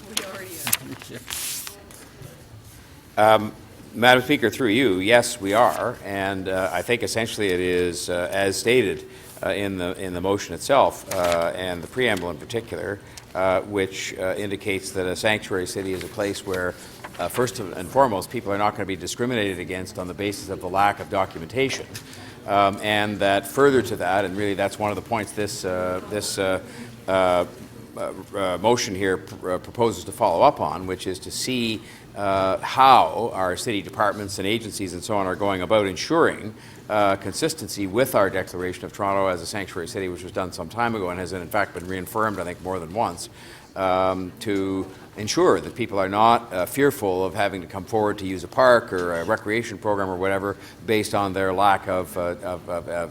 Madam Speaker, through you, yes, we are, and I think essentially it is as stated in the motion itself, and the preamble in particular, which indicates that a sanctuary city is a place where, first and foremost, people are not going to be discriminated against on the basis of the lack of documentation, and that further to that, and really that's one of the points this motion here proposes to follow up on, which is to see how our city departments and agencies and so on are going about ensuring consistency with our declaration of Toronto as a sanctuary city, which was done some time ago and has in fact been reaffirmed, I think, more than once, to ensure that people are not fearful of having to come forward to use a park or a recreation program or whatever based on their lack of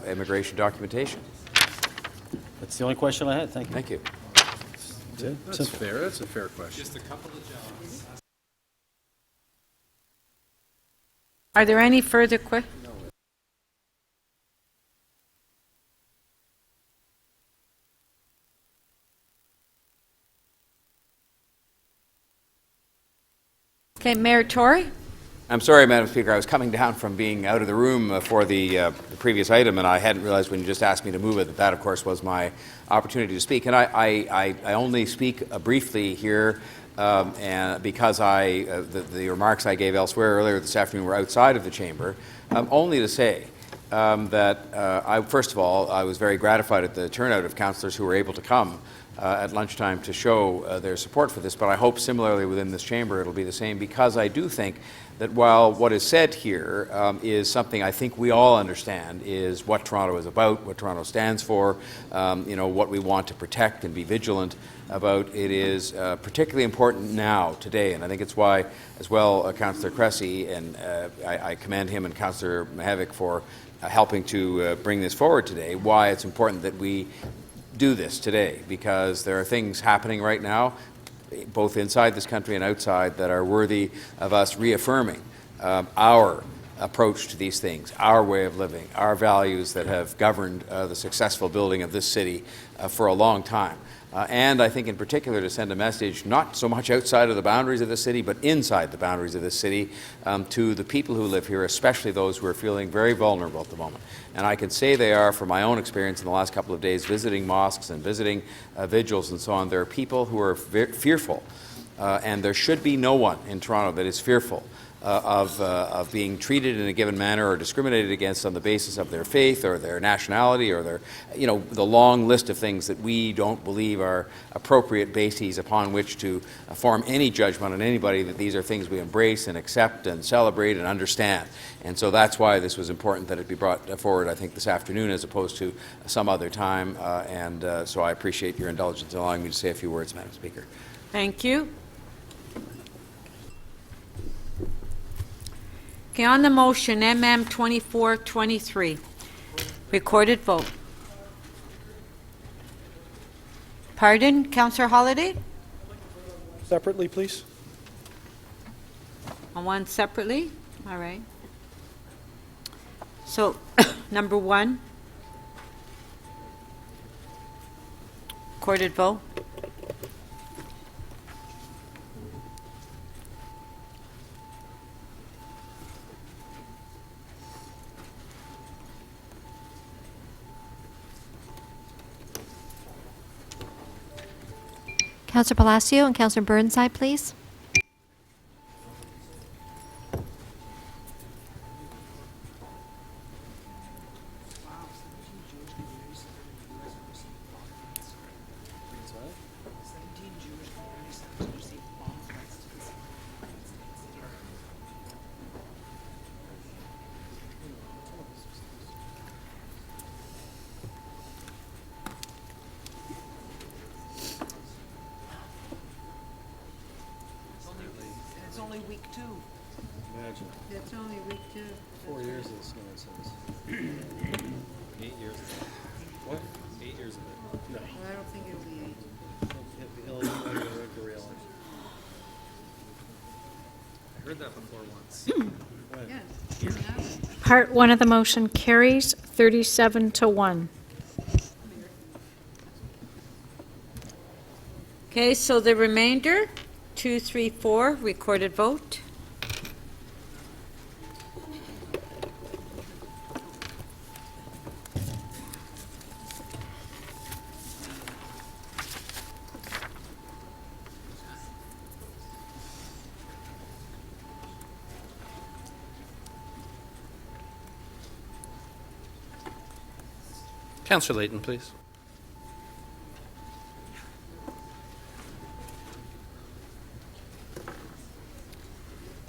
immigration documentation. That's the only question I had. Thank you. Thank you. That's fair. That's a fair question. Just a couple of jobs. Are there any further questions? Okay, Mayor Tory? I'm sorry, Madam Speaker. I was coming down from being out of the room for the previous item, and I hadn't realized when you just asked me to move it that, of course, was my opportunity to speak. And I only speak briefly here and because the remarks I gave elsewhere earlier this afternoon were outside of the chamber, only to say that first of all, I was very gratified at the turnout of councillors who were able to come at lunchtime to show their support for this, but I hope similarly within this chamber it'll be the same, because I do think that while what is said here is something I think we all understand is what Toronto is about, what Toronto stands for, what we want to protect and be vigilant about, it is particularly important now, today, and I think it's why, as well, Councillor Cressy, and I commend him and Councillor Mahevic for helping to bring this forward today, why it's important that we do this today, because there are things happening right now, both inside this country and outside, that are worthy of us reaffirming our approach to these things, our way of living, our values that have governed the successful building of this city for a long time. And I think in particular to send a message not so much outside of the boundaries of the city, but inside the boundaries of this city to the people who live here, especially those who are feeling very vulnerable at the moment. And I can say they are, from my own experience in the last couple of days, visiting mosques and visiting vigils and so on, there are people who are fearful, and there should be no one in Toronto that is fearful of being treated in a given manner or discriminated against on the basis of their faith or their nationality or their, the long list of things that we don't believe are appropriate bases upon which to form any judgment on anybody, that these are things we embrace and accept and celebrate and understand. And so that's why this was important that it be brought forward, I think, this afternoon as opposed to some other time. So I appreciate your indulgence in allowing me to say a few words, Madam Speaker. Thank you. Okay, on the motion, MM 2423, recorded vote. Pardon, Councillor Holliday? Separately, please. On one separately? All right. So, number one, recorded vote. Councillor Palacio and Councillor Burnside, please. It's only week 2. 4 years of snow and since. 8 years of it. What? 8 years of it. No. I don't think it'll be 8. I heard that before once. Part 1 of the motion carries 37-1. Okay, so the remainder, 2, 3, 4, recorded vote. Councillor Layton, please.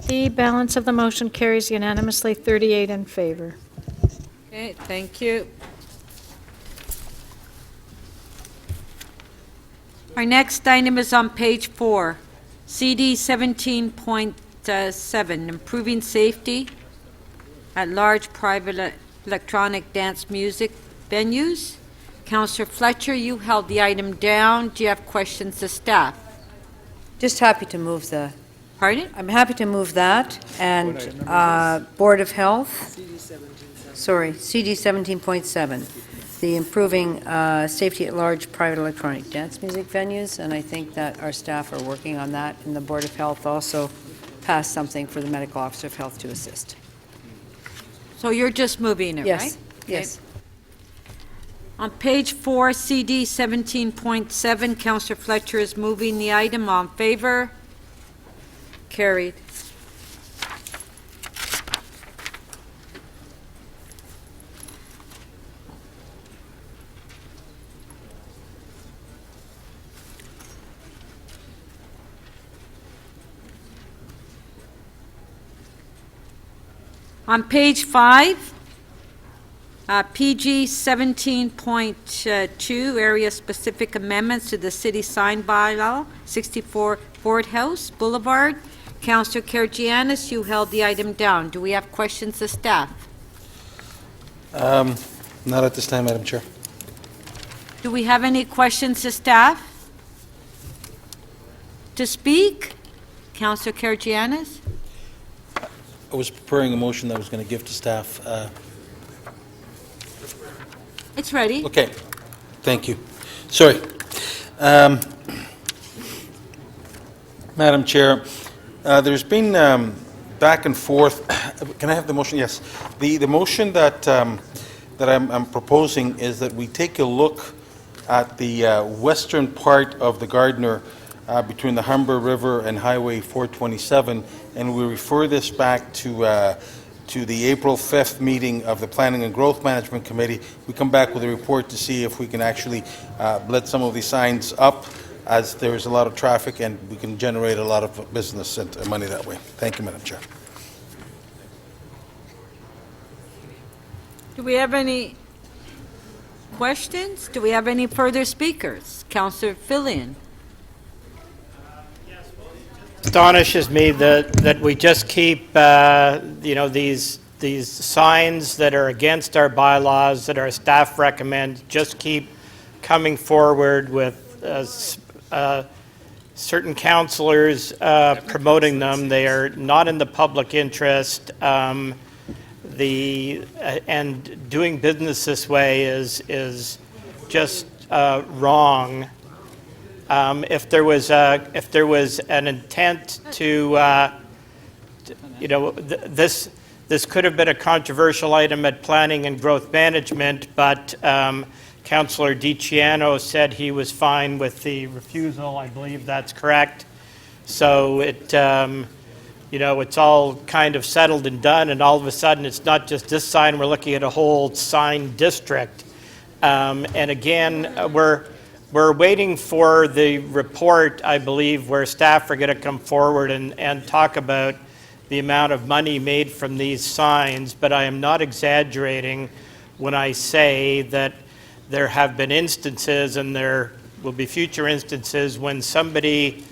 The balance of the motion carries unanimously, 38 in favor. Okay, thank you. Our next item is on page 4, CD 17.7, improving safety at large private electronic dance music venues. Councillor Fletcher, you held the item down. Do you have questions to staff? Just happy to move the... Pardon? I'm happy to move that, and Board of Health, sorry, CD 17.7, the improving safety at large private electronic dance music venues, and I think that our staff are working on that, and the Board of Health also passed something for the Medical Officer of Health to assist. So you're just moving it, Yes, right? yes. Okay. On page 4, CD 17.7, Councillor Fletcher is moving the item. All in favor? Carried. On page 5, PG 17.2, area-specific amendments to the city sign bylaw, 64 Ford House Boulevard. Councillor Karygiannis, you held the item down. Do we have questions of staff? Not at this time, Madam Chair. Do we have any questions to staff? To speak? Councillor Karygiannis? I was preparing a motion that I was going to give to staff. It's ready. Okay, thank you. Sorry. Madam Chair, there's been back and forth. Can I have the motion? Yes. The motion that I'm proposing is that we take a look at the western part of the Gardner between the Humber River and Highway 427, and we refer this back to the April 5th meeting of the Planning and Growth Management Committee. We come back with a report to see if we can actually let some of these signs up, as there is a lot of traffic and we can generate a lot of business and money that way. Thank you, Madam Chair. Do we have any questions? Do we have any further speakers? Councillor Fillion. Astonishes me that we just keep these signs that are against our bylaws that our staff recommend just keep coming forward with certain councillors promoting them. They are not in the public interest. And doing business this way is just wrong. If there was an intent to, this could have been a controversial item at Planning and Growth Management, but Councillor DiCiano said he was fine with the refusal. I believe that's correct. So it's all kind of settled and done, and all of a sudden it's not just this sign. We're looking at a whole sign district, and again We're waiting for the report, I believe, where staff are going to come forward and talk about the amount of money made from these signs, but I am not exaggerating when I say that there have been instances, and there will be future instances, when somebody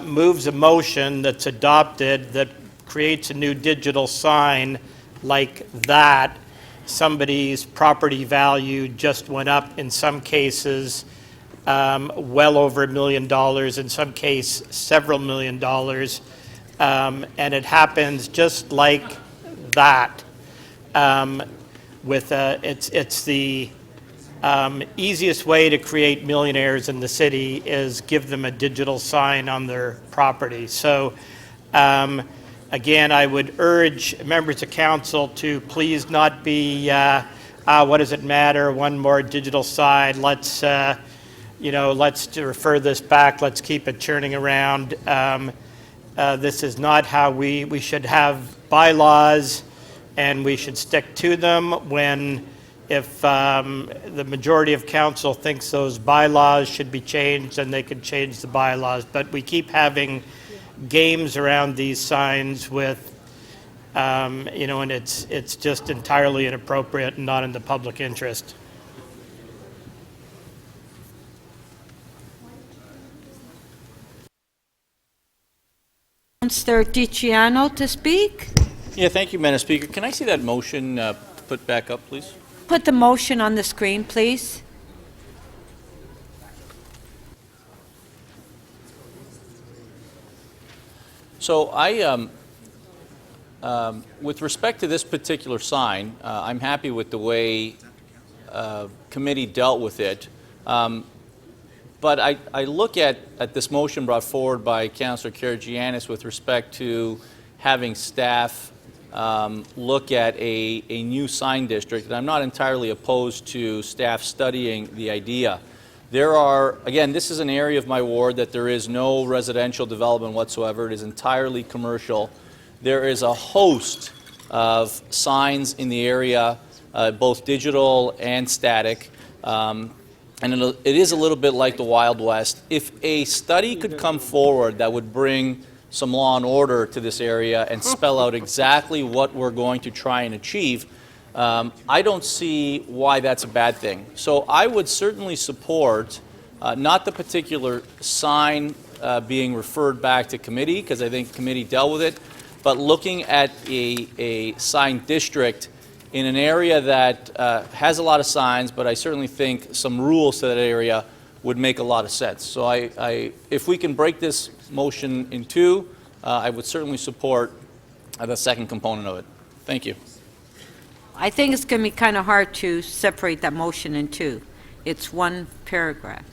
moves a motion that's adopted that creates a new digital sign like that, somebody's property value just went up, in some cases well over $1 million, in some case several $1 million, and it happens just like that. It's the easiest way to create millionaires in the city is give them a digital sign on their property. So again, I would urge members of council to please not be, what does it matter, one more digital sign, let's refer this back, let's keep it churning around. This is not how we should have bylaws, and we should stick to them. If the majority of council thinks those bylaws should be changed, then they can change the bylaws. But we keep having games around these signs with, and it's just entirely inappropriate and not in the public interest. Councillor DiCiano to speak. Yeah, thank you, Madam Speaker. Can I see that motion put back up, please? Put the motion on the screen, please. So with respect to this particular sign, I'm happy with the way committee dealt with it. But I look at this motion brought forward by Councillor Karygiannis with respect to having staff look at a new sign district, and I'm not entirely opposed to staff studying the idea. There are, again, this is an area of my ward that there is no residential development whatsoever. It is entirely commercial. There is a host of signs in the area, both digital and static. And it is a little bit like the Wild West. If a study could come forward that would bring some law and order to this area and spell out exactly what we're going to try and achieve, I don't see why that's a bad thing. So I would certainly support not the particular sign being referred back to committee, because I think committee dealt with it, but looking at a sign district in an area that has a lot of signs, but I certainly think some rules to that area would make a lot of sense. So if we can break this motion in two, I would certainly support the second component of it. Thank you. I think it's going to be kind of hard to separate that motion in two. It's one paragraph.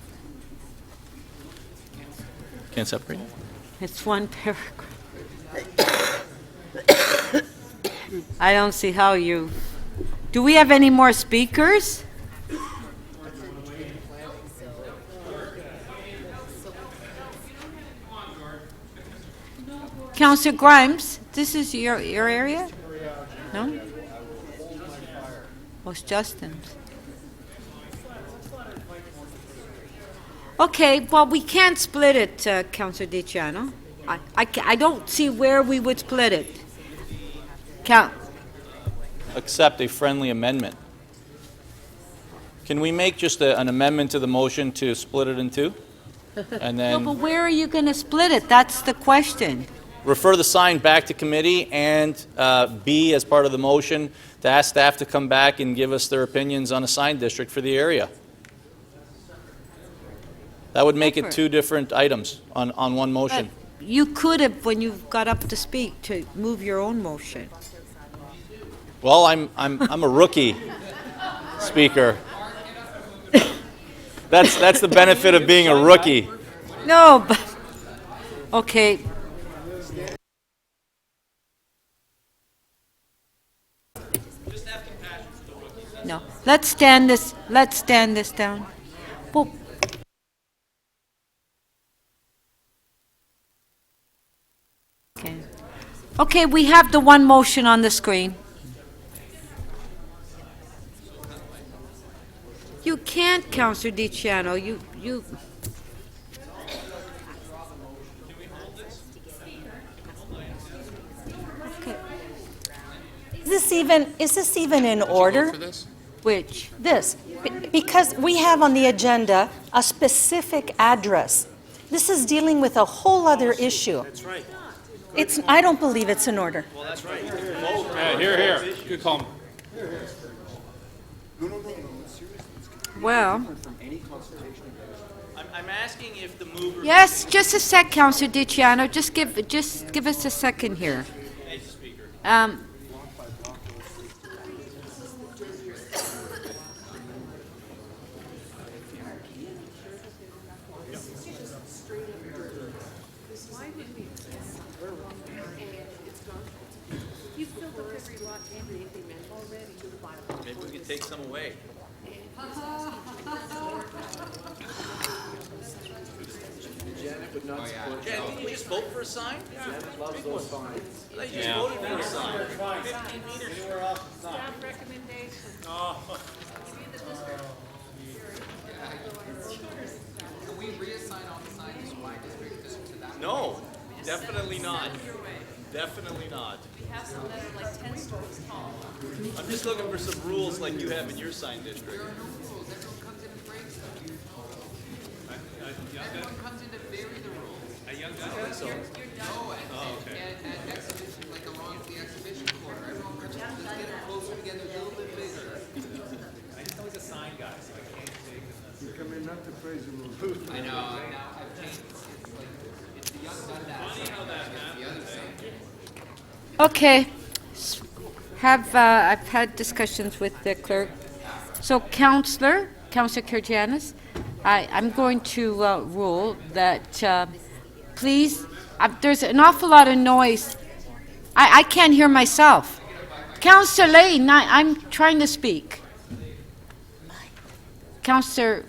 Can't separate it? It's one paragraph. I don't see how you... Do we have any more speakers? Councillor Grimes, this is your area? No? Oh, it's Justin's. Okay, well, we can't split it, Councillor DiCiano. I don't see where we would split it. Accept a friendly amendment. Can we make just an amendment to the motion to split it in two? And then No, but where are you going to split it? That's the question. refer the sign back to committee, and B, as part of the motion, to ask staff to come back and give us their opinions on a sign district for the area. That would make it two different items on one motion. You could have, when you got up to speak, to move your own motion. Well, I'm a rookie speaker. That's the benefit of being a rookie. No, but, okay. No, let's stand this down. Well, okay, we have the one motion on the screen. You can't, Councillor DiCiano, you... Okay. Is this even in order? Which? This. Because we have on the agenda a specific address. This is dealing with a whole other issue. That's right. I don't believe it's in order. Well, that's right. Here. Good call. Well, I'm asking if the mover... yes, just a sec, Councillor DiCiano. Just give us a second here. Maybe we can take some away. Janet would not support. Janet, didn't you just vote for a sign? Janet loves those signs. I thought you just voted for a sign. 15 meters. Staff recommendation. Can we reassign all the signs to my district to that? No, definitely not. Definitely not. We have some that are like 10 stories tall. I'm just looking for some rules like you have in your sign district. There are no rules. Everyone comes in and breaks them. Everyone comes in to vary the rules. You're done. So. No, at exhibition, like along the exhibition corner, everyone comes in, just get them closer together, a little bit bigger. I just know he's a sign guy, so I can't take this. You come in not to praise the rules. I know. Now I've changed. It's the young Dundas. Funny how that happens. The other side. Okay. I've had discussions with the clerk. So, Councillor Kirgianis, I'm going to rule that, please, there's an awful lot of noise. I can't hear myself. Councillor Lane, I'm trying to speak. Councillor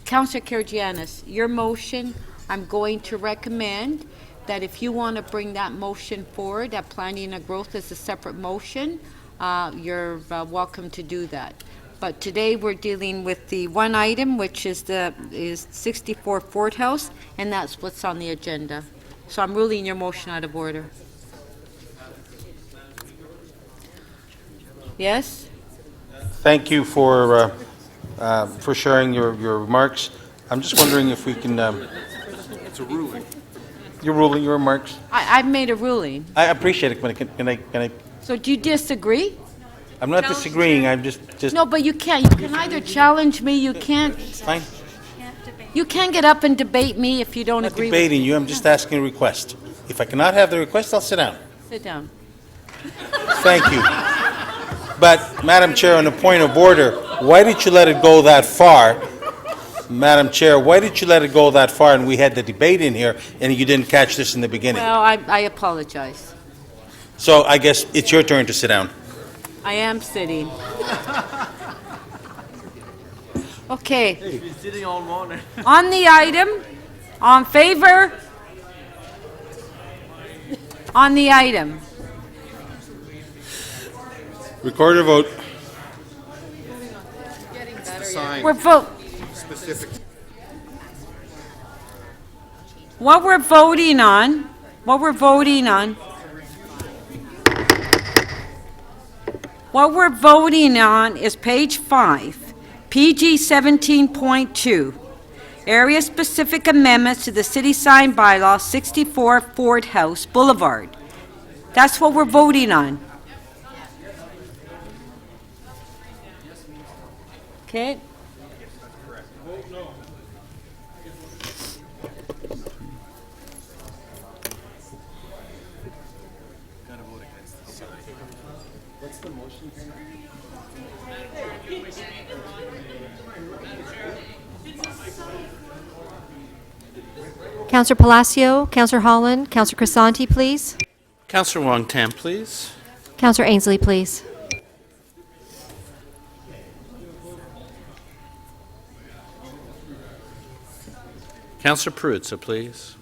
Kirgianis, your motion, I'm going to recommend that if you want to bring that motion forward, that planning and growth is a separate motion, you're welcome to do that. But today we're dealing with the one item, which is 64 Fort House, and that's what's on the agenda. So I'm ruling your motion out of order. Yes? Thank you for sharing your remarks. I'm just wondering if we can... It's a ruling. You're ruling your remarks? I've made a ruling. I appreciate it. Can I... So do you disagree? I'm not disagreeing, I'm just... No, but you can't. You can either challenge me, you can't. Fine. You can't get up and debate me if you don't I'm not agree debating you, I'm just asking a request. If I cannot have the request, I'll sit down. Sit down. Thank you. But, Madam Chair, on a point of order, why did you let it go that far? Madam Chair, why did you let it go that far and we had the debate in here and you didn't catch this in the beginning? Well, I apologize. So I guess it's your turn to sit down. I am sitting. Okay. He's sitting all morning. On the item, on favor? On the item. Record a vote. We're Specific. What we're voting on is page 5, PG 17.2, area-specific amendments to the city sign bylaw, 64 Fort House Boulevard. That's what we're voting on. Okay? What's the motion? Councillor Palacio, Councillor Holland, Councillor Crisanti, please. Councillor Wong-Tam, please. Councillor Ainsley, please. Councillor Perruzza, please.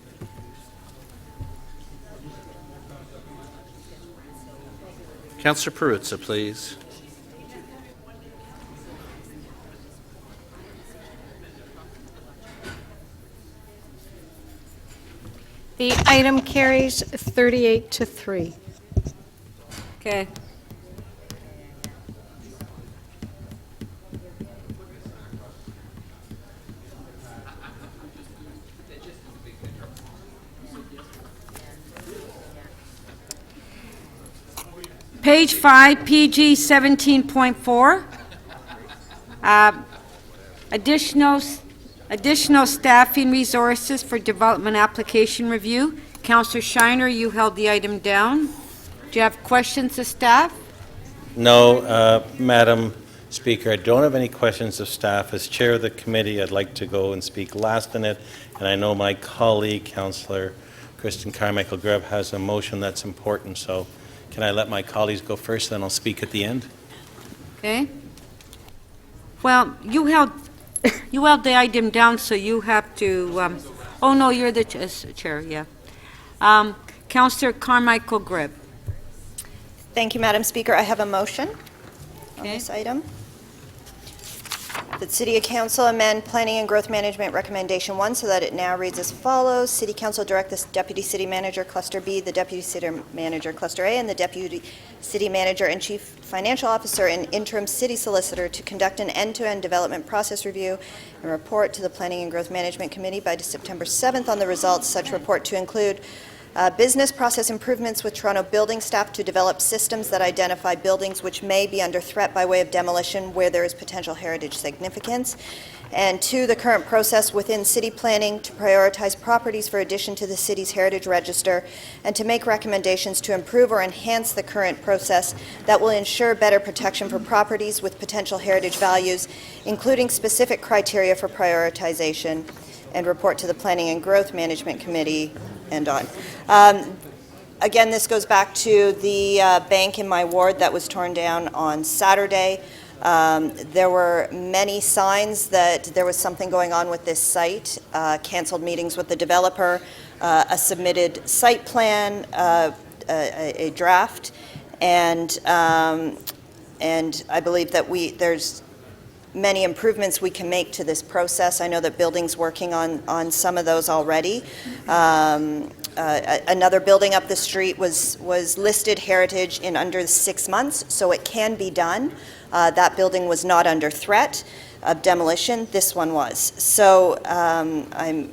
Councillor Perruzza, please. The item carries 38-3. Okay. Page 5, PG 17.4. Additional staffing resources for development application review. Councillor Shiner, you held the item down. Do you have questions of staff? No, Madam Speaker, I don't have any questions of staff. As chair of the committee, I'd like to go and speak last in it, and I know my colleague, Councillor Kristen Carmichael-Greb, has a motion that's important, so can I let my colleagues go first, then I'll speak at the end? Okay. Well, you held the item down, so you have to, oh no, you're the chair, yeah. Councillor Carmichael-Greb. Thank you, Madam Speaker. I have a motion on this item. That City Council amend Planning and Growth Management Recommendation 1 so that it now reads as follows. City Council direct the Deputy City Manager Cluster B, the Deputy City Manager Cluster A, and the Deputy City Manager and Chief Financial Officer and Interim City Solicitor to conduct an end-to-end development process review and report to the Planning and Growth Management Committee by September 7th on the results. Such report to include business process improvements with Toronto building staff to develop systems that identify buildings which may be under threat by way of demolition where there is potential heritage significance. And 2, the current process within city planning to prioritize properties for addition to the city's heritage register and to make recommendations to improve or enhance the current process that will ensure better protection for properties with potential heritage values, including specific criteria for prioritization, and report to the Planning and Growth Management Committee and on. Again, this goes back to the bank in my ward that was torn down on Saturday. There were many signs that there was something going on with this site, canceled meetings with the developer, a submitted site plan, a draft, and I believe that there's many improvements we can make to this process. I know that building's working on some of those already. Another building up the street was listed heritage in under 6 months, so it can be done. That building was not under threat of demolition. This one was. So I'm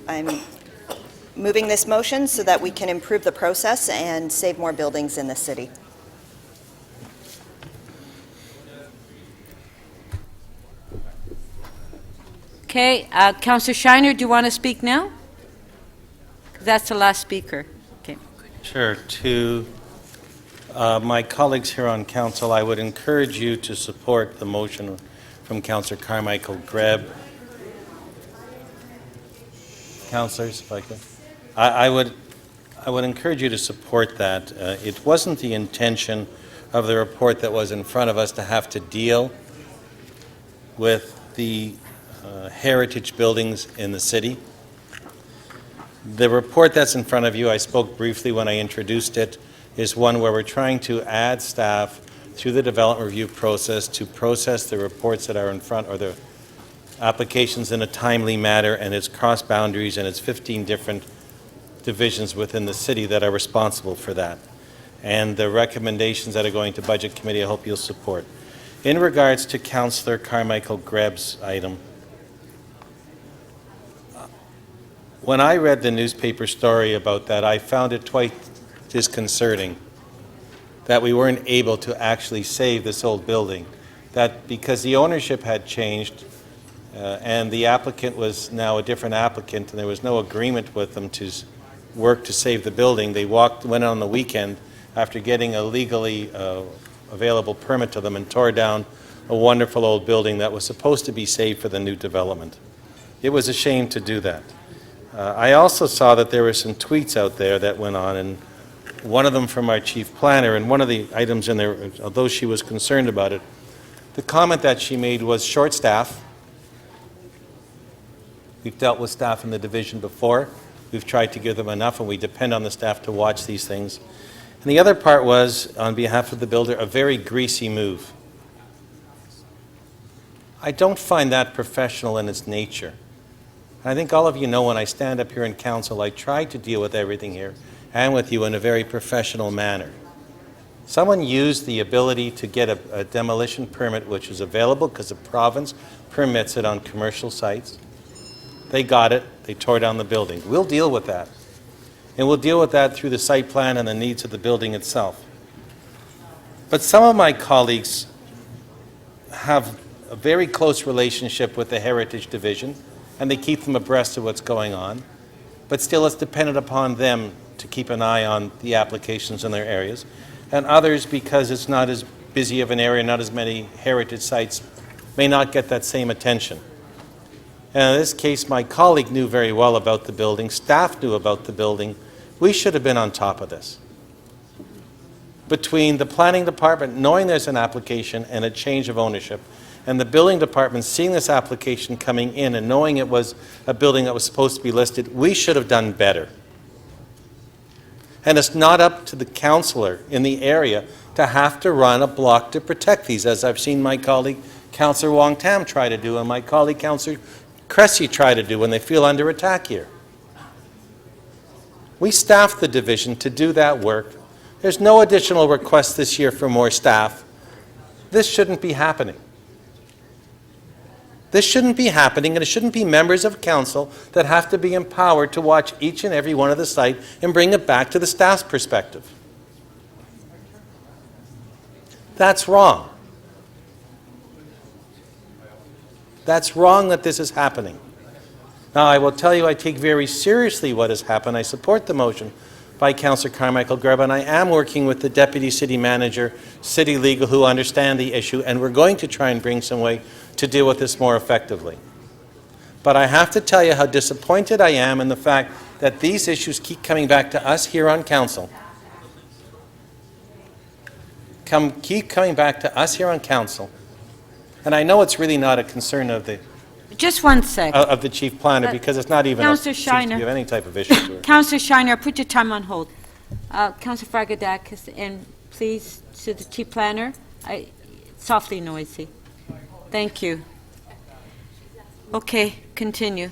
moving this motion so that we can improve the process and save more buildings in the city. Okay, Councillor Shiner, do you want to speak now? That's the last speaker. Okay. Sure. To my colleagues here on council, I would encourage you to support the motion from Councillor Carmichael-Greb. Councillors, if I could. I would encourage you to support that. It wasn't the intention of the report that was in front of us to have to deal with the heritage buildings in the city. The report that's in front of you, I spoke briefly when I introduced it, is one where we're trying to add staff through the development review process to process the reports that are in front, or the applications, in a timely manner, and it's cross boundaries, and it's 15 different divisions within the city that are responsible for that. And the recommendations that are going to Budget Committee, I hope you'll support. In regards to Councillor Carmichael-Greb's item, when I read the newspaper story about that, I found it quite disconcerting that we weren't able to actually save this old building. That because the ownership had changed and the applicant was now a different applicant and there was no agreement with them to work to save the building, they went on the weekend after getting a legally available permit to them and tore down a wonderful old building that was supposed to be saved for the new development. It was a shame to do that. I also saw that there were some tweets out there that went on, and one of them from our chief planner, and one of the items in there, although she was concerned about it, the comment that she made was short staff. We've dealt with staff in the division before. We've tried to give them enough, and we depend on the staff to watch these things. And the other part was, on behalf of the builder, a very greasy move. I don't find that professional in its nature. I think all of you know when I stand up here in council, I try to deal with everything here and with you in a very professional manner. Someone used the ability to get a demolition permit, which is available because the province permits it on commercial sites. They got it. They tore down the building. We'll deal with that. And we'll deal with that through the site plan and the needs of the building itself. But some of my colleagues have a very close relationship with the Heritage Division, and they keep them abreast of what's going on. But still, it's dependent upon them to keep an eye on the applications in their areas. And others, because it's not as busy of an area, not as many heritage sites, may not get that same attention. And in this case, my colleague knew very well about the building, staff knew about the building. We should have been on top of this. Between the planning department knowing there's an application and a change of ownership, and the building department seeing this application coming in and knowing it was a building that was supposed to be listed, we should have done better. And it's not up to the councillor in the area to have to run a block to protect these, as I've seen my colleague Councillor Wong Tam try to do and my colleague Councillor Cressy try to do when they feel under attack here. We staffed the division to do that work. There's no additional request this year for more staff. This shouldn't be happening. This shouldn't be happening, and it shouldn't be members of council that have to be empowered to watch each and every one of the site and bring it back to the staff's perspective. That's wrong. That's wrong that this is happening. Now, I will tell you I take very seriously what has happened. I support the motion by Councillor Carmichael Garba, and I am working with the Deputy City Manager, City Legal, who understand the issue, and we're going to try and bring some way to deal with this more effectively. But I have to tell you how disappointed I am in the fact that these issues keep coming back to us here on council. Keep coming back to us here on council. And I know it's really not a concern of the Just one sec. of the chief planner, because it's not even Councillor seems to be Shiner. of any type of issue to her. Councillor Shiner, put your time on hold. Councillor Fragadakis, and please, to the chief planner, softly noisy. Thank you. Okay, continue.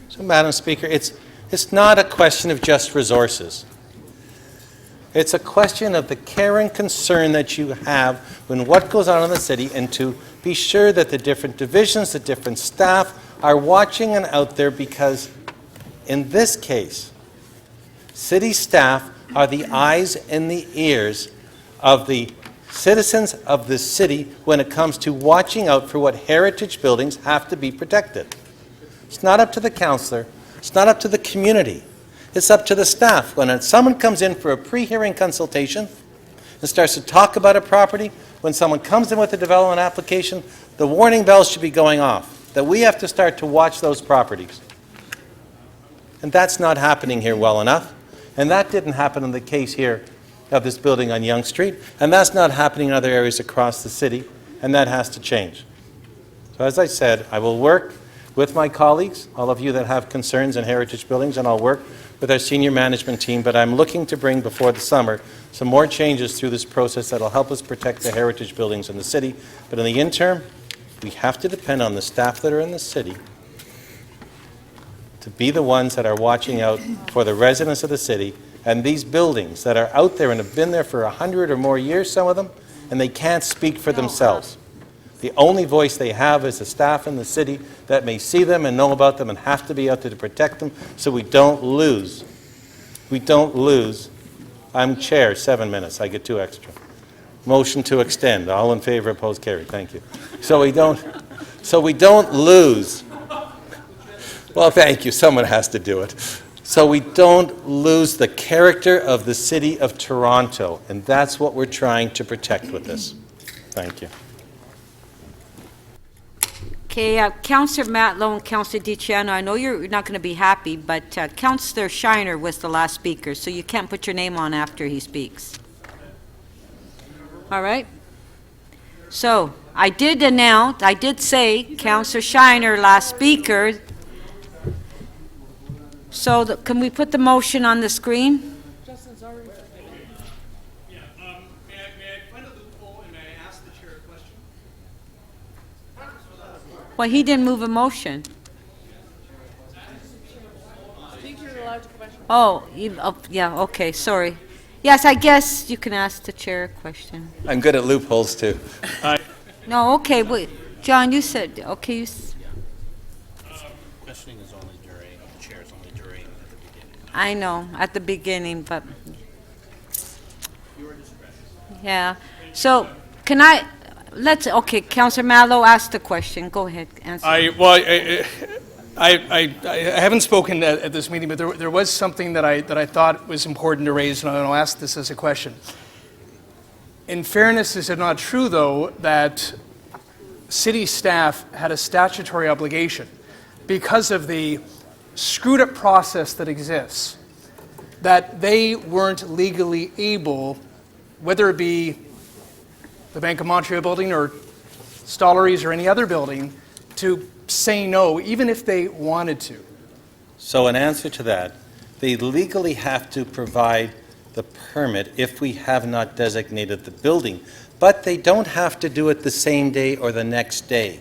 So, Madam Speaker, it's not a question of just resources. It's a question of the care and concern that you have when what goes on in the city, and to be sure that the different divisions, the different staff are watching and out there, because in this case, city staff are the eyes and the ears of the citizens of the city when it comes to watching out for what heritage buildings have to be protected. It's not up to the councillor. It's not up to the community. It's up to the staff. When someone comes in for a pre-hearing consultation and starts to talk about a property, when someone comes in with a development application, the warning bells should be going off, that we have to start to watch those properties. And that's not happening here well enough. And that didn't happen in the case here of this building on Yonge Street. And that's not happening in other areas across the city. And that has to change. So as I said, I will work with my colleagues, all of you that have concerns in heritage buildings, and I'll work with our senior management team, but I'm looking to bring before the summer some more changes through this process that will help us protect the heritage buildings in the city. But in the interim, we have to depend on the staff that are in the city to be the ones that are watching out for the residents of the city, and these buildings that are out there and have been there for 100 or more years, some of them, and they can't speak for themselves. The only voice they have is the staff in the city that may see them and know about them and have to be out there to protect them, so we don't lose. We don't lose. I'm chair, 7 minutes. I get 2 extra. Motion to extend. All in favor, opposed, carried. Thank you. So we don't lose. Well, thank you. Someone has to do it. So we don't lose the character of the city of Toronto, and that's what we're trying to protect with this. Thank you. Okay, Councillor Matlow and Councillor DiCiano, I know you're not going to be happy, but Councillor Shiner was the last speaker, so you can't put your name on after he speaks. All right? So, I did say Councillor Shiner, last speaker. So, can we put the motion on the screen? Well, he didn't move a motion. Oh, yeah, okay, sorry. Yes, I guess you can ask the chair a question. I'm good at loopholes, too. No, okay, wait. John, you said, okay, Questioning is only during, the chair is only during at the beginning. I know, at the beginning, but... Yeah. So can I, okay, Councillor Mallow asked the question. Go ahead, answer. I haven't spoken at this meeting, but there was something that I thought was important to raise, and I'll ask this as a question. In fairness, is it not true, though, that city staff had a statutory obligation because of the screwed-up process that exists, that they weren't legally able, whether it be the Bank of Montreal building or Stollery's or any other building, to say no, even if they wanted to? So in answer to that, they legally have to provide the permit if we have not designated the building, but they don't have to do it the same day or the next day.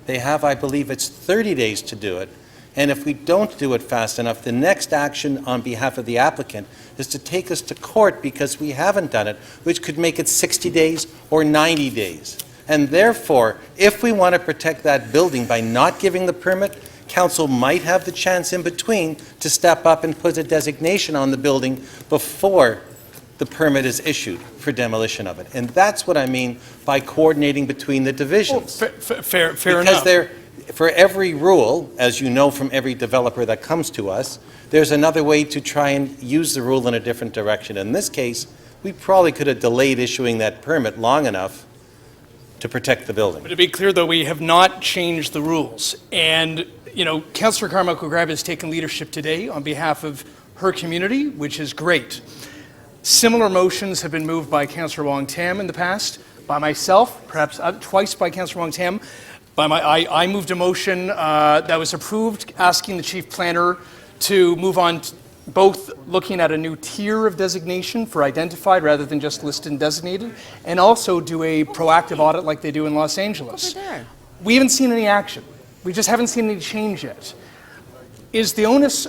They have, I believe it's 30 days to do it, and if we don't do it fast enough, the next action on behalf of the applicant is to take us to court because we haven't done it, which could make it 60 days or 90 days. And therefore, if we want to protect that building by not giving the permit, council might have the chance in between to step up and put a designation on the building before the permit is issued for demolition of it. And that's what I mean by coordinating between the divisions. Fair because enough. For every rule, as you know from every developer that comes to us, there's another way to try and use the rule in a different direction. In this case, we probably could have delayed issuing that permit long enough to protect the building. But to be clear, though, we have not changed the rules. And, you know, Councillor Carmichael Grab has taken leadership today on behalf of her community, which is great. Similar motions have been moved by Councillor Wong Tam in the past, by myself, perhaps twice by Councillor Wong Tam. I moved a motion that was approved asking the chief planner to move on both looking at a new tier of designation for identified rather than just listed and designated, and also do a proactive audit like they do in Los Angeles. We haven't seen any action. We just haven't seen any change yet. Is the onus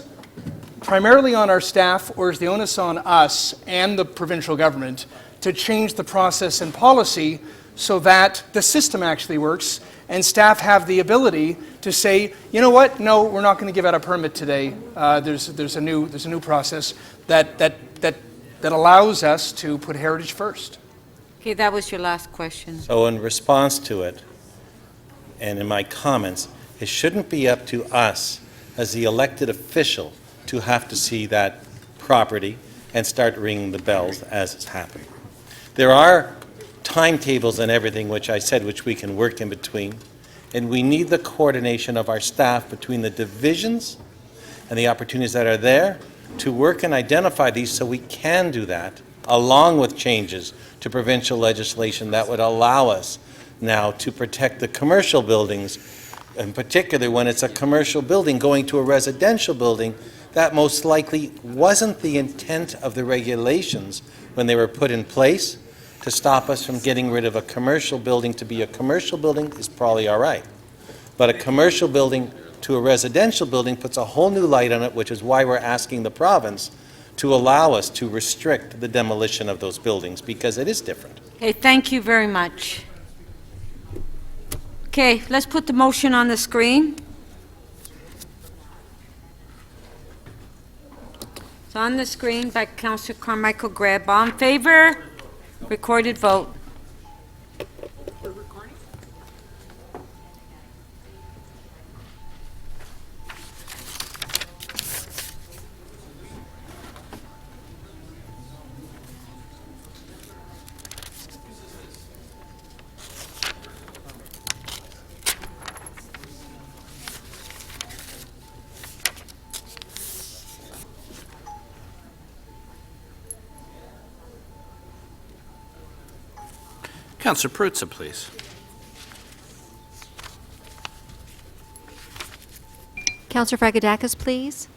primarily on our staff, or is the onus on us and the provincial government to change the process and policy so that the system actually works and staff have the ability to say, you know what, no, we're not going to give out a permit today. There's a new process that allows us to put heritage first. Okay, that was your last question. So in response to it, and in my comments, it shouldn't be up to us as the elected official to have to see that property and start ringing the bells as it's happening. There are timetables and everything, which I said, which we can work in between, and we need the coordination of our staff between the divisions and the opportunities that are there to work and identify these so we can do that, along with changes to provincial legislation that would allow us now to protect the commercial buildings, in particular when it's a commercial building going to a residential building. That most likely wasn't the intent of the regulations when they were put in place. To stop us from getting rid of a commercial building to be a commercial building is probably all right. But a commercial building to a residential building puts a whole new light on it, which is why we're asking the province to allow us to restrict the demolition of those buildings, because it is different. Okay, thank you very much. Okay, let's put the motion on the screen. It's on the screen by Councillor Carmichael Greb. All in favor? Recorded vote. Councillor Perruzza, please. Councillor Fragadakis, please.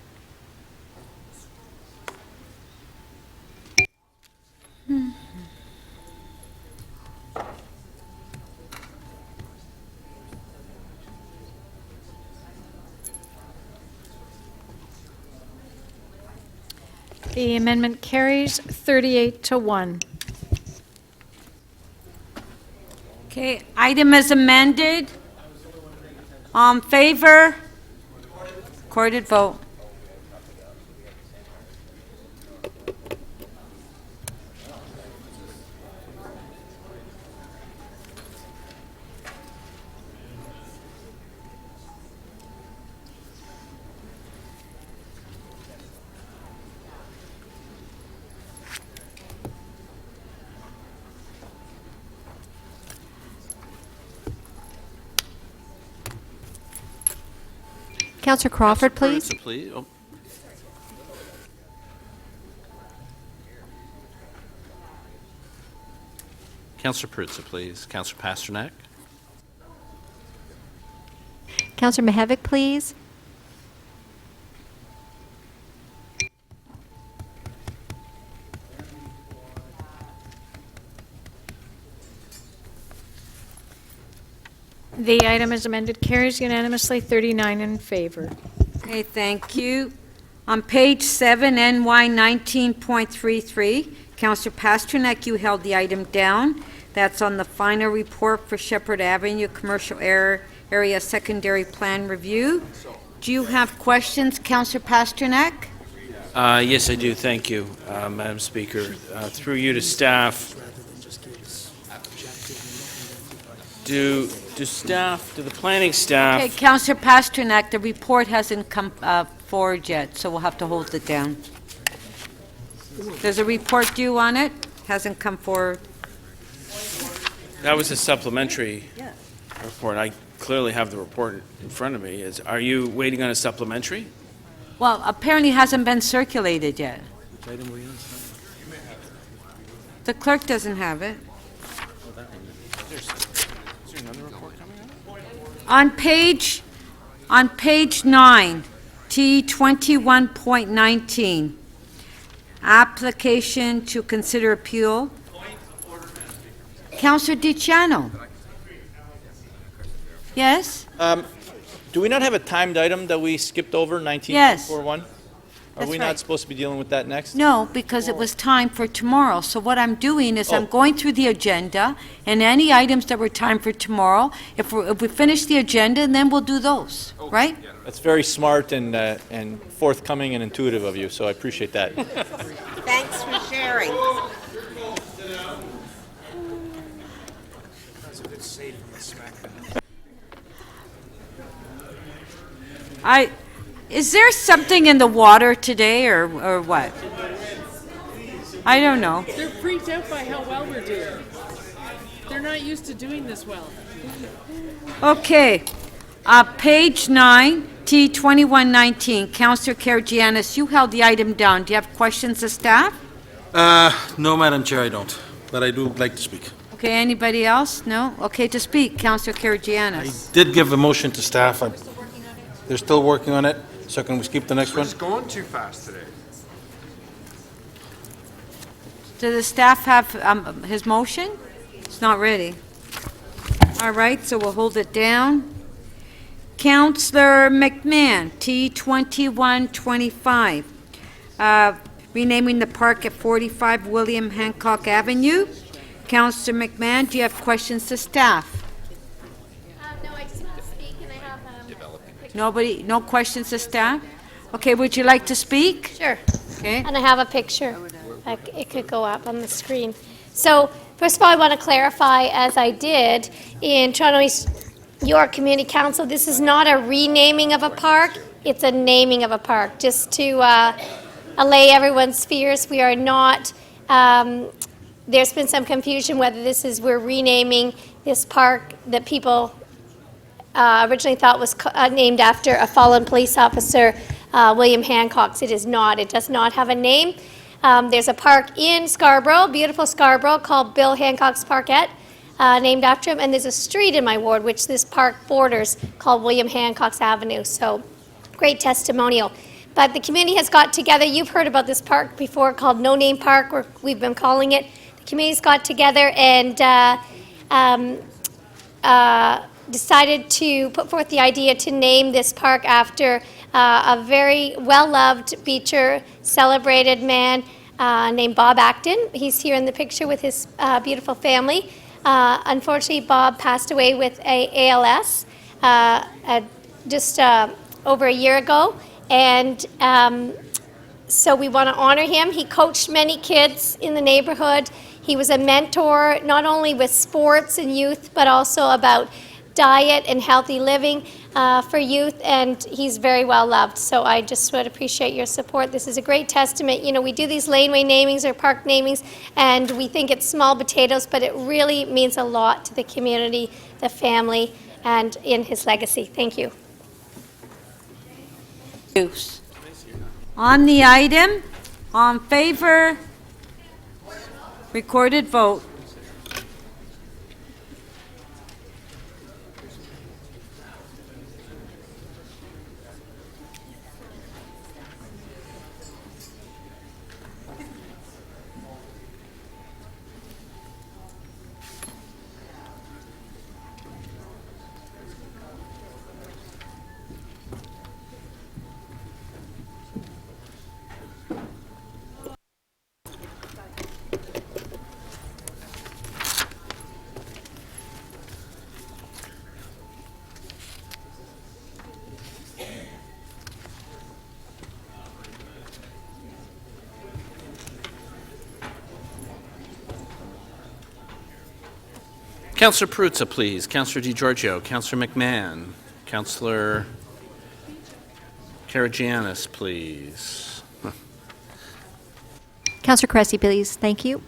The amendment carries 38-1. Okay, item is amended. All in favor? Recorded vote. Councillor Crawford, please. Please. Oh. Councillor Perruzza, please. Councillor Pasternak. Councillor Mihevik, please. The item is amended, carries unanimously, 39 in favor. Okay, thank you. On page 7, NY 19.33, Councillor Pasternak, you held the item down. That's on the final report for Shepherd Avenue Commercial Area Secondary Plan Review. Do you have questions, Councillor Pasternak? Yes, I do. Thank you, Madam Speaker. Through you to staff. Do the planning staff... Okay, Councillor Pasternak, the report hasn't come forward yet, so we'll have to hold it down. There's a report due on it, hasn't come forward. That was a supplementary report. I clearly have the report in front of me. Are you waiting on a supplementary? Well, apparently hasn't been circulated yet. Which item were you on? The clerk doesn't have it. Is there another report coming up? On page 9, T21.19, application to consider appeal. Councillor DiCiano. Yes? Do we not have a timed item that we skipped over, 19.41? Yes. Are That's we right. not supposed to be dealing with that next? No, because it was time for tomorrow. So what I'm doing is I'm going through the agenda, and any items that were timed for tomorrow, if we finish the agenda, then we'll do those, right? That's very smart and forthcoming and intuitive of you, so I appreciate that. Thanks for sharing. Is there something in the water today, or what? I don't know. They're freaked out by how well we're doing. They're not used to doing this well. Okay, page 9, T2119, Councillor Karygiannis, you held the item down. Do you have questions of staff? No, Madam Chair, I don't, but I do like to speak. Okay, anybody else? No? Okay, to speak, Councillor Karygiannis. Did give a motion to staff. They're still working on it, so can we skip the next one? It's going too fast today. Does the staff have his motion? It's not ready. All right, so we'll hold it down. Councillor McMahon, T2125, renaming the park at 45 William Hancock Avenue. Councillor McMahon, do you have questions to staff? No, I just want to speak and I have Nobody, no questions to staff? Okay, would you like to speak? Sure. Okay. And I have a picture. It could go up on the screen. So, first of all, I want to clarify, as I did in Toronto East York Community Council, this is not a renaming of a park, it's a naming of a park. Just to allay everyone's fears, we are not, there's been some confusion whether we're renaming this park that people originally thought was named after a fallen police officer, William Hancock's. It is not. It does not have a name. There's a park in Scarborough, beautiful Scarborough, called Bill Hancock's Parkette, named after him. And there's a street in my ward which this park borders called William Hancock's Avenue. So, great testimonial. But the community has got together. You've heard about this park before called No Name Park, or we've been calling it. The community's got together and decided to put forth the idea to name this park after a very well-loved beacher, celebrated man named Bob Acton. He's here in the picture with his beautiful family. Unfortunately, Bob passed away with ALS just over a year ago, and so we want to honor him. He coached many kids in the neighborhood. He was a mentor, not only with sports and youth, but also about diet and healthy living for youth, and he's very well loved. So I just would appreciate your support. This is a great testament. You know, we do these laneway namings or park namings, and we think it's small potatoes, but it really means a lot to the community, the family, and in his legacy. Thank you. Use. On the item, on favor, recorded vote. Councillor Perruzza, please. Councillor DiGiorgio, Councillor McMahon, Councillor Karagianis, please. Councillor Cressy, please. Thank you.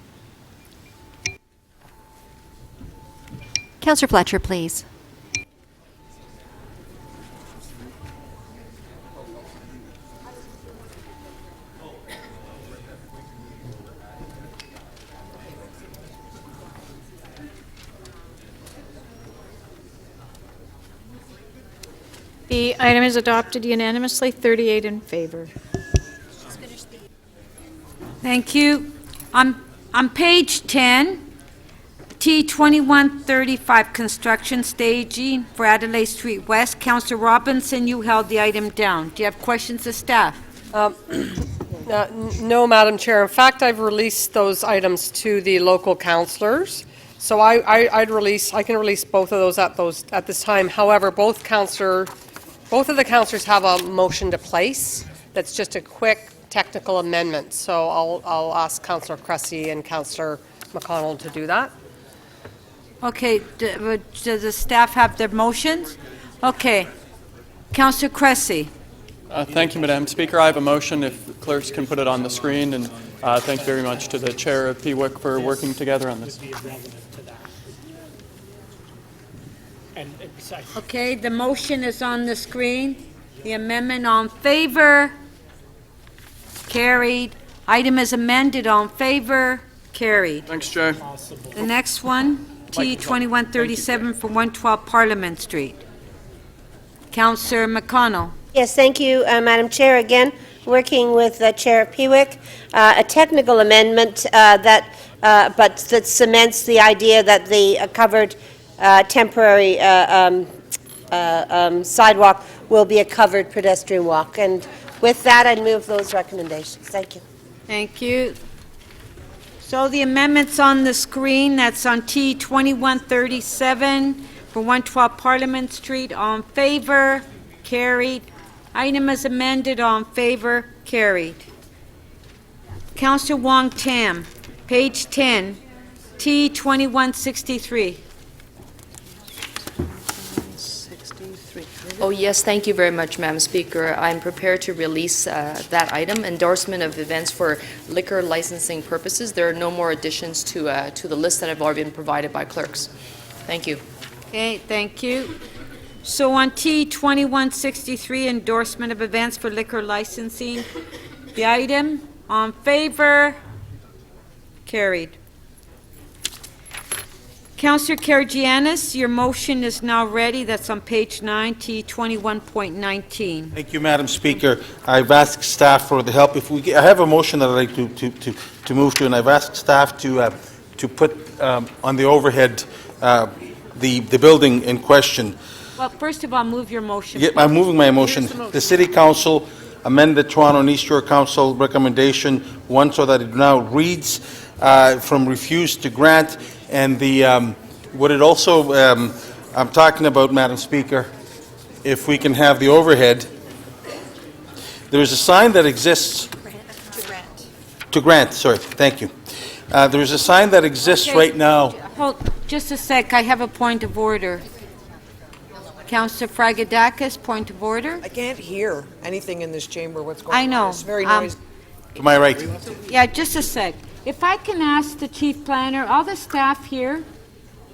Councillor Fletcher, please. The item is adopted unanimously, 38 in favor. Thank you. On page 10, T2135, construction staging for Adelaide Street West. Councillor Robinson, you held the item down. Do you have questions of staff? No, Madam Chair. In fact, I've released those items to the local councillors. So I can release both of those at this time. However, both of the councillors have a motion to place. That's just a quick technical amendment. So I'll ask Councillor Cressy and Councillor McConnell to do that. Okay, does the staff have their motions? Okay. Councillor Cressy. Thank you, Madam Speaker. I have a motion, if clerks can put it on the screen, and thank you very much to the Chair of PWIC for working together on this. Okay, the motion is on the screen. The amendment on favor, carried. Item is amended on favor, carried. Thanks, Chair. The next one, T2137 for 112 Parliament Street. Councillor McConnell. Yes, thank you, Madam Chair. Again, working with Chair PWIC, a technical amendment that cements the idea that the covered temporary sidewalk will be a covered pedestrian walk. And with that, I move those recommendations. Thank you. Thank you. So the amendment's on the screen. That's on T2137 for 112 Parliament Street. On favor, carried. Item is amended. On favor, carried. Councillor Wong Tam, page 10, T2163. Oh, yes, thank you very much, Madam Speaker. I'm prepared to release that item, endorsement of events for liquor licensing purposes. There are no more additions to the list that have already been provided by clerks. Thank you. Okay, thank you. So on T2163, endorsement of events for liquor licensing, the item on favor, carried. Councillor Karagianis, your motion is now ready. That's on page 9, T21.19. Thank you, Madam Speaker. I've asked staff for the help. I have a motion that I'd like to move to, and I've asked staff to put on the overhead the building in question. Well, first of all, move your motion. Yeah, I'm moving my motion. The City Council amend the Toronto and East Shore Council recommendation 1 so that it now reads from refuse to grant. And what it also, I'm talking about, Madam Speaker, if we can have the overhead, there's a sign that exists. To grant, sorry, thank you. There's a sign that exists right now. Hold, just a sec, I have a point of order. Councillor Fragadakis, point of order. I can't hear anything in this chamber, what's going on. I know. It's very noisy. To my right. Yeah, just a sec. If I can ask the chief planner, all the staff here.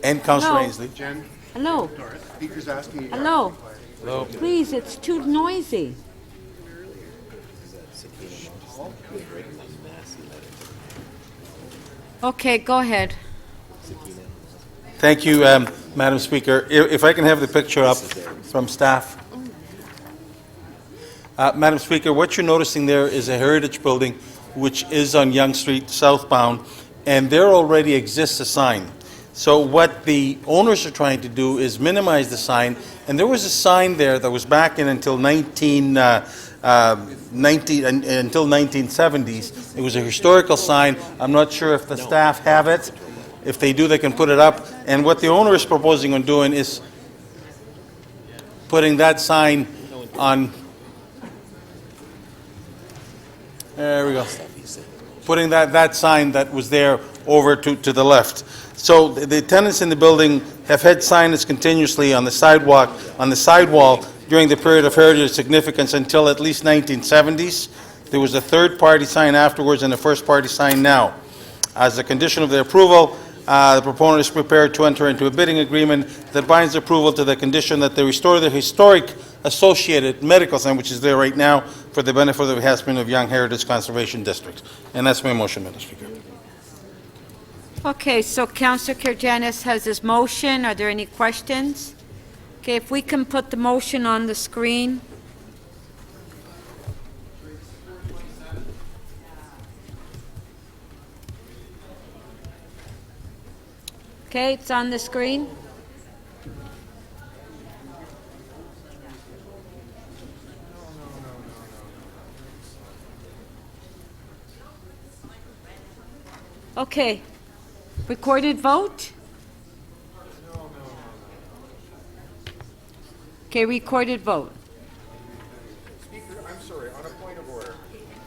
And Councillor Hello. Ainsley. Jen? Hello. Speaker's asking you. Hello. Hello. Please, it's too noisy. Okay, go ahead. Thank you, Madam Speaker. If I can have the picture up from staff. Madam Speaker, what you're noticing there is a heritage building which is on Yonge Street southbound, and there already exists a sign. So what the owners are trying to do is minimize the sign, and there was a sign there that was back in until 1970s. It was a historical sign. I'm not sure if the staff have it. If they do, they can put it up. And what the owner is proposing on doing is putting that sign on. There we go. Putting that sign that was there over to the left. So the tenants in the building have had signage continuously on the sidewalk, on the sidewall during the period of heritage significance until at least 1970s. There was a third-party sign afterwards and a first-party sign now. As a condition of the approval, the proponent is prepared to enter into a bidding agreement that binds approval to the condition that they restore the historic associated medical sign, which is there right now, for the benefit of the enhancement of Young Heritage Conservation District. And that's my motion, Madam Speaker. Okay, so Councillor Kirjanis has his motion. Are there any questions? Okay, if we can put the motion on the screen. Okay, it's on the screen. Okay, recorded vote? Okay, recorded vote. Speaker, I'm sorry, on a point of order.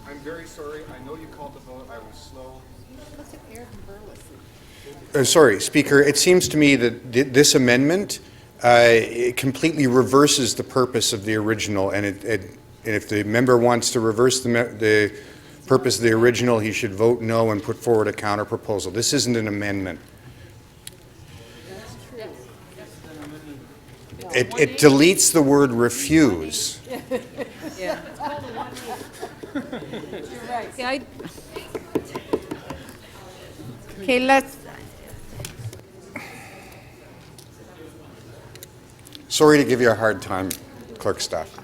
I'm very sorry. I know you called the vote. I was slow. Sorry, Speaker. It seems to me that this amendment it completely reverses the purpose of the original, and if the member wants to reverse the purpose of the original, he should vote no and put forward a counter proposal. This isn't an amendment. It deletes the word refuse. Yeah. You're right. Yeah, okay, let's. Sorry to give you a hard time, clerk staff.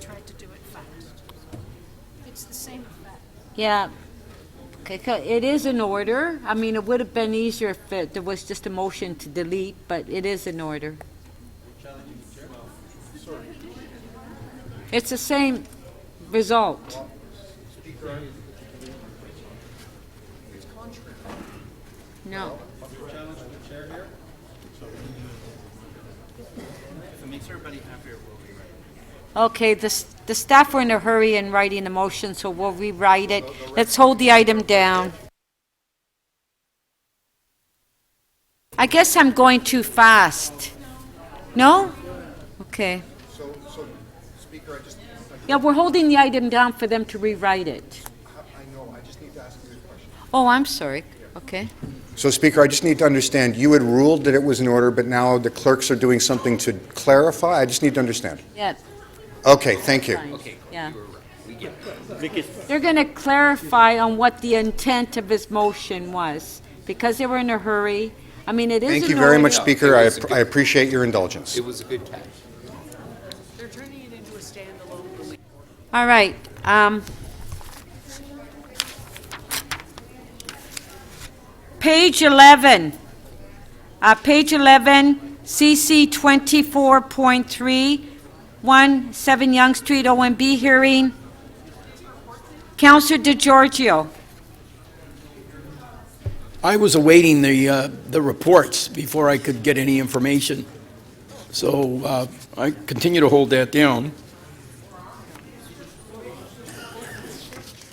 Tried to do it fast. It's the same effect. Yeah. Okay, so it is in order. I mean, it would have been easier if there was just a motion to delete, but it is in order. It's the same result. No. Okay, the staff were in a hurry in writing the motion, so we'll rewrite it. Let's hold the item down. I guess I'm going too fast. No? Okay. So Speaker, I just... Yeah, we're holding the item down for them to rewrite it. I know, I just need to ask you a question. Oh, I'm sorry. Okay. So Speaker, I just need to understand, you had ruled that it was in order, but now the clerks are doing something to clarify? I just need to understand. Yeah. Okay, thank you. Yeah. They're going to clarify on what the intent of his motion was, because they were in a hurry. I mean, it is Thank you an very order. much, Speaker. I appreciate your indulgence. It was a good catch. They're turning it into a standalone. All right. Page 11. Page 11, CC 24.3, 7 Yonge Street, OMB hearing. Councillor DeGiorgio. I was awaiting the reports before I could get any information, so I continue to hold that down.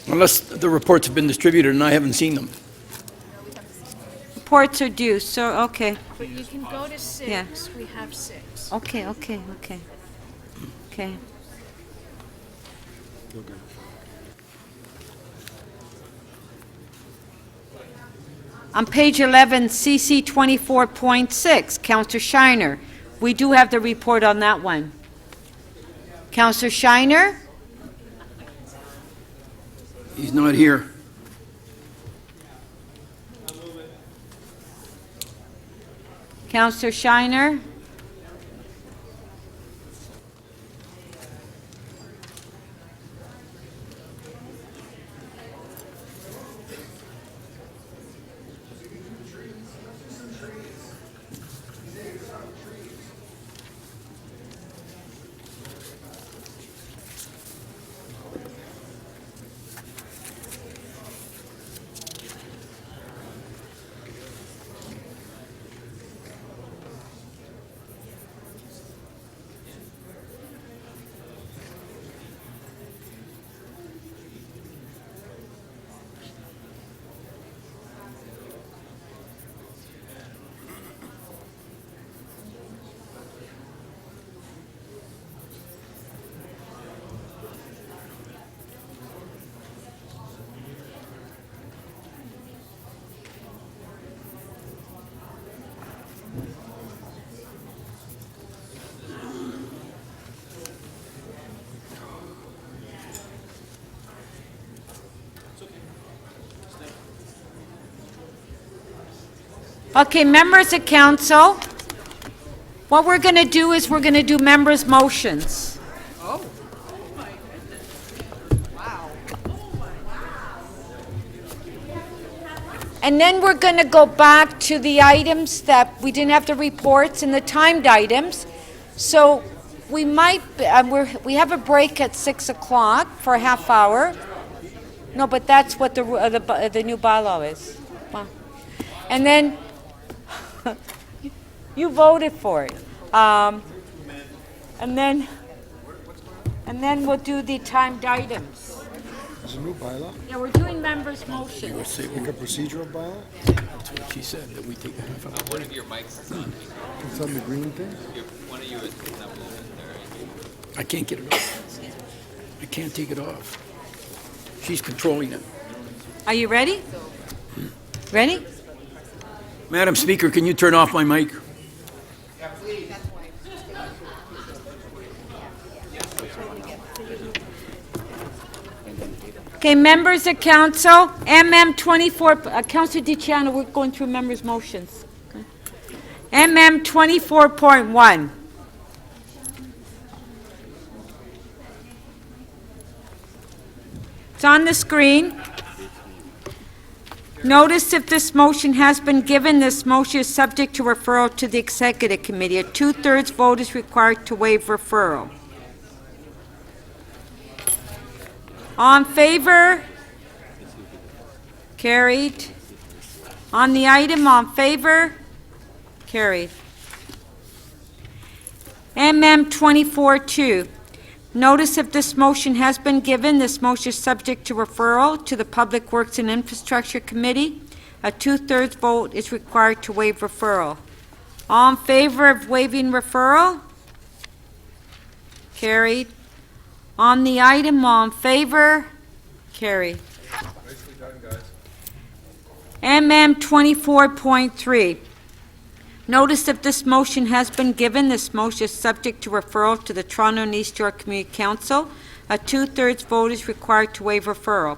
Unless the reports have been distributed and I haven't seen them. reports are due, so, okay. But you can go to 6. Yeah. We have 6. Okay. On page 11, CC 24.6, Counselor Shiner. We do have the report on that one. Counselor Shiner? He's not here. Counselor Shiner? Okay, members of council, what we're going to do is we're going to do members' motions. Oh. And then we're going to go back to the items that we didn't have the reports and the timed items. So we might, we have a break at 6 o'clock for a half hour. No, but that's what the new bylaw is. Wow. And then you voted for it. And then we'll do the timed items. There's a new bylaw? Yeah, we're doing members' motions. Like a procedural bylaw? That's what she said, that we take a half hour. One of your mics is on. It's on the green thing? One of you is picking up a little bit there. I can't get it off. I can't take it off. She's controlling it. Are you ready? Ready? Madam Speaker, can you turn off my mic? Okay, members of council, MM 24, Councilor DiCiano, we're going through members' motions. Okay. MM 24.1. It's on the screen. Notice if this motion has been given, this motion is subject to referral to the Executive Committee. A 2/3 vote is required to waive referral. All in favor? Carried. On the item, all in favor? Carried. MM 24.2. Notice if this motion has been given, this motion is subject to referral to the Public Works and Infrastructure Committee. A 2/3 vote is required to waive referral. All in favor of waiving referral? Carried. On the item, all in favor? Carried. Nicely done, guys. MM 24.3. Notice if this motion has been given, this motion is subject to referral to the Toronto and East York Community Council. A 2/3 vote is required to waive referral.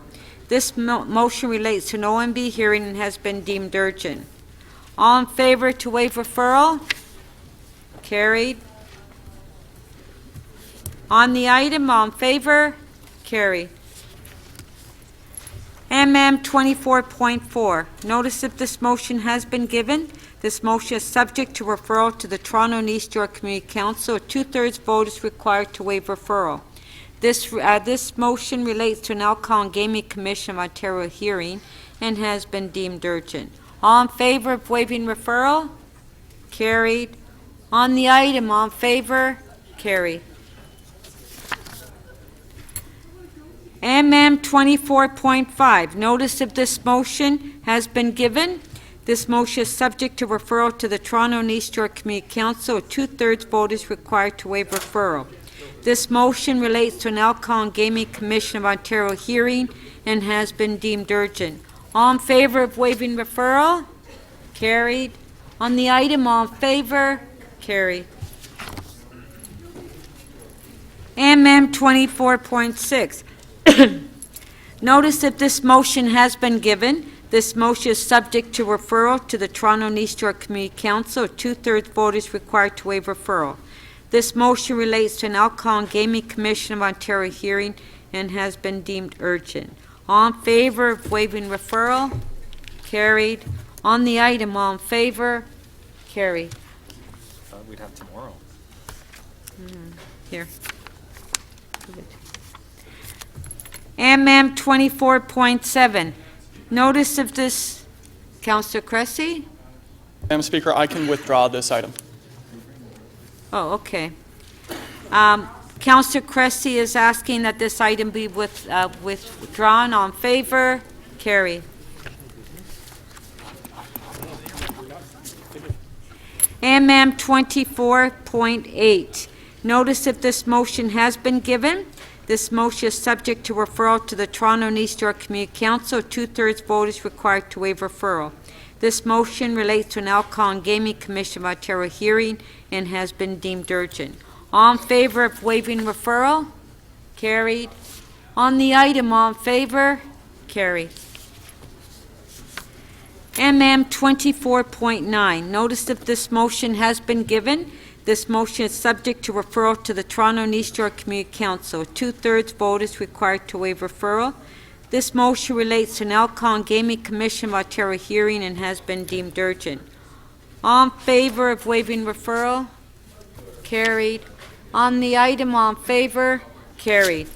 This motion relates to an OMB hearing and has been deemed urgent. All in favor to waive referral? Carried. On the item, all in favor? Carried. MM 24.4. Notice if this motion has been given, this motion is subject to referral to the Toronto and East York Community Council. A 2/3 vote is required to waive referral. This motion relates to an Alcohol and Gaming Commission of Ontario hearing and has been deemed urgent. All in favor of waiving referral? Carried. On the item, all in favor? Carried. MM 24.5. Notice of this motion has been given. This motion is subject to referral to the Toronto and East York Community Council. A two-thirds vote is required to waive referral. This motion relates to an Alcohol and Gaming Commission of Ontario hearing and has been deemed urgent. All in favor of waiving referral? Carried. On the item, all in favor? Carried. MM 24.6. Notice that this motion has been given. This motion is subject to referral to the Toronto and East York Community Council. A two-thirds vote is required to waive referral. This motion relates to an Alcohol and Gaming Commission of Ontario hearing and has been deemed urgent. All in favor of waiving referral? Carried. On the item, all in favor? Carried. Thought we'd have tomorrow. Here. MM 24.7. Notice of this, Councillor Cressy? Madam Speaker, I can withdraw this item. Oh, okay. Councillor Cressy is asking that this item be withdrawn. On favor? Carried. MM 24.8. Notice if this motion has been given. This motion is subject to referral to the Toronto and East York Community Council. A two-thirds vote is required to waive referral. This motion relates to an Alcohol and Gaming Commission of Ontario hearing and has been deemed urgent. All in favor of waiving referral? Carried. On the item, all in favor? Carried. MM 24.9. Notice if this motion has been given. This motion is subject to referral to the Toronto and East York Community Council. A two-thirds vote is required to waive referral. This motion relates to an Alcohol and Gaming Commission of Ontario hearing and has been deemed urgent. All in favor of waiving referral? Carried. On the item, all in favor? Carried.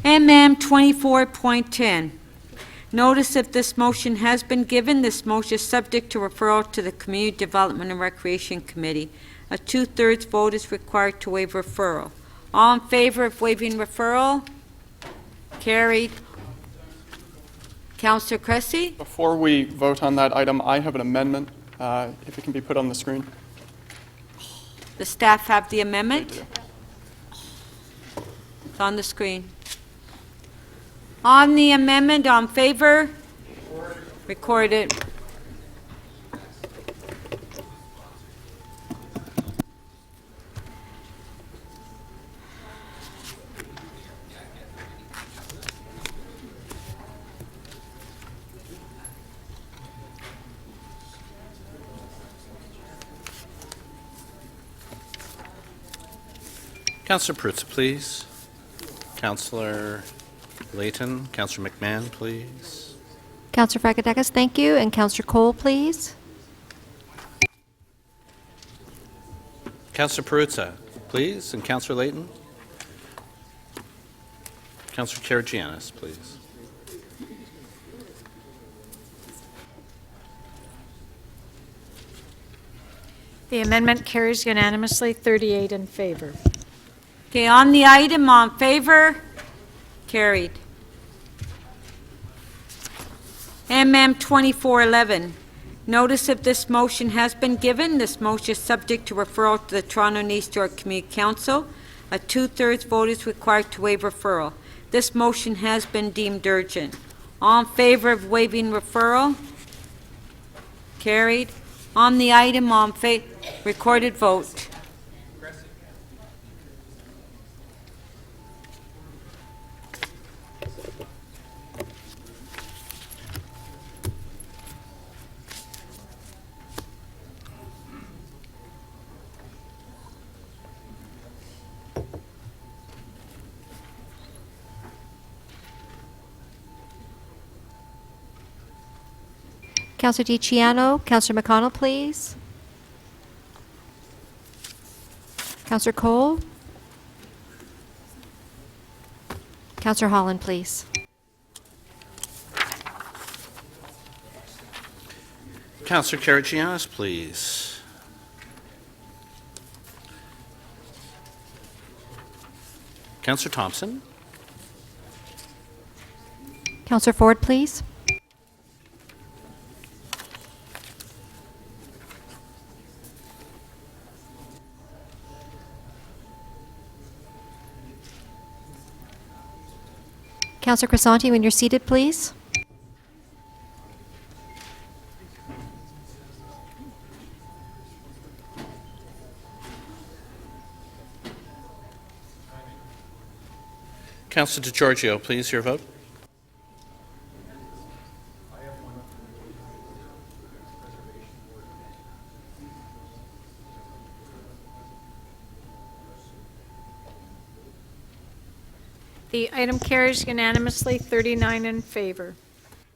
MM 24.10. Notice if this motion has been given. This motion is subject to referral to the Community Development and Recreation Committee. A two-thirds vote is required to waive referral. All in favor of waiving referral? Carried. Councillor Cressy? Before we vote on that item, I have an amendment, if it can be put on the screen. The staff have the amendment? It's on the screen. On the amendment, on favor? Recorded. Councillor Prutz, please. Councillor Layton. Councillor McMahon, please. Councillor Fragadekas, thank you. And Councillor Cole, please. Councillor Perruzza, please, and Councillor Layton. Councillor Karygiannis, please. The amendment carries unanimously, 38 in favor. Okay, on the item, on favor? Carried. MM 2411. Notice if this motion has been given. This motion is subject to referral to the Toronto and East York Community Council. A two-thirds vote is required to waive referral. This motion has been deemed urgent. All in favor of waiving referral? Carried. On the item, on favor, recorded vote. Councillor DiCiano. Councillor McConnell, please. Councillor Cole. Councillor Holland, please. Councillor Karygiannis, please. Councillor Thompson. Councillor Ford, please. Councillor Crisanti, when you're seated, please. Councilor DeGiorgio, please, your vote. The item carries unanimously, 39 in favor.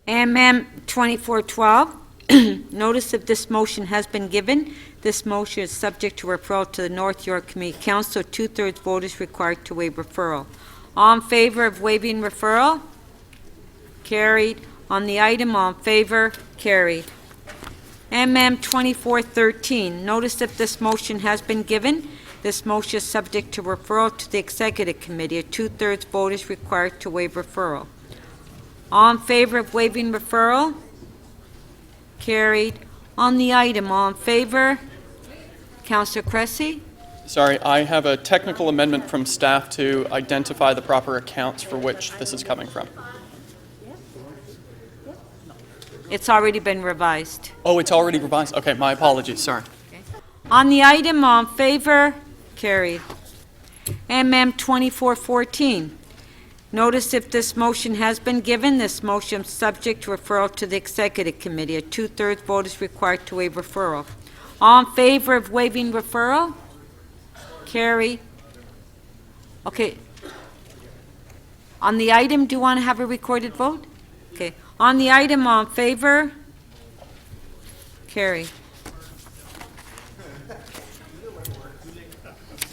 MM 2412, notice of this motion has been given. This motion is subject to referral to the North York Community Council. 2/3 vote is required to waive referral. All in favor of waiving referral? Carried. On the item, all in favor? Carried. MM 2413, notice of this motion has been given. This motion is subject to referral to the Executive Committee. A 2/3 vote is required to waive referral. All in favor of waiving referral? Carried. On the item, all in favor? Councillor Cressy? Sorry, I have a technical amendment from staff to identify the proper accounts for which this is coming from. It's already been revised. Oh, it's already revised? Okay, my apologies, sorry. On the item, all in favor? Carried. MM 2414. Notice if this motion has been given, this motion is subject to referral to the Executive Committee. A 2/3 vote is required to waive referral. All in favor of waiving referral? Carried. Okay. On the item, do you want to have a recorded vote? Okay. On the item, all in favor? Carried.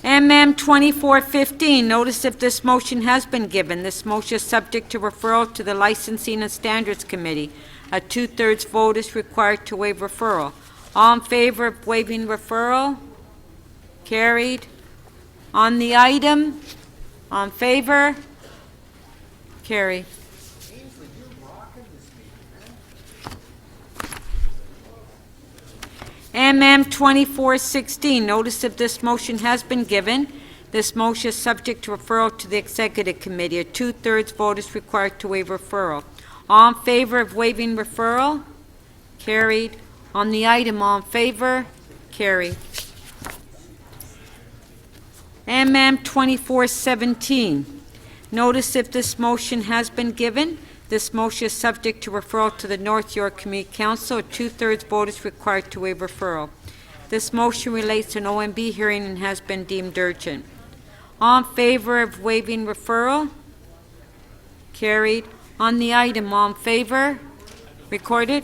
MM 2415, notice if this motion has been given. This motion is subject to referral to the Licensing and Standards Committee. A 2/3 vote is required to waive referral. All in favor of waiving referral? Carried. On the item, all in favor? Carried. MM 2416, notice of this motion has been given. This motion is subject to referral to the Executive Committee. A 2/3 vote is required to waive referral. All in favor of waiving referral? Carried. On the item, all in favor? Carried. MM 2417, notice if this motion has been given. This motion is subject to referral to the North York Community Council. A 2/3 vote is required to waive referral. This motion relates to an OMB hearing and has been deemed urgent. All in favor of waiving referral? Carried. On the item, all in favor? Recorded?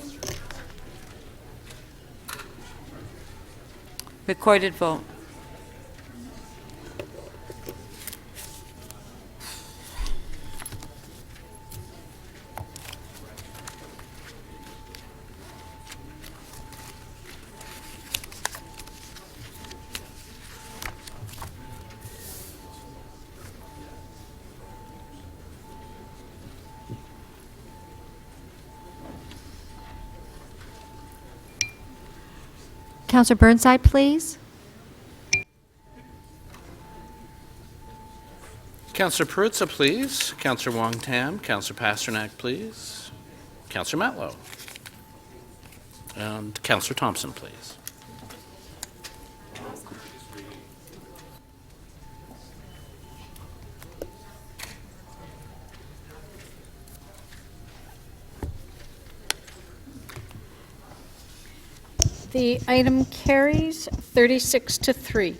Recorded vote. Councillor Burnside, please. Councillor Perruzza, please. Councillor Wong Tam. Councillor Pasternak, please. Councillor Matlow. And Councillor Thompson, please. The item carries 36-3.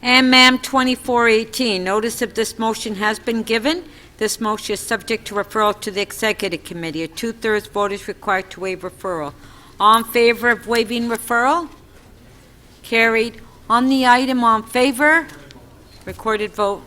MM 2418, notice of this motion has been given. This motion is subject to referral to the Executive Committee. A 2/3 vote is required to waive referral. All in favor of waiving referral? Carried. On the item, all in favor? Recorded vote.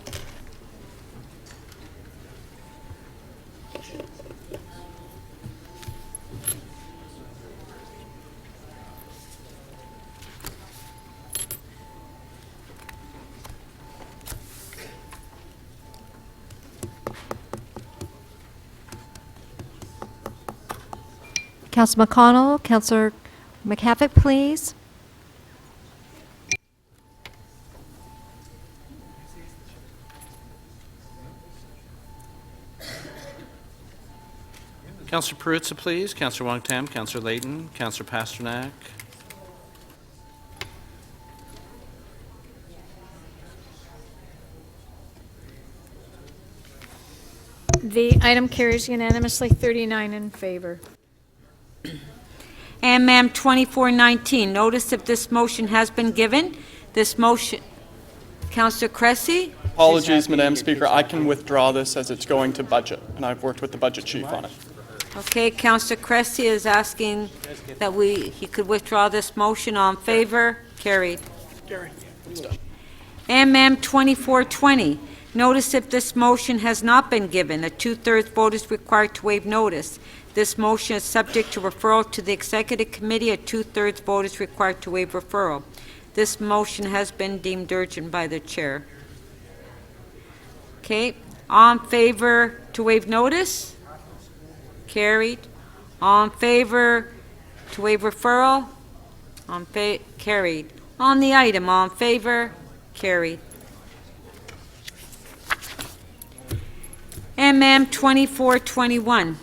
Councillor McConnell, Councillor McHavick, please. Councillor Perruzza, please. Councillor Wong-Tam, Councillor Layton, Councillor Pasternak. The item carries unanimously, 39 in favor. And ma'am, 2419, notice of this motion has been given. This motion, Councillor Cressy? Apologies, Madam Speaker. I can withdraw this as it's going to budget, and I've worked with the budget chief on it. Okay, Councillor Cressy is asking that he could withdraw this motion. All in favor? Carried. And ma'am, 2420, notice if this motion has not been given, a two-thirds vote is required to waive notice. This motion is subject to referral to the Executive Committee. A two-thirds vote is required to waive referral. This motion has been deemed urgent by the chair. Okay, all in favor to waive notice? Carried. All in favor to waive referral? Carried. On the item, all in favor? Carried. And ma'am, 2421.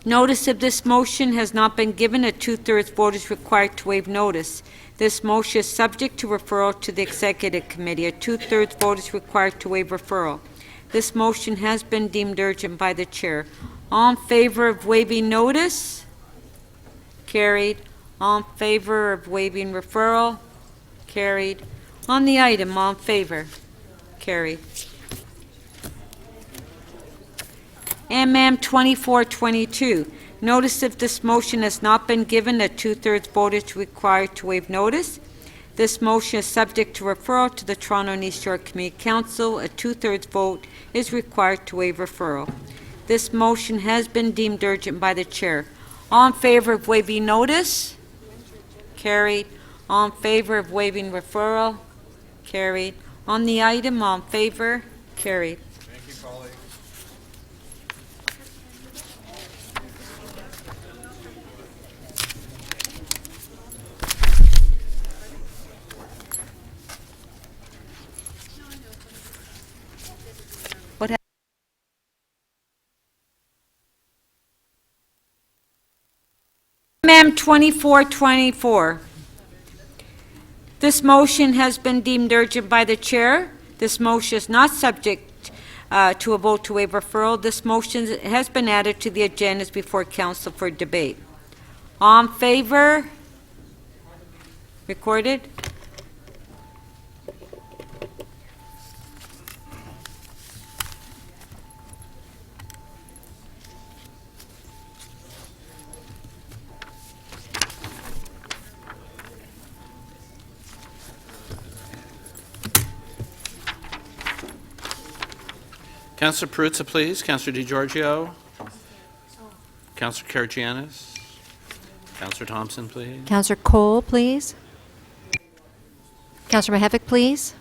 Notice of this motion has not been given. A two-thirds vote is required to waive notice. This motion is subject to referral to the Executive Committee. A two-thirds vote is required to waive referral. This motion has been deemed urgent by the chair. All in favor of waiving notice? Carried. All in favor of waiving referral? Carried. On the item, all in favor? Carried. And ma'am, 2422. Notice if this motion has not been given, a two-thirds vote is required to waive notice. This motion is subject to referral to the Toronto and East York Community Council. A two-thirds vote is required to waive referral. This motion has been deemed urgent by the chair. All in favor of waiving notice? Carried. All in favor of waiving referral? Carried. On the item, all in favor? Carried. Thank you, colleagues. What happened? Ma'am, 2424. This motion has been deemed urgent by the chair. This motion is not subject to a vote to waive referral. This motion has been added to the agendas before council for debate. All in favor? Recorded? Councillor Perruzza, please. Councillor DiGiorgio. Councillor Karygiannis. Councillor Thompson, please. Councillor Cole, please. Councillor Mahevik, please.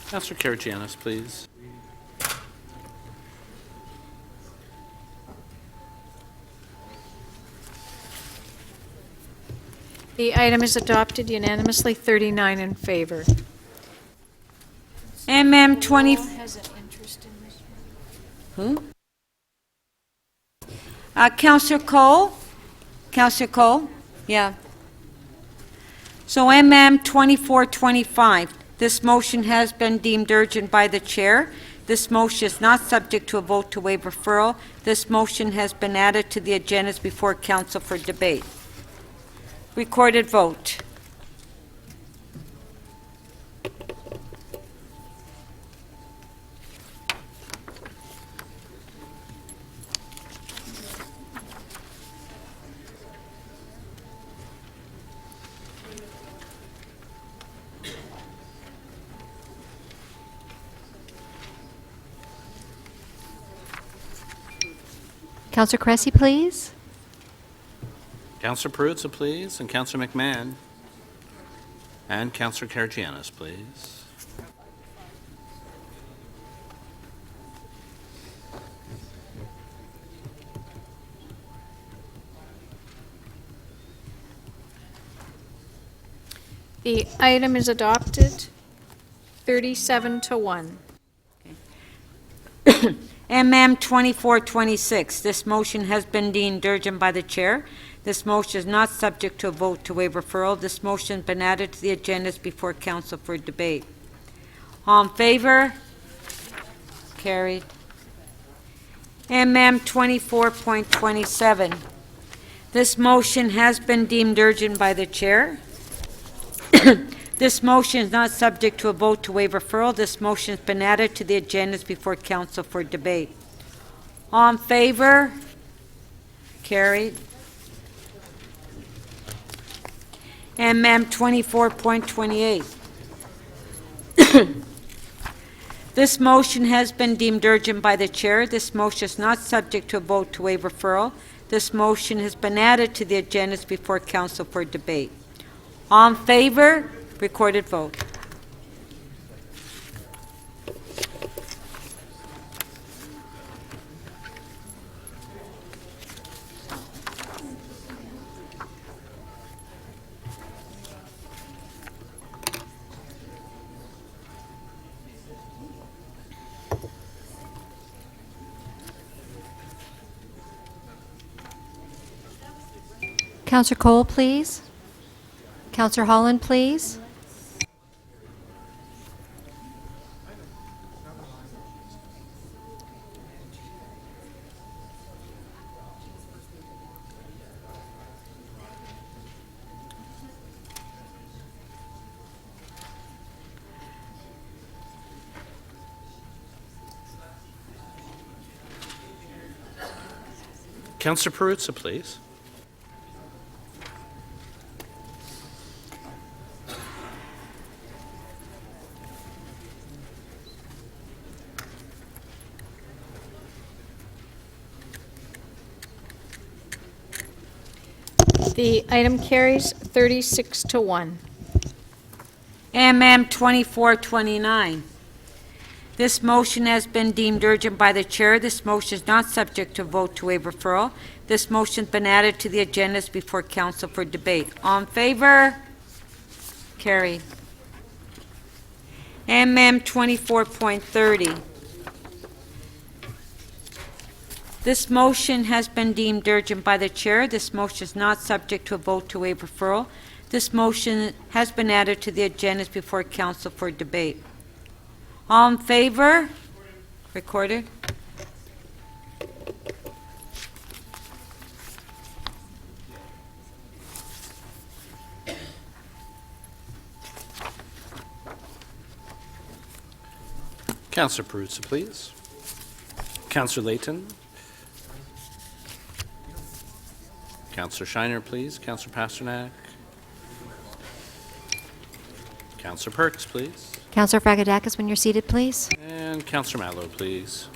Councillor Karygiannis, please. The item is adopted unanimously, 39 in favor. And ma'am, 20... Has an interest in this Who? Councillor Cole? Councillor Cole? Yeah. So MM 2425. This motion has been deemed urgent by the chair. This motion is not subject to a vote to waive referral. This motion has been added to the agendas before council for debate. Recorded vote. Councillor Cressy, please. Councillor Perruzza, please, and Councillor McMahon. And Councillor Karygiannis, please. The item is adopted, 37 to 1. MM 2426, this motion has been deemed urgent by the chair. This motion is not subject to a vote to waive referral. This motion has been added to the agendas before council for debate. All in favor? Carried. MM 24.27, this motion has been deemed urgent by the chair. This motion is not subject to a vote to waive referral. This motion has been added to the agendas before council for debate. All in favor? Carried. MM 24.28. This motion has been deemed urgent by the chair. This motion is not subject to a vote to waive referral. This motion has been added to the agendas before council for debate. All in favor? Recorded vote. Counselor Cole, please. Counselor Holland, please. Councillor Perruzza, please. The item carries 36 to 1. MM 2429. This motion has been deemed urgent by the chair. This motion is not subject to vote to waive referral. This motion has been added to the agendas before council for debate. All in favor? Carried. MM 24.30. This motion has been deemed urgent by the chair. This motion is not subject to a vote to waive referral. This motion has been added to the agendas before council for debate. All in favor? Recorded. Councillor Perruzza, please. Councillor Layton. Councillor Shiner, please. Councillor Pasternak. Councillor Perks, please. Counselor Fragadakis, when you're seated, please. And Councillor Matlow, please.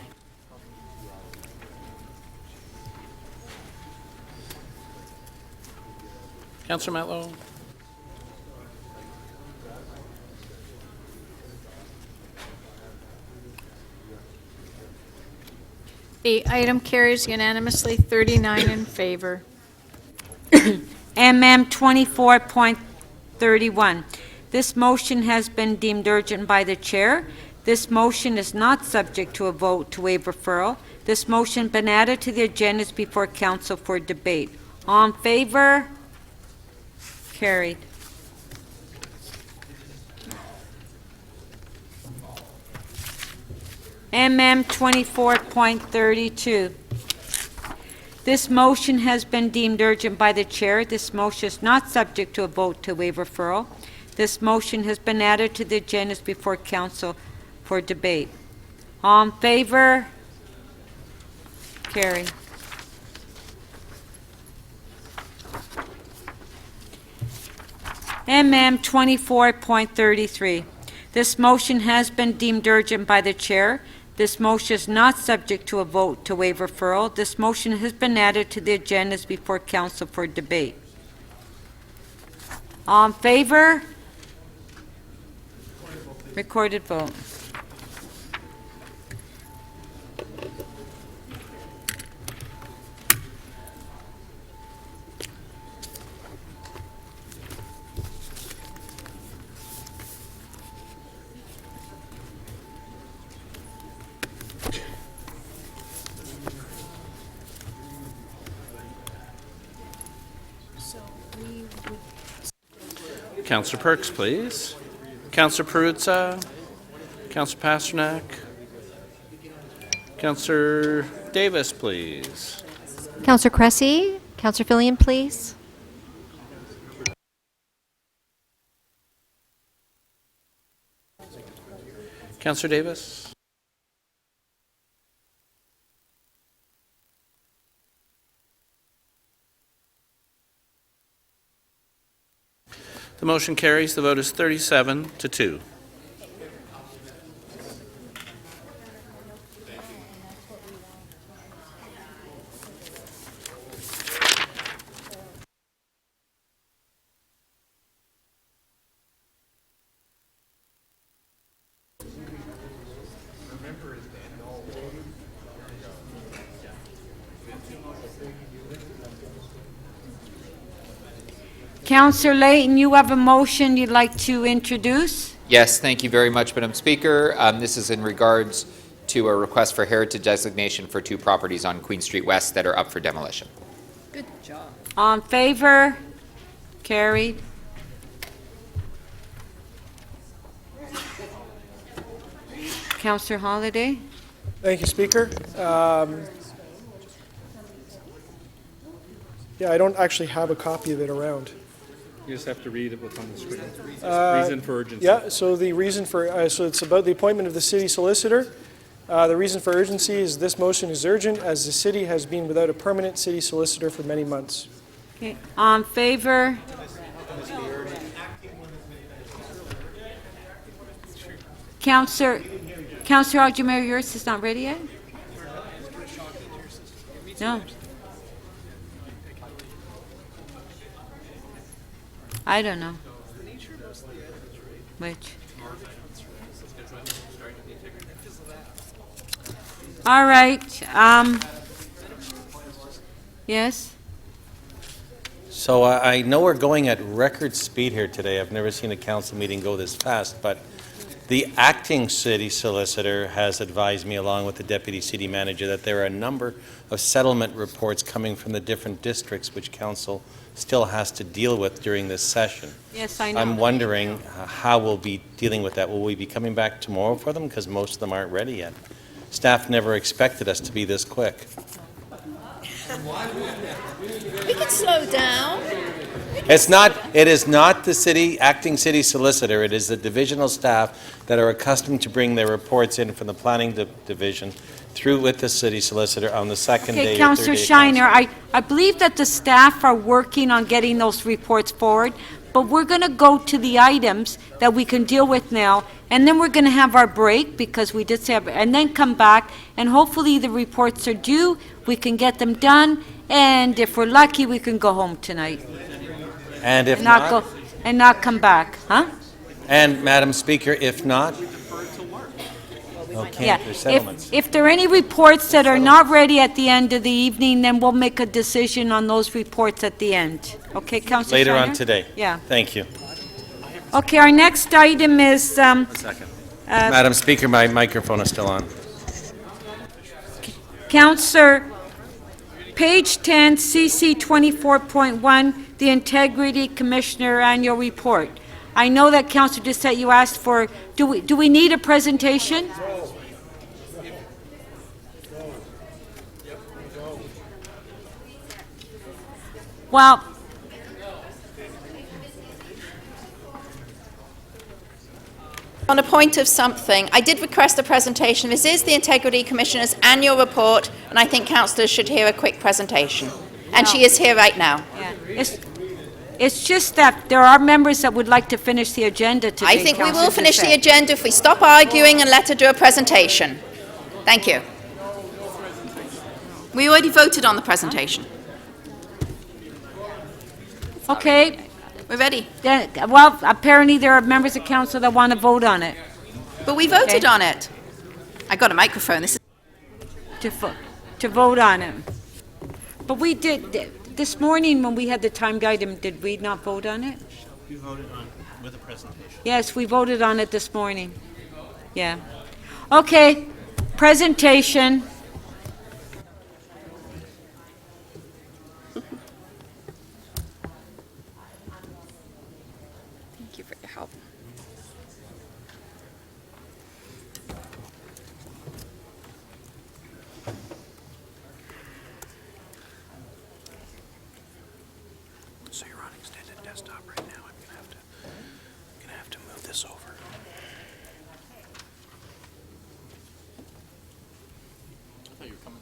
Councillor Matlow. The item carries unanimously, 39 in favor. MM 24.31. This motion has been deemed urgent by the chair. This motion is not subject to a vote to waive referral. This motion has been added to the agendas before council for debate. All in favor? Carried. MM 24.32. This motion has been deemed urgent by the chair. This motion is not subject to a vote to waive referral. This motion has been added to the agendas before council for debate. All in favor? Carry. MM 24.33. This motion has been deemed urgent by the chair. This motion is not subject to a vote to waive referral. This motion has been added to the agendas before council for debate. All in favor? Recorded vote. Councillor Perks, please. Councillor Perruzza. Councillor Pasternak. Councillor Davis, please. Counselor Cressy. Counselor Fillion, please. Councillor Davis. The motion carries. The vote is 37-2. Councillor Layton, you have a motion you'd like to introduce? Yes, thank you very much, Madam Speaker. This is in regards to a request for heritage designation for 2 properties on Queen Street West that are up for demolition. Good job. All in favor? Carried. Councillor Holliday? Thank you, Speaker. Yeah, I don't actually have a copy of it around. You just have to read what's on the screen. Reason for urgency. Yeah, so the reason for, so it's about the appointment of the city solicitor. The reason for urgency is this motion is urgent as the city has been without a permanent city solicitor for many months. Okay. All in favor? Councillor Algemar, yours is not ready yet? No. I don't know. Which? All right. Yes? So I know we're going at record speed here today. I've never seen a council meeting go this fast, but the acting city solicitor has advised me, along with the deputy city manager, that there are a number of settlement reports coming from the different districts which council still has to deal with during this session. Yes, I know. I'm wondering how we'll be dealing with that. Will we be coming back tomorrow for them? Because most of them aren't ready yet. Staff never expected us to be this quick. We can slow down. It is not the acting city solicitor. It is the divisional staff that are accustomed to bring their reports in from the planning division through with the city solicitor on the second day Okay, or Councillor third day. Shiner, I believe that the staff are working on getting those reports forward, but we're going to go to the items that we can deal with now, and then we're going to have our break because we did say, and then come back, and hopefully the reports are due, we can get them done, and if we're lucky, we can go home tonight. And if And not come back, huh? and Madam Speaker, if not, Yeah, there's settlements. if there are any reports that are not ready at the end of the evening, then we'll make a decision on those reports at the end. Okay, Councillor Later on Shiner? today. Yeah. Thank you. Okay, our next item is, Second. Madam Speaker, my microphone is still on. Councillor, page 10, CC 24.1, the Integrity Commissioner Annual Report. I know that Councillor Doucette, you asked for, do we need a presentation? Well, On a point of something, I did request a presentation. This is the Integrity Commissioner's annual report, and I think councillors should hear a quick presentation. And she is here right now. yeah, it's just that there are members that would like to finish the agenda today. I think we will Councillor finish the Doucette. agenda if we stop arguing and let her do a presentation. Thank you. We already voted on the presentation. Okay. We're ready. Well, apparently there are members of council that want to vote on it. But we voted on it. I got a microphone. This is To vote on it. But we did, this morning when we had the timed item, did we not vote on it? You voted on with a presentation. Yes, we voted on it this morning. Yeah. Okay, presentation.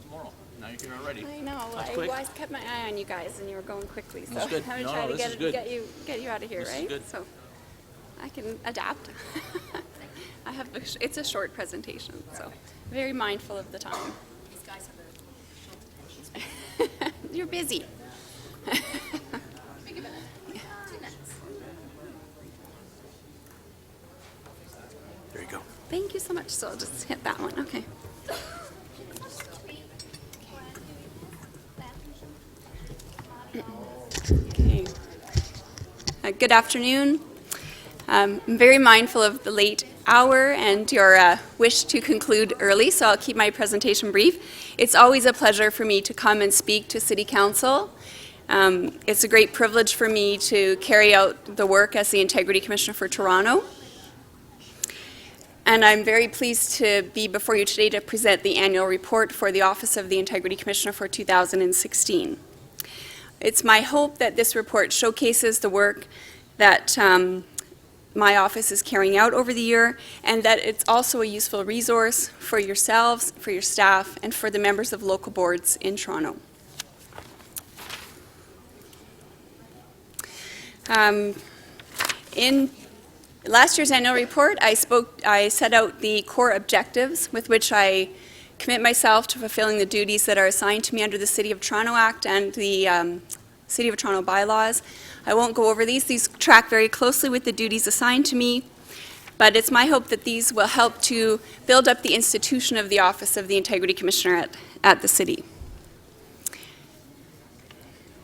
tomorrow. Now you're here already. I know. That's I quick. kept my eye on you guys, and you were going quickly. So That's good. I'm No, trying no, to this is good. get you out of here, This is right? good. So I can adapt. It's a short presentation, so very mindful of the time. These guys have a short attention span. You're busy. Think about it. 2 minutes. There you go. Thank you so much. So I'll just hit that one. Okay. Okay. Good afternoon. I'm very mindful of the late hour and your wish to conclude early, so I'll keep my presentation brief. It's always a pleasure for me to come and speak to City Council. It's a great privilege for me to carry out the work as the Integrity Commissioner for Toronto. And I'm very pleased to be before you today to present the annual report for the Office of the Integrity Commissioner for 2016. It's my hope that this report showcases the work that my office is carrying out over the year, and that it's also a useful resource for yourselves, for your staff, and for the members of local boards in Toronto. In last year's annual report, I set out the core objectives with which I commit myself to fulfilling the duties that are assigned to me under the City of Toronto Act and the City of Toronto bylaws. I won't go over these. These track very closely with the duties assigned to me, but it's my hope that these will help to build up the institution of the Office of the Integrity Commissioner at the City.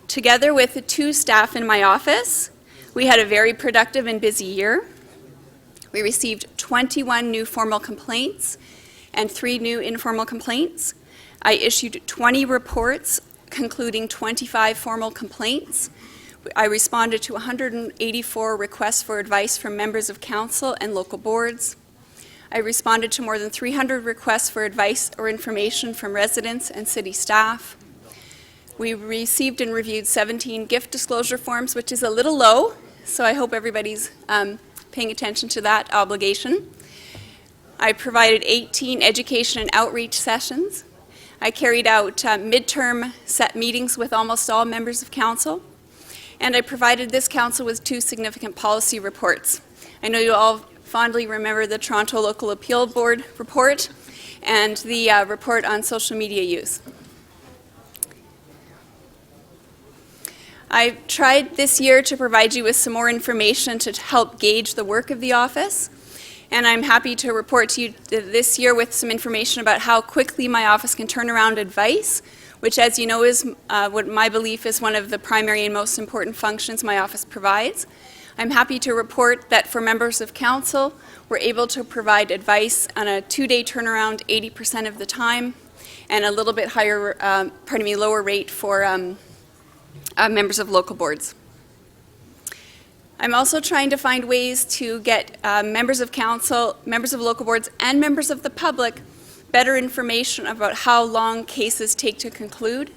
Together with the 2 staff in my office, we had a very productive and busy year. We received 21 new formal complaints and 3 new informal complaints. I issued 20 reports, concluding 25 formal complaints. I responded to 184 requests for advice from members of council and local boards. I responded to more than 300 requests for advice or information from residents and city staff. We received and reviewed 17 gift disclosure forms, which is a little low, so I hope everybody's paying attention to that obligation. I provided 18 education and outreach sessions. I carried out midterm set meetings with almost all members of council, and I provided this council with 2 significant policy reports. I know you all fondly remember the Toronto Local Appeal Board report and the report on social media use. I tried this year to provide you with some more information to help gauge the work of the office, and I'm happy to report to you this year with some information about how quickly my office can turn around advice, which, as you know, is what my belief is one of the primary and most important functions my office provides. I'm happy to report that for members of council, we're able to provide advice on a 2-day turnaround 80% of the time, and a little bit higher, lower rate for members of local boards. I'm also trying to find ways to get members of council, members of local boards, and members of the public better information about how long cases take to conclude.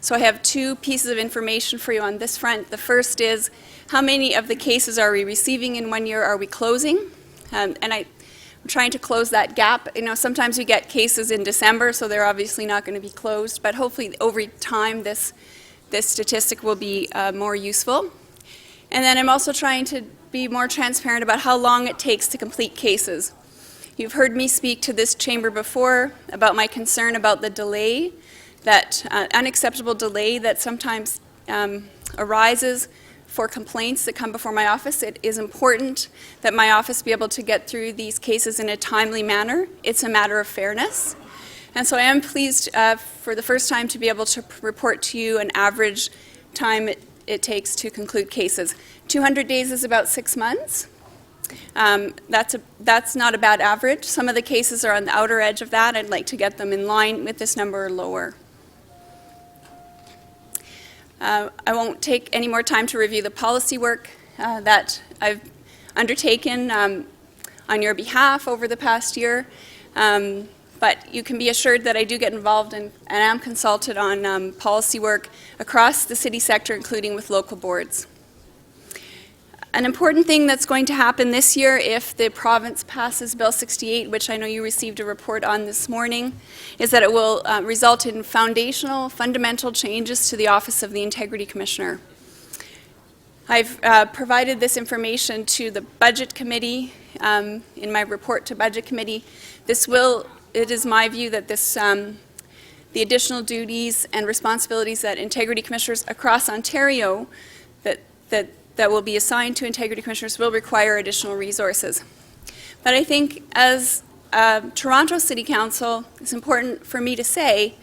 So I have 2 pieces of information for you on this front. The first is how many of the cases are we receiving in 1 year are we closing? And I'm trying to close that gap. You know, sometimes we get cases in December, so they're obviously not going to be closed, but hopefully over time this statistic will be more useful. And then I'm also trying to be more transparent about how long it takes to complete cases. You've heard me speak to this chamber before about my concern about the delay, that unacceptable delay that sometimes arises for complaints that come before my office. It is important that my office be able to get through these cases in a timely manner. It's a matter of fairness. And so I am pleased for the first time to be able to report to you an average time it takes to conclude cases. 200 days is about 6 months. That's not a bad average. Some of the cases are on the outer edge of that. I'd like to get them in line with this number or lower. I won't take any more time to review the policy work that I've undertaken on your behalf over the past year. But you can be assured that I do get involved and am consulted on policy work across the city sector, including with local boards. An important thing that's going to happen this year if the province passes Bill 68, which I know you received a report on this morning, is that it will result in fundamental changes to the Office of the Integrity Commissioner. I've provided this information to the Budget Committee in my report to Budget Committee. It is my view that the additional duties and responsibilities that integrity commissioners across Ontario that will be assigned to integrity commissioners will require additional resources. But I think as Toronto City Council, it's important for me to say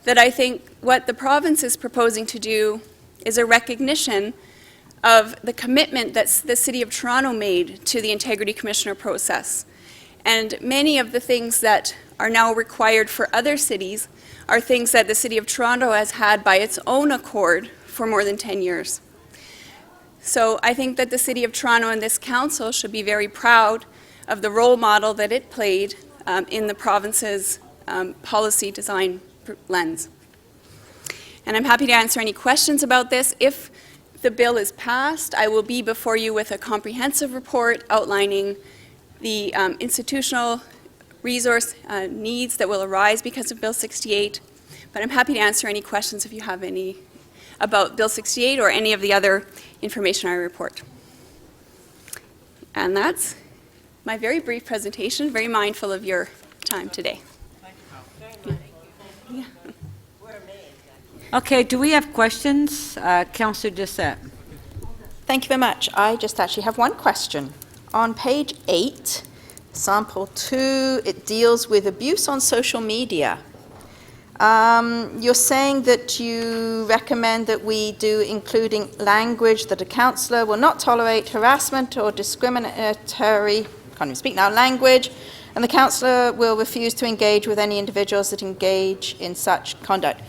that I think what the province is proposing to do is a recognition of the commitment that the City of Toronto made to the integrity commissioner process. And many of the things that are now required for other cities are things that the City of Toronto has had by its own accord for more than 10 years. So I think that the City of Toronto and this council should be very proud of the role model that it played in the province's policy design lens. And I'm happy to answer any questions about this. If the bill is passed, I will be before you with a comprehensive report outlining the institutional resource needs that will arise because of Bill 68. But I'm happy to answer any questions if you have any about Bill 68 or any of the other information I report. And that's my very brief presentation, very mindful of your time today. Yeah. Okay, do we have questions? Councillor Doucette. Thank you very much. I just actually have one question. On page 8, sample 2, it deals with abuse on social media. You're saying that you recommend that we do including language that a councillor will not tolerate harassment or discriminatory, can't even speak now, language, and the councillor will refuse to engage with any individuals that engage in such conduct.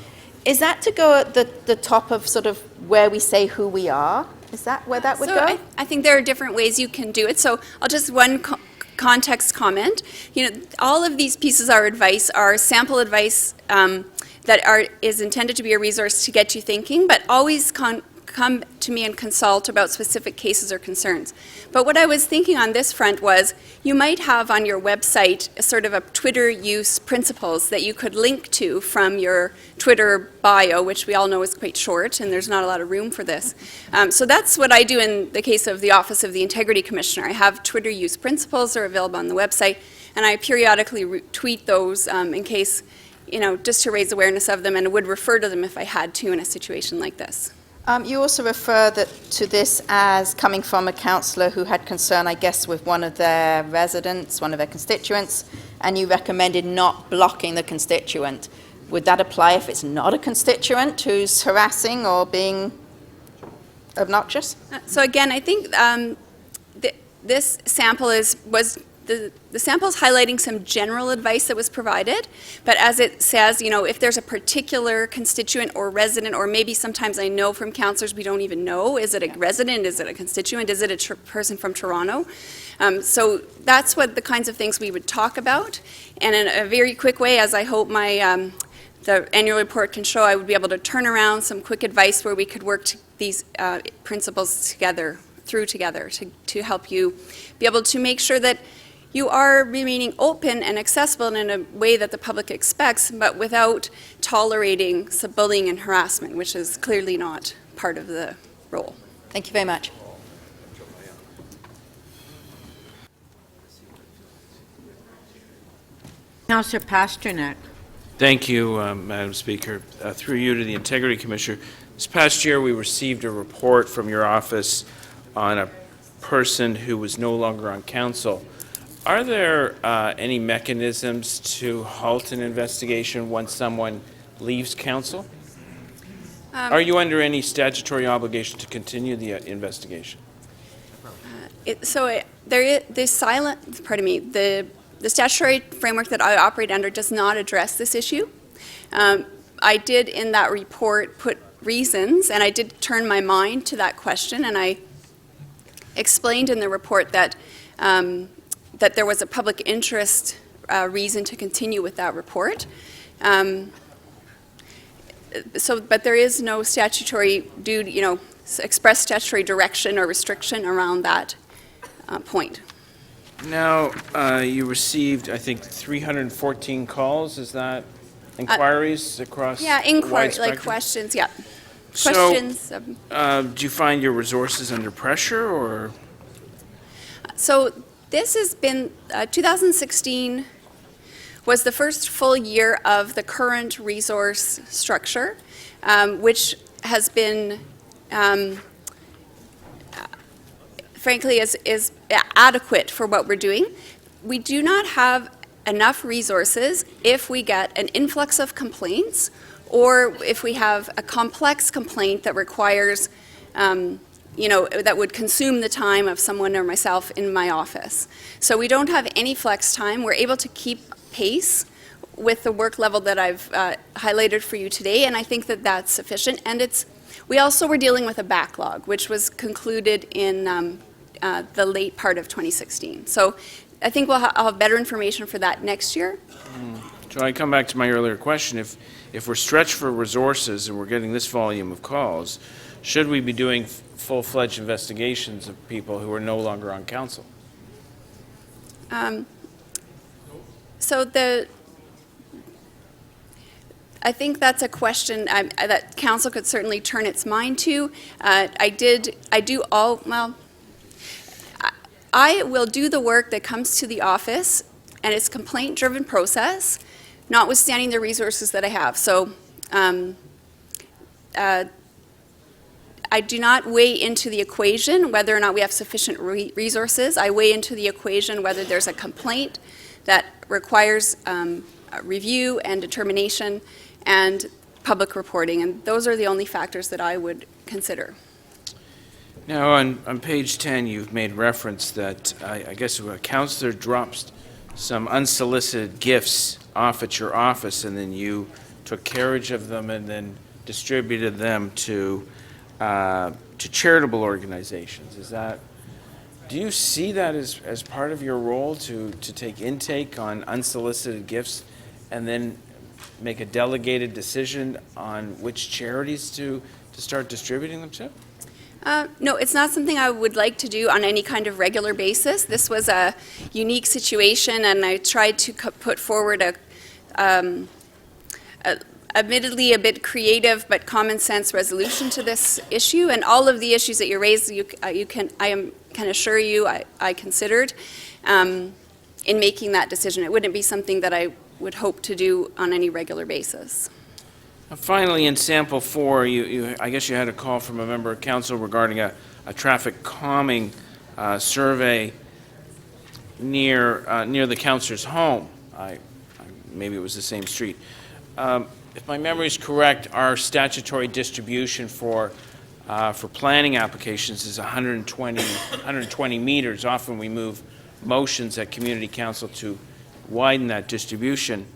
Is that to go at the top of sort of where we say who we are? Is that where that would go? I think there are different ways you can do it. So I'll just context comment. You know, all of these pieces of advice are sample advice that is intended to be a resource to get you thinking, but always come to me and consult about specific cases or concerns. But what I was thinking on this front was you might have on your website a sort of a Twitter use principles that you could link to from your Twitter bio, which we all know is quite short and there's not a lot of room for this. So that's what I do in the case of the Office of the Integrity Commissioner. I have Twitter use principles that are available on the website, and I periodically tweet those in case, just to raise awareness of them, and would refer to them if I had to in a situation like this. You also refer to this as coming from a councillor who had concern, I guess, with one of their residents, one of their constituents, and you recommended not blocking the constituent. Would that apply if it's not a constituent who's harassing or being obnoxious? So again, I think this sample the sample is highlighting some general advice that was provided, but as it says, if there's a particular constituent or resident, or maybe sometimes I know from councillors we don't even know, is it a resident, is it a constituent, is it a person from Toronto? So that's what the kinds of things we would talk about, and in a very quick way, as I hope my the annual report can show, I would be able to turn around some quick advice where we could work these principles together to help you be able to make sure that you are remaining open and accessible in a way that the public expects, but without tolerating bullying and harassment, which is clearly not part of the role. Thank you very much. Councillor Pasternak. Thank you, Madam Speaker. Through you to the Integrity Commissioner. This past year, we received a report from your office on a person who was no longer on council. Are there any mechanisms to halt an investigation once someone leaves council? Are you under any statutory obligation to continue the investigation? The statutory framework that I operate under does not address this issue. I did in that report put reasons, and I did turn my mind to that question, and I explained in the report that that there was a public interest reason to continue with that report. But there is no statutory duty, express statutory direction or restriction around that point. Now, you received, I think, 314 calls, is that inquiries across Yeah, a wide inquiry, like spectrum? questions, yeah. So, Questions. do you find your resources under pressure, or? So this has been, 2016 was the first full year of the current resource structure, which has been, frankly, is adequate for what we're doing. We do not have enough resources if we get an influx of complaints or if we have a complex complaint that requires, that would consume the time of someone or myself in my office. So we don't have any flex time. We're able to keep pace with the work level that I've highlighted for you today, and I think that that's sufficient. And we also were dealing with a backlog, which was concluded in the late part of 2016. So I think I'll have better information for that next year. So I come back to my earlier question, if we're stretched for resources and we're getting this volume of calls, should we be doing full-fledged investigations of people who are no longer on council? I think that's a question that council could certainly turn its mind to. I will do the work that comes to the office, and it's a complaint-driven process, notwithstanding the resources that I have. So I do not weigh into the equation whether or not we have sufficient resources. I weigh into the equation whether there's a complaint that requires review and determination and public reporting, and those are the only factors that I would consider. Now, on page 10, you've made reference that, I guess, a counselor drops some unsolicited gifts off at your office, and then you took carriage of them and then distributed them to charitable organizations. Do you see that as part of your role to take intake on unsolicited gifts and then make a delegated decision on which charities to start distributing them to? No, it's not something I would like to do on any kind of regular basis. This was a unique situation, and I tried to put forward admittedly a bit creative but common sense resolution to this issue. And all of the issues that you raised, I can assure you I considered in making that decision. It wouldn't be something that I would hope to do on any regular basis. Finally, in sample 4, I guess you had a call from a member of council regarding a traffic calming survey near the councilor's home. Maybe it was the same street. If my memory is correct, our statutory distribution for planning applications is 120 meters. Often we move motions at community council to widen that distribution.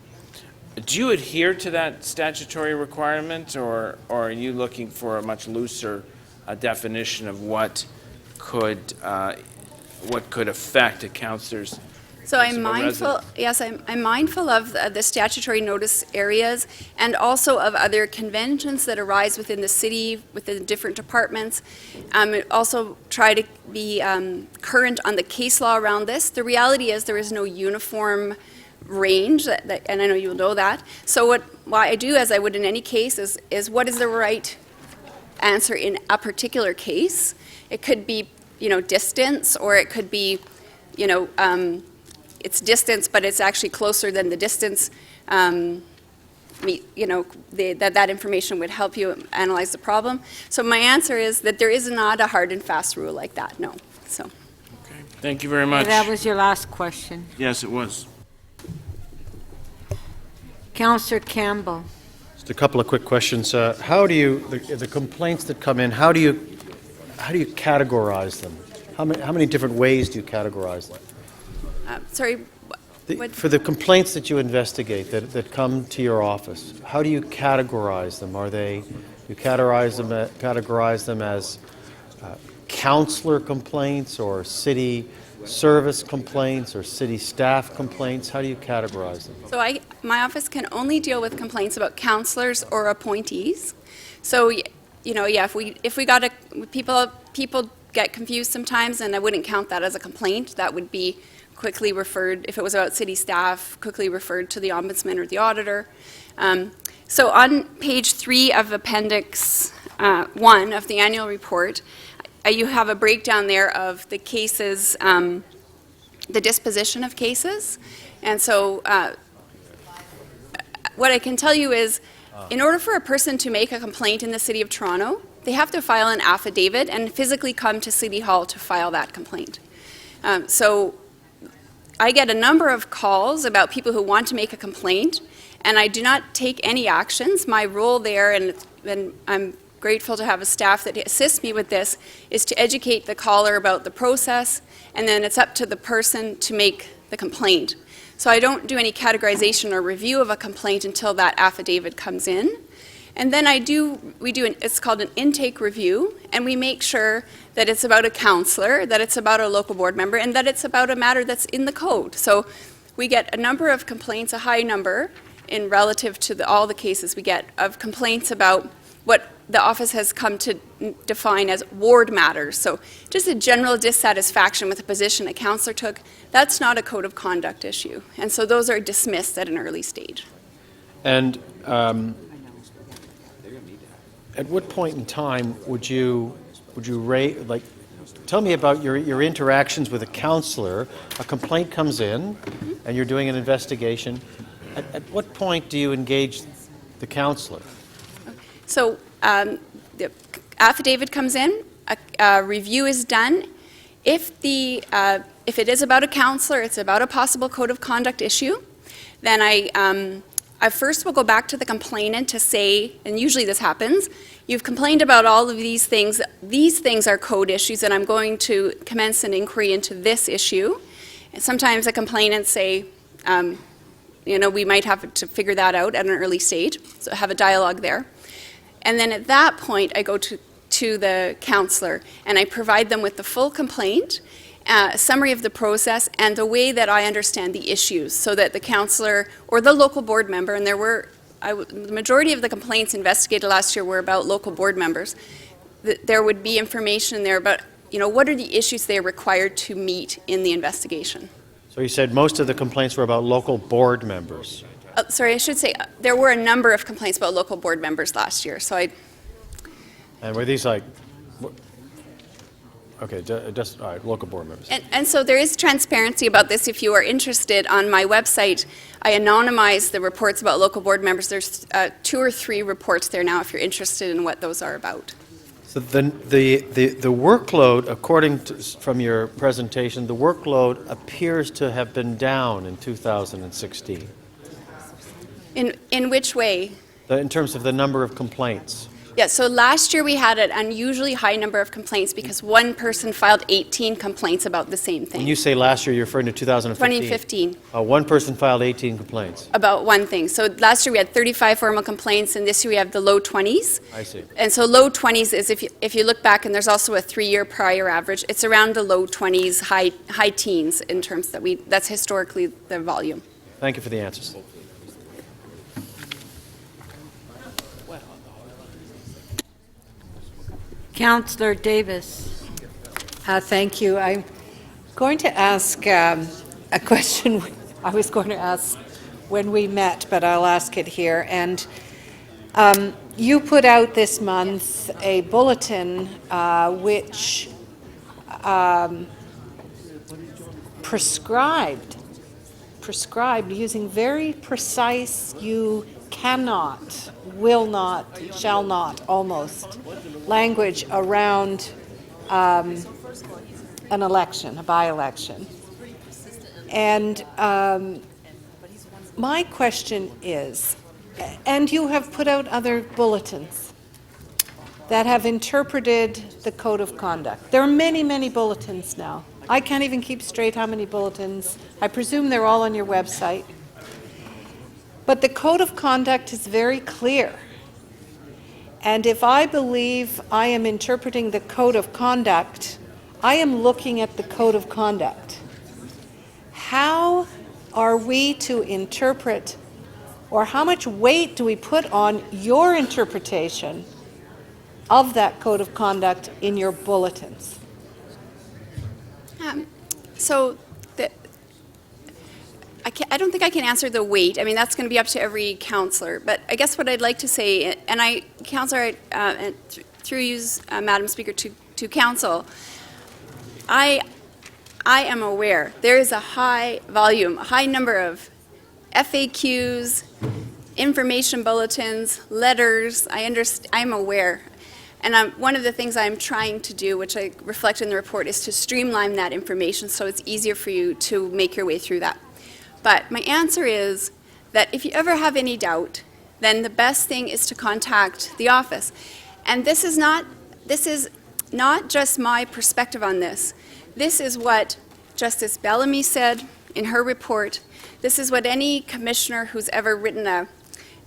Do you adhere to that statutory requirement, or are you looking for a much looser definition of what could affect a councilor's? So I'm mindful. Yes, I'm mindful of the statutory notice areas and also of other conventions that arise within the city, within different departments. Also try to be current on the case law around this. The reality is there is no uniform range, and I know you'll know that. So what I do, as I would in any case, is what is the right answer in a particular case. It could be, distance, or it could be, it's distance, but it's actually closer than the distance. That information would help you analyze the problem. So my answer is that there is not a hard and fast rule like that, no. So. Okay. Thank you very much. That was your last question. Yes, it was. Councillor Campbell. Just a couple of quick questions. How do you, the complaints that come in, how do you categorize them? How many different ways do you categorize them? Sorry, for the complaints that you investigate that come to your office, how do you categorize them? You categorize them as counselor complaints, or city service complaints, or city staff complaints? How do you categorize them? So my office can only deal with complaints about councillors or appointees. So yeah, if we got people get confused sometimes, and I wouldn't count that as a complaint. That would be quickly referred, if it was about city staff, quickly referred to the ombudsman or the auditor. So on page 3 of Appendix 1 of the annual report, you have a breakdown there of the cases, the disposition of cases. And so what I can tell you is, in order for a person to make a complaint in the City of Toronto, they have to file an affidavit and physically come to City Hall to file that complaint. So I get a number of calls about people who want to make a complaint, and I do not take any actions. My role there, and I'm grateful to have a staff that assists me with this, is to educate the caller about the process, and then it's up to the person to make the complaint. So I don't do any categorization or review of a complaint until that affidavit comes in. And then it's called an intake review, and we make sure that it's about a counselor, that it's about a local board member, and that it's about a matter that's in the code. So we get a number of complaints, a high number, in relative to all the cases we get, of complaints about what the office has come to define as ward matters. So just a general dissatisfaction with a position a counselor took, that's not a code of conduct issue. And so those are dismissed at an early stage. And at what point in time would you tell me about your interactions with a counselor? A complaint comes in, and you're doing an investigation. At what point do you engage the counselor? So the affidavit comes in, a review is done. If it is about a counselor, it's about a possible code of conduct issue, then I first will go back to the complainant to say, and usually this happens, you've complained about all of these things are code issues, and I'm going to commence an inquiry into this issue. And sometimes the complainants say, we might have to figure that out at an early stage, so have a dialogue there. And then at that point, I go to the counselor, and I provide them with the full complaint, a summary of the process, and the way that I understand the issues, so that the counselor or the local board member, and the majority of the complaints investigated last year were about local board members, there would be information there about, what are the issues they are required to meet in the investigation. So you said most of the complaints were about local board members. Sorry, I should say there were a number of complaints about local board members last year. And were these just all right, local board members. And so there is transparency about this. If you are interested, on my website, I anonymize the reports about local board members. There's 2 or 3 reports there now if you're interested in what those are about. So the workload, according to, from your presentation, the workload appears to have been down in 2016. In which way? In terms of the number of complaints. Yeah, so last year we had an unusually high number of complaints because one person filed 18 complaints about the same thing. When you say last year, you're referring to 2015? 2015. One person filed 18 complaints. About one thing. So last year we had 35 formal complaints, and this year we have the low 20s. I see. And so low 20s is, if you look back, and there's also a 3-year prior average, it's around the low 20s, high teens in terms that's historically the volume. Thank you for the answers. Councillor Davis. Thank you. I'm going to ask a question I was going to ask when we met, but I'll ask it here. And you put out this month a bulletin which prescribed using very precise, you cannot, will not, shall not, almost, language around an election, a by-election. And my question is, and you have put out other bulletins that have interpreted the Code of Conduct. There are many, many bulletins now. I can't even keep straight how many bulletins. I presume they're all on your website. But the Code of Conduct is very clear. And if I believe I am interpreting the Code of Conduct, I am looking at the Code of Conduct. How are we to interpret, or how much weight do we put on your interpretation of that code of conduct in your bulletins? So I don't think I can answer the weight. I mean, that's going to be up to every counselor. But I guess what I'd like to say, and Counselor, through you, Madam Speaker, to Council, I am aware there is a high volume, a high number of FAQs, information bulletins, letters. I'm aware. And one of the things I'm trying to do, which I reflect in the report, is to streamline that information so it's easier for you to make your way through that. But my answer is that if you ever have any doubt, then the best thing is to contact the office. And this is not just my perspective on this. This is what Justice Bellamy said in her report. This is what any commissioner who's ever written an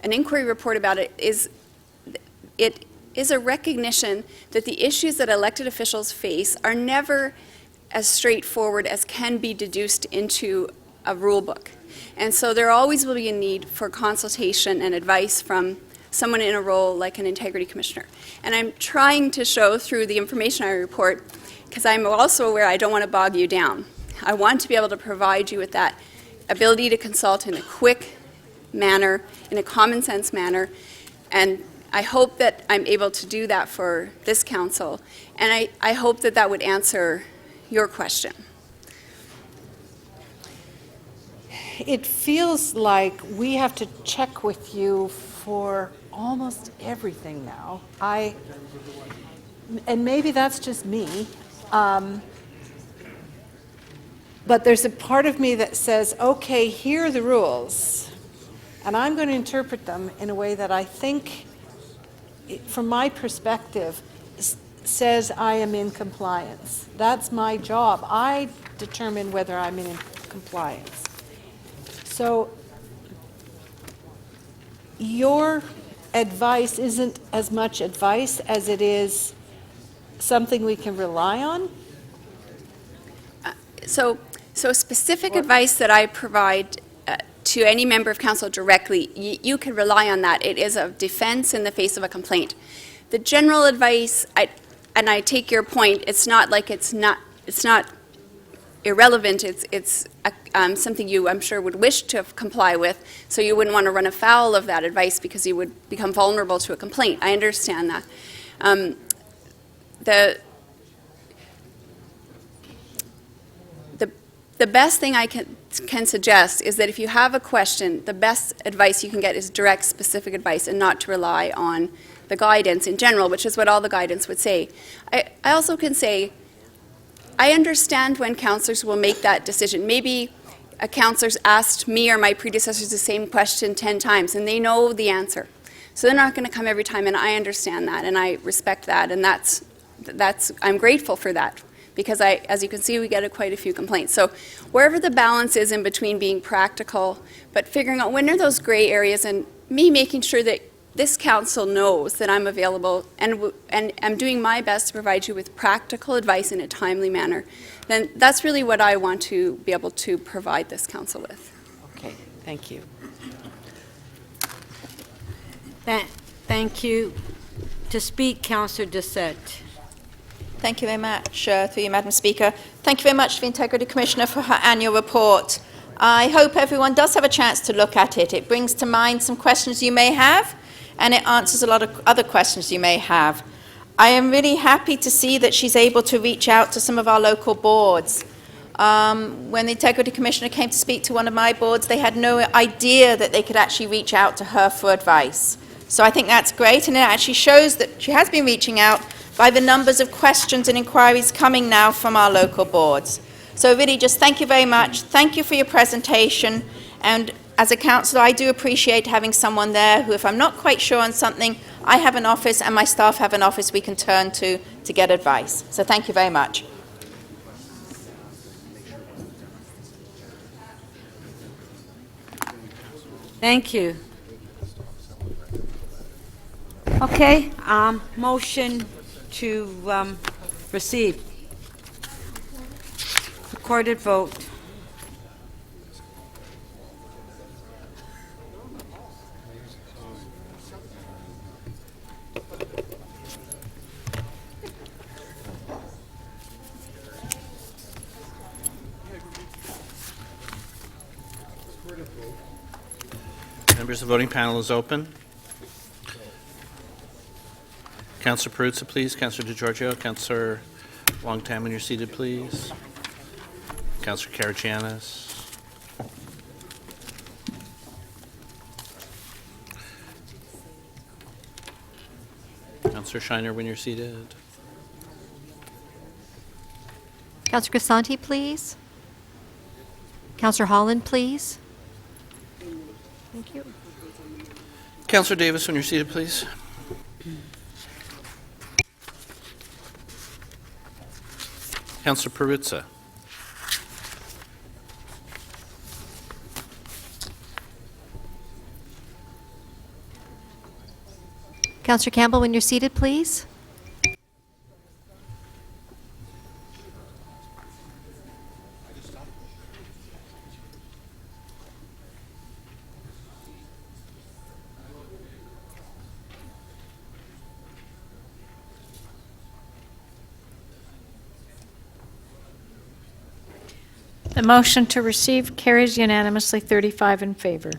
inquiry report about it is. It is a recognition that the issues that elected officials face are never as straightforward as can be deduced into a rule book. And so there always will be a need for consultation and advice from someone in a role like an integrity commissioner. And I'm trying to show through the information I report, because I'm also aware I don't want to bog you down. I want to be able to provide you with that ability to consult in a quick manner, in a common sense manner, and I hope that I'm able to do that for this council, and I hope that that would answer your question. It feels like we have to check with you for almost everything now. And maybe that's just me, but there's a part of me that says, okay, here are the rules, and I'm going to interpret them in a way that I think, from my perspective, says I am in compliance. That's my job. I determine whether I'm in compliance. So your advice isn't as much advice as it is something we can rely on? So specific advice that I provide to any member of council directly, you can rely on that. It is a defense in the face of a complaint. The general advice, and I take your point, it's not like it's not irrelevant. It's something you, I'm sure, would wish to comply with, so you wouldn't want to run afoul of that advice because you would become vulnerable to a complaint. I understand that. The best thing I can suggest is that if you have a question, the best advice you can get is direct, specific advice, and not to rely on the guidance in general, which is what all the guidance would say. I also can say, I understand when councillors will make that decision. Maybe a councillor's asked me or my predecessors the same question 10 times, and they know the answer. So they're not going to come every time, and I understand that, and I respect that, and I'm grateful for that, because as you can see, we get quite a few complaints. So wherever the balance is in between being practical, but figuring out when are those gray areas, and me making sure that this council knows that I'm available and I'm doing my best to provide you with practical advice in a timely manner, then that's really what I want to be able to provide this council with. Okay, thank you. Thank you. To speak, Councillor Doucette. Thank you very much, through you, Madam Speaker. Thank you very much to the Integrity Commissioner for her annual report. I hope everyone does have a chance to look at it. It brings to mind some questions you may have, and it answers a lot of other questions you may have. I am really happy to see that she's able to reach out to some of our local boards. When the Integrity Commissioner came to speak to one of my boards, they had no idea that they could actually reach out to her for advice. So I think that's great, and it actually shows that she has been reaching out by the numbers of questions and inquiries coming now from our local boards. So really just thank you very much. Thank you for your presentation, and as a councillor, I do appreciate having someone there who, if I'm not quite sure on something, I have an office and my staff have an office we can turn to get advice. So thank you very much. Thank you. Okay, motion to receive. Recorded vote. Members, the voting panel is open. Councillor Perruzza, please. Councillor DeGiorgio. Councillor Wong-Tam, when you're seated, please. Councillor Karygiannis. Councillor Shiner, when you're seated. Councillor Crisanti, please. Councillor Holland, please. Thank you. Councillor Davis, when you're seated, please. Councillor Perruzza. Councillor Campbell, when you're seated, please. The motion to receive carries unanimously, 35 in favor.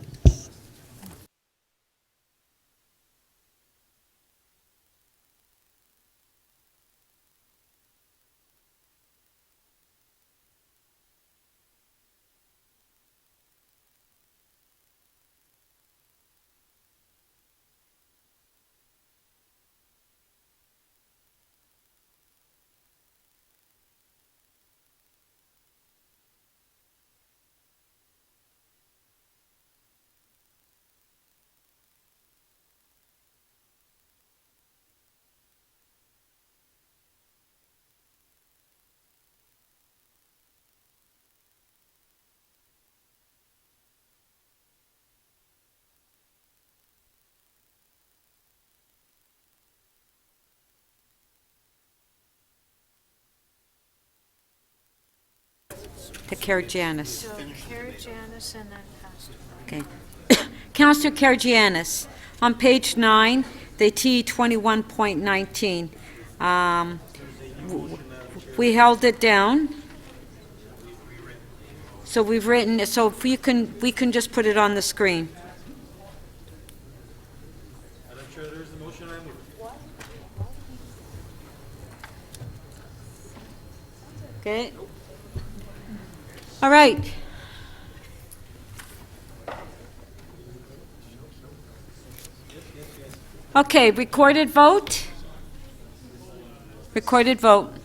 To Karygiannis. So Karygiannis and then Pastor. Okay. Councillor Karygiannis, on page 9, the T 21.19. We held it down. So we've written, so if we can just put it on the screen. Madam Chair, there's the motion I move. Okay. All right. Okay, recorded vote. Recorded vote.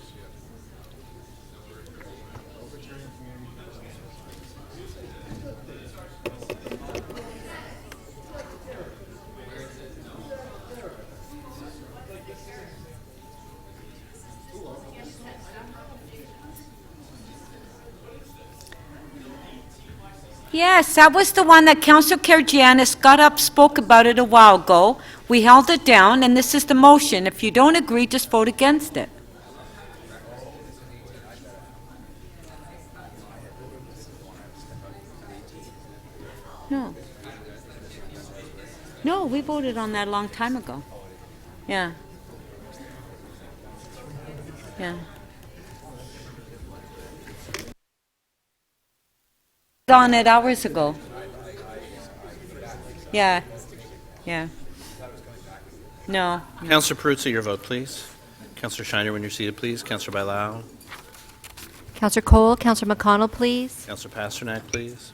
Yes, that was the one that Councillor Karygiannis got up, spoke about it a while ago. We held it down, and this is the motion. If you don't agree, just vote against it. No. No, we voted on that a long time ago. Yeah. Yeah. On it hours ago. Yeah. Yeah. No. Councillor Perruzza, your vote, please. Councillor Shiner, when you're seated, please. Councillor Bailao. Councillor Cole, Councillor McConnell, please. Councillor Pasternak, please.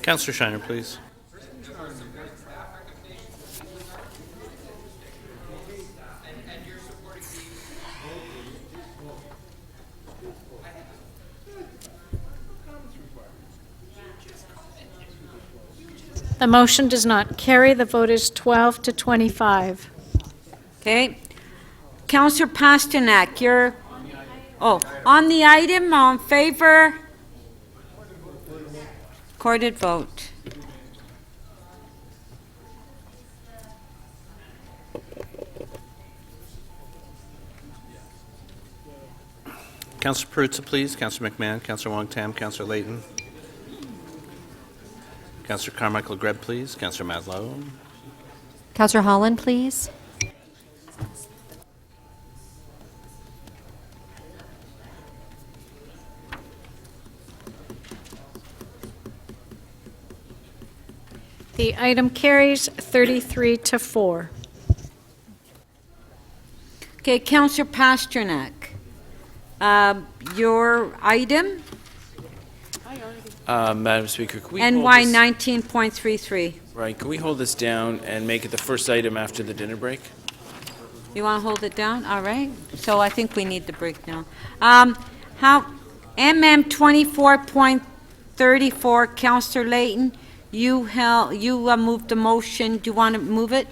Councillor Shiner, please. The motion does not carry. The vote is 12 to 25. Okay. Councillor Pasternak, you're... Oh, on the item, on favor? Recorded vote. Councillor Perruzza, please. Councillor McMahon, Councillor Wong-Tam, Councillor Layton. Councillor Carmichael Greb, please. Councillor Madlow. Councillor Holland, please. The item carries 33 to 4. Okay, Councillor Pasternak, your item, Madam Speaker, can we hold NY this, 19.33. right, can we hold this down and make it the first item after the dinner break? You want to hold it down? All right. So I think we need the break now. MM 24.34, Councillor Layton, you moved the motion. Do you want to move it?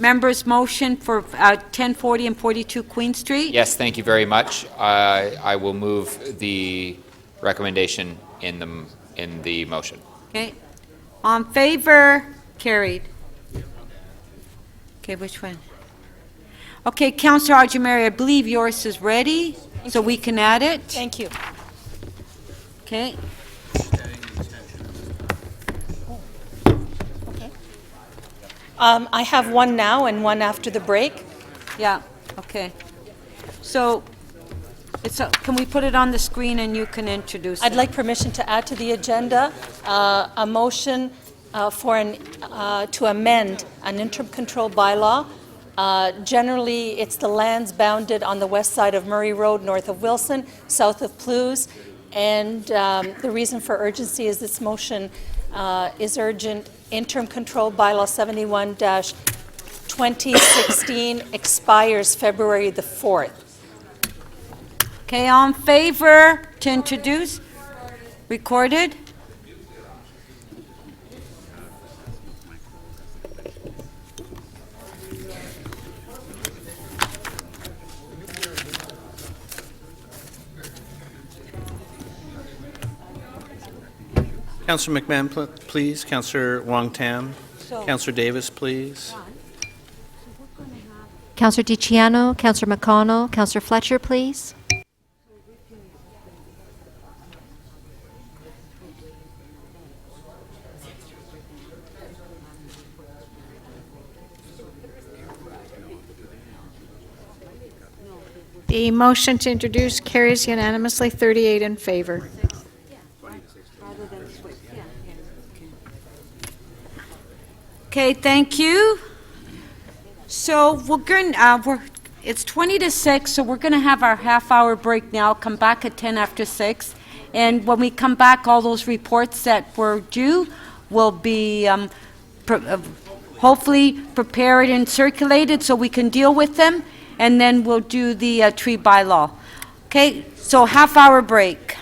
Members' motion for 1040 and 42 Queen Street? Yes, thank you very much. I will move the recommendation in the motion. Okay. On favor? Carried. Okay, which one? Okay, Councillor Ajamari, I believe yours is ready, so we can add it. Thank you. Okay. I have one now and one after the break. Yeah, okay. So, can we put it on the screen and you can introduce it? I'd like permission to add to the agenda a motion to amend an interim control bylaw. Generally, it's the lands bounded on the west side of Murray Road, north of Wilson, south of Plews. And the reason for urgency is this motion is urgent. Interim control bylaw 71-2016 expires February the 4th. Okay, on favor to introduce? Recorded? Councillor McMahon, please. Councillor Wong Tam. So- Councillor Davis, please. Councillor DiCiano, Councillor McConnell, Councillor Fletcher, please. The motion to introduce carries unanimously, 38 in favor. Okay, thank you. So we're going. It's 20 to 6, so we're going to have our half-hour break now. Come back at 10 after 6, and when we come back, all those reports that were due will be hopefully prepared and circulated so we can deal with them, and then we'll do the tree bylaw. Okay, so half-hour break.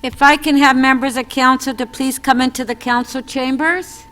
If I can have members of council to please come into the council chambers.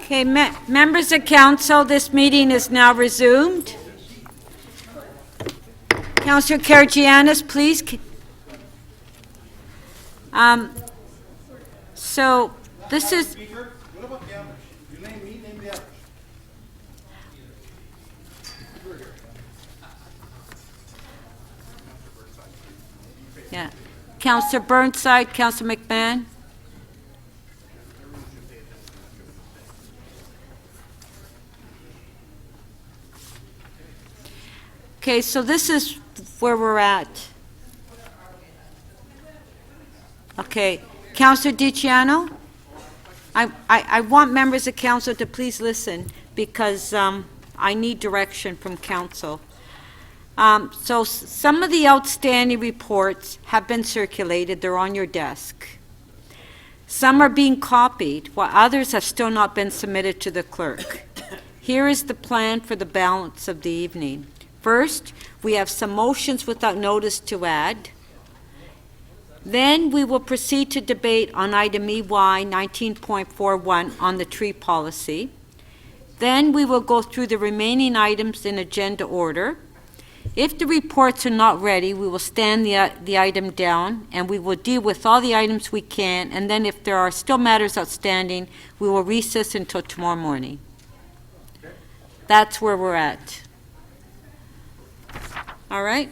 Okay, members of council, this meeting is now resumed. Councillor Karagianis, please. So this is. Yeah. Councillor Burnside, Councillor McMahon. Okay, so this is where we're at. Okay, Councillor DiCiano, I want members of council to please listen because I need direction from council. So some of the outstanding reports have been circulated. They're on your desk. Some are being copied, while others have still not been submitted to the clerk. Here is the plan for the balance of the evening. First, we have some motions without notice to add. Then we will proceed to debate on item EY 19.41 on the tree policy. Then we will go through the remaining items in agenda order. If the reports are not ready, we will stand the item down and we will deal with all the items we can, and then if there are still matters outstanding, we will recess until tomorrow morning. That's where we're at. All right?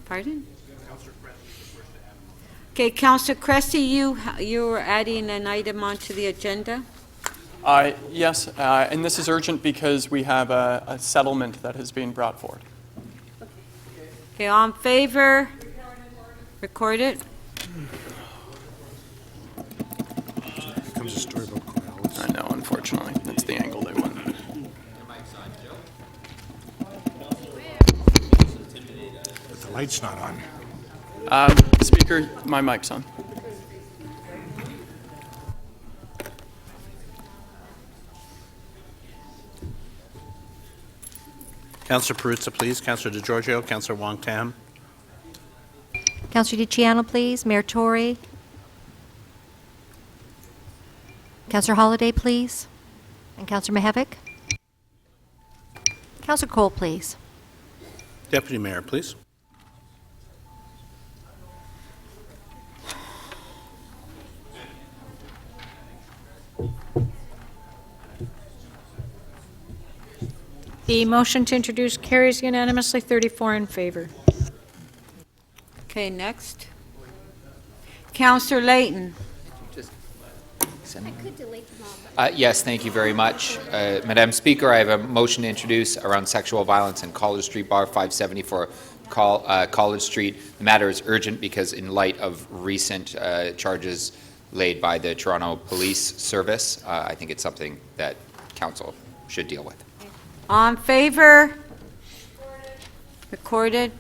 Pardon? Okay, Councillor Cressy, you are adding an item onto the agenda? Yes, and this is urgent because we have a settlement that has been brought forward. Okay, all in favor? Record it. Becomes a story about crowds. I know, unfortunately. That's the angle they want. But the light's not on. Speaker, my mic's on. Councillor Perruzza, please. Councillor DeGiorgio, Councillor Wong-Tam. Councillor DiCiano, please. Mayor Tory. Councillor Holliday, please. And Councillor Mihevik. Councillor Cole, please. Deputy Mayor, please. The motion to introduce carries unanimously, 34 in favor. Okay, next. Councillor Layton. Yes, thank you very much. Madam Speaker, I have a motion to introduce around sexual violence in College Street, Bar 574 College Street. The matter is urgent because in light of recent charges laid by the Toronto Police Service, I think it's something that Council should deal with. All in favor? Recorded.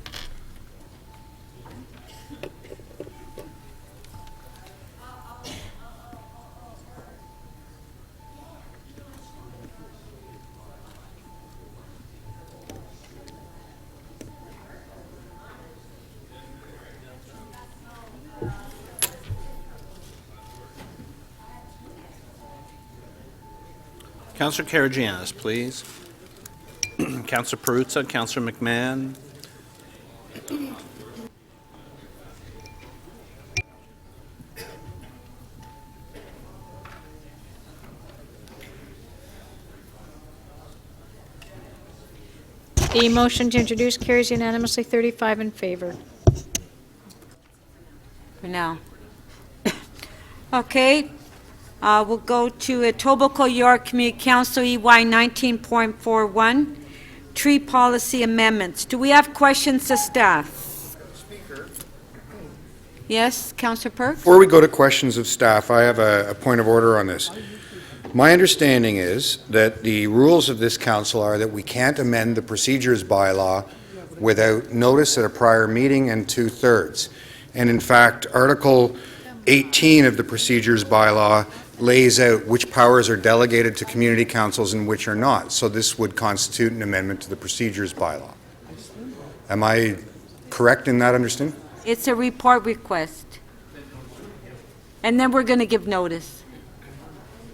Councillor Karagianis, please. Councillor Perruzza, Councillor McMahon. The motion to introduce carries unanimously, 35 in favor. For now. Okay. We'll go to Etobicoke York Community Council EY 19.41, tree policy amendments. Do we have questions to staff? Speaker. Yes, Councillor Perks? Before we go to questions of staff, I have a point of order on this. My understanding is that the rules of this council are that we can't amend the procedures bylaw without notice at a prior meeting and 2/3. And in fact, Article 18 of the procedures bylaw lays out which powers are delegated to community councils and which are not. So this would constitute an amendment to the procedures bylaw. Am I correct in that understanding? It's a report request. And then we're going to give notice.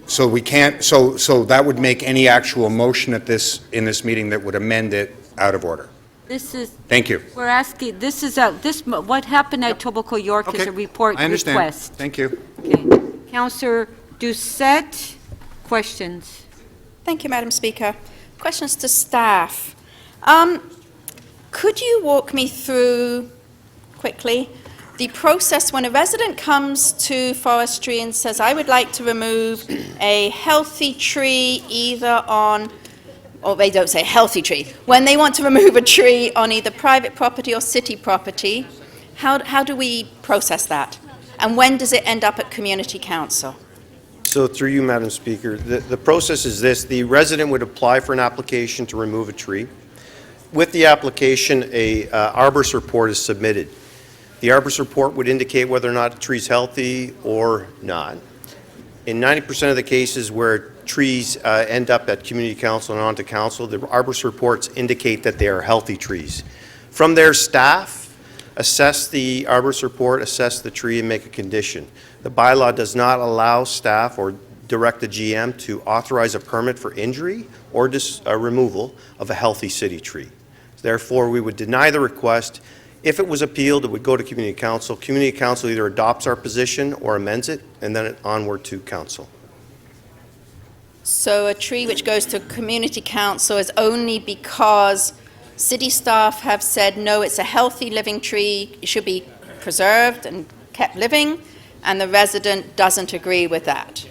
So we can't, so that would make any actual motion in this meeting that would amend it out of order. This is, Thank you. we're asking, this is what happened at Etobicoke York is a report I understand. request. Thank you. Okay. Councillor Doucette, questions? Thank you, Madam Speaker. Questions to staff. Could you walk me through, quickly, the process when a resident comes to forestry and says, I would like to remove a healthy tree either on, or they don't say healthy tree, when they want to remove a tree on either private property or city property, how do we process that? And when does it end up at community council? So through you, Madam Speaker, the process is this. The resident would apply for an application to remove a tree. With the application, a arborist report is submitted. The arborist report would indicate whether or not a tree is healthy or not. In 90% of the cases where trees end up at community council and onto council, the arborist reports indicate that they are healthy trees. From there, staff assess the arborist report, assess the tree, and make a condition. The bylaw does not allow staff or direct the GM to authorize a permit for injury or removal of a healthy city tree. Therefore, we would deny the request. If it was appealed, it would go to community council. Community council either adopts our position or amends it, and then onward to council. So a tree which goes to community council is only because city staff have said, no, it's a healthy living tree, it should be preserved and kept living, and the resident doesn't agree with that.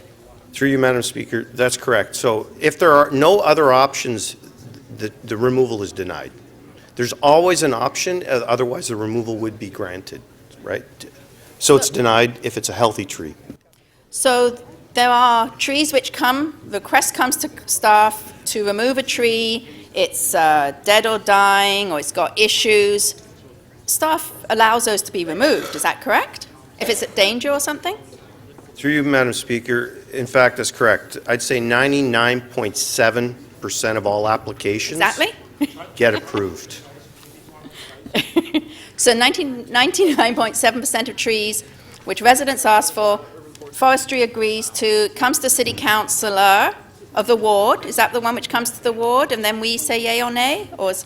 Through you, Madam Speaker, that's correct. So if there are no other options, the removal is denied. There's always an option, otherwise the removal would be granted, right? So it's denied if it's a healthy tree. So there are trees which come, the request comes to staff to remove a tree, it's dead or dying, or it's got issues. Staff allows those to be removed, is that correct? If it's at danger or something? Through you, Madam Speaker, in fact, that's correct. I'd say 99.7% of all applications get approved. So 99.7% of trees which residents ask for, forestry agrees to, comes to city councillor of the ward. Is that the one which comes to the ward and then we say yay or nay? Or is...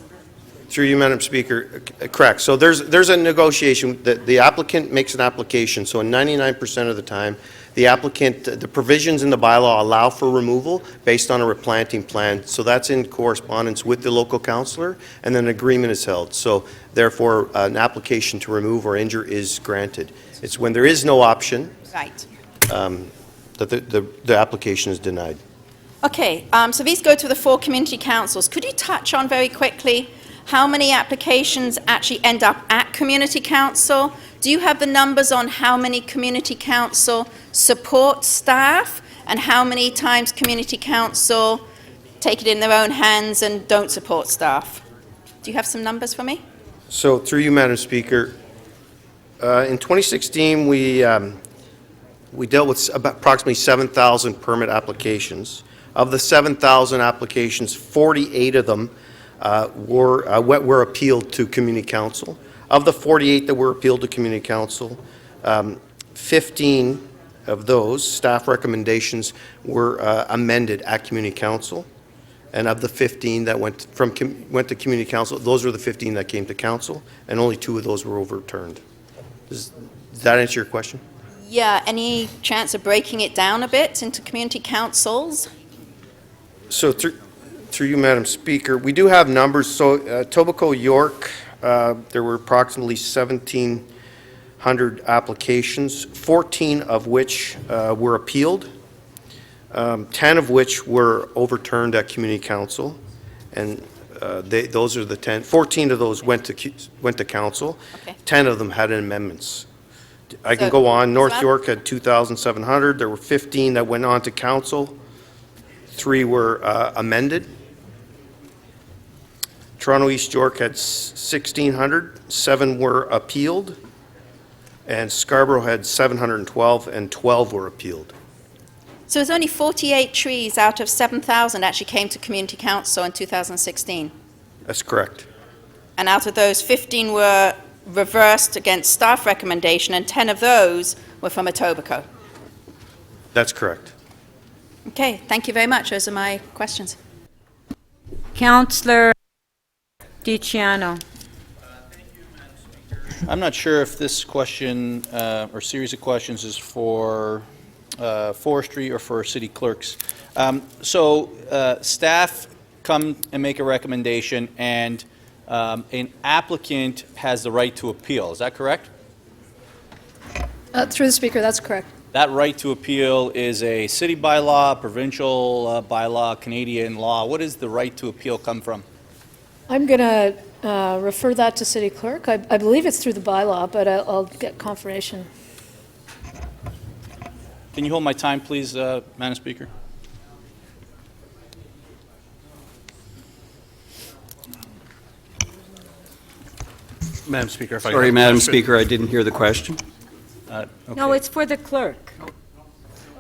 Through you, Madam Speaker, correct. So there's a negotiation. The applicant makes an application. So 99% of the time, the applicant, the provisions in the bylaw allow for removal based on a replanting plan. So that's in correspondence with the local councillor, and then an agreement is held. So therefore, an application to remove or injure is granted. It's when there is no option right. That the application is denied. Okay, so these go to the 4 community councils. Could you touch on very quickly how many applications actually end up at community council? Do you have the numbers on how many community council support staff and how many times community council take it in their own hands and don't support staff? Do you have some numbers for me? So through you, Madam Speaker, in 2016 we dealt with about approximately 7,000 permit applications. Of the 7,000 applications, 48 of them were appealed to community council. Of the 48 that were appealed to community council, 15 of those staff recommendations were amended at community council, and of the 15 that went to community council, those were the 15 that came to council, and only 2 of those were overturned. Does that answer your question? Yeah, any chance of breaking it down a bit into community councils? So through you, Madam Speaker, we do have numbers. So Etobicoke York, there were approximately 1,700 applications, 14 of which were appealed, 10 of which were overturned at community council, and those are the 10. 14 of those went to council. Okay. 10 of them had amendments. I can go on. North York had 2,700. There were 15 that went on to council. 3 were amended. Toronto East York had 1,600. 7 were appealed. And Scarborough had 712, and 12 were appealed. So there's only 48 trees out of 7,000 actually came to community council in 2016. That's correct. And out of those, 15 were reversed against staff recommendation, and 10 of those were from Etobicoke. That's correct. Okay, thank you very much. Those are my questions. Councillor DiCiano. I'm not sure if this question or series of questions is for forestry or for city clerks. Staff come and make a recommendation, and an applicant has the right to appeal. Is that correct? Through the Speaker, that's correct. That right to appeal is a city bylaw, provincial bylaw, Canadian law. What does the right to appeal come from? I'm going to refer that to City Clerk. I believe it's through the bylaw, but I'll get confirmation. Can you hold my time, please, Madam Speaker? Madam Speaker, if I Sorry, could- Madam Speaker, I didn't hear the question. Okay. No, it's for the clerk.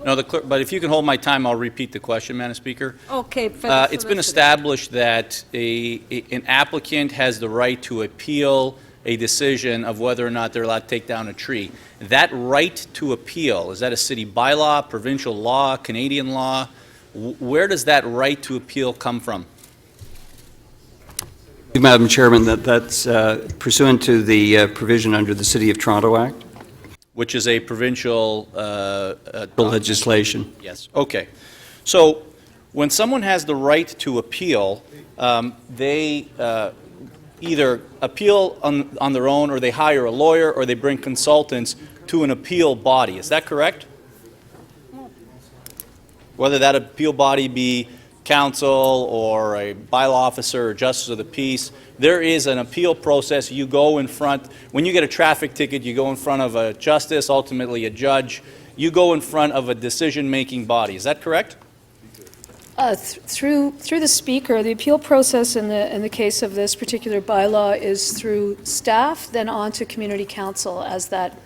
No, the clerk, but if you can hold my time, I'll repeat the question, Madam Speaker. Okay. It's been established that an applicant has the right to appeal a decision of whether or not they're allowed to take down a tree. That right to appeal, is that a city bylaw, provincial law, Canadian law? Where does that right to appeal come from? Madam Chairman, that's pursuant to the provision under the City of Toronto Act. Which is a provincial legislation. Yes. Okay. So when someone has the right to appeal, they either appeal on their own, or they hire a lawyer, or they bring consultants to an appeal body. Is that correct? Whether that appeal body be council or a bylaw officer or justice of the peace, there is an appeal process. You go in front, when you get a traffic ticket, you go in front of a justice, ultimately a judge. You go in front of a decision-making body. Is that correct? Through the Speaker, the appeal process in the case of this particular bylaw is through staff, then on to Community Council as that.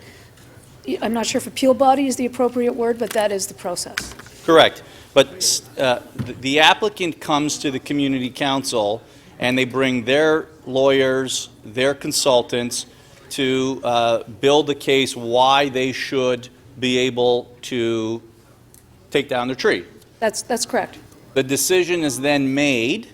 I'm not sure if appeal body is the appropriate word, but that is the process. Correct. But the applicant comes to the Community Council and they bring their lawyers, their consultants to build a case why they should be able to take down the tree. That's correct. The decision is then made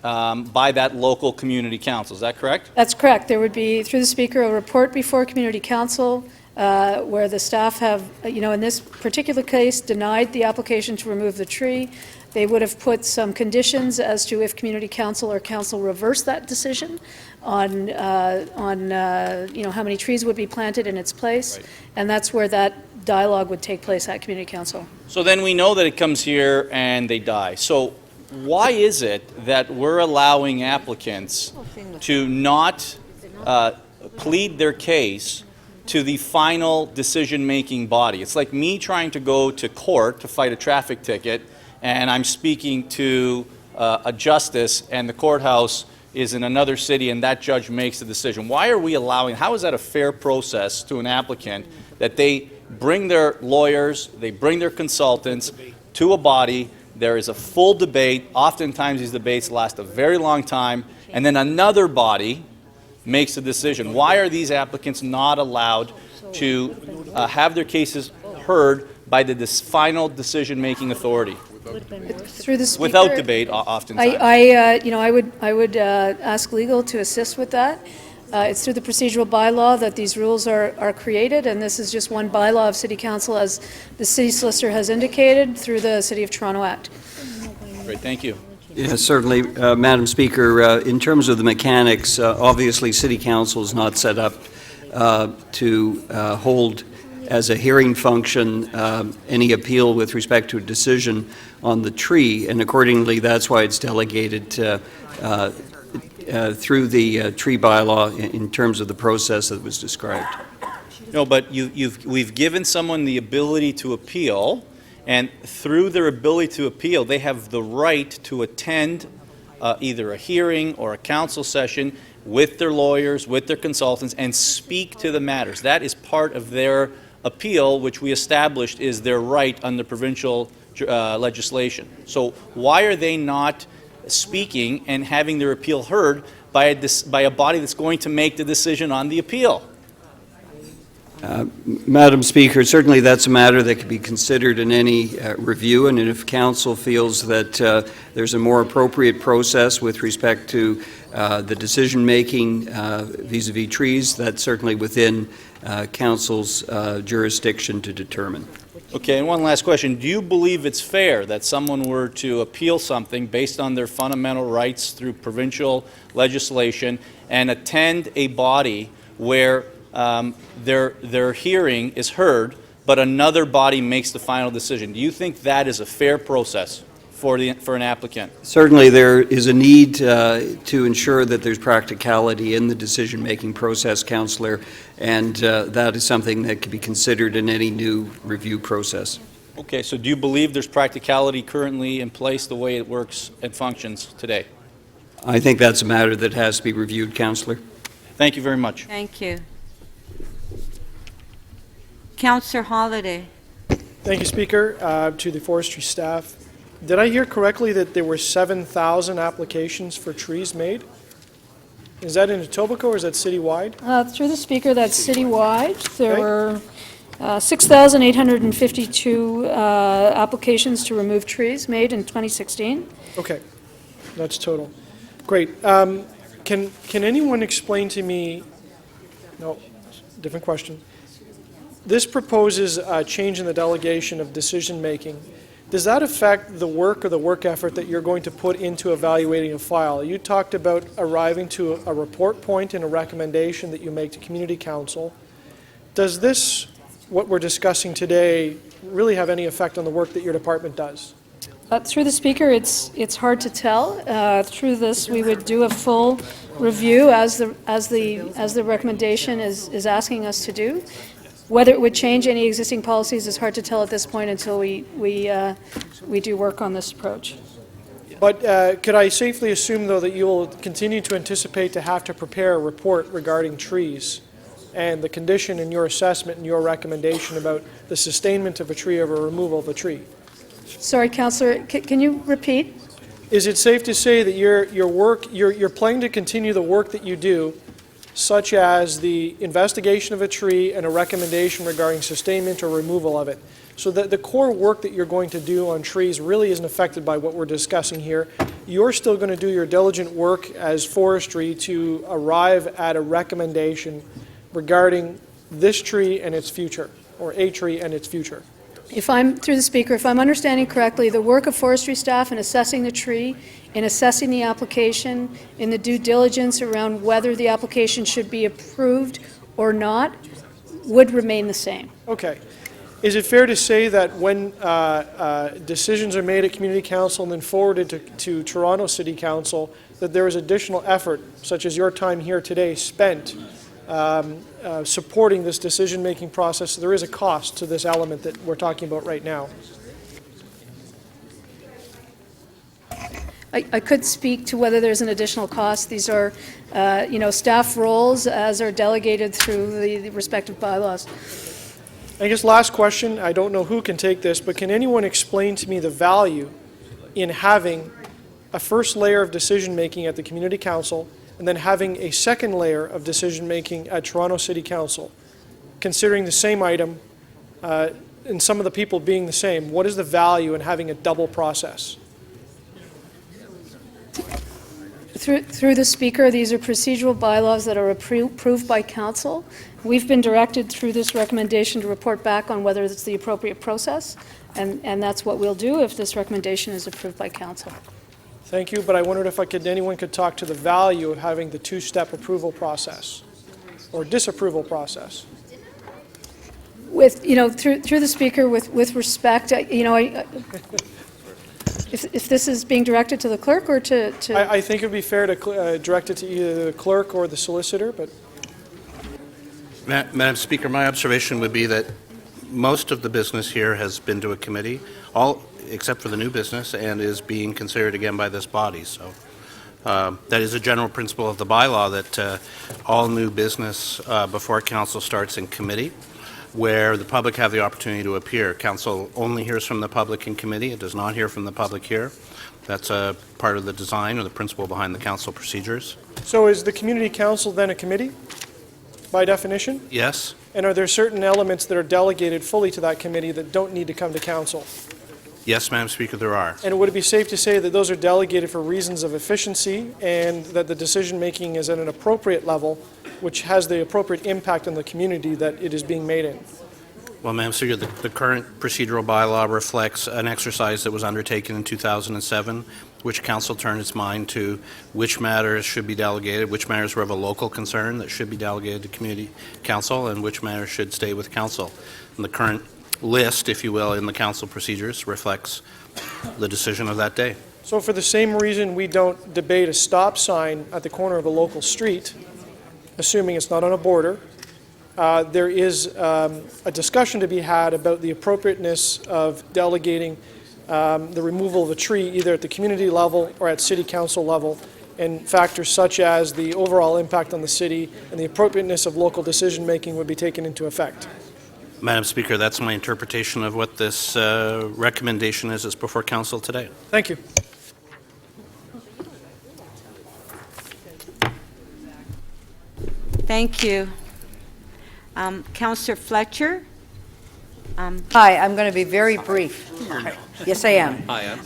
by that local Community Council. Is that correct? That's correct. There would be, through the Speaker, a report before Community Council where the staff have, in this particular case, denied the application to remove the tree. They would have put some conditions as to if Community Council or Council reverse that decision on how many trees would be planted in its place, right. And that's where that dialogue would take place at Community Council. So then we know that it comes here and they die. So why is it that we're allowing applicants to not plead their case to the final decision-making body? It's like me trying to go to court to fight a traffic ticket, and I'm speaking to a justice, and the courthouse is in another city, and that judge makes the decision. Why are we allowing, how is that a fair process to an applicant that they bring their lawyers, they bring their consultants to a body, there is a full debate, oftentimes these debates last a very long time, and then another body makes a decision? Why are these applicants not allowed to have their cases heard by the final decision-making authority? Through the Speaker, without debate, oftentimes. I would ask legal to assist with that. It's through the procedural bylaw that these rules are created, and this is just one bylaw of City Council, as the City Solicitor has indicated, through the City of Toronto Act. Great, thank you. Yes, certainly, Madam Speaker. In terms of the mechanics, obviously City Council is not set up to hold as a hearing function any appeal with respect to a decision on the tree, and accordingly that's why it's delegated through the tree bylaw in terms of the process that was described. No, but we've given someone the ability to appeal, and through their ability to appeal, they have the right to attend either a hearing or a council session with their lawyers, with their consultants, and speak to the matters. That is part of their appeal, which we established is their right under provincial legislation. So why are they not speaking and having their appeal heard by a body that's going to make the decision on the appeal? Madam Speaker, certainly that's a matter that could be considered in any review, and if Council feels that there's a more appropriate process with respect to the decision-making vis-a-vis trees, that's certainly within Council's jurisdiction to determine. Okay, and one last question. Do you believe it's fair that someone were to appeal something based on their fundamental rights through provincial legislation and attend a body where their hearing is heard, but another body makes the final decision? Do you think that is a fair process for an applicant? Certainly there is a need to ensure that there's practicality in the decision-making process, Councillor, and that is something that can be considered in any new review process. Okay, so do you believe there's practicality currently in place the way it works and functions today? I think that's a matter that has to be reviewed, Councillor. Thank you very much. Thank you. Councillor Holliday. Thank you, Speaker. To the forestry staff, did I hear correctly that there were 7,000 applications for trees made? Is that in Etobicoke or is that citywide? Through the Speaker, that's citywide. There Okay. were 6,852 applications to remove trees made in 2016. Okay, that's total. Great. Can anyone explain to me, no, different question. This proposes a change in the delegation of decision-making. Does that affect the work or the work effort that you're going to put into evaluating a file? You talked about arriving to a report point and a recommendation that you make to Community Council. Does this, what we're discussing today, really have any effect on the work that your department does? Through the Speaker, it's hard to tell. Through this, we would do a full review as the recommendation is asking us to do. Whether it would change any existing policies is hard to tell at this point until we do work on this approach. But could I safely assume, though, that you will continue to anticipate to have to prepare a report regarding trees and the condition in your assessment and your recommendation about the sustainment of a tree or removal of a tree? Sorry, Councillor, can you repeat? Is it safe to say that you're planning to continue the work that you do, such as the investigation of a tree and a recommendation regarding sustainment or removal of it, so that the core work that you're going to do on trees really isn't affected by what we're discussing here? You're still going to do your diligent work as forestry to arrive at a recommendation regarding this tree and its future, or a tree and its future? Through the Speaker, if I'm understanding correctly, the work of forestry staff in assessing the tree, in assessing the application, in the due diligence around whether the application should be approved or not, would remain the same. Okay. Is it fair to say that when decisions are made at Community Council and then forwarded to Toronto City Council, that there is additional effort, such as your time here today, spent supporting this decision-making process? So there is a cost to this element that we're talking about right now. I could speak to whether there's an additional cost. These are, staff roles as are delegated through the respective bylaws. I guess last question, I don't know who can take this, but can anyone explain to me the value in having a first layer of decision-making at the Community Council and then having a second layer of decision-making at Toronto City Council, considering the same item and some of the people being the same? What is the value in having a double process? Through the Speaker, these are procedural bylaws that are approved by Council. We've been directed through this recommendation to report back on whether it's the appropriate process, and that's what we'll do if this recommendation is approved by Council. Thank you, but I wondered if anyone could talk to the value of having the two-step approval process or disapproval process. Through the Speaker, with respect, if this is being directed to the clerk or to... I think it would be fair to direct it to either the clerk or the solicitor, but... Madam Speaker, my observation would be that most of the business here has been to a committee, all except for the new business, and is being considered again by this body. So that is a general principle of the bylaw, that all new business before council starts in committee, where the public have the opportunity to appear. Council only hears from the public in committee. It does not hear from the public here. That's a part of the design or the principle behind the council procedures. So is the Community Council then a committee? by definition? Yes? And are there certain elements that are delegated fully to that committee that don't need to come to council? Yes, Madam Speaker, there are. And would it be safe to say that those are delegated for reasons of efficiency and that the decision-making is at an appropriate level, which has the appropriate impact on the community that it is being made in? Well, Madam Speaker, the current procedural bylaw reflects an exercise that was undertaken in 2007, which council turned its mind to which matters should be delegated, which matters were of a local concern that should be delegated to community council, and which matters should stay with council. And the current list, if you will, in the council procedures reflects the decision of that day. So for the same reason we don't debate a stop sign at the corner of a local street, assuming it's not on a border, there is a discussion to be had about the appropriateness of delegating the removal of a tree either at the community level or at city council level, and factors such as the overall impact on the city and the appropriateness of local decision-making would be taken into effect. Madam Speaker, that's my interpretation of what this recommendation is before council today. Thank you. Thank you. Councillor Fletcher? Hi, I'm going to be very brief. Yes, I am. Hi,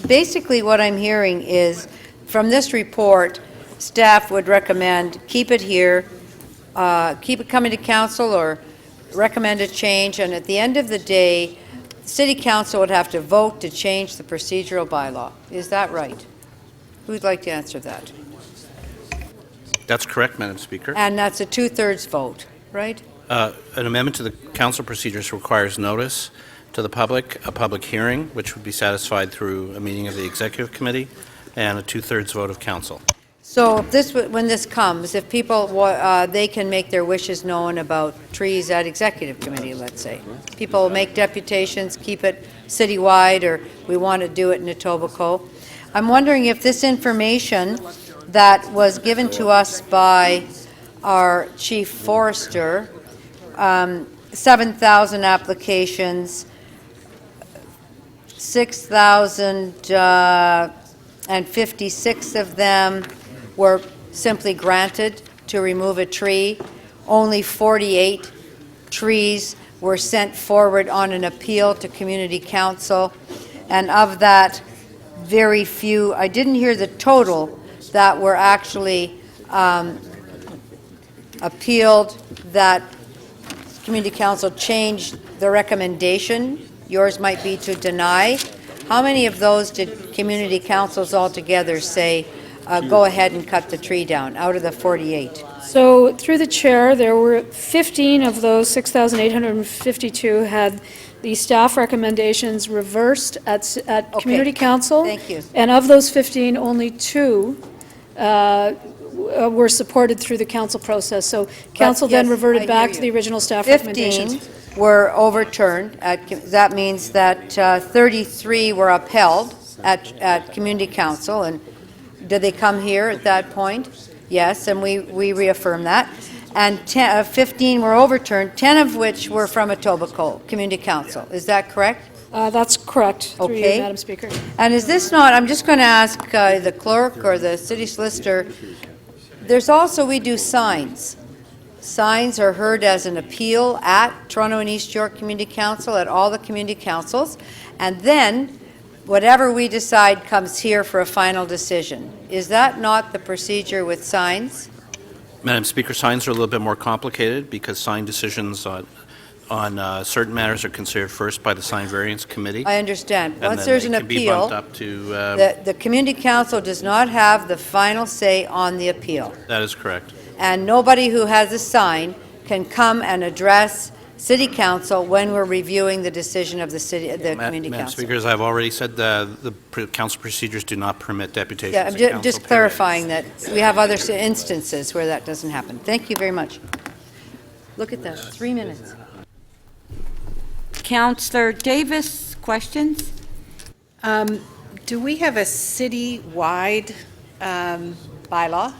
Basically, what I'm hearing is, from this report, staff would recommend keep it here, keep it coming to council, or recommend a change, and at the end of the day, City Council would have to vote to change the procedural bylaw. Is that right? Who'd like to answer that? That's correct, Madam Speaker. And that's a 2/3 vote, right? An amendment to the council procedures requires notice to the public, a public hearing, which would be satisfied through a meeting of the executive committee, and a 2/3 vote of council. So this, when this comes, if people, they can make their wishes known about trees at executive committee, let's say. People make deputations, keep it citywide, or we want to do it in Etobicoke. I'm wondering if this information that was given to us by our chief forester, 7,000 applications, 6,056 of them were simply granted to remove a tree. Only 48 trees were sent forward on an appeal to community council, and of that, very few, I didn't hear the total, that were actually appealed, that community council changed the recommendation. Yours might be to deny. How many of those did community councils altogether say, go ahead and cut the tree down, out of the 48? So through the chair, there were 15 of those 6,852 had the staff recommendations reversed at community council. Thank you. And of those 15, only 2 were supported through the council process. So council then reverted back to the original staff recommendations. 15 were overturned. That means that 33 were upheld at community council. And did they come here at that point? Yes, and we reaffirm that. And 15 were overturned, 10 of which were from Etobicoke Community Council. Is that correct? That's correct, through you, Okay. Madam Speaker. And is this not, I'm just going to ask the clerk or the city solicitor, there's also, we do signs. Signs are heard as an appeal at Toronto and East York Community Council, at all the community councils, and then whatever we decide comes here for a final decision. Is that not the procedure with signs? Madam Speaker, signs are a little bit more complicated because sign decisions on certain matters are considered first by the sign variance committee. I understand. And Once then there's they an can be appeal, bumped up to, the community council does not have the final say on the appeal. that is correct. And nobody who has a sign can come and address city council when we're reviewing the decision of the community Madam council. Speaker, as I've already said, the council procedures do not permit deputations. Yeah, I'm at council, just period. clarifying that we have other instances where that doesn't happen. Thank you very much. Look at that, 3 minutes. Councillor Davis, questions? Do we have a city-wide bylaw?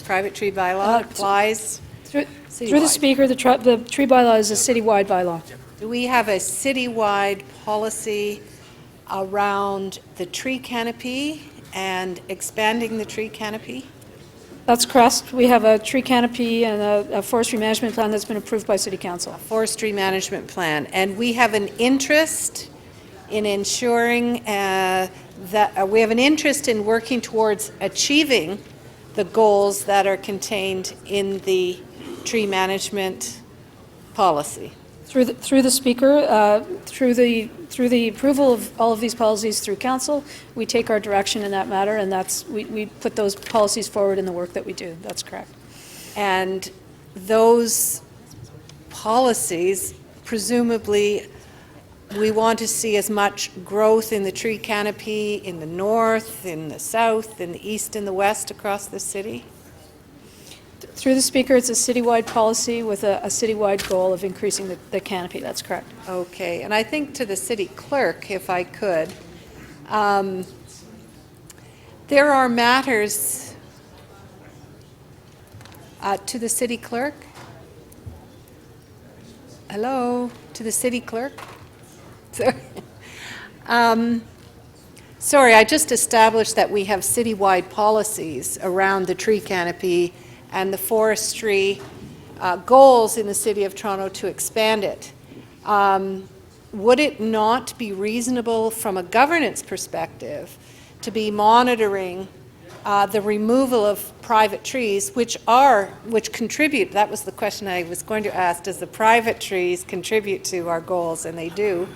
Private tree bylaw applies? Through the Speaker, the tree bylaw is a citywide bylaw. Do we have a citywide policy around the tree canopy and expanding the tree canopy? That's correct. We have a tree canopy and a forestry management plan that's been approved by City Council. Forestry management plan, and we have an interest in ensuring that we have an interest in working towards achieving the goals that are contained in the tree management policy. Through the Speaker, through the approval of all of these policies through Council, we take our direction in that matter, and we put those policies forward in the work that we do. That's correct. And those policies, presumably, we want to see as much growth in the tree canopy in the north, in the south, in the east, and the west across the city. Through the Speaker, it's a citywide policy with a citywide goal of increasing the canopy. That's correct. Okay, and I think to the city clerk, if I could, there are matters to the city clerk. Hello, to the city clerk. Sorry, I just established that we have citywide policies around the tree canopy and the forestry goals in the City of Toronto to expand it. Would it not be reasonable from a governance perspective to be monitoring the removal of private trees, which contribute, that was the question I was going to ask, does the private trees contribute to our goals? And they do.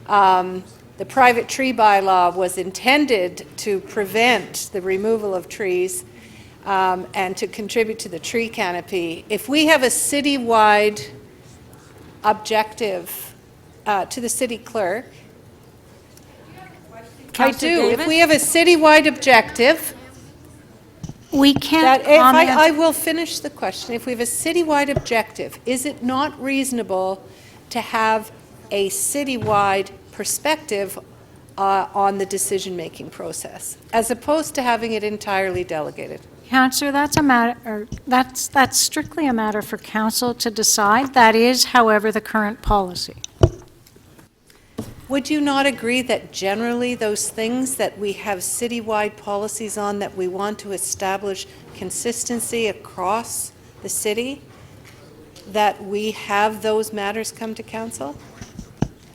The private tree bylaw was intended to prevent the removal of trees and to contribute to the tree canopy. If we have a citywide objective to the city clerk, I do. If we have a citywide objective, we can't I will finish the question. If we have a citywide objective, is it not reasonable to have a citywide perspective on the decision-making process, as opposed to having it entirely delegated? Councillor, that's strictly a matter for Council to decide. That is, however, the current policy. Would you not agree that generally those things that we have citywide policies on, that we want to establish consistency across the city, that we have those matters come to Council?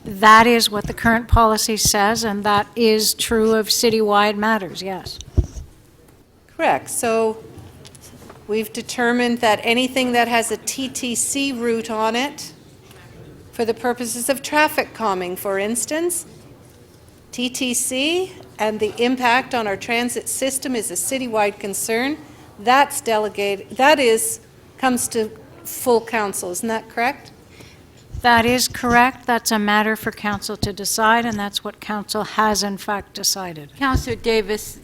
That is what the current policy says, and that is true of citywide matters, yes. Correct. So we've determined that anything that has a TTC route on it, for the purposes of traffic calming, for instance, TTC and the impact on our transit system is a citywide concern. That's delegated, comes to full council, isn't that correct? That is correct. That's a matter for Council to decide, and that's what Council has in fact decided. Councillor Davis,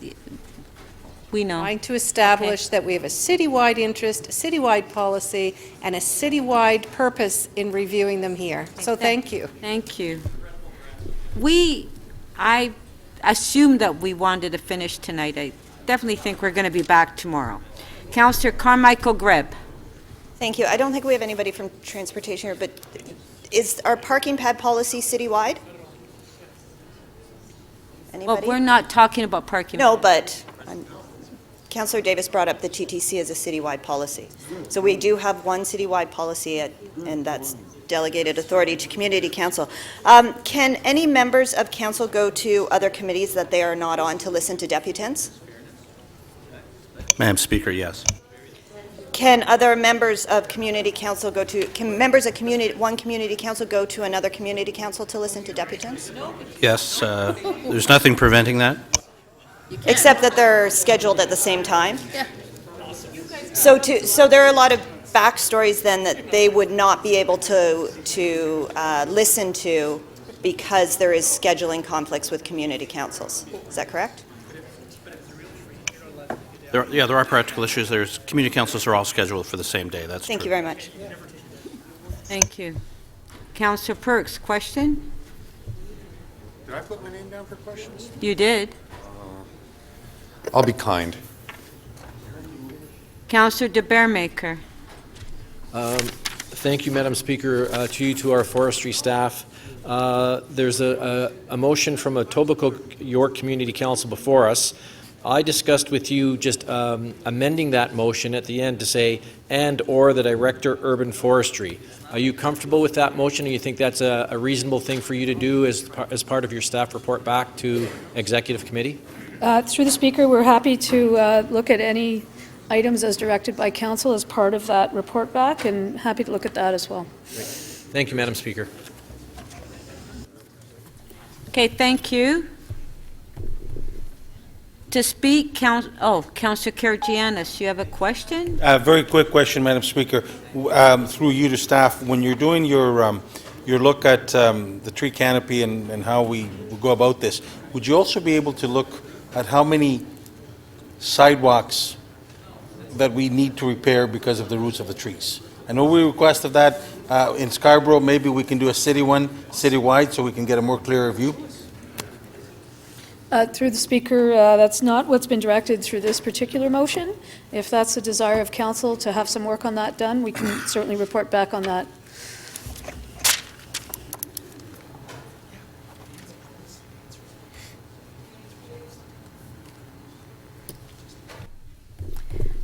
we know. Trying to establish that we have a citywide interest, a citywide policy, and a citywide purpose in reviewing them here. So thank you. Thank you. I assumed that we wanted to finish tonight. I definitely think we're going to be back tomorrow. Councillor Carmichael Greb. Thank you. I don't think we have anybody from transportation here, but is our parking pad policy citywide? Anybody? Well, we're not talking about parking. No, but Councillor Davis brought up the TTC as a citywide policy. So we do have one citywide policy, and that's delegated authority to Community Council. Can any members of Council go to other committees that they are not on to listen to deputants? Madam Speaker, yes. Can other members of Community Council go to, can members of one Community Council go to another Community Council to listen to deputants? Yes, there's nothing preventing that. Except that they're scheduled at the same time? Yeah. So there are a lot of backstories then that they would not be able to listen to because there is scheduling conflicts with community councils. Is that correct? There are practical issues. Community councils are all scheduled for the same day. That's Thank true. you very much. Thank you. Councillor Perks, question? Did I put my name down for questions? You did. I'll be kind. Councillor de Bearmaker. Thank you, Madam Speaker. To you, to our forestry staff. There's a motion from Etobicoke York Community Council before us I discussed with you just amending that motion at the end to say, and/or the Director Urban Forestry. Are you comfortable with that motion, or you think that's a reasonable thing for you to do as part of your staff report back to Executive Committee? Through the Speaker, we're happy to look at any items as directed by Council as part of that report back, and happy to look at that as well. Thank you, Madam Speaker. Okay, thank you. To speak, Councillor Karygiannis, you have a question? Very quick question, Madam Speaker, through you to staff. When you're doing your look at the tree canopy and how we go about this, would you also be able to look at how many sidewalks that we need to repair because of the roots of the trees? I know we requested that in Scarborough. Maybe we can do a citywide, so we can get a more clearer view. Through the Speaker, that's not what's been directed through this particular motion. If that's the desire of Council to have some work on that done, we can certainly report back on that.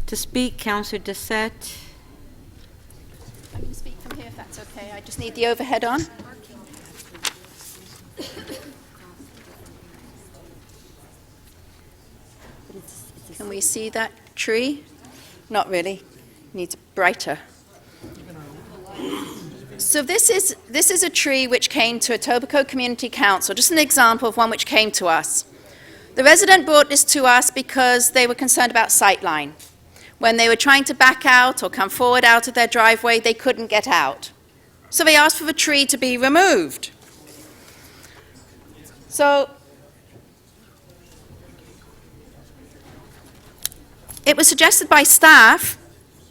To speak, Councillor Dissette. I can speak from here if that's okay. I just need the overhead on. Can we see that tree? Not really. Needs brighter. So this is a tree which came to Etobicoke Community Council, just an example of one which came to us. The resident brought this to us because they were concerned about sightline. When they were trying to back out or come forward out of their driveway, they couldn't get out. So they asked for the tree to be removed. So it was suggested by staff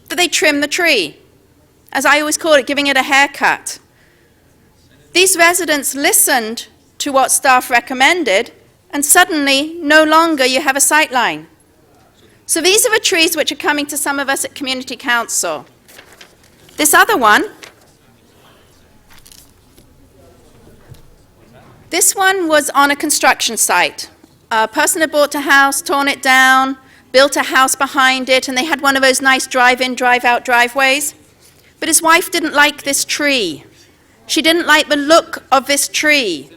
that they trim the tree, as I always call it, giving it a haircut. These residents listened to what staff recommended, and suddenly, no longer you have a sightline. So these are the trees which are coming to some of us at Community Council. This other one, this one was on a construction site. A person had bought a house, torn it down, built a house behind it, and they had one of those nice drive-in, drive-out driveways. But his wife didn't like this tree. She didn't like the look of this tree.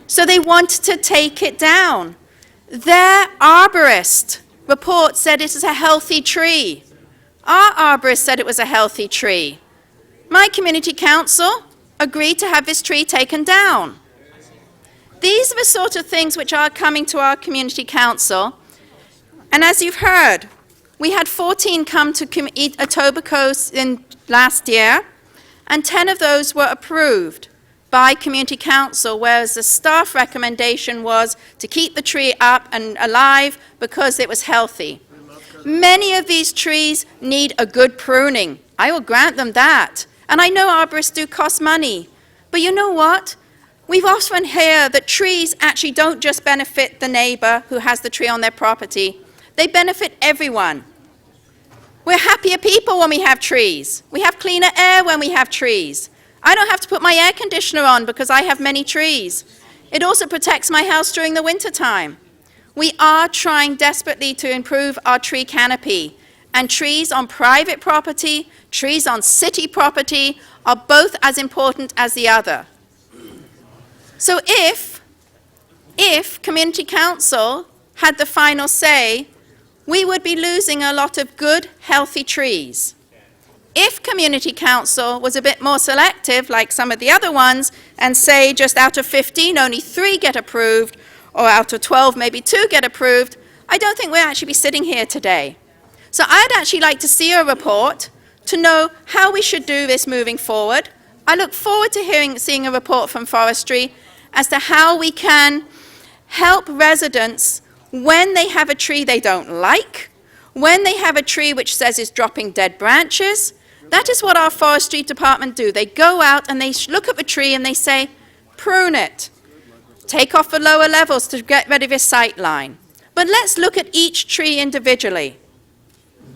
So they wanted to take it down. Their arborist report said it is a healthy tree. Our arborist said it was a healthy tree. My community council agreed to have this tree taken down. These are the sort of things which are coming to our community council. And as you've heard, we had 14 come to Etobicoke in last year, and 10 of those were approved by Community Council, whereas the staff recommendation was to keep the tree up and alive because it was healthy. Many of these trees need a good pruning. I will grant them that. And I know arborists do cost money. But you know what? We've often heard that trees actually don't just benefit the neighbor who has the tree on their property. They benefit everyone. We're happier people when we have trees. We have cleaner air when we have trees. I don't have to put my air conditioner on because I have many trees. It also protects my house during the winter time. We are trying desperately to improve our tree canopy, and trees on private property, trees on city property are both as important as the other. So if Community Council had the final say, we would be losing a lot of good, healthy trees. If Community Council was a bit more selective, like some of the other ones, and say just out of 15, only 3 get approved, or out of 12, maybe 2 get approved, I don't think we'll actually be sitting here today. So I'd actually like to see a report to know how we should do this moving forward. I look forward to seeing a report from Forestry as to how we can help residents when they have a tree they don't like, when they have a tree which says is dropping dead branches. That is what our forestry department do. They go out and they look at the tree and they say, prune it. Take off the lower levels to get rid of your sight line. But let's look at each tree individually.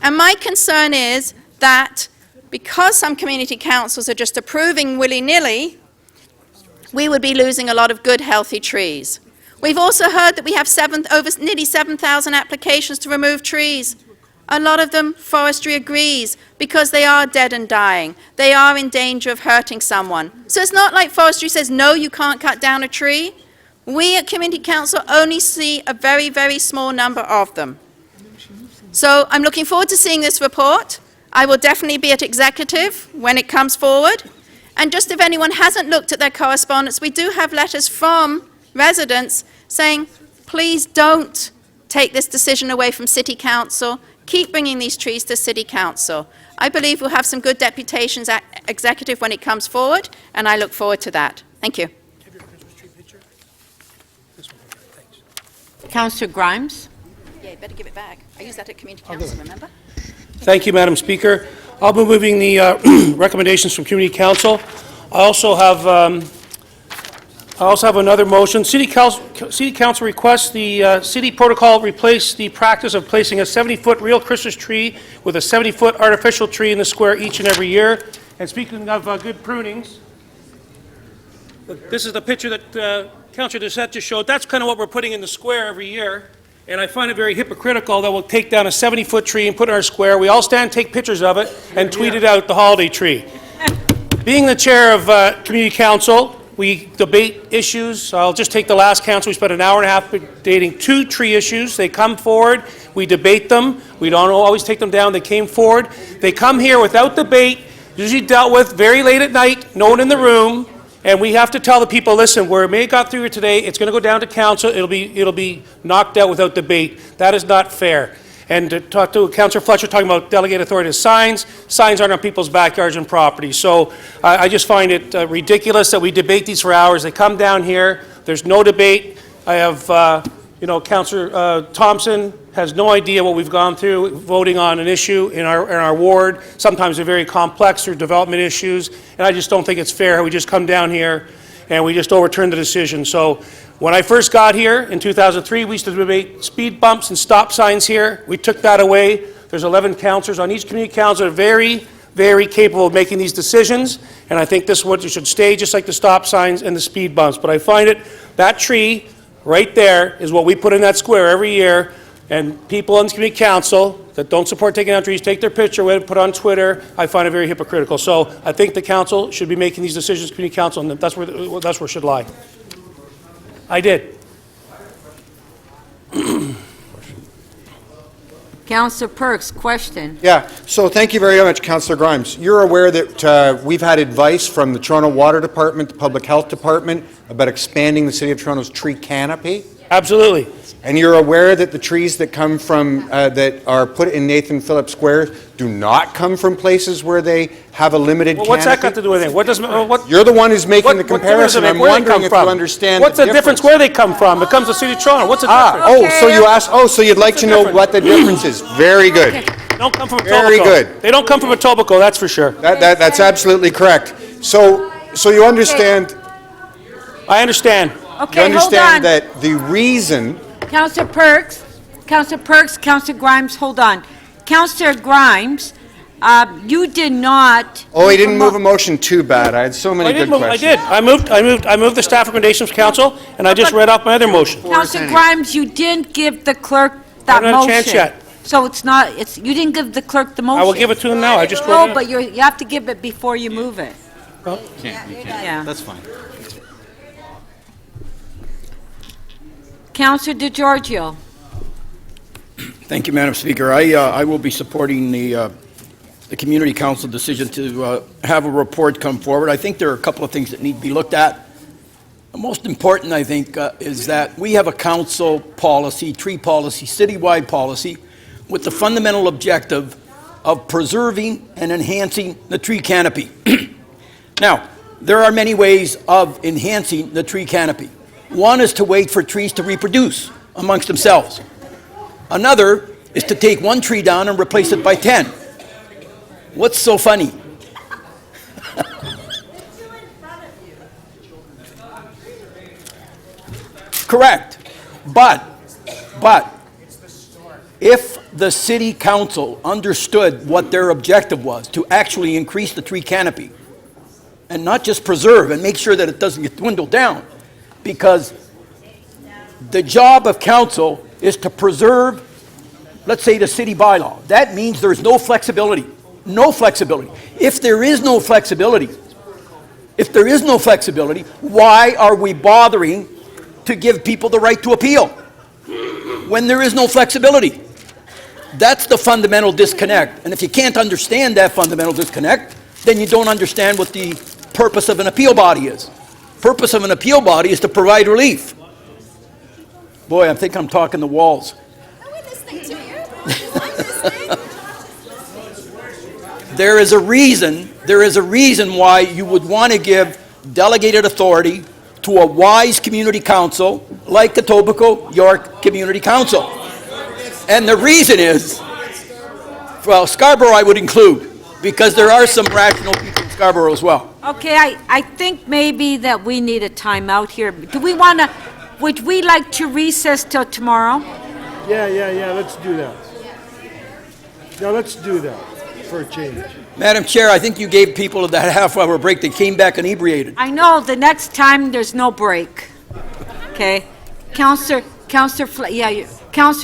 And my concern is that because some community councils are just approving willy-nilly, we would be losing a lot of good, healthy trees. We've also heard that we have nearly 7,000 applications to remove trees. A lot of them, forestry agrees, because they are dead and dying. They are in danger of hurting someone. So it's not like forestry says, no, you can't cut down a tree. We at Community Council only see a very, very small number of them. So I'm looking forward to seeing this report. I will definitely be at executive when it comes forward. And just if anyone hasn't looked at their correspondence, we do have letters from residents saying, please don't take this decision away from City Council. Keep bringing these trees to City Council. I believe we'll have some good deputations at executive when it comes forward, and I look forward to that. Thank you. Councillor Grimes? Yeah, you better give it back. I used that at Community Council, remember? Thank you, Madam Speaker. I'll be moving the recommendations from Community Council. I also have another motion. City Council requests the city protocol replace the practice of placing a 70-foot real Christmas tree with a 70-foot artificial tree in the square each and every year. And speaking of good prunings, this is the picture that Councillor Doucette just showed. That's kind of what we're putting in the square every year. And I find it very hypocritical that we'll take down a 70-foot tree and put it in our square. We all stand and take pictures of it and tweet it out, the holiday tree. Being the chair of Community Council, we debate issues. I'll just take the last council. We spent an hour and a half debating 2 tree issues. They come forward. We debate them. We don't always take them down. They came forward. They come here without debate, usually dealt with very late at night, no one in the room. And we have to tell the people, listen, where it may have got through here today, it's going to go down to council. It'll be knocked out without debate. That is not fair. And to talk to Councillor Fletcher talking about delegated authority to signs aren't on people's backyards and properties. So I just find it ridiculous that we debate these for hours. They come down here. There's no debate. I have, Councillor Thompson has no idea what we've gone through voting on an issue in our ward. Sometimes they're very complex or development issues, and I just don't think it's fair. We just come down here and we just overturn the decision. So when I first got here in 2003, we used to debate speed bumps and stop signs here. We took that away. There's 11 councillors on each community council that are very, very capable of making these decisions, and I think this is what you should stay, just like the stop signs and the speed bumps. But I find that tree right there is what we put in that square every year. And people on the community council that don't support taking down trees take their picture with it, put it on Twitter. I find it very hypocritical. So I think the council should be making these decisions, community council, and that's where it should lie. I did. Councillor Perks, question. Yeah, so thank you very much, Councillor Grimes. You're aware that we've had advice from the Toronto Water Department, the Public Health Department, about expanding the City of Toronto's tree canopy? Absolutely. And you're aware that the trees that come from, that are put in Nathan Phillips Square do not come from places where they have a limited canopy? What's that got to do with it? What does, You're the one who's making the comparison. I'm wondering if you understand What's the difference where they come from? It comes to the City of Toronto. What's the difference? So you'd like to know what the difference is. Very good. They don't come from Etobicoke. Very good. They don't come from Etobicoke, that's for sure. That's absolutely correct. So you understand... I understand. Okay, you understand that the reason... Councillor Perks, Councillor Grimes, hold on. Councillor Grimes, you did not... Oh, he didn't move a motion too bad. I had so many good questions. I did. I moved the staff recommendations from council, and I just read off my other motion. Councillor Grimes, you didn't give the clerk that motion. I haven't had a chance yet. So you didn't give the clerk the motion. I will give it to them now. I just wrote it. No, but you have to give it before you move it. You can't. Yeah. That's fine. Councillor DeGiorgio. Thank you, Madam Speaker. I will be supporting the Community Council decision to have a report come forward. I think there are a couple of things that need to be looked at. The most important, I think, is that we have a council policy, tree policy, citywide policy, with the fundamental objective of preserving and enhancing the tree canopy. Now, there are many ways of enhancing the tree canopy. One is to wait for trees to reproduce amongst themselves. Another is to take one tree down and replace it by 10. What's so funny? Correct. But if the city council understood what their objective was, to actually increase the tree canopy and not just preserve and make sure that it doesn't get dwindled down, because The job of council is to preserve, let's say, the city bylaw. That means there's no flexibility. No flexibility. If there is no flexibility, why are we bothering to give people the right to appeal when there is no flexibility? That's the fundamental disconnect. And if you can't understand that fundamental disconnect, then you don't understand what the purpose of an appeal body is. Purpose of an appeal body is to provide relief. Boy, I think I'm talking to walls. There is a reason why you would want to give delegated authority to a wise community council like the Etobicoke York Community Council. And the reason is, well, Scarborough I would include, because there are some rational people in Scarborough as well. Okay, I think maybe that we need a timeout here. Would we like to recess till tomorrow? Yeah, let's do that. Yeah, let's do that for a change. Madam Chair, I think you gave people that half-hour break. They came back inebriated. I know, the next time, there's no break. Okay? Councillor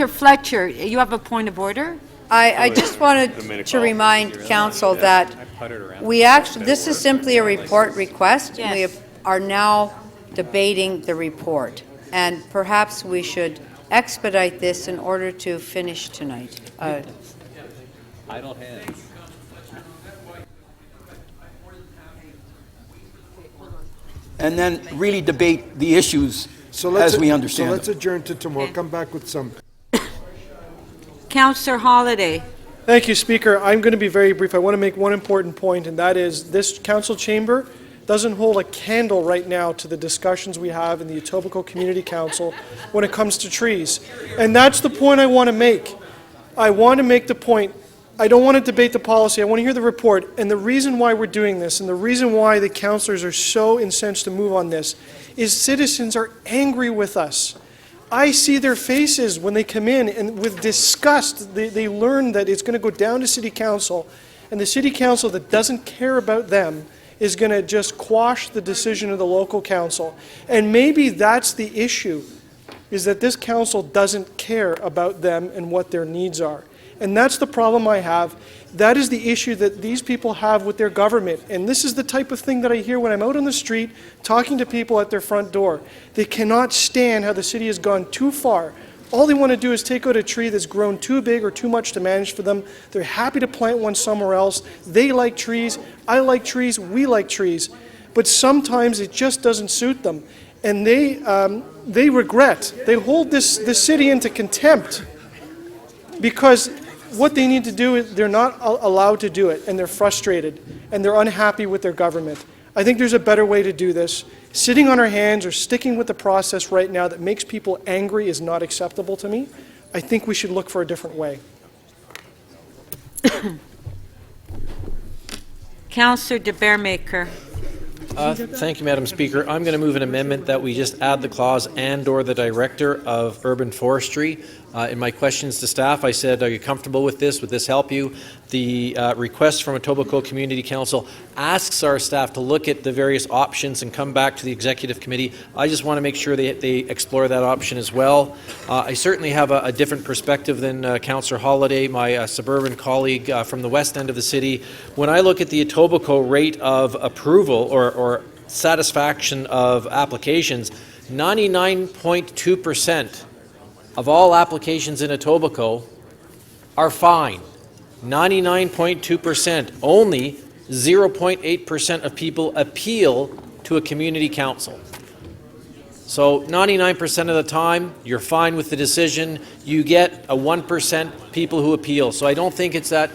Fletcher, you have a point of order? I just wanted to remind council that this is simply a report request. Yes. We are now debating the report, and perhaps we should expedite this in order to finish tonight. Idle hands. And then really debate the issues as we understand So let's them. adjourn to tomorrow. Come back with some. Councillor Holiday. Thank you, Speaker. I'm going to be very brief. I want to make one important point, and that is this council chamber doesn't hold a candle right now to the discussions we have in the Etobicoke Community Council when it comes to trees. And that's the point I want to make. I want to make the point. I don't want to debate the policy. I want to hear the report. And the reason why we're doing this, and the reason why the councillors are so incensed to move on this, is citizens are angry with us. I see their faces when they come in, and with disgust, they learn that it's going to go down to City Council, and the City Council that doesn't care about them is going to just quash the decision of the local council. And maybe that's the issue, is that this council doesn't care about them and what their needs are. And that's the problem I have. That is the issue that these people have with their government. And this is the type of thing that I hear when I'm out on the street talking to people at their front door. They cannot stand how the city has gone too far. All they want to do is take out a tree that's grown too big or too much to manage for them. They're happy to plant one somewhere else. They like trees. I like trees. We like trees. But sometimes it just doesn't suit them. And they regret. They hold this city into contempt because what they need to do is they're not allowed to do it, and they're frustrated, and they're unhappy with their government. I think there's a better way to do this. Sitting on our hands or sticking with the process right now that makes people angry is not acceptable to me. I think we should look for a different way. Councillor de Bearmaker. Thank you, Madam Speaker. I'm going to move an amendment that we just add the clause "and/or the Director of Urban Forestry." In my questions to staff, I said, are you comfortable with this? Would this help you? The request from Etobicoke Community Council asks our staff to look at the various options and come back to the Executive Committee. I just want to make sure they explore that option as well. I certainly have a different perspective than Councillor Holiday, my suburban colleague from the west end of the city. When I look at the Etobicoke rate of approval or satisfaction of applications, 99.2% of all applications in Etobicoke are fine. 99.2%. Only 0.8% of people appeal to a community council. So 99% of the time, you're fine with the decision. You get a 1% people who appeal. So I don't think it's that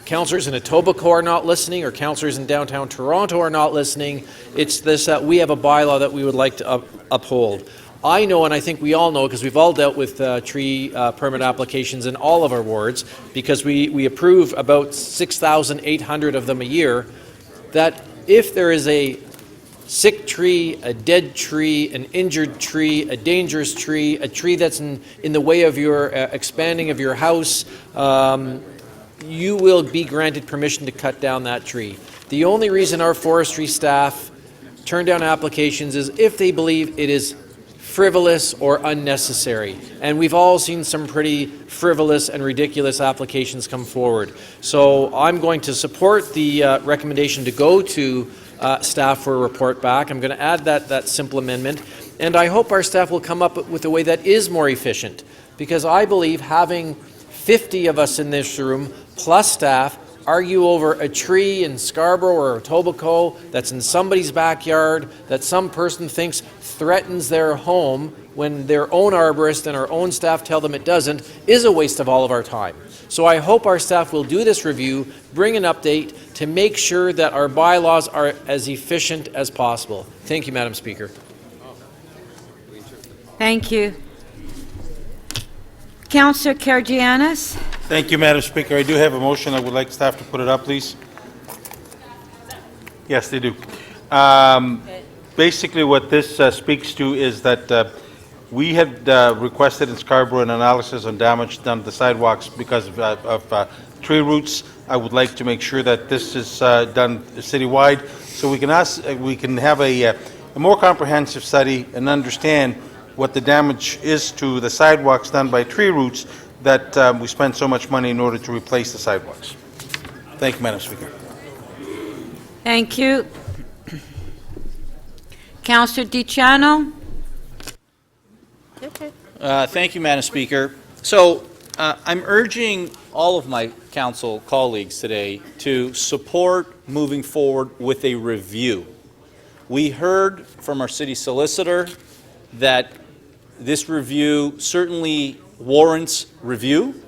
councillors in Etobicoke are not listening or councillors in downtown Toronto are not listening. It's this that we have a bylaw that we would like to uphold. I know, and I think we all know, because we've all dealt with tree permit applications in all of our wards, because we approve about 6,800 of them a year, that if there is a sick tree, a dead tree, an injured tree, a dangerous tree, a tree that's in the way of your expanding of your house, you will be granted permission to cut down that tree. The only reason our forestry staff turn down applications is if they believe it is frivolous or unnecessary. And we've all seen some pretty frivolous and ridiculous applications come forward. So I'm going to support the recommendation to go to staff for a report back. I'm going to add that simple amendment. And I hope our staff will come up with a way that is more efficient, because I believe having 50 of us in this room, plus staff, argue over a tree in Scarborough or Etobicoke that's in somebody's backyard that some person thinks threatens their home when their own arborist and our own staff tell them it doesn't, is a waste of all of our time. So I hope our staff will do this review, bring an update to make sure that our bylaws are as efficient as possible. Thank you, Madam Speaker. Thank you. Councillor Karygiannis. Thank you, Madam Speaker. I do have a motion. I would like staff to put it up, please. Yes, they do. Basically, what this speaks to is that we had requested in Scarborough an analysis on damage done to the sidewalks because of tree roots. I would like to make sure that this is done citywide, so we can have a more comprehensive study and understand what the damage is to the sidewalks done by tree roots that we spend so much money in order to replace the sidewalks. Thank you, Madam Speaker. Thank you. Councillor DiCiano. Thank you, Madam Speaker. So I'm urging all of my council colleagues today to support moving forward with a review. We heard from our city solicitor that this review certainly warrants review.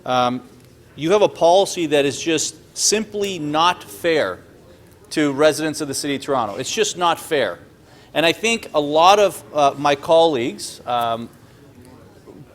You have a policy that is just simply not fair to residents of the City of Toronto. It's just not fair. And I think a lot of my colleagues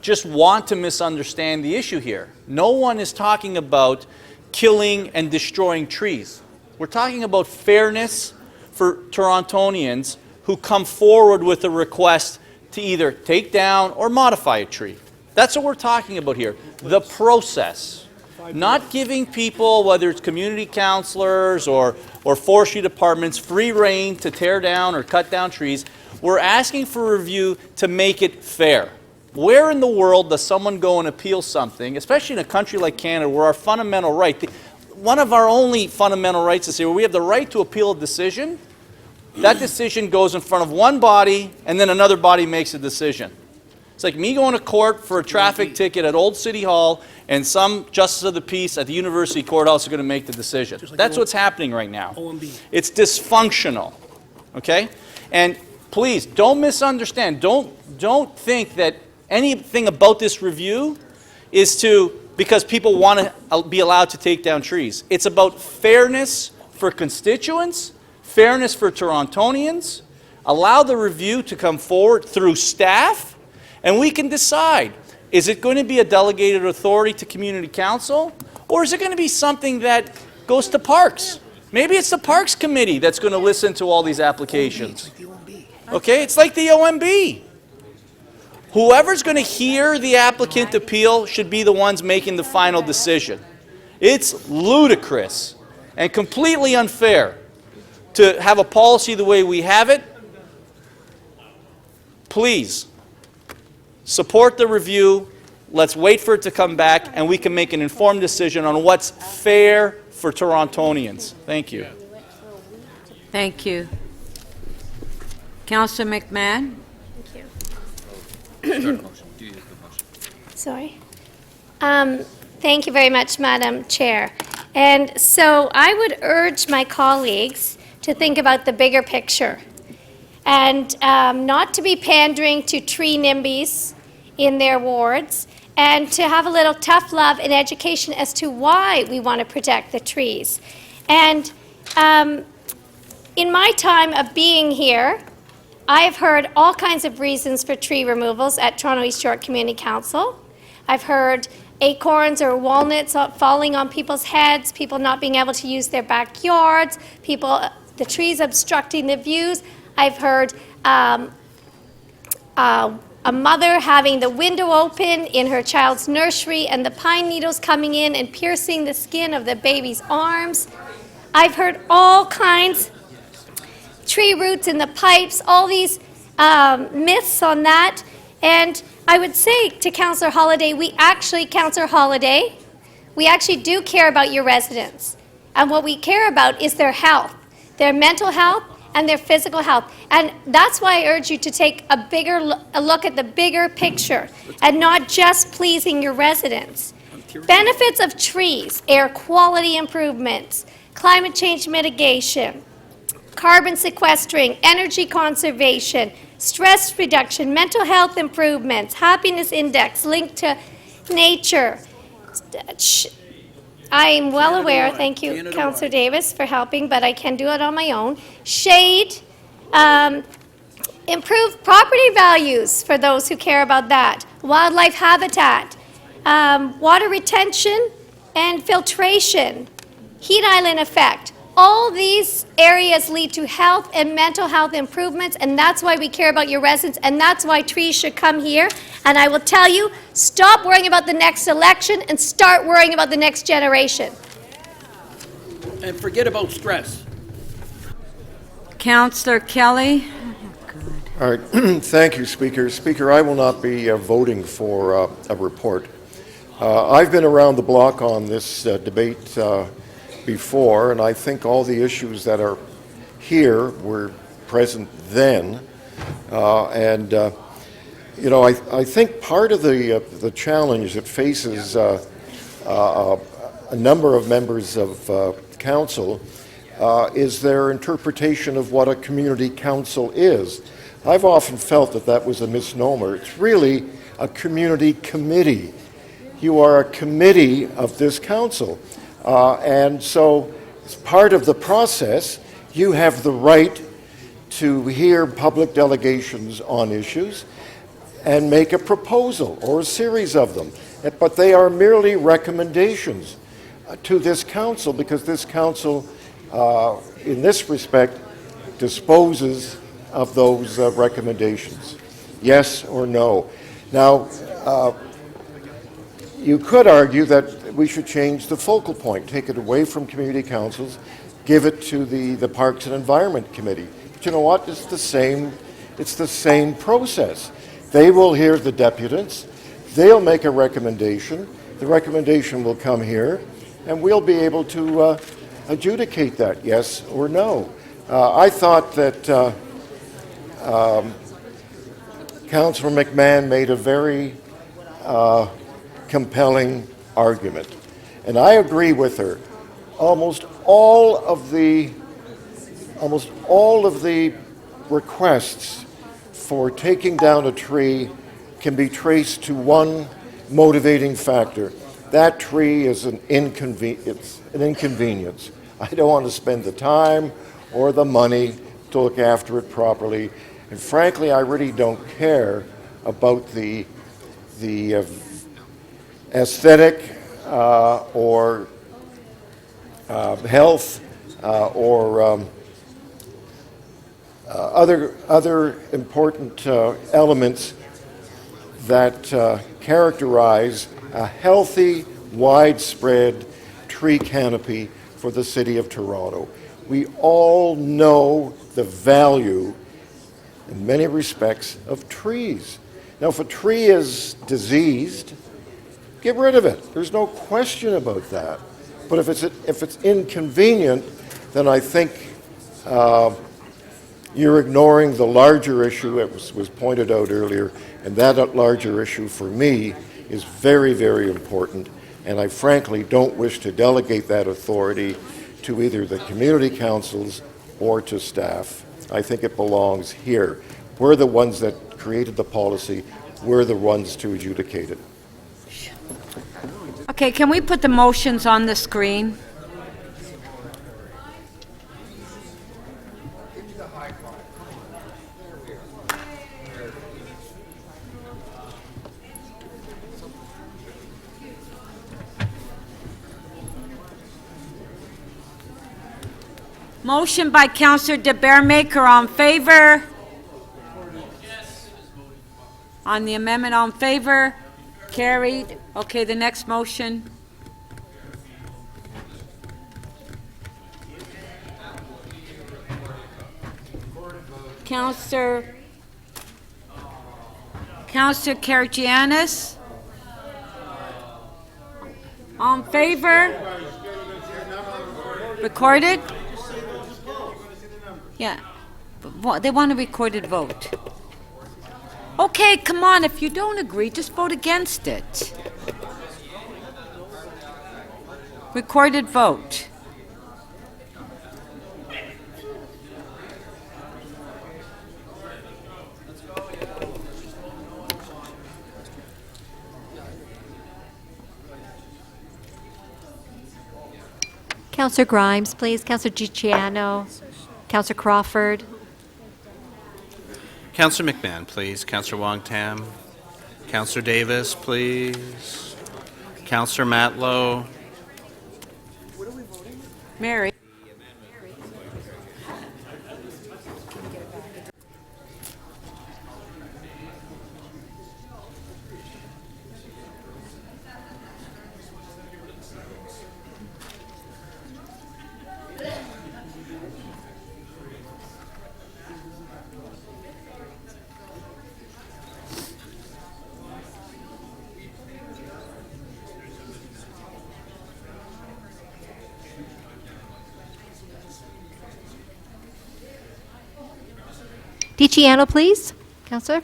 just want to misunderstand the issue here. No one is talking about killing and destroying trees. We're talking about fairness for Torontonians who come forward with a request to either take down or modify a tree. That's what we're talking about here. The process. Not giving people, whether it's community councillors or forestry departments, free rein to tear down or cut down trees. We're asking for a review to make it fair. Where in the world does someone go and appeal something, especially in a country like Canada, where our fundamental right, one of our only fundamental rights is here, where we have the right to appeal a decision. That decision goes in front of one body, and then another body makes a decision. It's like me going to court for a traffic ticket at Old City Hall, and some justice of the peace at the University Courthouse are going to make the decision. That's what's happening right now. It's dysfunctional, okay? And please, don't misunderstand. Don't think that anything about this review is because people want to be allowed to take down trees. It's about fairness for constituents, fairness for Torontonians. Allow the review to come forward through staff, and we can decide, is it going to be a delegated authority to community council, or is it going to be something that goes to parks? Maybe it's the Parks Committee that's going to listen to all these applications. Okay, it's like the OMB. Whoever's going to hear the applicant appeal should be the ones making the final decision. It's ludicrous and completely unfair to have a policy the way we have it. Please, support the review. Let's wait for it to come back, and we can make an informed decision on what's fair for Torontonians. Thank you. Thank you. Councillor McMahon. Sorry. Thank you very much, Madam Chair. And so I would urge my colleagues to think about the bigger picture and not to be pandering to tree NIMBYs in their wards, and to have a little tough love and education as to why we want to protect the trees. And in my time of being here, I have heard all kinds of reasons for tree removals at Toronto East York Community Council. I've heard acorns or walnuts falling on people's heads, people not being able to use their backyards, the trees obstructing the views. I've heard a mother having the window open in her child's nursery and the pine needles coming in and piercing the skin of the baby's arms. I've heard all kinds, tree roots in the pipes, all these myths on that. And I would say to Councillor Holiday, Councillor Holiday, we actually do care about your residents. And what we care about is their health, their mental health, and their physical health. And that's why I urge you to take a look at the bigger picture and not just pleasing your residents. Benefits of trees, air quality improvements, climate change mitigation, carbon sequestering, energy conservation, stress reduction, mental health improvements, happiness index linked to nature. I'm well aware, thank you, Councillor Davis, for helping, but I can do it on my own. Shade, improve property values for those who care about that. Wildlife habitat, water retention and filtration, heat island effect. All these areas lead to health and mental health improvements, and that's why we care about your residents, and that's why trees should come here. And I will tell you, stop worrying about the next election and start worrying about the next generation. And forget about stress. Councillor Kelly. All right. Thank you, Speaker. Speaker, I will not be voting for a report. I've been around the block on this debate before, and I think all the issues that are here were present then. You know, I think part of the challenge that faces a number of members of council is their interpretation of what a community council is. I've often felt that that was a misnomer. It's really a community committee. You are a committee of this council. And so, as part of the process, you have the right to hear public delegations on issues and make a proposal or a series of them. But they are merely recommendations to this council, because this council, in this respect, disposes of those recommendations. Yes or no. Now, you could argue that we should change the focal point, take it away from community councils, give it to the Parks and Environment Committee. But you know what? It's the same process. They will hear the deputants, they'll make a recommendation, the recommendation will come here, and we'll be able to adjudicate that, yes or no. I thought that Councillor McMahon made a very compelling argument, and I agree with her. Almost all of the requests for taking down a tree can be traced to one motivating factor. That tree is an inconvenience. I don't want to spend the time or the money to look after it properly, and frankly, I really don't care about the aesthetic or health or other important elements that characterize a healthy, widespread tree canopy for the City of Toronto. We all know the value, in many respects, of trees. Now, if a tree is diseased, get rid of it. There's no question about that. But if it's inconvenient, then I think you're ignoring the larger issue that was pointed out earlier, and that larger issue for me is very, very important, and I frankly don't wish to delegate that authority to either the community councils or to staff. I think it belongs here. We're the ones that created the policy. We're the ones to adjudicate it. Okay, can we put the motions on the screen? Motion by Councillor de Bearmaker, on favor? Yes. On the amendment, on favor? Carried. Okay, the next motion. Councillor Councillor Karygiannis? All in favor? Recorded? Yeah. They want a recorded vote. Okay, come on, if you don't agree, just vote against it. Recorded vote. Councillor Grimes, please. Councillor Gicciano. Councillor Crawford. Councillor McMahon, please. Councillor Wong-Tam. Councillor Davis, please. Councillor Matlow. Mary? Gicciano, please. Councillor.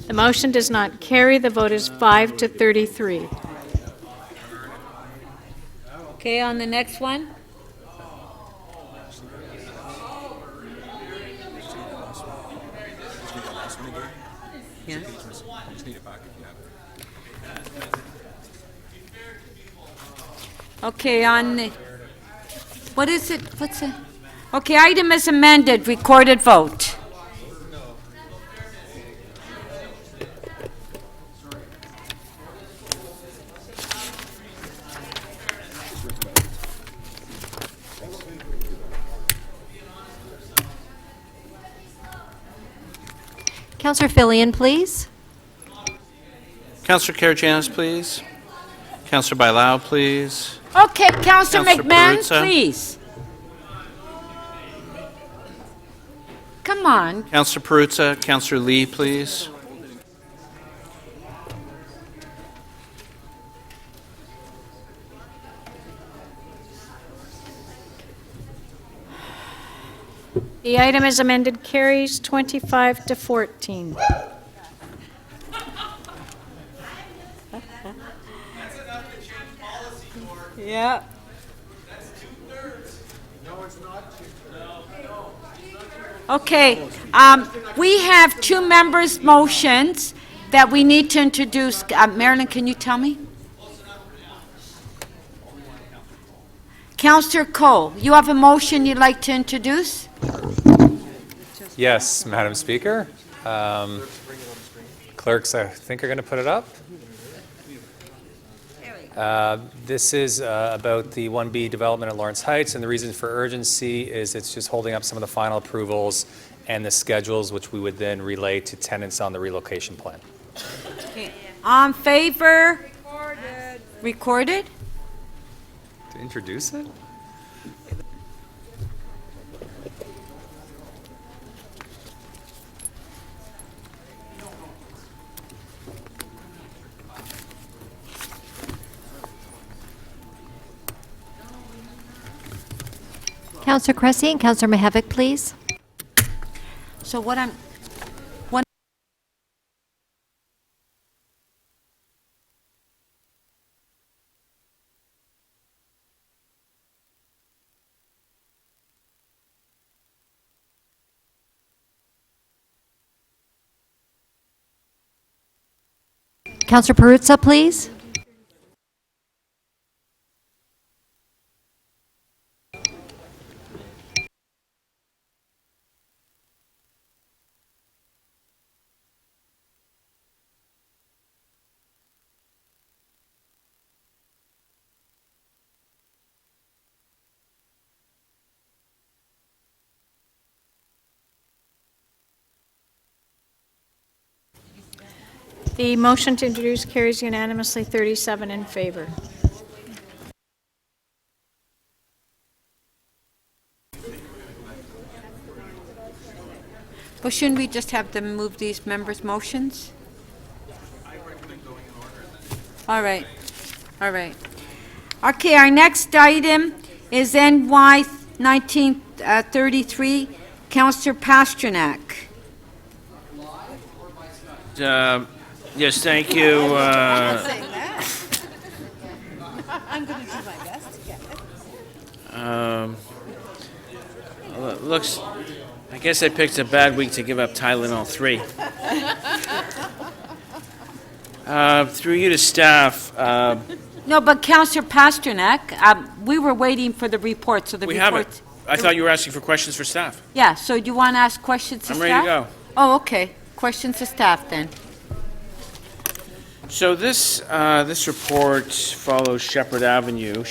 The motion does not carry. The vote is 5 to 33. Okay, on the next one? Yeah. Okay, on the, what is it? What's it? Okay, item is amended, recorded vote. Councillor Fillion, please. Councillor Karygiannis, please. Councillor Bailao, please. Okay, Councillor Councillor McMahon, Perruzza. please. Come on. Councillor Perruzza. Councillor Lee, please. The item is amended, carries 25 to 14. Yeah. Okay, we have two members' motions that we need to introduce. Marilyn, can you tell me? Councillor Cole, you have a motion you'd like to introduce? Yes, Madam Speaker. Clerks, I think, are going to put it up. This is about the 1B development at Lawrence Heights, and the reason for urgency is it's just holding up some of the final approvals and the schedules, which we would then relay to tenants on the relocation plan. Okay. On favor? Recorded. Recorded? To introduce it? Councillor Cressy and Councillor Mihevik, please. So what Councillor Perruzza, please. The motion to introduce carries unanimously, 37 in favor. Well, shouldn't we just have them move these members' motions? All right, all right. Okay, our next item is NY 1933, Councillor Pasternak. Yes, thank you. I'm going to do my best to get it. Looks, I guess I picked a bad week to give up Tylenol 3. Through you to staff, No, but Councillor Pasternak, we were waiting for the report, so the we report... have it. I thought you were asking for questions for staff. Yeah, so do you want to ask questions to I'm staff? ready to go. Oh, okay. Questions to staff, then. So this report follows Shepherd Avenue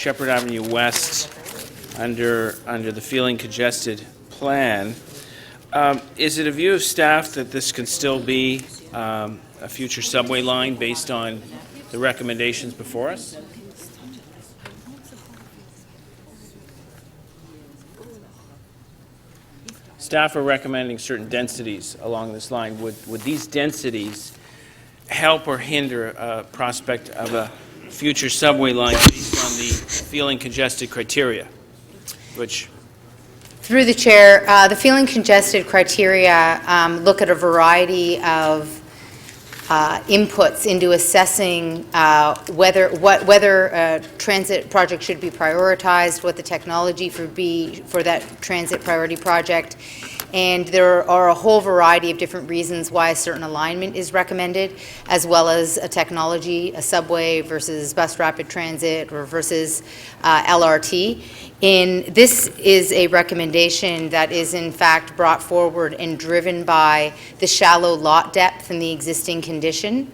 West under the feeling congested plan. Is it a view of staff that this can still be a future subway line based on the recommendations before us? Staff are recommending certain densities along this line. Would these densities help or hinder a prospect of a future subway line based on the feeling congested criteria, which... Through the chair, the feeling congested criteria look at a variety of inputs into assessing whether a transit project should be prioritized, what the technology would be for that transit priority project, and there are a whole variety of different reasons why a certain alignment is recommended, as well as a technology, a subway versus bus rapid transit or versus LRT. This is a recommendation that is in fact brought forward and driven by the shallow lot depth and the existing condition.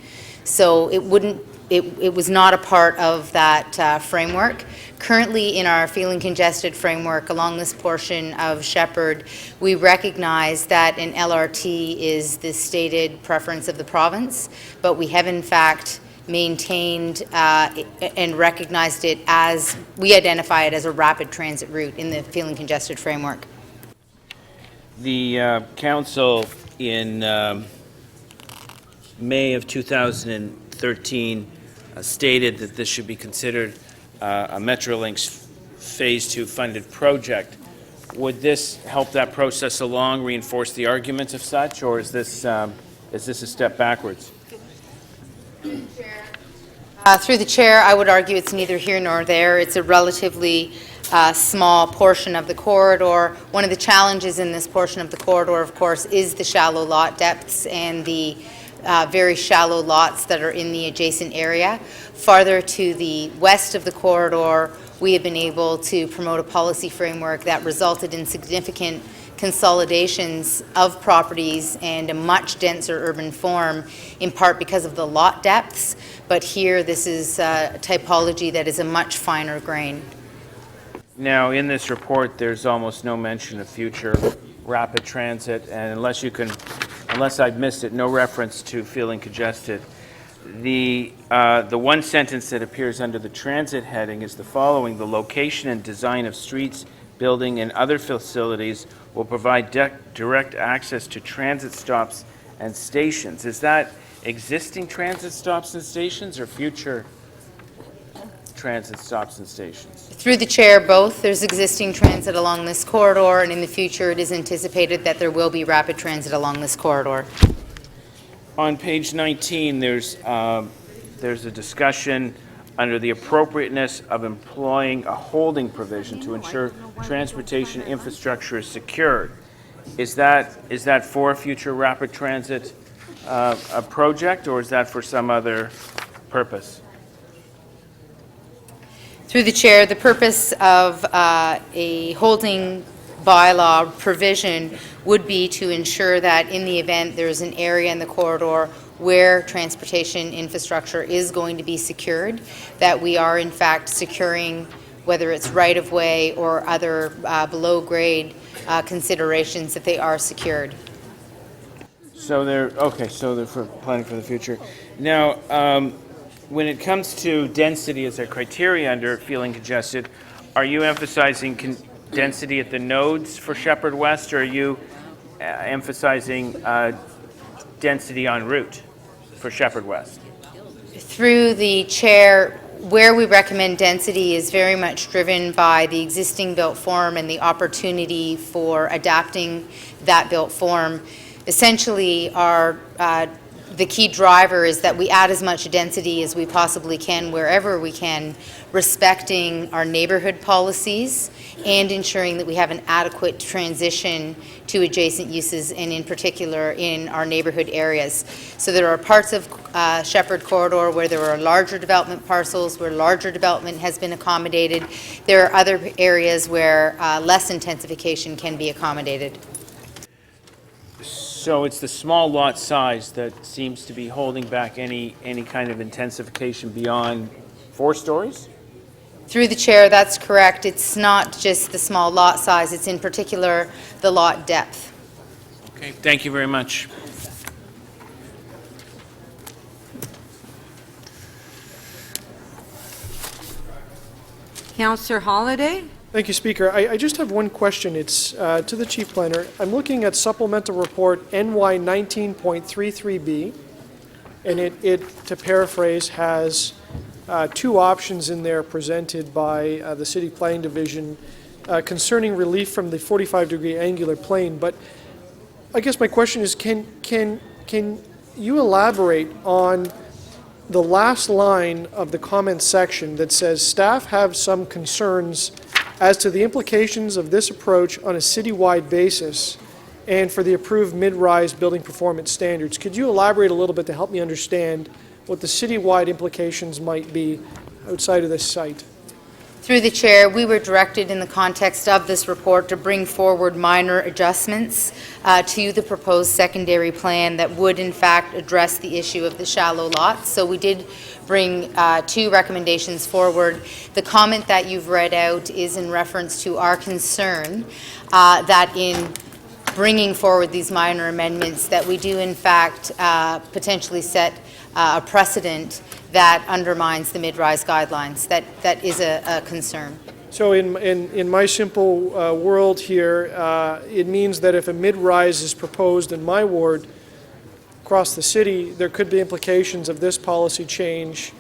So it was not a part of that framework. Currently in our feeling congested framework along this portion of Shepherd, we recognize that an LRT is the stated preference of the province, but we have in fact maintained and recognized it as, we identify it as a rapid transit route in the feeling congested framework. The council in May of 2013 stated that this should be considered a Metrolinx Phase 2 funded project. Would this help that process along, reinforce the arguments of such, or is this a step backwards? Through the chair, I would argue it's neither here nor there. It's a relatively small portion of the corridor. One of the challenges in this portion of the corridor, of course, is the shallow lot depths and the very shallow lots that are in the adjacent area. Farther to the west of the corridor, we have been able to promote a policy framework that resulted in significant consolidations of properties and a much denser urban form, in part because of the lot depths. But here, this is a typology that is a much finer grain. Now, in this report, there's almost no mention of future rapid transit, and unless I've missed it, no reference to feeling congested. The one sentence that appears under the transit heading is the following: the location and design of streets, building, and other facilities will provide direct access to transit stops and stations. Is that existing transit stops and stations or future transit stops and stations? Through the chair, both. There's existing transit along this corridor, and in the future it is anticipated that there will be rapid transit along this corridor. On page 19, there's a discussion under the appropriateness of employing a holding provision to ensure transportation infrastructure is secured. Is that for a future rapid transit a project, or is that for some other purpose? Through the chair, the purpose of a holding bylaw provision would be to ensure that in the event there's an area in the corridor where transportation infrastructure is going to be secured, that we are in fact securing, whether it's right-of-way or other below-grade considerations, that they are secured. So they're for planning for the future. Now, when it comes to density as a criteria under feeling congested, are you emphasizing density at the nodes for Shepherd West, or are you emphasizing density en route for Shepherd West? Through the chair, where we recommend density is very much driven by the existing built form and the opportunity for adapting that built form. Essentially, the key driver is that we add as much density as we possibly can wherever we can, respecting our neighborhood policies and ensuring that we have an adequate transition to adjacent uses, and in particular in our neighborhood areas. So there are parts of Shepherd Corridor where there are larger development parcels, where larger development has been accommodated. There are other areas where less intensification can be accommodated. So it's the small lot size that seems to be holding back any kind of intensification beyond 4 stories? Through the chair, that's correct. It's not just the small lot size, it's in particular the lot depth. Okay, thank you very much. Councillor Holliday? Thank you, Speaker. I just have one question. It's to the Chief Planner. I'm looking at Supplemental Report NY 19.33B, and it, to paraphrase, has 2 options in there presented by the City Planning Division concerning relief from the 45-degree angular plane. But I guess my question is, can you elaborate on the last line of the comment section that says staff have some concerns as to the implications of this approach on a citywide basis and for the approved mid-rise building performance standards? Could you elaborate a little bit to help me understand what the citywide implications might be outside of this site? Through the chair, we were directed in the context of this report to bring forward minor adjustments to the proposed secondary plan that would in fact address the issue of the shallow lots. So we did bring 2 recommendations forward. The comment that you've read out is in reference to our concern that in bringing forward these minor amendments that we do in fact potentially set a precedent that undermines the mid-rise guidelines. That is a concern. So in my simple world here, it means that if a mid-rise is proposed in my ward across the city, there could be implications of this policy change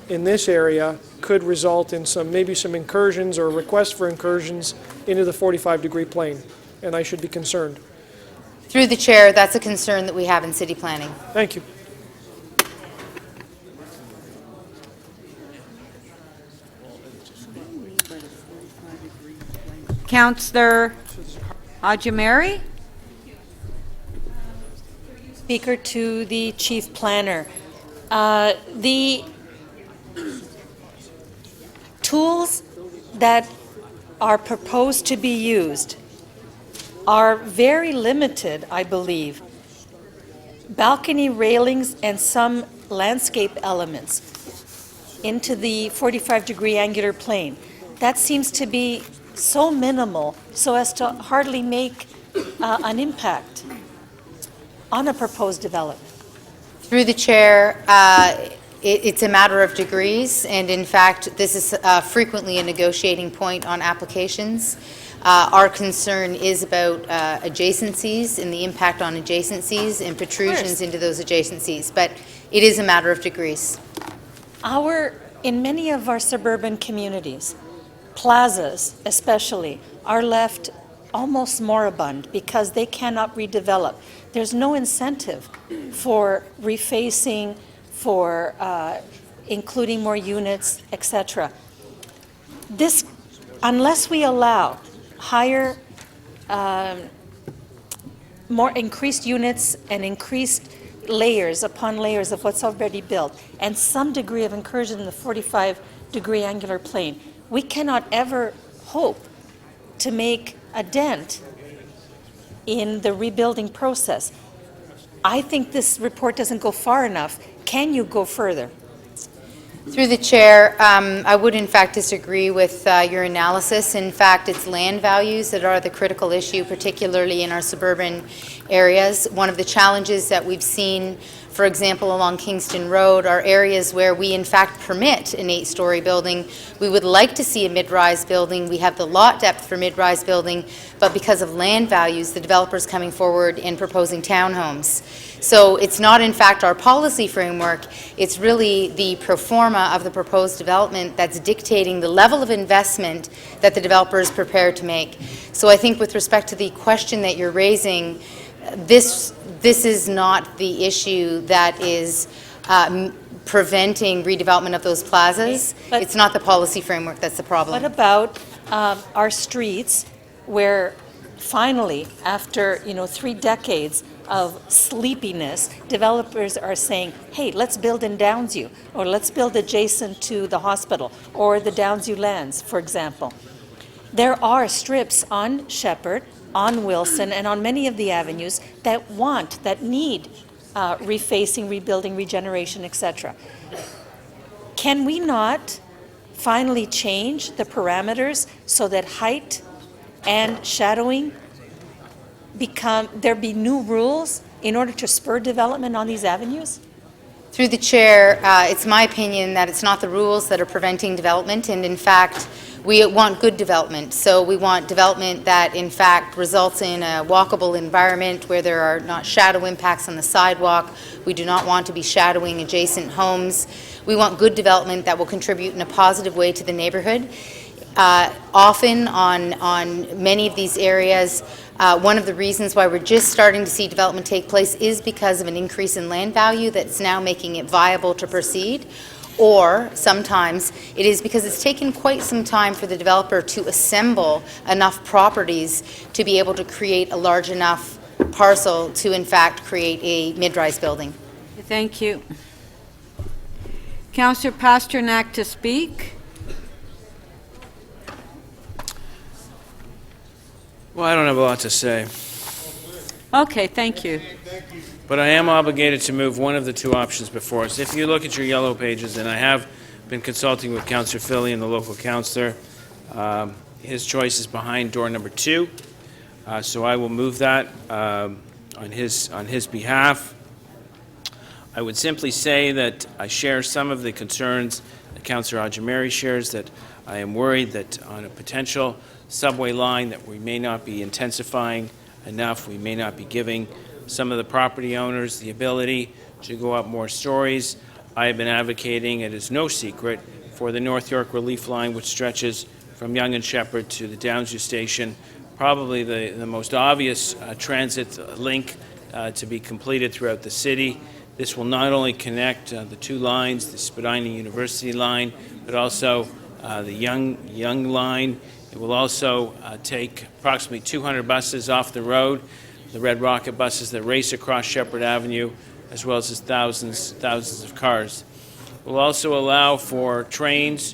in this area could result in maybe some incursions or requests for incursions into the 45-degree plane, and I should be concerned. Through the chair, that's a concern that we have in city planning. Thank you. Councillor Ajamari? Speaker, to the Chief Planner. The tools that are proposed to be used are very limited, I believe. Balcony railings and some landscape elements into the 45-degree angular plane. That seems to be so minimal so as to hardly make an impact on a proposed development. Through the chair, it's a matter of degrees, and in fact, this is frequently a negotiating point on applications. Our concern is about adjacencies and the impact on adjacencies and protrusions into those adjacencies, but it is a matter of degrees. In many of our suburban communities, plazas especially, are left almost moribund because they cannot redevelop. There's no incentive for refacing, for including more units, etc. This, unless we allow higher, more increased units and increased layers upon layers of what's already built, and some degree of incursion in the 45-degree angular plane, we cannot ever hope to make a dent in the rebuilding process. I think this report doesn't go far enough. Can you go further? Through the chair, I would in fact disagree with your analysis. In fact, it's land values that are the critical issue, particularly in our suburban areas. One of the challenges that we've seen for example, along Kingston Road, are areas where we in fact permit an 8-story building. We would like to see a mid-rise building. We have the lot depth for mid-rise building, but because of land values, the developer's coming forward and proposing townhomes. So it's not in fact our policy framework, it's really the pro forma of the proposed development that's dictating the level of investment that the developer is prepared to make. So I think with respect to the question that you're raising, this is not the issue that is preventing redevelopment of those plazas. It's not the policy framework that's the problem. What about our streets where finally, after 3 decades of sleepiness, developers are saying, hey, let's build in Downsview, or let's build adjacent to the hospital, or the Downsview lands, for example. There are strips on Shepherd, on Wilson, and on many of the avenues that need refacing, rebuilding, regeneration, etc. Can we not finally change the parameters so that height and shadowing there be new rules in order to spur development on these avenues? Through the chair, it's my opinion that it's not the rules that are preventing development, and in fact, we want good development. So we want development that in fact results in a walkable environment where there are not shadow impacts on the sidewalk. We do not want to be shadowing adjacent homes. We want good development that will contribute in a positive way to the neighborhood. Often on many of these areas, one of the reasons why we're just starting to see development take place is because of an increase in land value that's now making it viable to proceed. Or sometimes it is because it's taken quite some time for the developer to assemble enough properties to be able to create a large enough parcel to in fact create a mid-rise building. Thank you. Councillor Pasternak to speak. Well, I don't have a lot to say, Okay, thank you. but I am obligated to move one of the 2 options before us. If you look at your yellow pages, and I have been consulting with Councillor Filion, the local councillor, his choice is behind door number 2, so I will move that on his behalf. I would simply say that I share some of the concerns that Councillor Ajameri shares, that I am worried that on a potential subway line that we may not be intensifying enough, we may not be giving some of the property owners the ability to go up more stories. I have been advocating, it is no secret, for the North York Relief Line, which stretches from Yonge and Shepherd to the Downsview Station, probably the most obvious transit link to be completed throughout the city. This will not only connect the 2 lines, the Spadina University line, but also the Young line. It will also take approximately 200 buses off the road, the Red Rocket buses that race across Shepherd Avenue, as well as thousands of cars. It will also allow for trains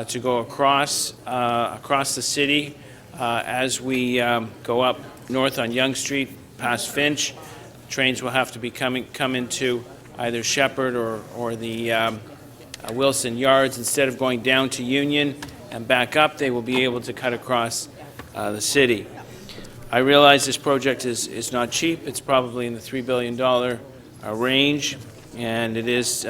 to go across the city as we go up north on Yonge Street past Finch. Trains will have to come into either Shepherd or the Wilson Yards. Instead of going down to Union and back up, they will be able to cut across the city. I realize this project is not cheap. It's probably in the $3 billion range, and it is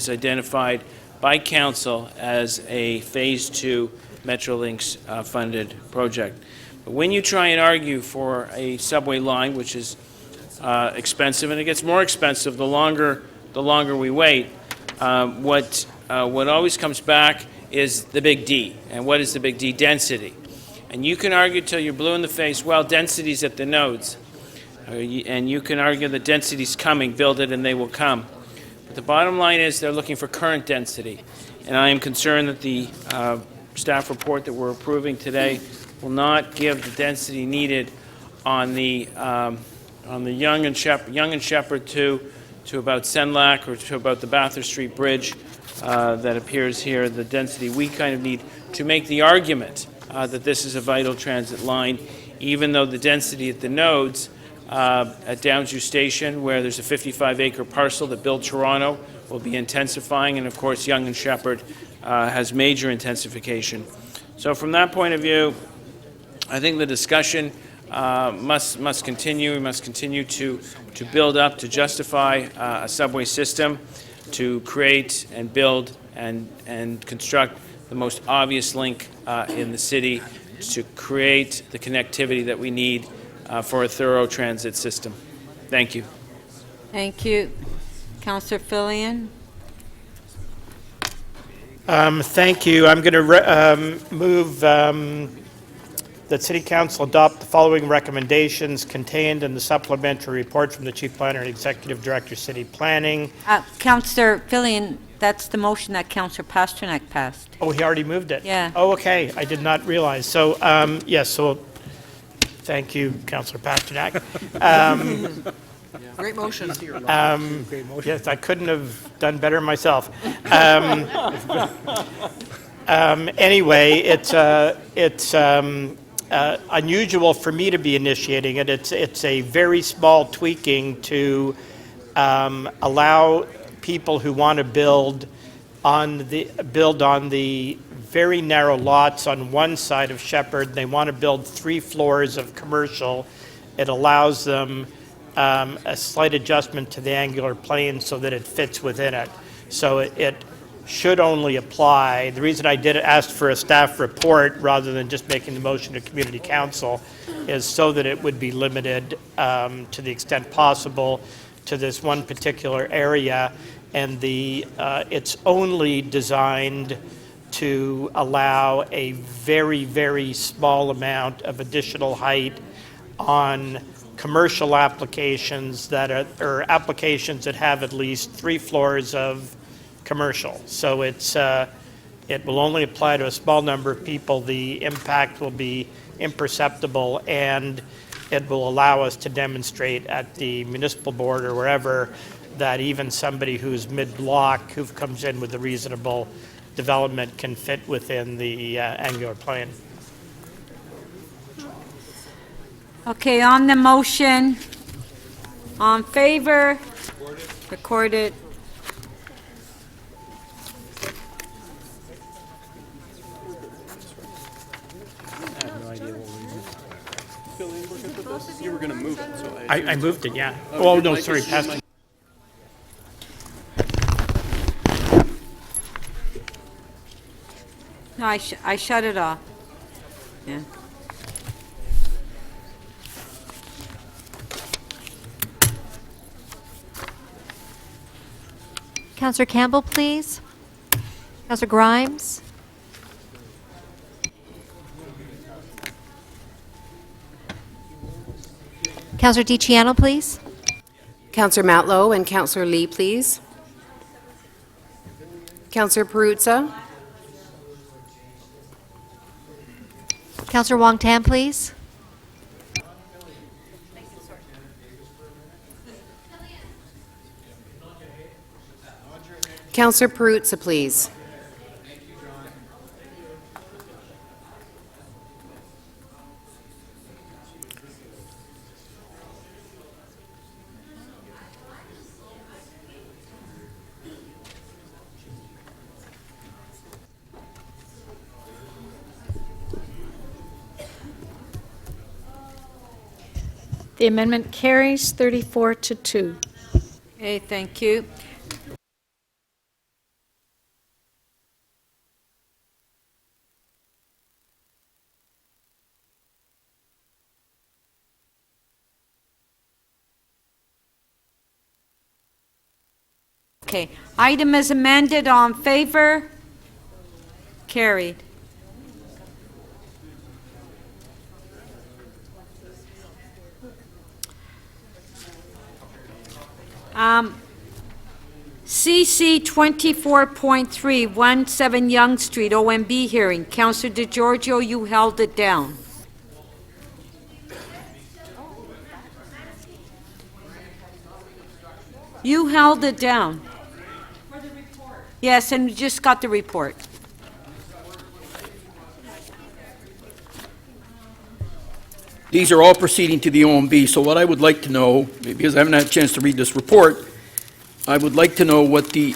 identified by Council as a Phase 2 Metrolinx funded project. But when you try and argue for a subway line, which is expensive, and it gets more expensive the longer we wait, what always comes back is the big D. And what is the big D? Density. And you can argue till you're blue in the face, well, density's at the nodes. And you can argue that density's coming, build it and they will come. But the bottom line is they're looking for current density. And I am concerned that the staff report that we're approving today will not give the density needed on the Yonge and Shepherd to about Senlac or to about the Bathurst Street Bridge that appears here, the density we kind of need to make the argument that this is a vital transit line, even though the density at the nodes at Downsview Station, where there's a 55-acre parcel that Build Toronto will be intensifying, and of course Yonge and Shepherd has major intensification. So from that point of view, I think the discussion must continue. We must continue to build up, to justify a subway system, to create and build and construct the most obvious link in the city, to create the connectivity that we need for a thorough transit system. Thank you. Thank you. Councillor Fillion. Thank you. I'm going to move that City Council adopt the following recommendations contained in the supplementary report from the Chief Planner and Executive Director, City Planning. Councillor Fillion, that's the motion that Councillor Pasternak passed. Oh, he already moved it? Yeah. Oh, okay. I did not realize. So, yes, so thank you, Councillor Pasternak. Great motion. Yes, I couldn't have done better myself. Anyway, it's unusual for me to be initiating it. It's a very small tweaking to allow people who want to build on the very narrow lots on one side of Shepherd. They want to build 3 floors of commercial. It allows them a slight adjustment to the angular plane so that it fits within it. So it should only apply. The reason I did ask for a staff report rather than just making the motion to Community Council is so that it would be limited to the extent possible to this one particular area, and it's only designed to allow a very, very small amount of additional height on commercial applications or applications that have at least 3 floors of commercial. So it will only apply to a small number of people. The impact will be imperceptible, and it will allow us to demonstrate at the municipal board or wherever that even somebody who's mid-block, who comes in with a reasonable development, can fit within the angular plane. Okay, on the motion, on favor, recorded. You were going to move it, so I moved it, yeah. Oh, no, sorry, passed. No, I shut it off. Yeah. Councillor Campbell, please. Councillor Grimes. Councillor DiCiano, please. Councillor Matlow and Councillor Lee, please. Councillor Perruzza. Councillor Wong Tam, please. Councillor Perruzza, please. The amendment carries 34-2. Okay, thank you. Okay, item is amended. On favor? Carried. CC 24.3, 17 Yonge Street, OMB hearing. Councillor DeGiorgio, you held it down. You held it down. For the report. Yes, and we just got the report. these are all proceeding to the OMB. So what I would like to know, because I haven't had a chance to read this report, I would like to know what the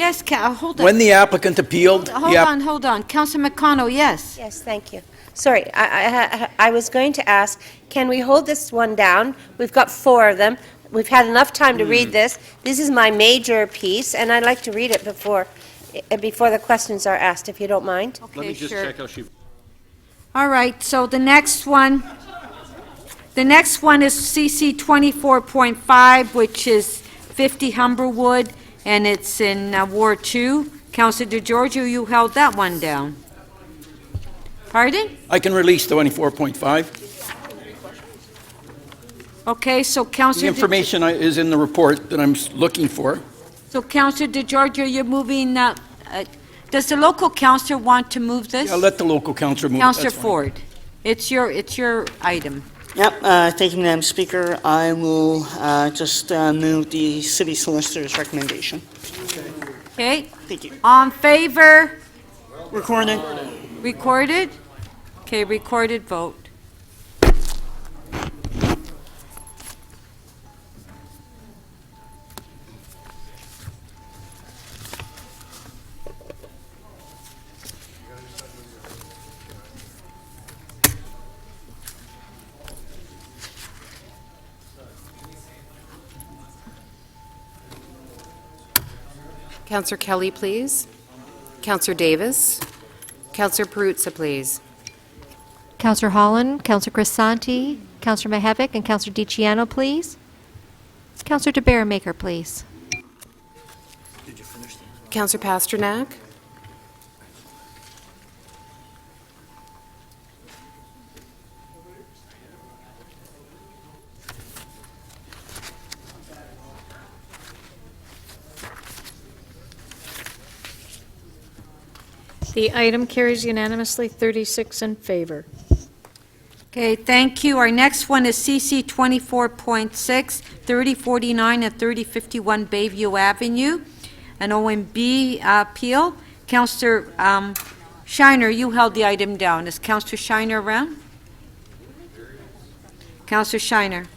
Yes, hold on. When the applicant appealed, Hold on. Councilor McConnell, yes. Yes, thank you. Sorry, I was going to ask, can we hold this one down? We've got 4 of them. We've had enough time to read this. This is my major piece, and I'd like to read it before the questions are asked, if you don't mind. Okay, Let me just sure. check how she... All right, so the next one is CC 24.5, which is 50 Humberwood, and it's in Ward 2. Councilor DeGiorgio, you held that one down. Pardon? I can release the 24.5. Okay, so The Councilor... information is in the report that I'm looking for. So Councilor DeGiorgio, you're moving, does the local councilor want to move this? I'll let the local councillor move. Councilor That's fine. Ford, it's your item. Yep, thank you, Madam Speaker. I will just move the city solicitor's recommendation. Okay? Thank you. On favor? Recorded. Recorded? Okay, recorded vote. Councillor Kelly, please. Councillor Davis. Councillor Perruzza, please. Councillor Holland, Councillor Crisanti, Councillor Mihevc, and Councillor DiCiano, please. Councillor DeBaremaker, please. Councillor Pasternak. The item carries unanimously, 36 in favor. Okay, thank you. Our next one is CC 24.6, 3049 and 3051 Bayview Avenue, an OMB appeal. Councillor Shiner, you held the item down. Is Councillor Shiner around? Councillor Shiner.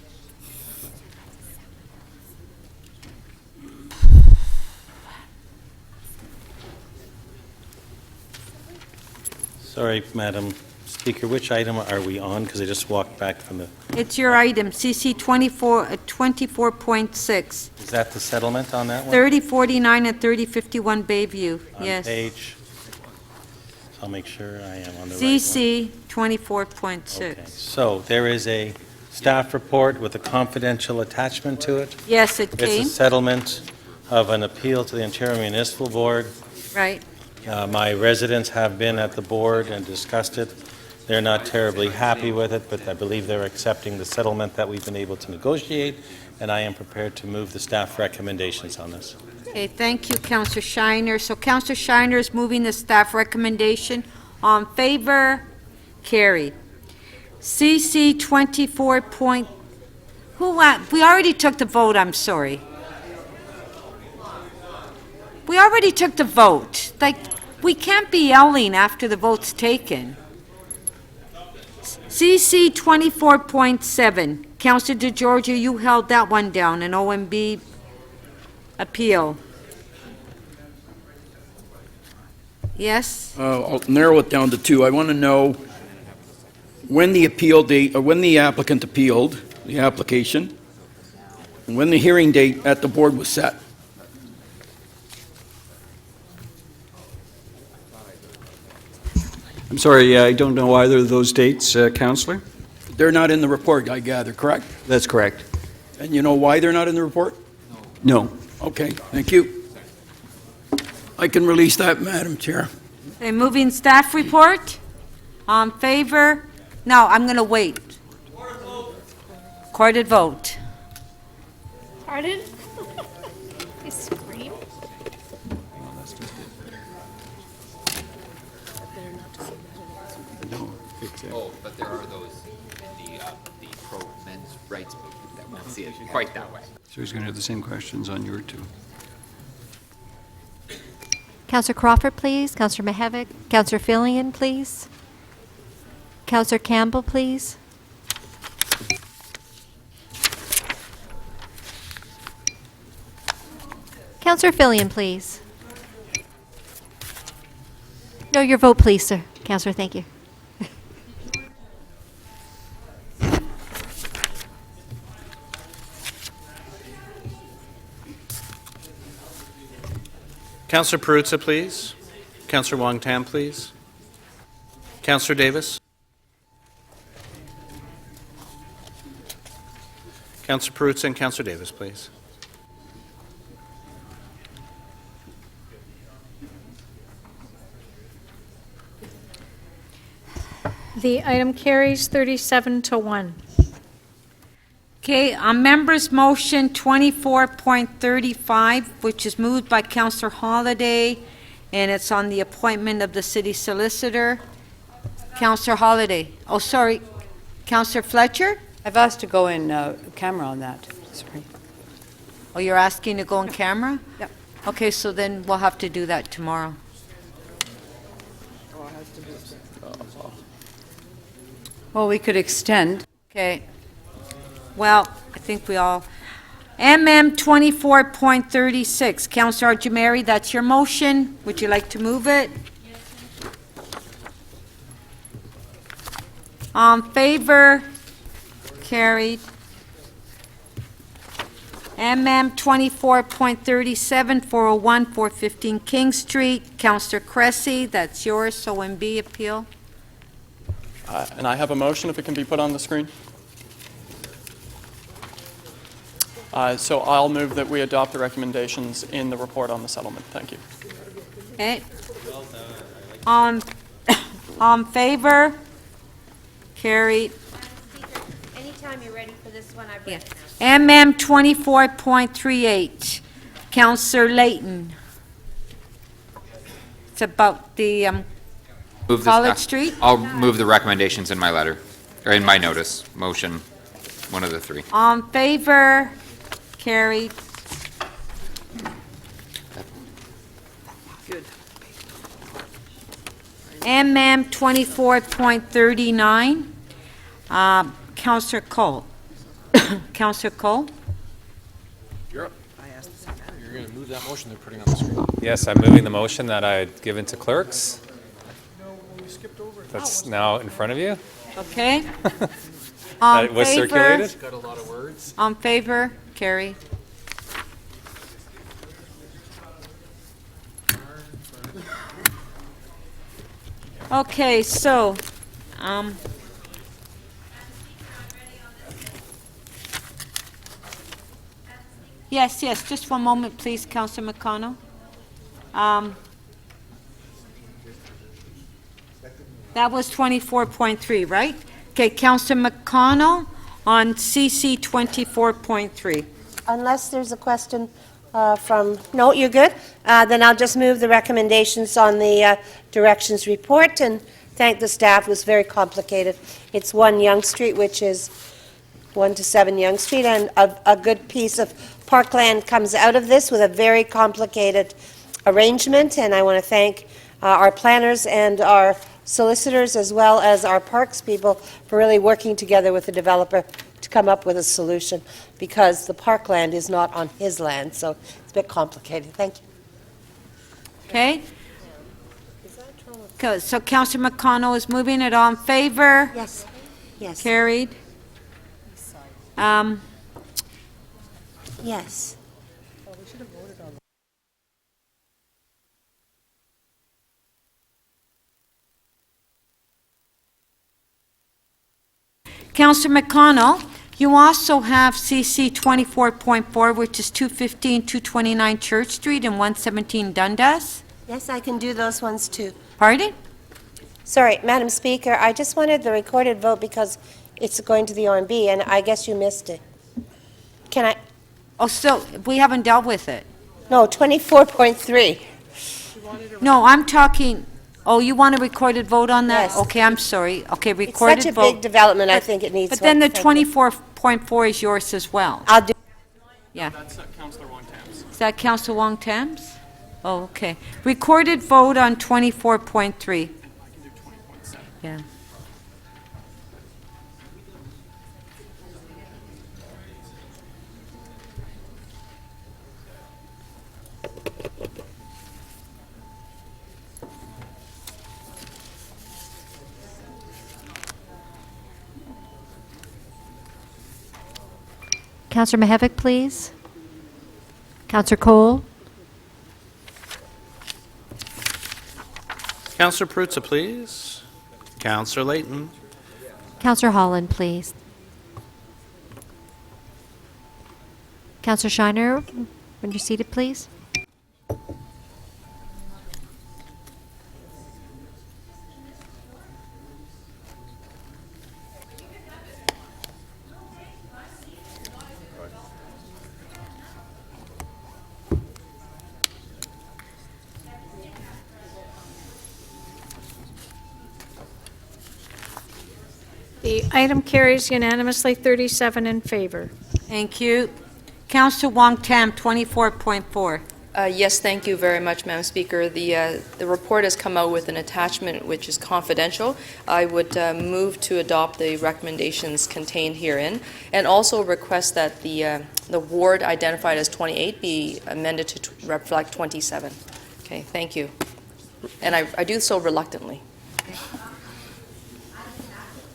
Sorry, Madam Speaker, which item are we on? Because I just walked back from the... It's your item, CC 24.6. Is that the settlement on that one? 3049 and 3051 Bayview, On yes. page... I'll make sure I am on the right one. CC 24.6. Okay. So there is a staff report with a confidential attachment to it. Yes, it came. It's a settlement of an appeal to the Ontario Municipal Board. Right. My residents have been at the board and discussed it. They're not terribly happy with it, but I believe they're accepting the settlement that we've been able to negotiate, and I am prepared to move the staff recommendations on this. Okay, thank you, Councillor Shiner. So Councillor Shiner is moving the staff recommendation. On favor? Carried. CC 24. We already took the vote, I'm sorry. We already took the vote. Like, we can't be yelling after the vote's taken. CC 24.7. Councillor DeGiorgio, you held that one down, an OMB appeal. Yes? I'll narrow it down to 2. I want to know when the appeal date, or when the applicant appealed the application, and when the hearing date at the board was set. I'm sorry, I don't know either of those dates, Councillor. They're not in the report, I gather, correct? That's correct. And you know why they're not in the report? No. Okay, thank you. I can release that, Madam Chair. Okay, moving staff report. On favor? No, I'm going to wait. Recorded vote. Pardon? You scream? Oh, but there are those in the pro-men's rights movement that won't see it quite that way. So he's going to have the same questions on your 2. Councillor Crawford, please. Councillor Mihevc. Councillor Fillion, please. Councillor Campbell, please. Councillor Fillion, please. No, your vote, please, sir. Counselor, thank you. Councillor Perruzza, please. Councillor Wong-Tam, please. Councillor Davis. Councillor Perruzza and Councillor Davis, please. The item carries 37-1. Okay, on members' motion 24.35, which is moved by Councillor Holliday, and it's on the appointment of the city solicitor. Councillor Holliday. Oh, sorry. Councillor Fletcher? I've asked to go in camera on that. Sorry. Oh, you're asking to go on camera? Yep. Okay, so then we'll have to do that tomorrow. Well, we could extend. Okay. Well, I think we all... MM 24.36, Councillor Arjamari, that's your motion. Would you like to move it? Favor? Carried. MM 24.37, 401, 415 King Street, Councillor Cressy, that's yours, OMB appeal. And I have a motion, if it can be put on the screen. So I'll move that we adopt the recommendations in the report on the settlement. Thank you. Okay. On favor? Carried. Anytime you're ready for this one, I've read. MM 24.38, Councillor Layton. It's about the Move this College back. Street? I'll move the recommendations in my letter, or in my notice, motion, one of the three. On favor? Carried. Good. MM 24.39, Councillor Cole. Councillor Cole? You're up. You're going to move that motion they're putting on the screen. Yes, I'm moving the motion that I had given to clerks. That's now in front of you. Okay. That was circulated. Got a lot of words. On favor? Carried. Okay, so, yes, just one moment, please, Councillor McConnell. That was 24.3, right? Okay, Councillor McConnell on CC 24.3. Unless there's a question from, no, you're good? Then I'll just move the recommendations on the directions report and thank the staff. It was very complicated. It's 1 Yonge Street, which is 1 to 7 Yonge Street, and a good piece of parkland comes out of this with a very complicated arrangement, and I want to thank our planners and our solicitors as well as our parks people for really working together with the developer to come up with a solution, because the parkland is not on his land, so it's a bit complicated. Thank you. Okay? So Councillor McConnell is moving it on favor? Yes. Yes. Carried. Yes. Councillor McConnell, you also have CC 24.4, which is 215, 229 Church Street and 117 Dundas. Yes, I can do those ones too. Pardon? Sorry, Madam Speaker, I just wanted the recorded vote because it's going to the OMB, and I guess you missed it. Can I? Oh, so we haven't dealt with it. No, 24.3. No, I'm talking, oh, you want a recorded vote on that? Yes. Okay, I'm sorry. Okay, It's recorded such vote. a big development, I think it needs But one. then the Thank you. 24.4 is yours as well. I'll do. Yeah. That's Councillor Wong-Tam's. Is that Councillor Wong-Tam's? Oh, okay. Recorded vote on 24.3. Yeah. Counselor Mahevic, please. Counselor Cole. Counselor Perruzza, please. Counselor Layton. Counselor Holland, please. Counselor Shiner, when you're seated, please. The item carries unanimously, 37 in favor. Thank you. Councillor Wong Tam, 24.4. Yes, thank you very much, Madam Speaker. The report has come out with an attachment which is confidential. I would move to adopt the recommendations contained herein, and also request that the ward identified as 28 be amended to reflect 27. Okay, thank you. And I do so reluctantly.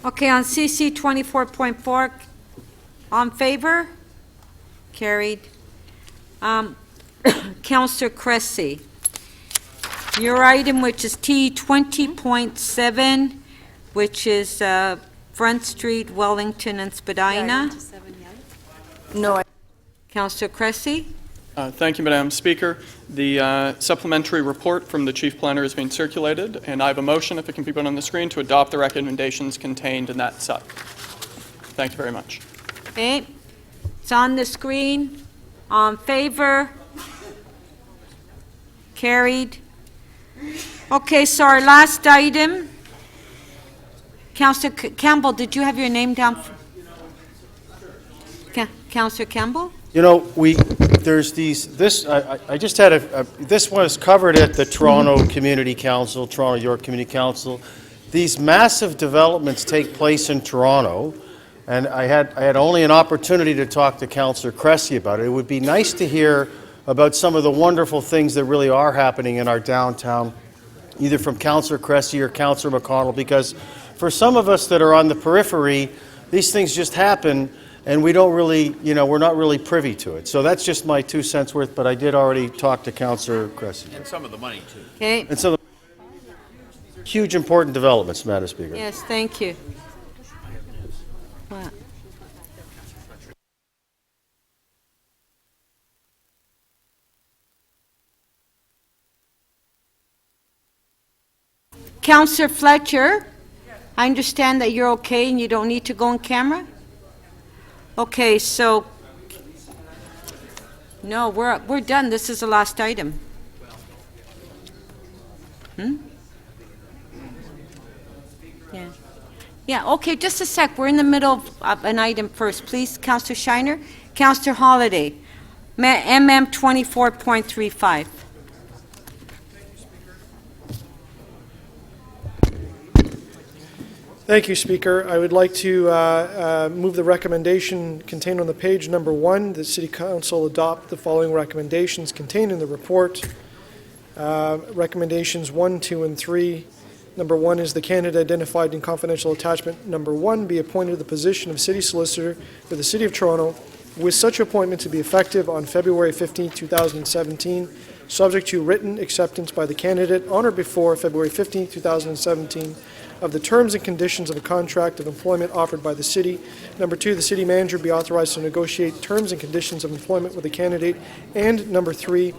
Okay, on CC 24.4, on favor? Carried. Councillor Cressy, your item, which is T 20.7, which is Front Street, Wellington, and Spadina. No. Councillor Cressy? Thank you, Madam Speaker. The supplementary report from the Chief Planner is being circulated, and I have a motion, if it can be put on the screen, to adopt the recommendations contained in that sup. Thank you very much. Okay, it's on the screen. On favor? Carried. Okay, so our last item. Councillor Campbell, did you have your name down? Councillor Campbell? You know, there's these, I just had this was covered at the Toronto Community Council, Toronto York Community Council. These massive developments take place in Toronto, and I had only an opportunity to talk to Councillor Cressy about it. It would be nice to hear about some of the wonderful things that really are happening in our downtown, either from Councillor Cressy or Councillor McConnell, because for some of us that are on the periphery, these things just happen, and we don't really, we're not really privy to it. So that's just my 2 cents worth, but I did already talk to Councillor Cressy. And some of the money, too. Okay. And so, huge important developments, Madam Speaker. Yes, thank you. What? Councillor Fletcher, I understand that you're okay and you don't need to go on camera? Okay, so, no, we're done. This is the last item. Yeah. Yeah, okay, just a sec. We're in the middle of an item first. Please, Councillor Shiner. Councillor Holliday, MM 24.35. Thank you, Speaker. I would like to move the recommendation contained on the page number 1. The City Council adopt the following recommendations contained in the report. Recommendations 1, 2, and 3. Number 1 is the candidate identified in confidential attachment number 1 be appointed to the position of City Solicitor for the City of Toronto, with such appointment to be effective on February 15, 2017, subject to written acceptance by the candidate on or before February 15, 2017, of the terms and conditions of a contract of employment offered by the city. Number 2, the city manager be authorized to negotiate terms and conditions of employment with the candidate. And number 3,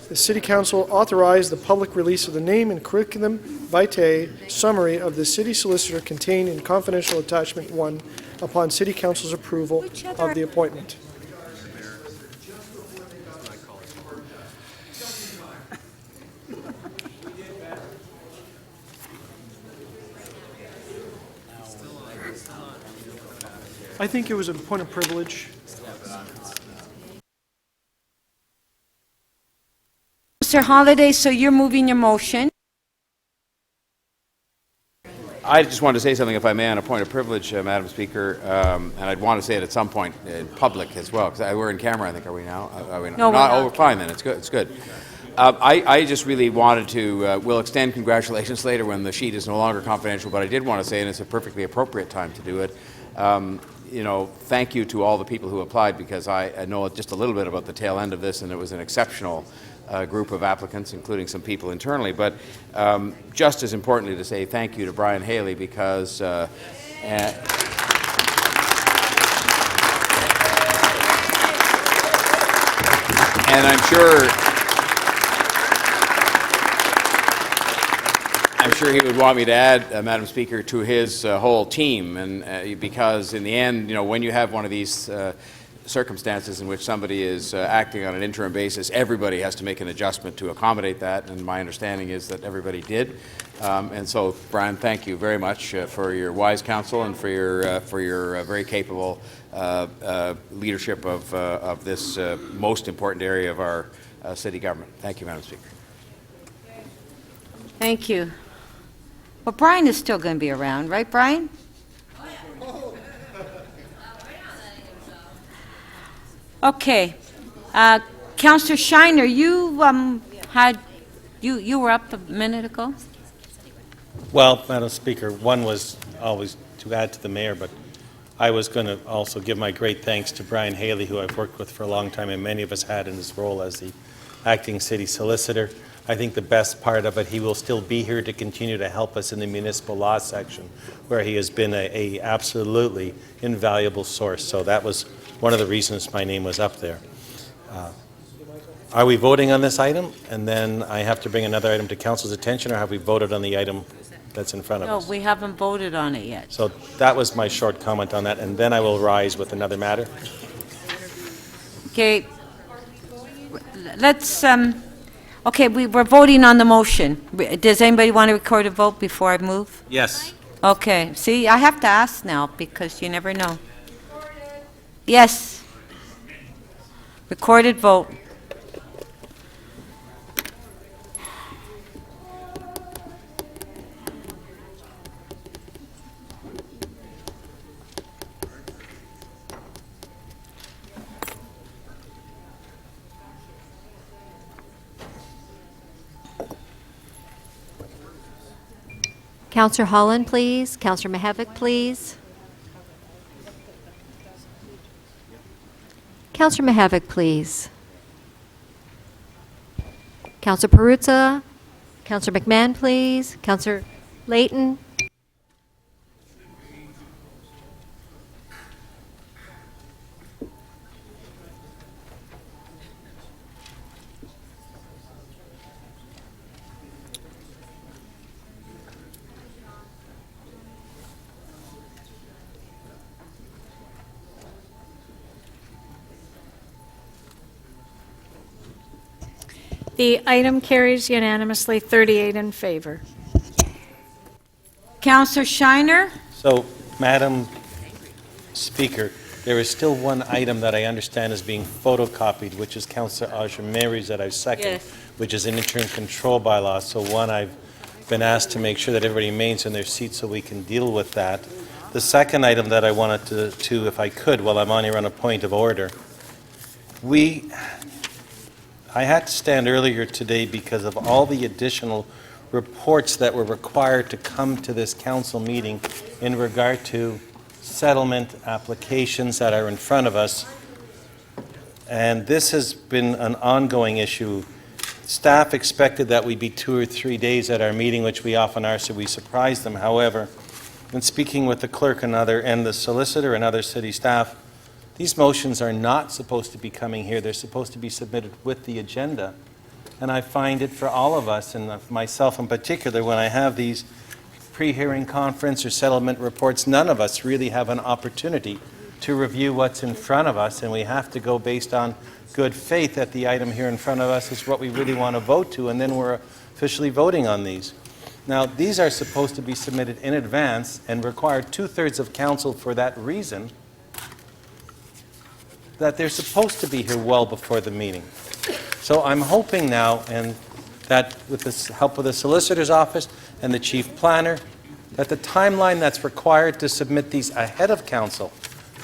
the City Council authorize the public release of the name and curriculum vitae summary of the city solicitor contained in confidential attachment 1 upon City Council's approval of the appointment. I think it was a point of privilege. Mr. Holliday, so you're moving your motion. I just wanted to say something, if I may, on a point of privilege, Madam Speaker, and I'd want to say it at some point in public as well, because we're in camera, I think, are we now? Are we No, we're not. Oh, we're fine then, it's good, it's good. I just really wanted to, we'll extend congratulations later when the sheet is no longer confidential, but I did want to say, and it's a perfectly appropriate time to do it, thank you to all the people who applied, because I know just a little bit about the tail end of this, and it was an exceptional group of applicants, including some people internally. But just as importantly, to say thank you to Brian Haley, because and I'm sure he would want me to add, Madam Speaker, to his whole team, and because in the end, when you have one of these circumstances in which somebody is acting on an interim basis, everybody has to make an adjustment to accommodate that, and my understanding is that everybody did. And so, Brian, thank you very much for your wise counsel and for your very capable leadership of this most important area of our city government. Thank you, Madam Speaker. Thank you. Well, Brian is still going to be around, right, Brian? Okay. Councillor Shiner, you you were up a minute ago? Well, Madam Speaker, one was always to add to the mayor, but I was going to also give my great thanks to Brian Haley, who I've worked with for a long time, and many of us had in his role as the acting city solicitor. I think the best part of it, he will still be here to continue to help us in the municipal law section, where he has been a absolutely invaluable source. So that was one of the reasons my name was up there. Are we voting on this item? And then I have to bring another item to council's attention, or have we voted on the item that's in front of us? No, we haven't voted on it yet. So that was my short comment on that, and then I will rise with another matter. Okay. Let's, okay, we're voting on the motion. Does anybody want to record a vote before I move? Yes. Okay. See, I have to ask now because you never know. Yes. Recorded vote. Councillor Holland, please. Councillor Mihevc, please. Councillor Mihevc, please. Councillor Perruzza. Councillor McMahon, please. Councillor Layton. The item carries unanimously, 38 in favor. Councillor Shiner? So, Madam Speaker, there is still one item that I understand is being photocopied, which is Councillor Ajamari's that I second, Yes. which is an interim control bylaw. So one, I've been asked to make sure that everybody remains in their seats so we can deal with that. The second item that I wanted to, if I could, while I'm on here on a point of order, I had to stand earlier today because of all the additional reports that were required to come to this council meeting in regard to settlement applications that are in front of us. And this has been an ongoing issue. Staff expected that we'd be 2 or 3 days at our meeting, which we often are, so we surprised them. However, in speaking with the clerk and the solicitor and other city staff, these motions are not supposed to be coming here. They're supposed to be submitted with the agenda. And I find it for all of us, and myself in particular, when I have these pre-hearing conference or settlement reports, none of us really have an opportunity to review what's in front of us, and we have to go based on good faith that the item here in front of us is what we really want to vote to, and then we're officially voting on these. Now, these are supposed to be submitted in advance and require 2/3 of council for that reason, that they're supposed to be here well before the meeting. So I'm hoping now, and that with the help of the solicitor's office and the chief planner, that the timeline that's required to submit these ahead of council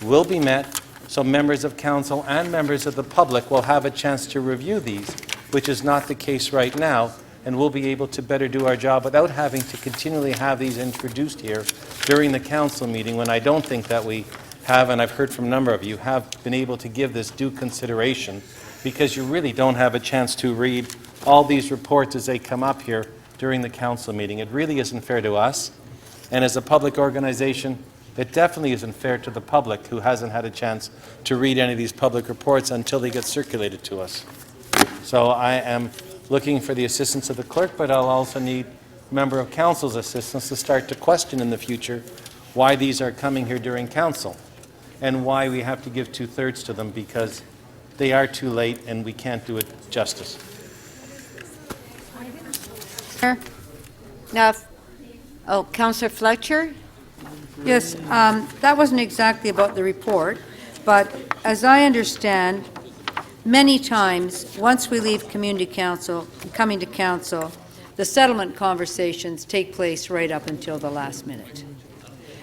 will be met, so members of council and members of the public will have a chance to review these, which is not the case right now, and we'll be able to better do our job without having to continually have these introduced here during the council meeting, when I don't think that we have, and I've heard from a number of you, have been able to give this due consideration, because you really don't have a chance to read all these reports as they come up here during the council meeting. It really isn't fair to us, and as a public organization, it definitely isn't fair to the public who hasn't had a chance to read any of these public reports until they get circulated to us. So I am looking for the assistance of the clerk, but I'll also need member of council's assistance to start to question in the future why these are coming here during council and why we have to give 2/3 to them, because they are too late and we can't do it justice. Now, Councillor Fletcher? Yes, that wasn't exactly about the report, but as I understand, many times, once we leave community council, coming to council, the settlement conversations take place right up until the last minute.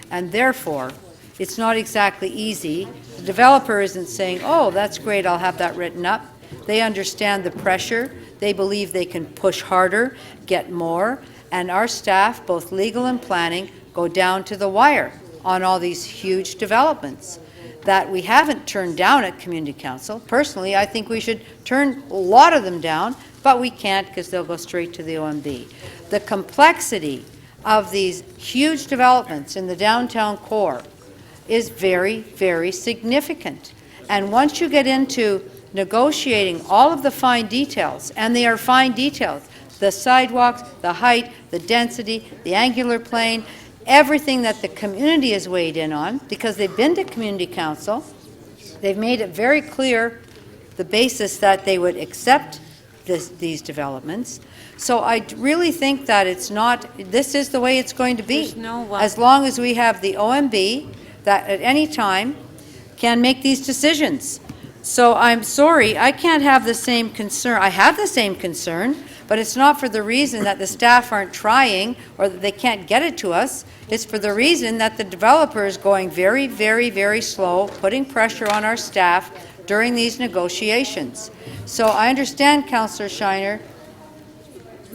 And therefore, it's not exactly easy. The developer isn't saying, oh, that's great, I'll have that written up. They understand the pressure. They believe they can push harder, get more, and our staff, both legal and planning, go down to the wire on all these huge developments that we haven't turned down at community council. Personally, I think we should turn a lot of them down, but we can't because they'll go straight to the OMB. The complexity of these huge developments in the downtown core is very, very significant. And once you get into negotiating all of the fine details, and they are fine details, the sidewalks, the height, the density, the angular plane, everything that the community is weighed in on, because they've been to community council, they've made it very clear the basis that they would accept these developments. So I really think that it's not, this is the way it's going to be. As long as we have the OMB that at any time can make these decisions. So I'm sorry, I can't have the same concern. I have the same concern, but it's not for the reason that the staff aren't trying or that they can't get it to us. It's for the reason that the developer is going very, very, very slow, putting pressure on our staff during these negotiations. So I understand, Councillor Shiner,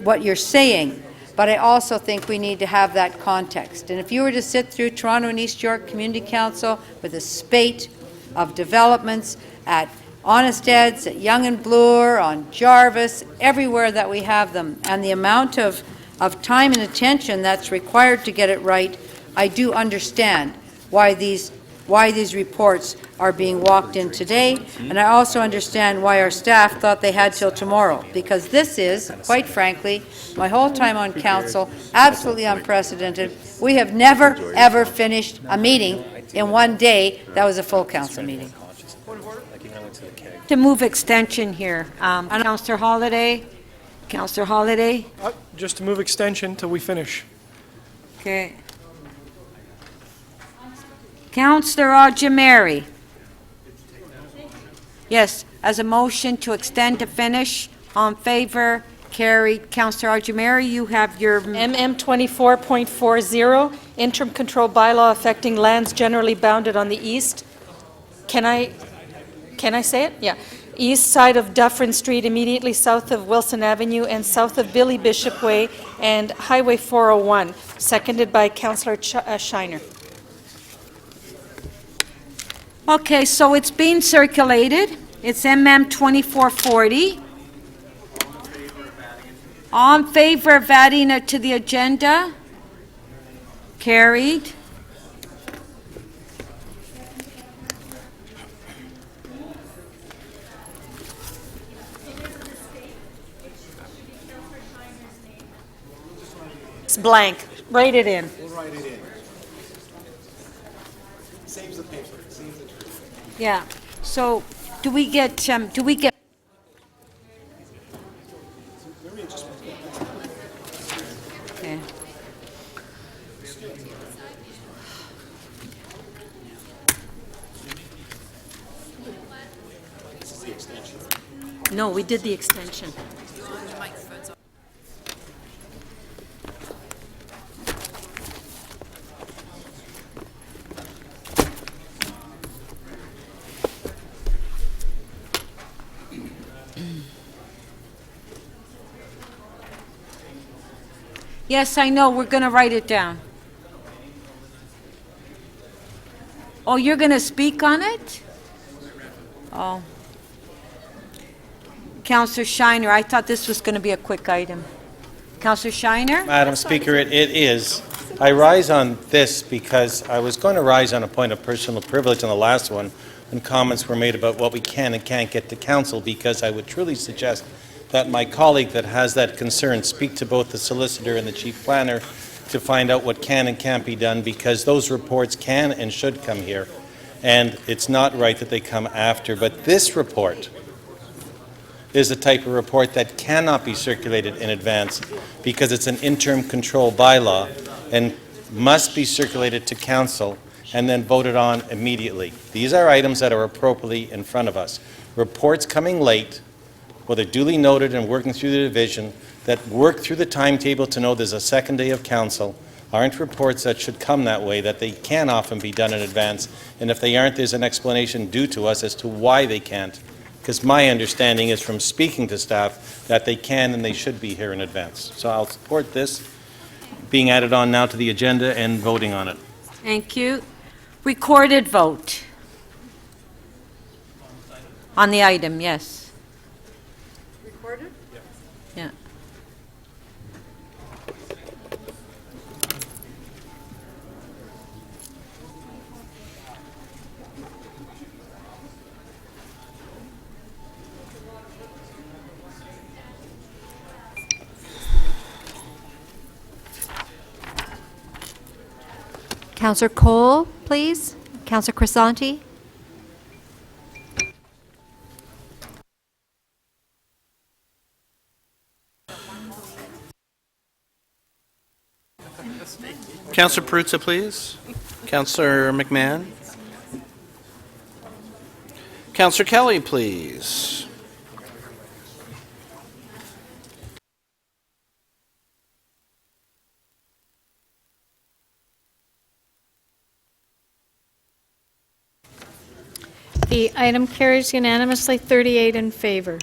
what you're saying, but I also think we need to have that context. And if you were to sit through Toronto and East York Community Council with a spate of developments at Honest Ed's, at Yonge and Bloor, on Jarvis, everywhere that we have them, and the amount of time and attention that's required to get it right, I do understand why these reports are being walked in today, and I also understand why our staff thought they had till tomorrow, because this is, quite frankly, my whole time on council, absolutely unprecedented. We have never, ever finished a meeting in one day that was a full council meeting. To move extension here, Councillor Holyday. Councillor Holyday. Just to move extension till we finish. Okay. Councillor Ajamari. Yes, as a motion to extend to finish, on favor, carried. Councillor Ajamari, you have your... MM 24.40, interim control bylaw affecting lands generally bounded on the east. Can I say it? Yeah. East side of Dufferin Street, immediately south of Wilson Avenue and south of Billy Bishop Way and Highway 401, seconded by Councillor Shiner. Okay, so it's being circulated. It's MM 2440. All in favor of adding it to the agenda? Carried. It's blank. Write it in. We'll write it in. Saves the paper. Saves the truth. Yeah. So do we get okay. This is the extension. No, we did the extension. Yes, I know. We're going to write it down. Oh, you're going to speak on it? Oh. Counselor Shiner, I thought this was going to be a quick item. Counselor Shiner? Madam Speaker, it is. I rise on this because I was going to rise on a point of personal privilege on the last one when comments were made about what we can and can't get to council, because I would truly suggest that my colleague that has that concern speak to both the solicitor and the chief planner to find out what can and can't be done, because those reports can and should come here. And it's not right that they come after. But this report is the type of report that cannot be circulated in advance because it's an interim control bylaw and must be circulated to council and then voted on immediately. These are items that are appropriately in front of us. Reports coming late, whether duly noted and working through the division, that work through the timetable to know there's a second day of council, aren't reports that should come that way, that they can often be done in advance. And if they aren't, there's an explanation due to us as to why they can't. Because my understanding is from speaking to staff that they can and they should be here in advance. So I'll support this being added on now to the agenda and voting on it. Thank you. Recorded vote. On the item, yes. Recorded? Yeah. Counselor Cole, please. Counselor Crisanti. Councillor Perruzza, please. Councillor McMahon. Councillor Kelly, please. The item carries unanimously, 38 in favor.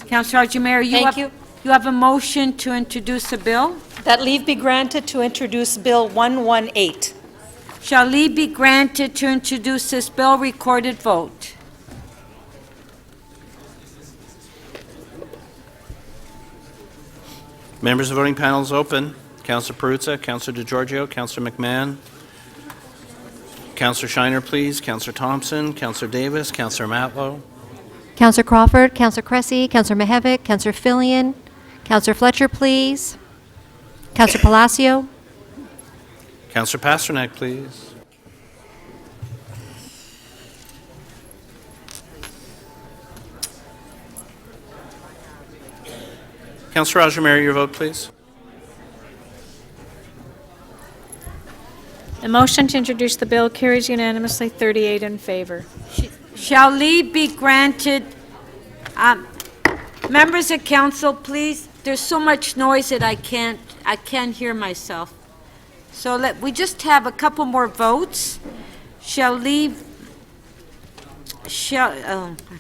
Councillor Arjumeri, you have a motion to introduce a bill? That leave be granted to introduce Bill 118. Shall leave be granted to introduce this bill? Recorded vote. Members of the voting panel is open. Councillor Perruzza, Councillor DeGiorgio, Councillor McMahon. Councillor Shiner, please. Councillor Thompson, Councillor Davis, Councillor Matlow. Counselor Crawford, Counselor Cressy, Counselor Mihevc, Counselor Fillion, Counselor Fletcher, please. Counselor Palacio. Councillor Pasternak, please. Councillor Arjumeri, your vote, please. The motion to introduce the bill carries unanimously, 38 in favor. Shall leave be granted? Members of council, please. There's so much noise that I can't hear myself. So we just have a couple more votes. I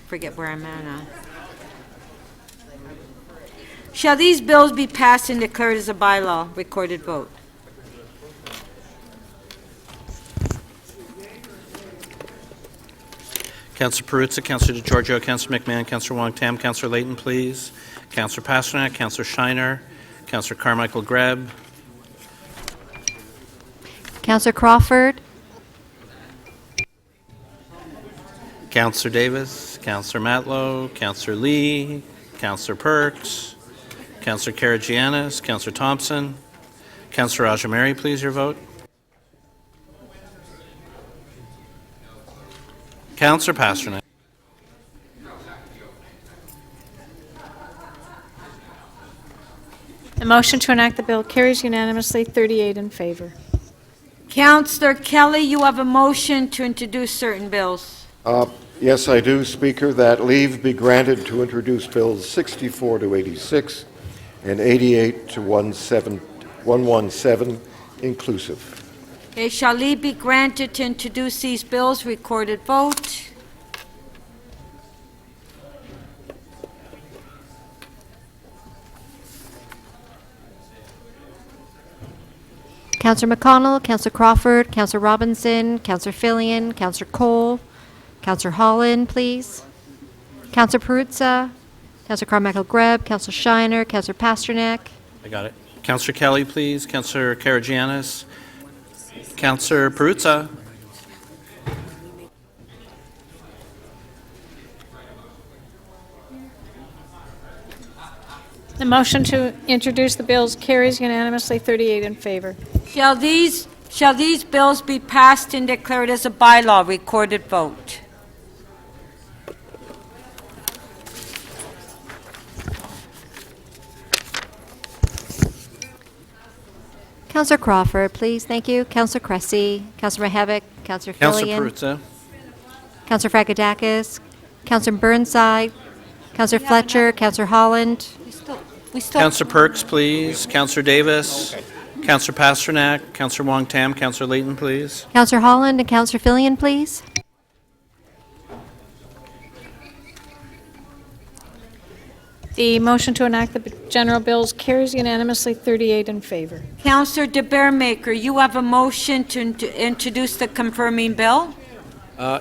forget where I'm at now. Shall these bills be passed and declared as a bylaw? Recorded vote. Councillor Perruzza, Councillor DeGiorgio, Councillor McMahon, Councillor Wong Tam, Councillor Layton, please. Councillor Pasternak, Councillor Shiner, Councillor Carmichael Greb. Counselor Crawford. Councillor Davis, Councillor Matlow, Councillor Lee, Councillor Perks, Councillor Karagianis, Councillor Thompson. Councillor Arjumeri, please, your vote. Councillor Pasternak. The motion to enact the bill carries unanimously, 38 in favor. Councillor Kelly, you have a motion to introduce certain bills. Yes, I do, Speaker. That leave be granted to introduce bills 64 to 86 and 88 to 117 inclusive. Okay, shall leave be granted to introduce these bills? Recorded vote. Counselor McConnell, Counselor Crawford, Counselor Robinson, Counselor Fillion, Counselor Cole, Counselor Holland, please. Counselor Perruzza, Counselor Carmichael-Greb, Counselor Shiner, Counselor Pasternak. I got it. Counselor Kelly, please. Counselor Karagianis. Counselor Perruzza. The motion to introduce the bills carries unanimously, 38 in favor. Shall these bills be passed and declared as a bylaw? Recorded vote. Counselor Crawford, please. Thank you. Counselor Cressy, Counselor Mihevc, Counselor Counselor Fillion. Perruzza. Counselor Fragedakis, Counselor Burnside, Counselor Fletcher, Counselor Holland. Counselor Perks, please. Counselor Davis. Counselor Pasternak. Counselor Wong Tam. Counselor Layton, please. Counselor Holland and Counselor Fillion, please. The motion to enact the general bills carries unanimously, 38 in favor. Counselor DeBearmaker, you have a motion to introduce the confirming bill?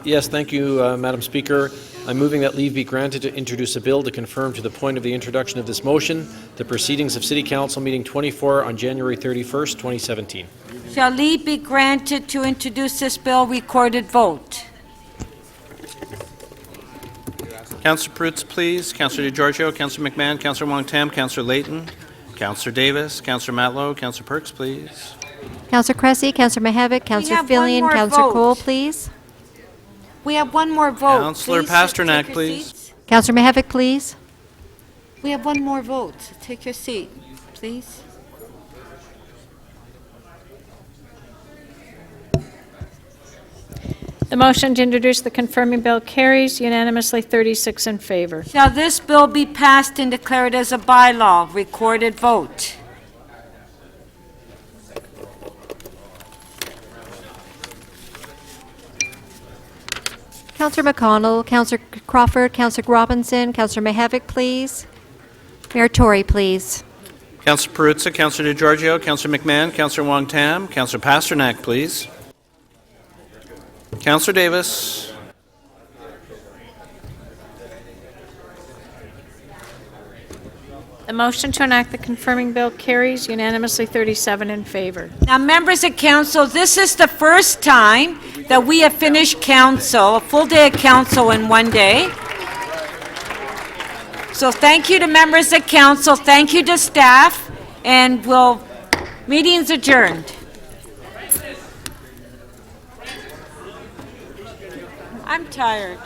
Yes, thank you, Madam Speaker. I'm moving that leave be granted to introduce a bill to confirm to the point of the introduction of this motion the proceedings of City Council meeting 24 on January 31st, 2017. Shall leave be granted to introduce this bill? Recorded vote. Counselor Perruzza, please. Counselor DeGiorgio. Counselor McMahon. Counselor Wong Tam. Counselor Layton. Counselor Davis. Counselor Matlow. Counselor Perks, please. Counselor Cressy, Counselor Mihevc, Counselor have one Fillion, more Counselor vote. Cole, please. We have one more vote. Counselor Please Pasternak, take your please. seats. Counselor Mihevc, please. We have one more vote. Take your seat, please. The motion to introduce the confirming bill carries unanimously, 36 in favor. Shall this bill be passed and declared as a bylaw? Recorded vote. Counselor McConnell, Counselor Crawford, Counselor Robinson, Counselor Mihevc, please. Mayor Tory, please. Counselor Perruzza. Counselor DeGiorgio. Counselor McMahon. Counselor Wong Tam. Counselor Pasternak, please. Counselor Davis. The motion to enact the confirming bill carries unanimously, 37 in favor. Now, members of council, this is the first time that we have finished council, a full day of council in one day. So thank you to members of council, thank you to staff, and meeting's adjourned. I'm tired.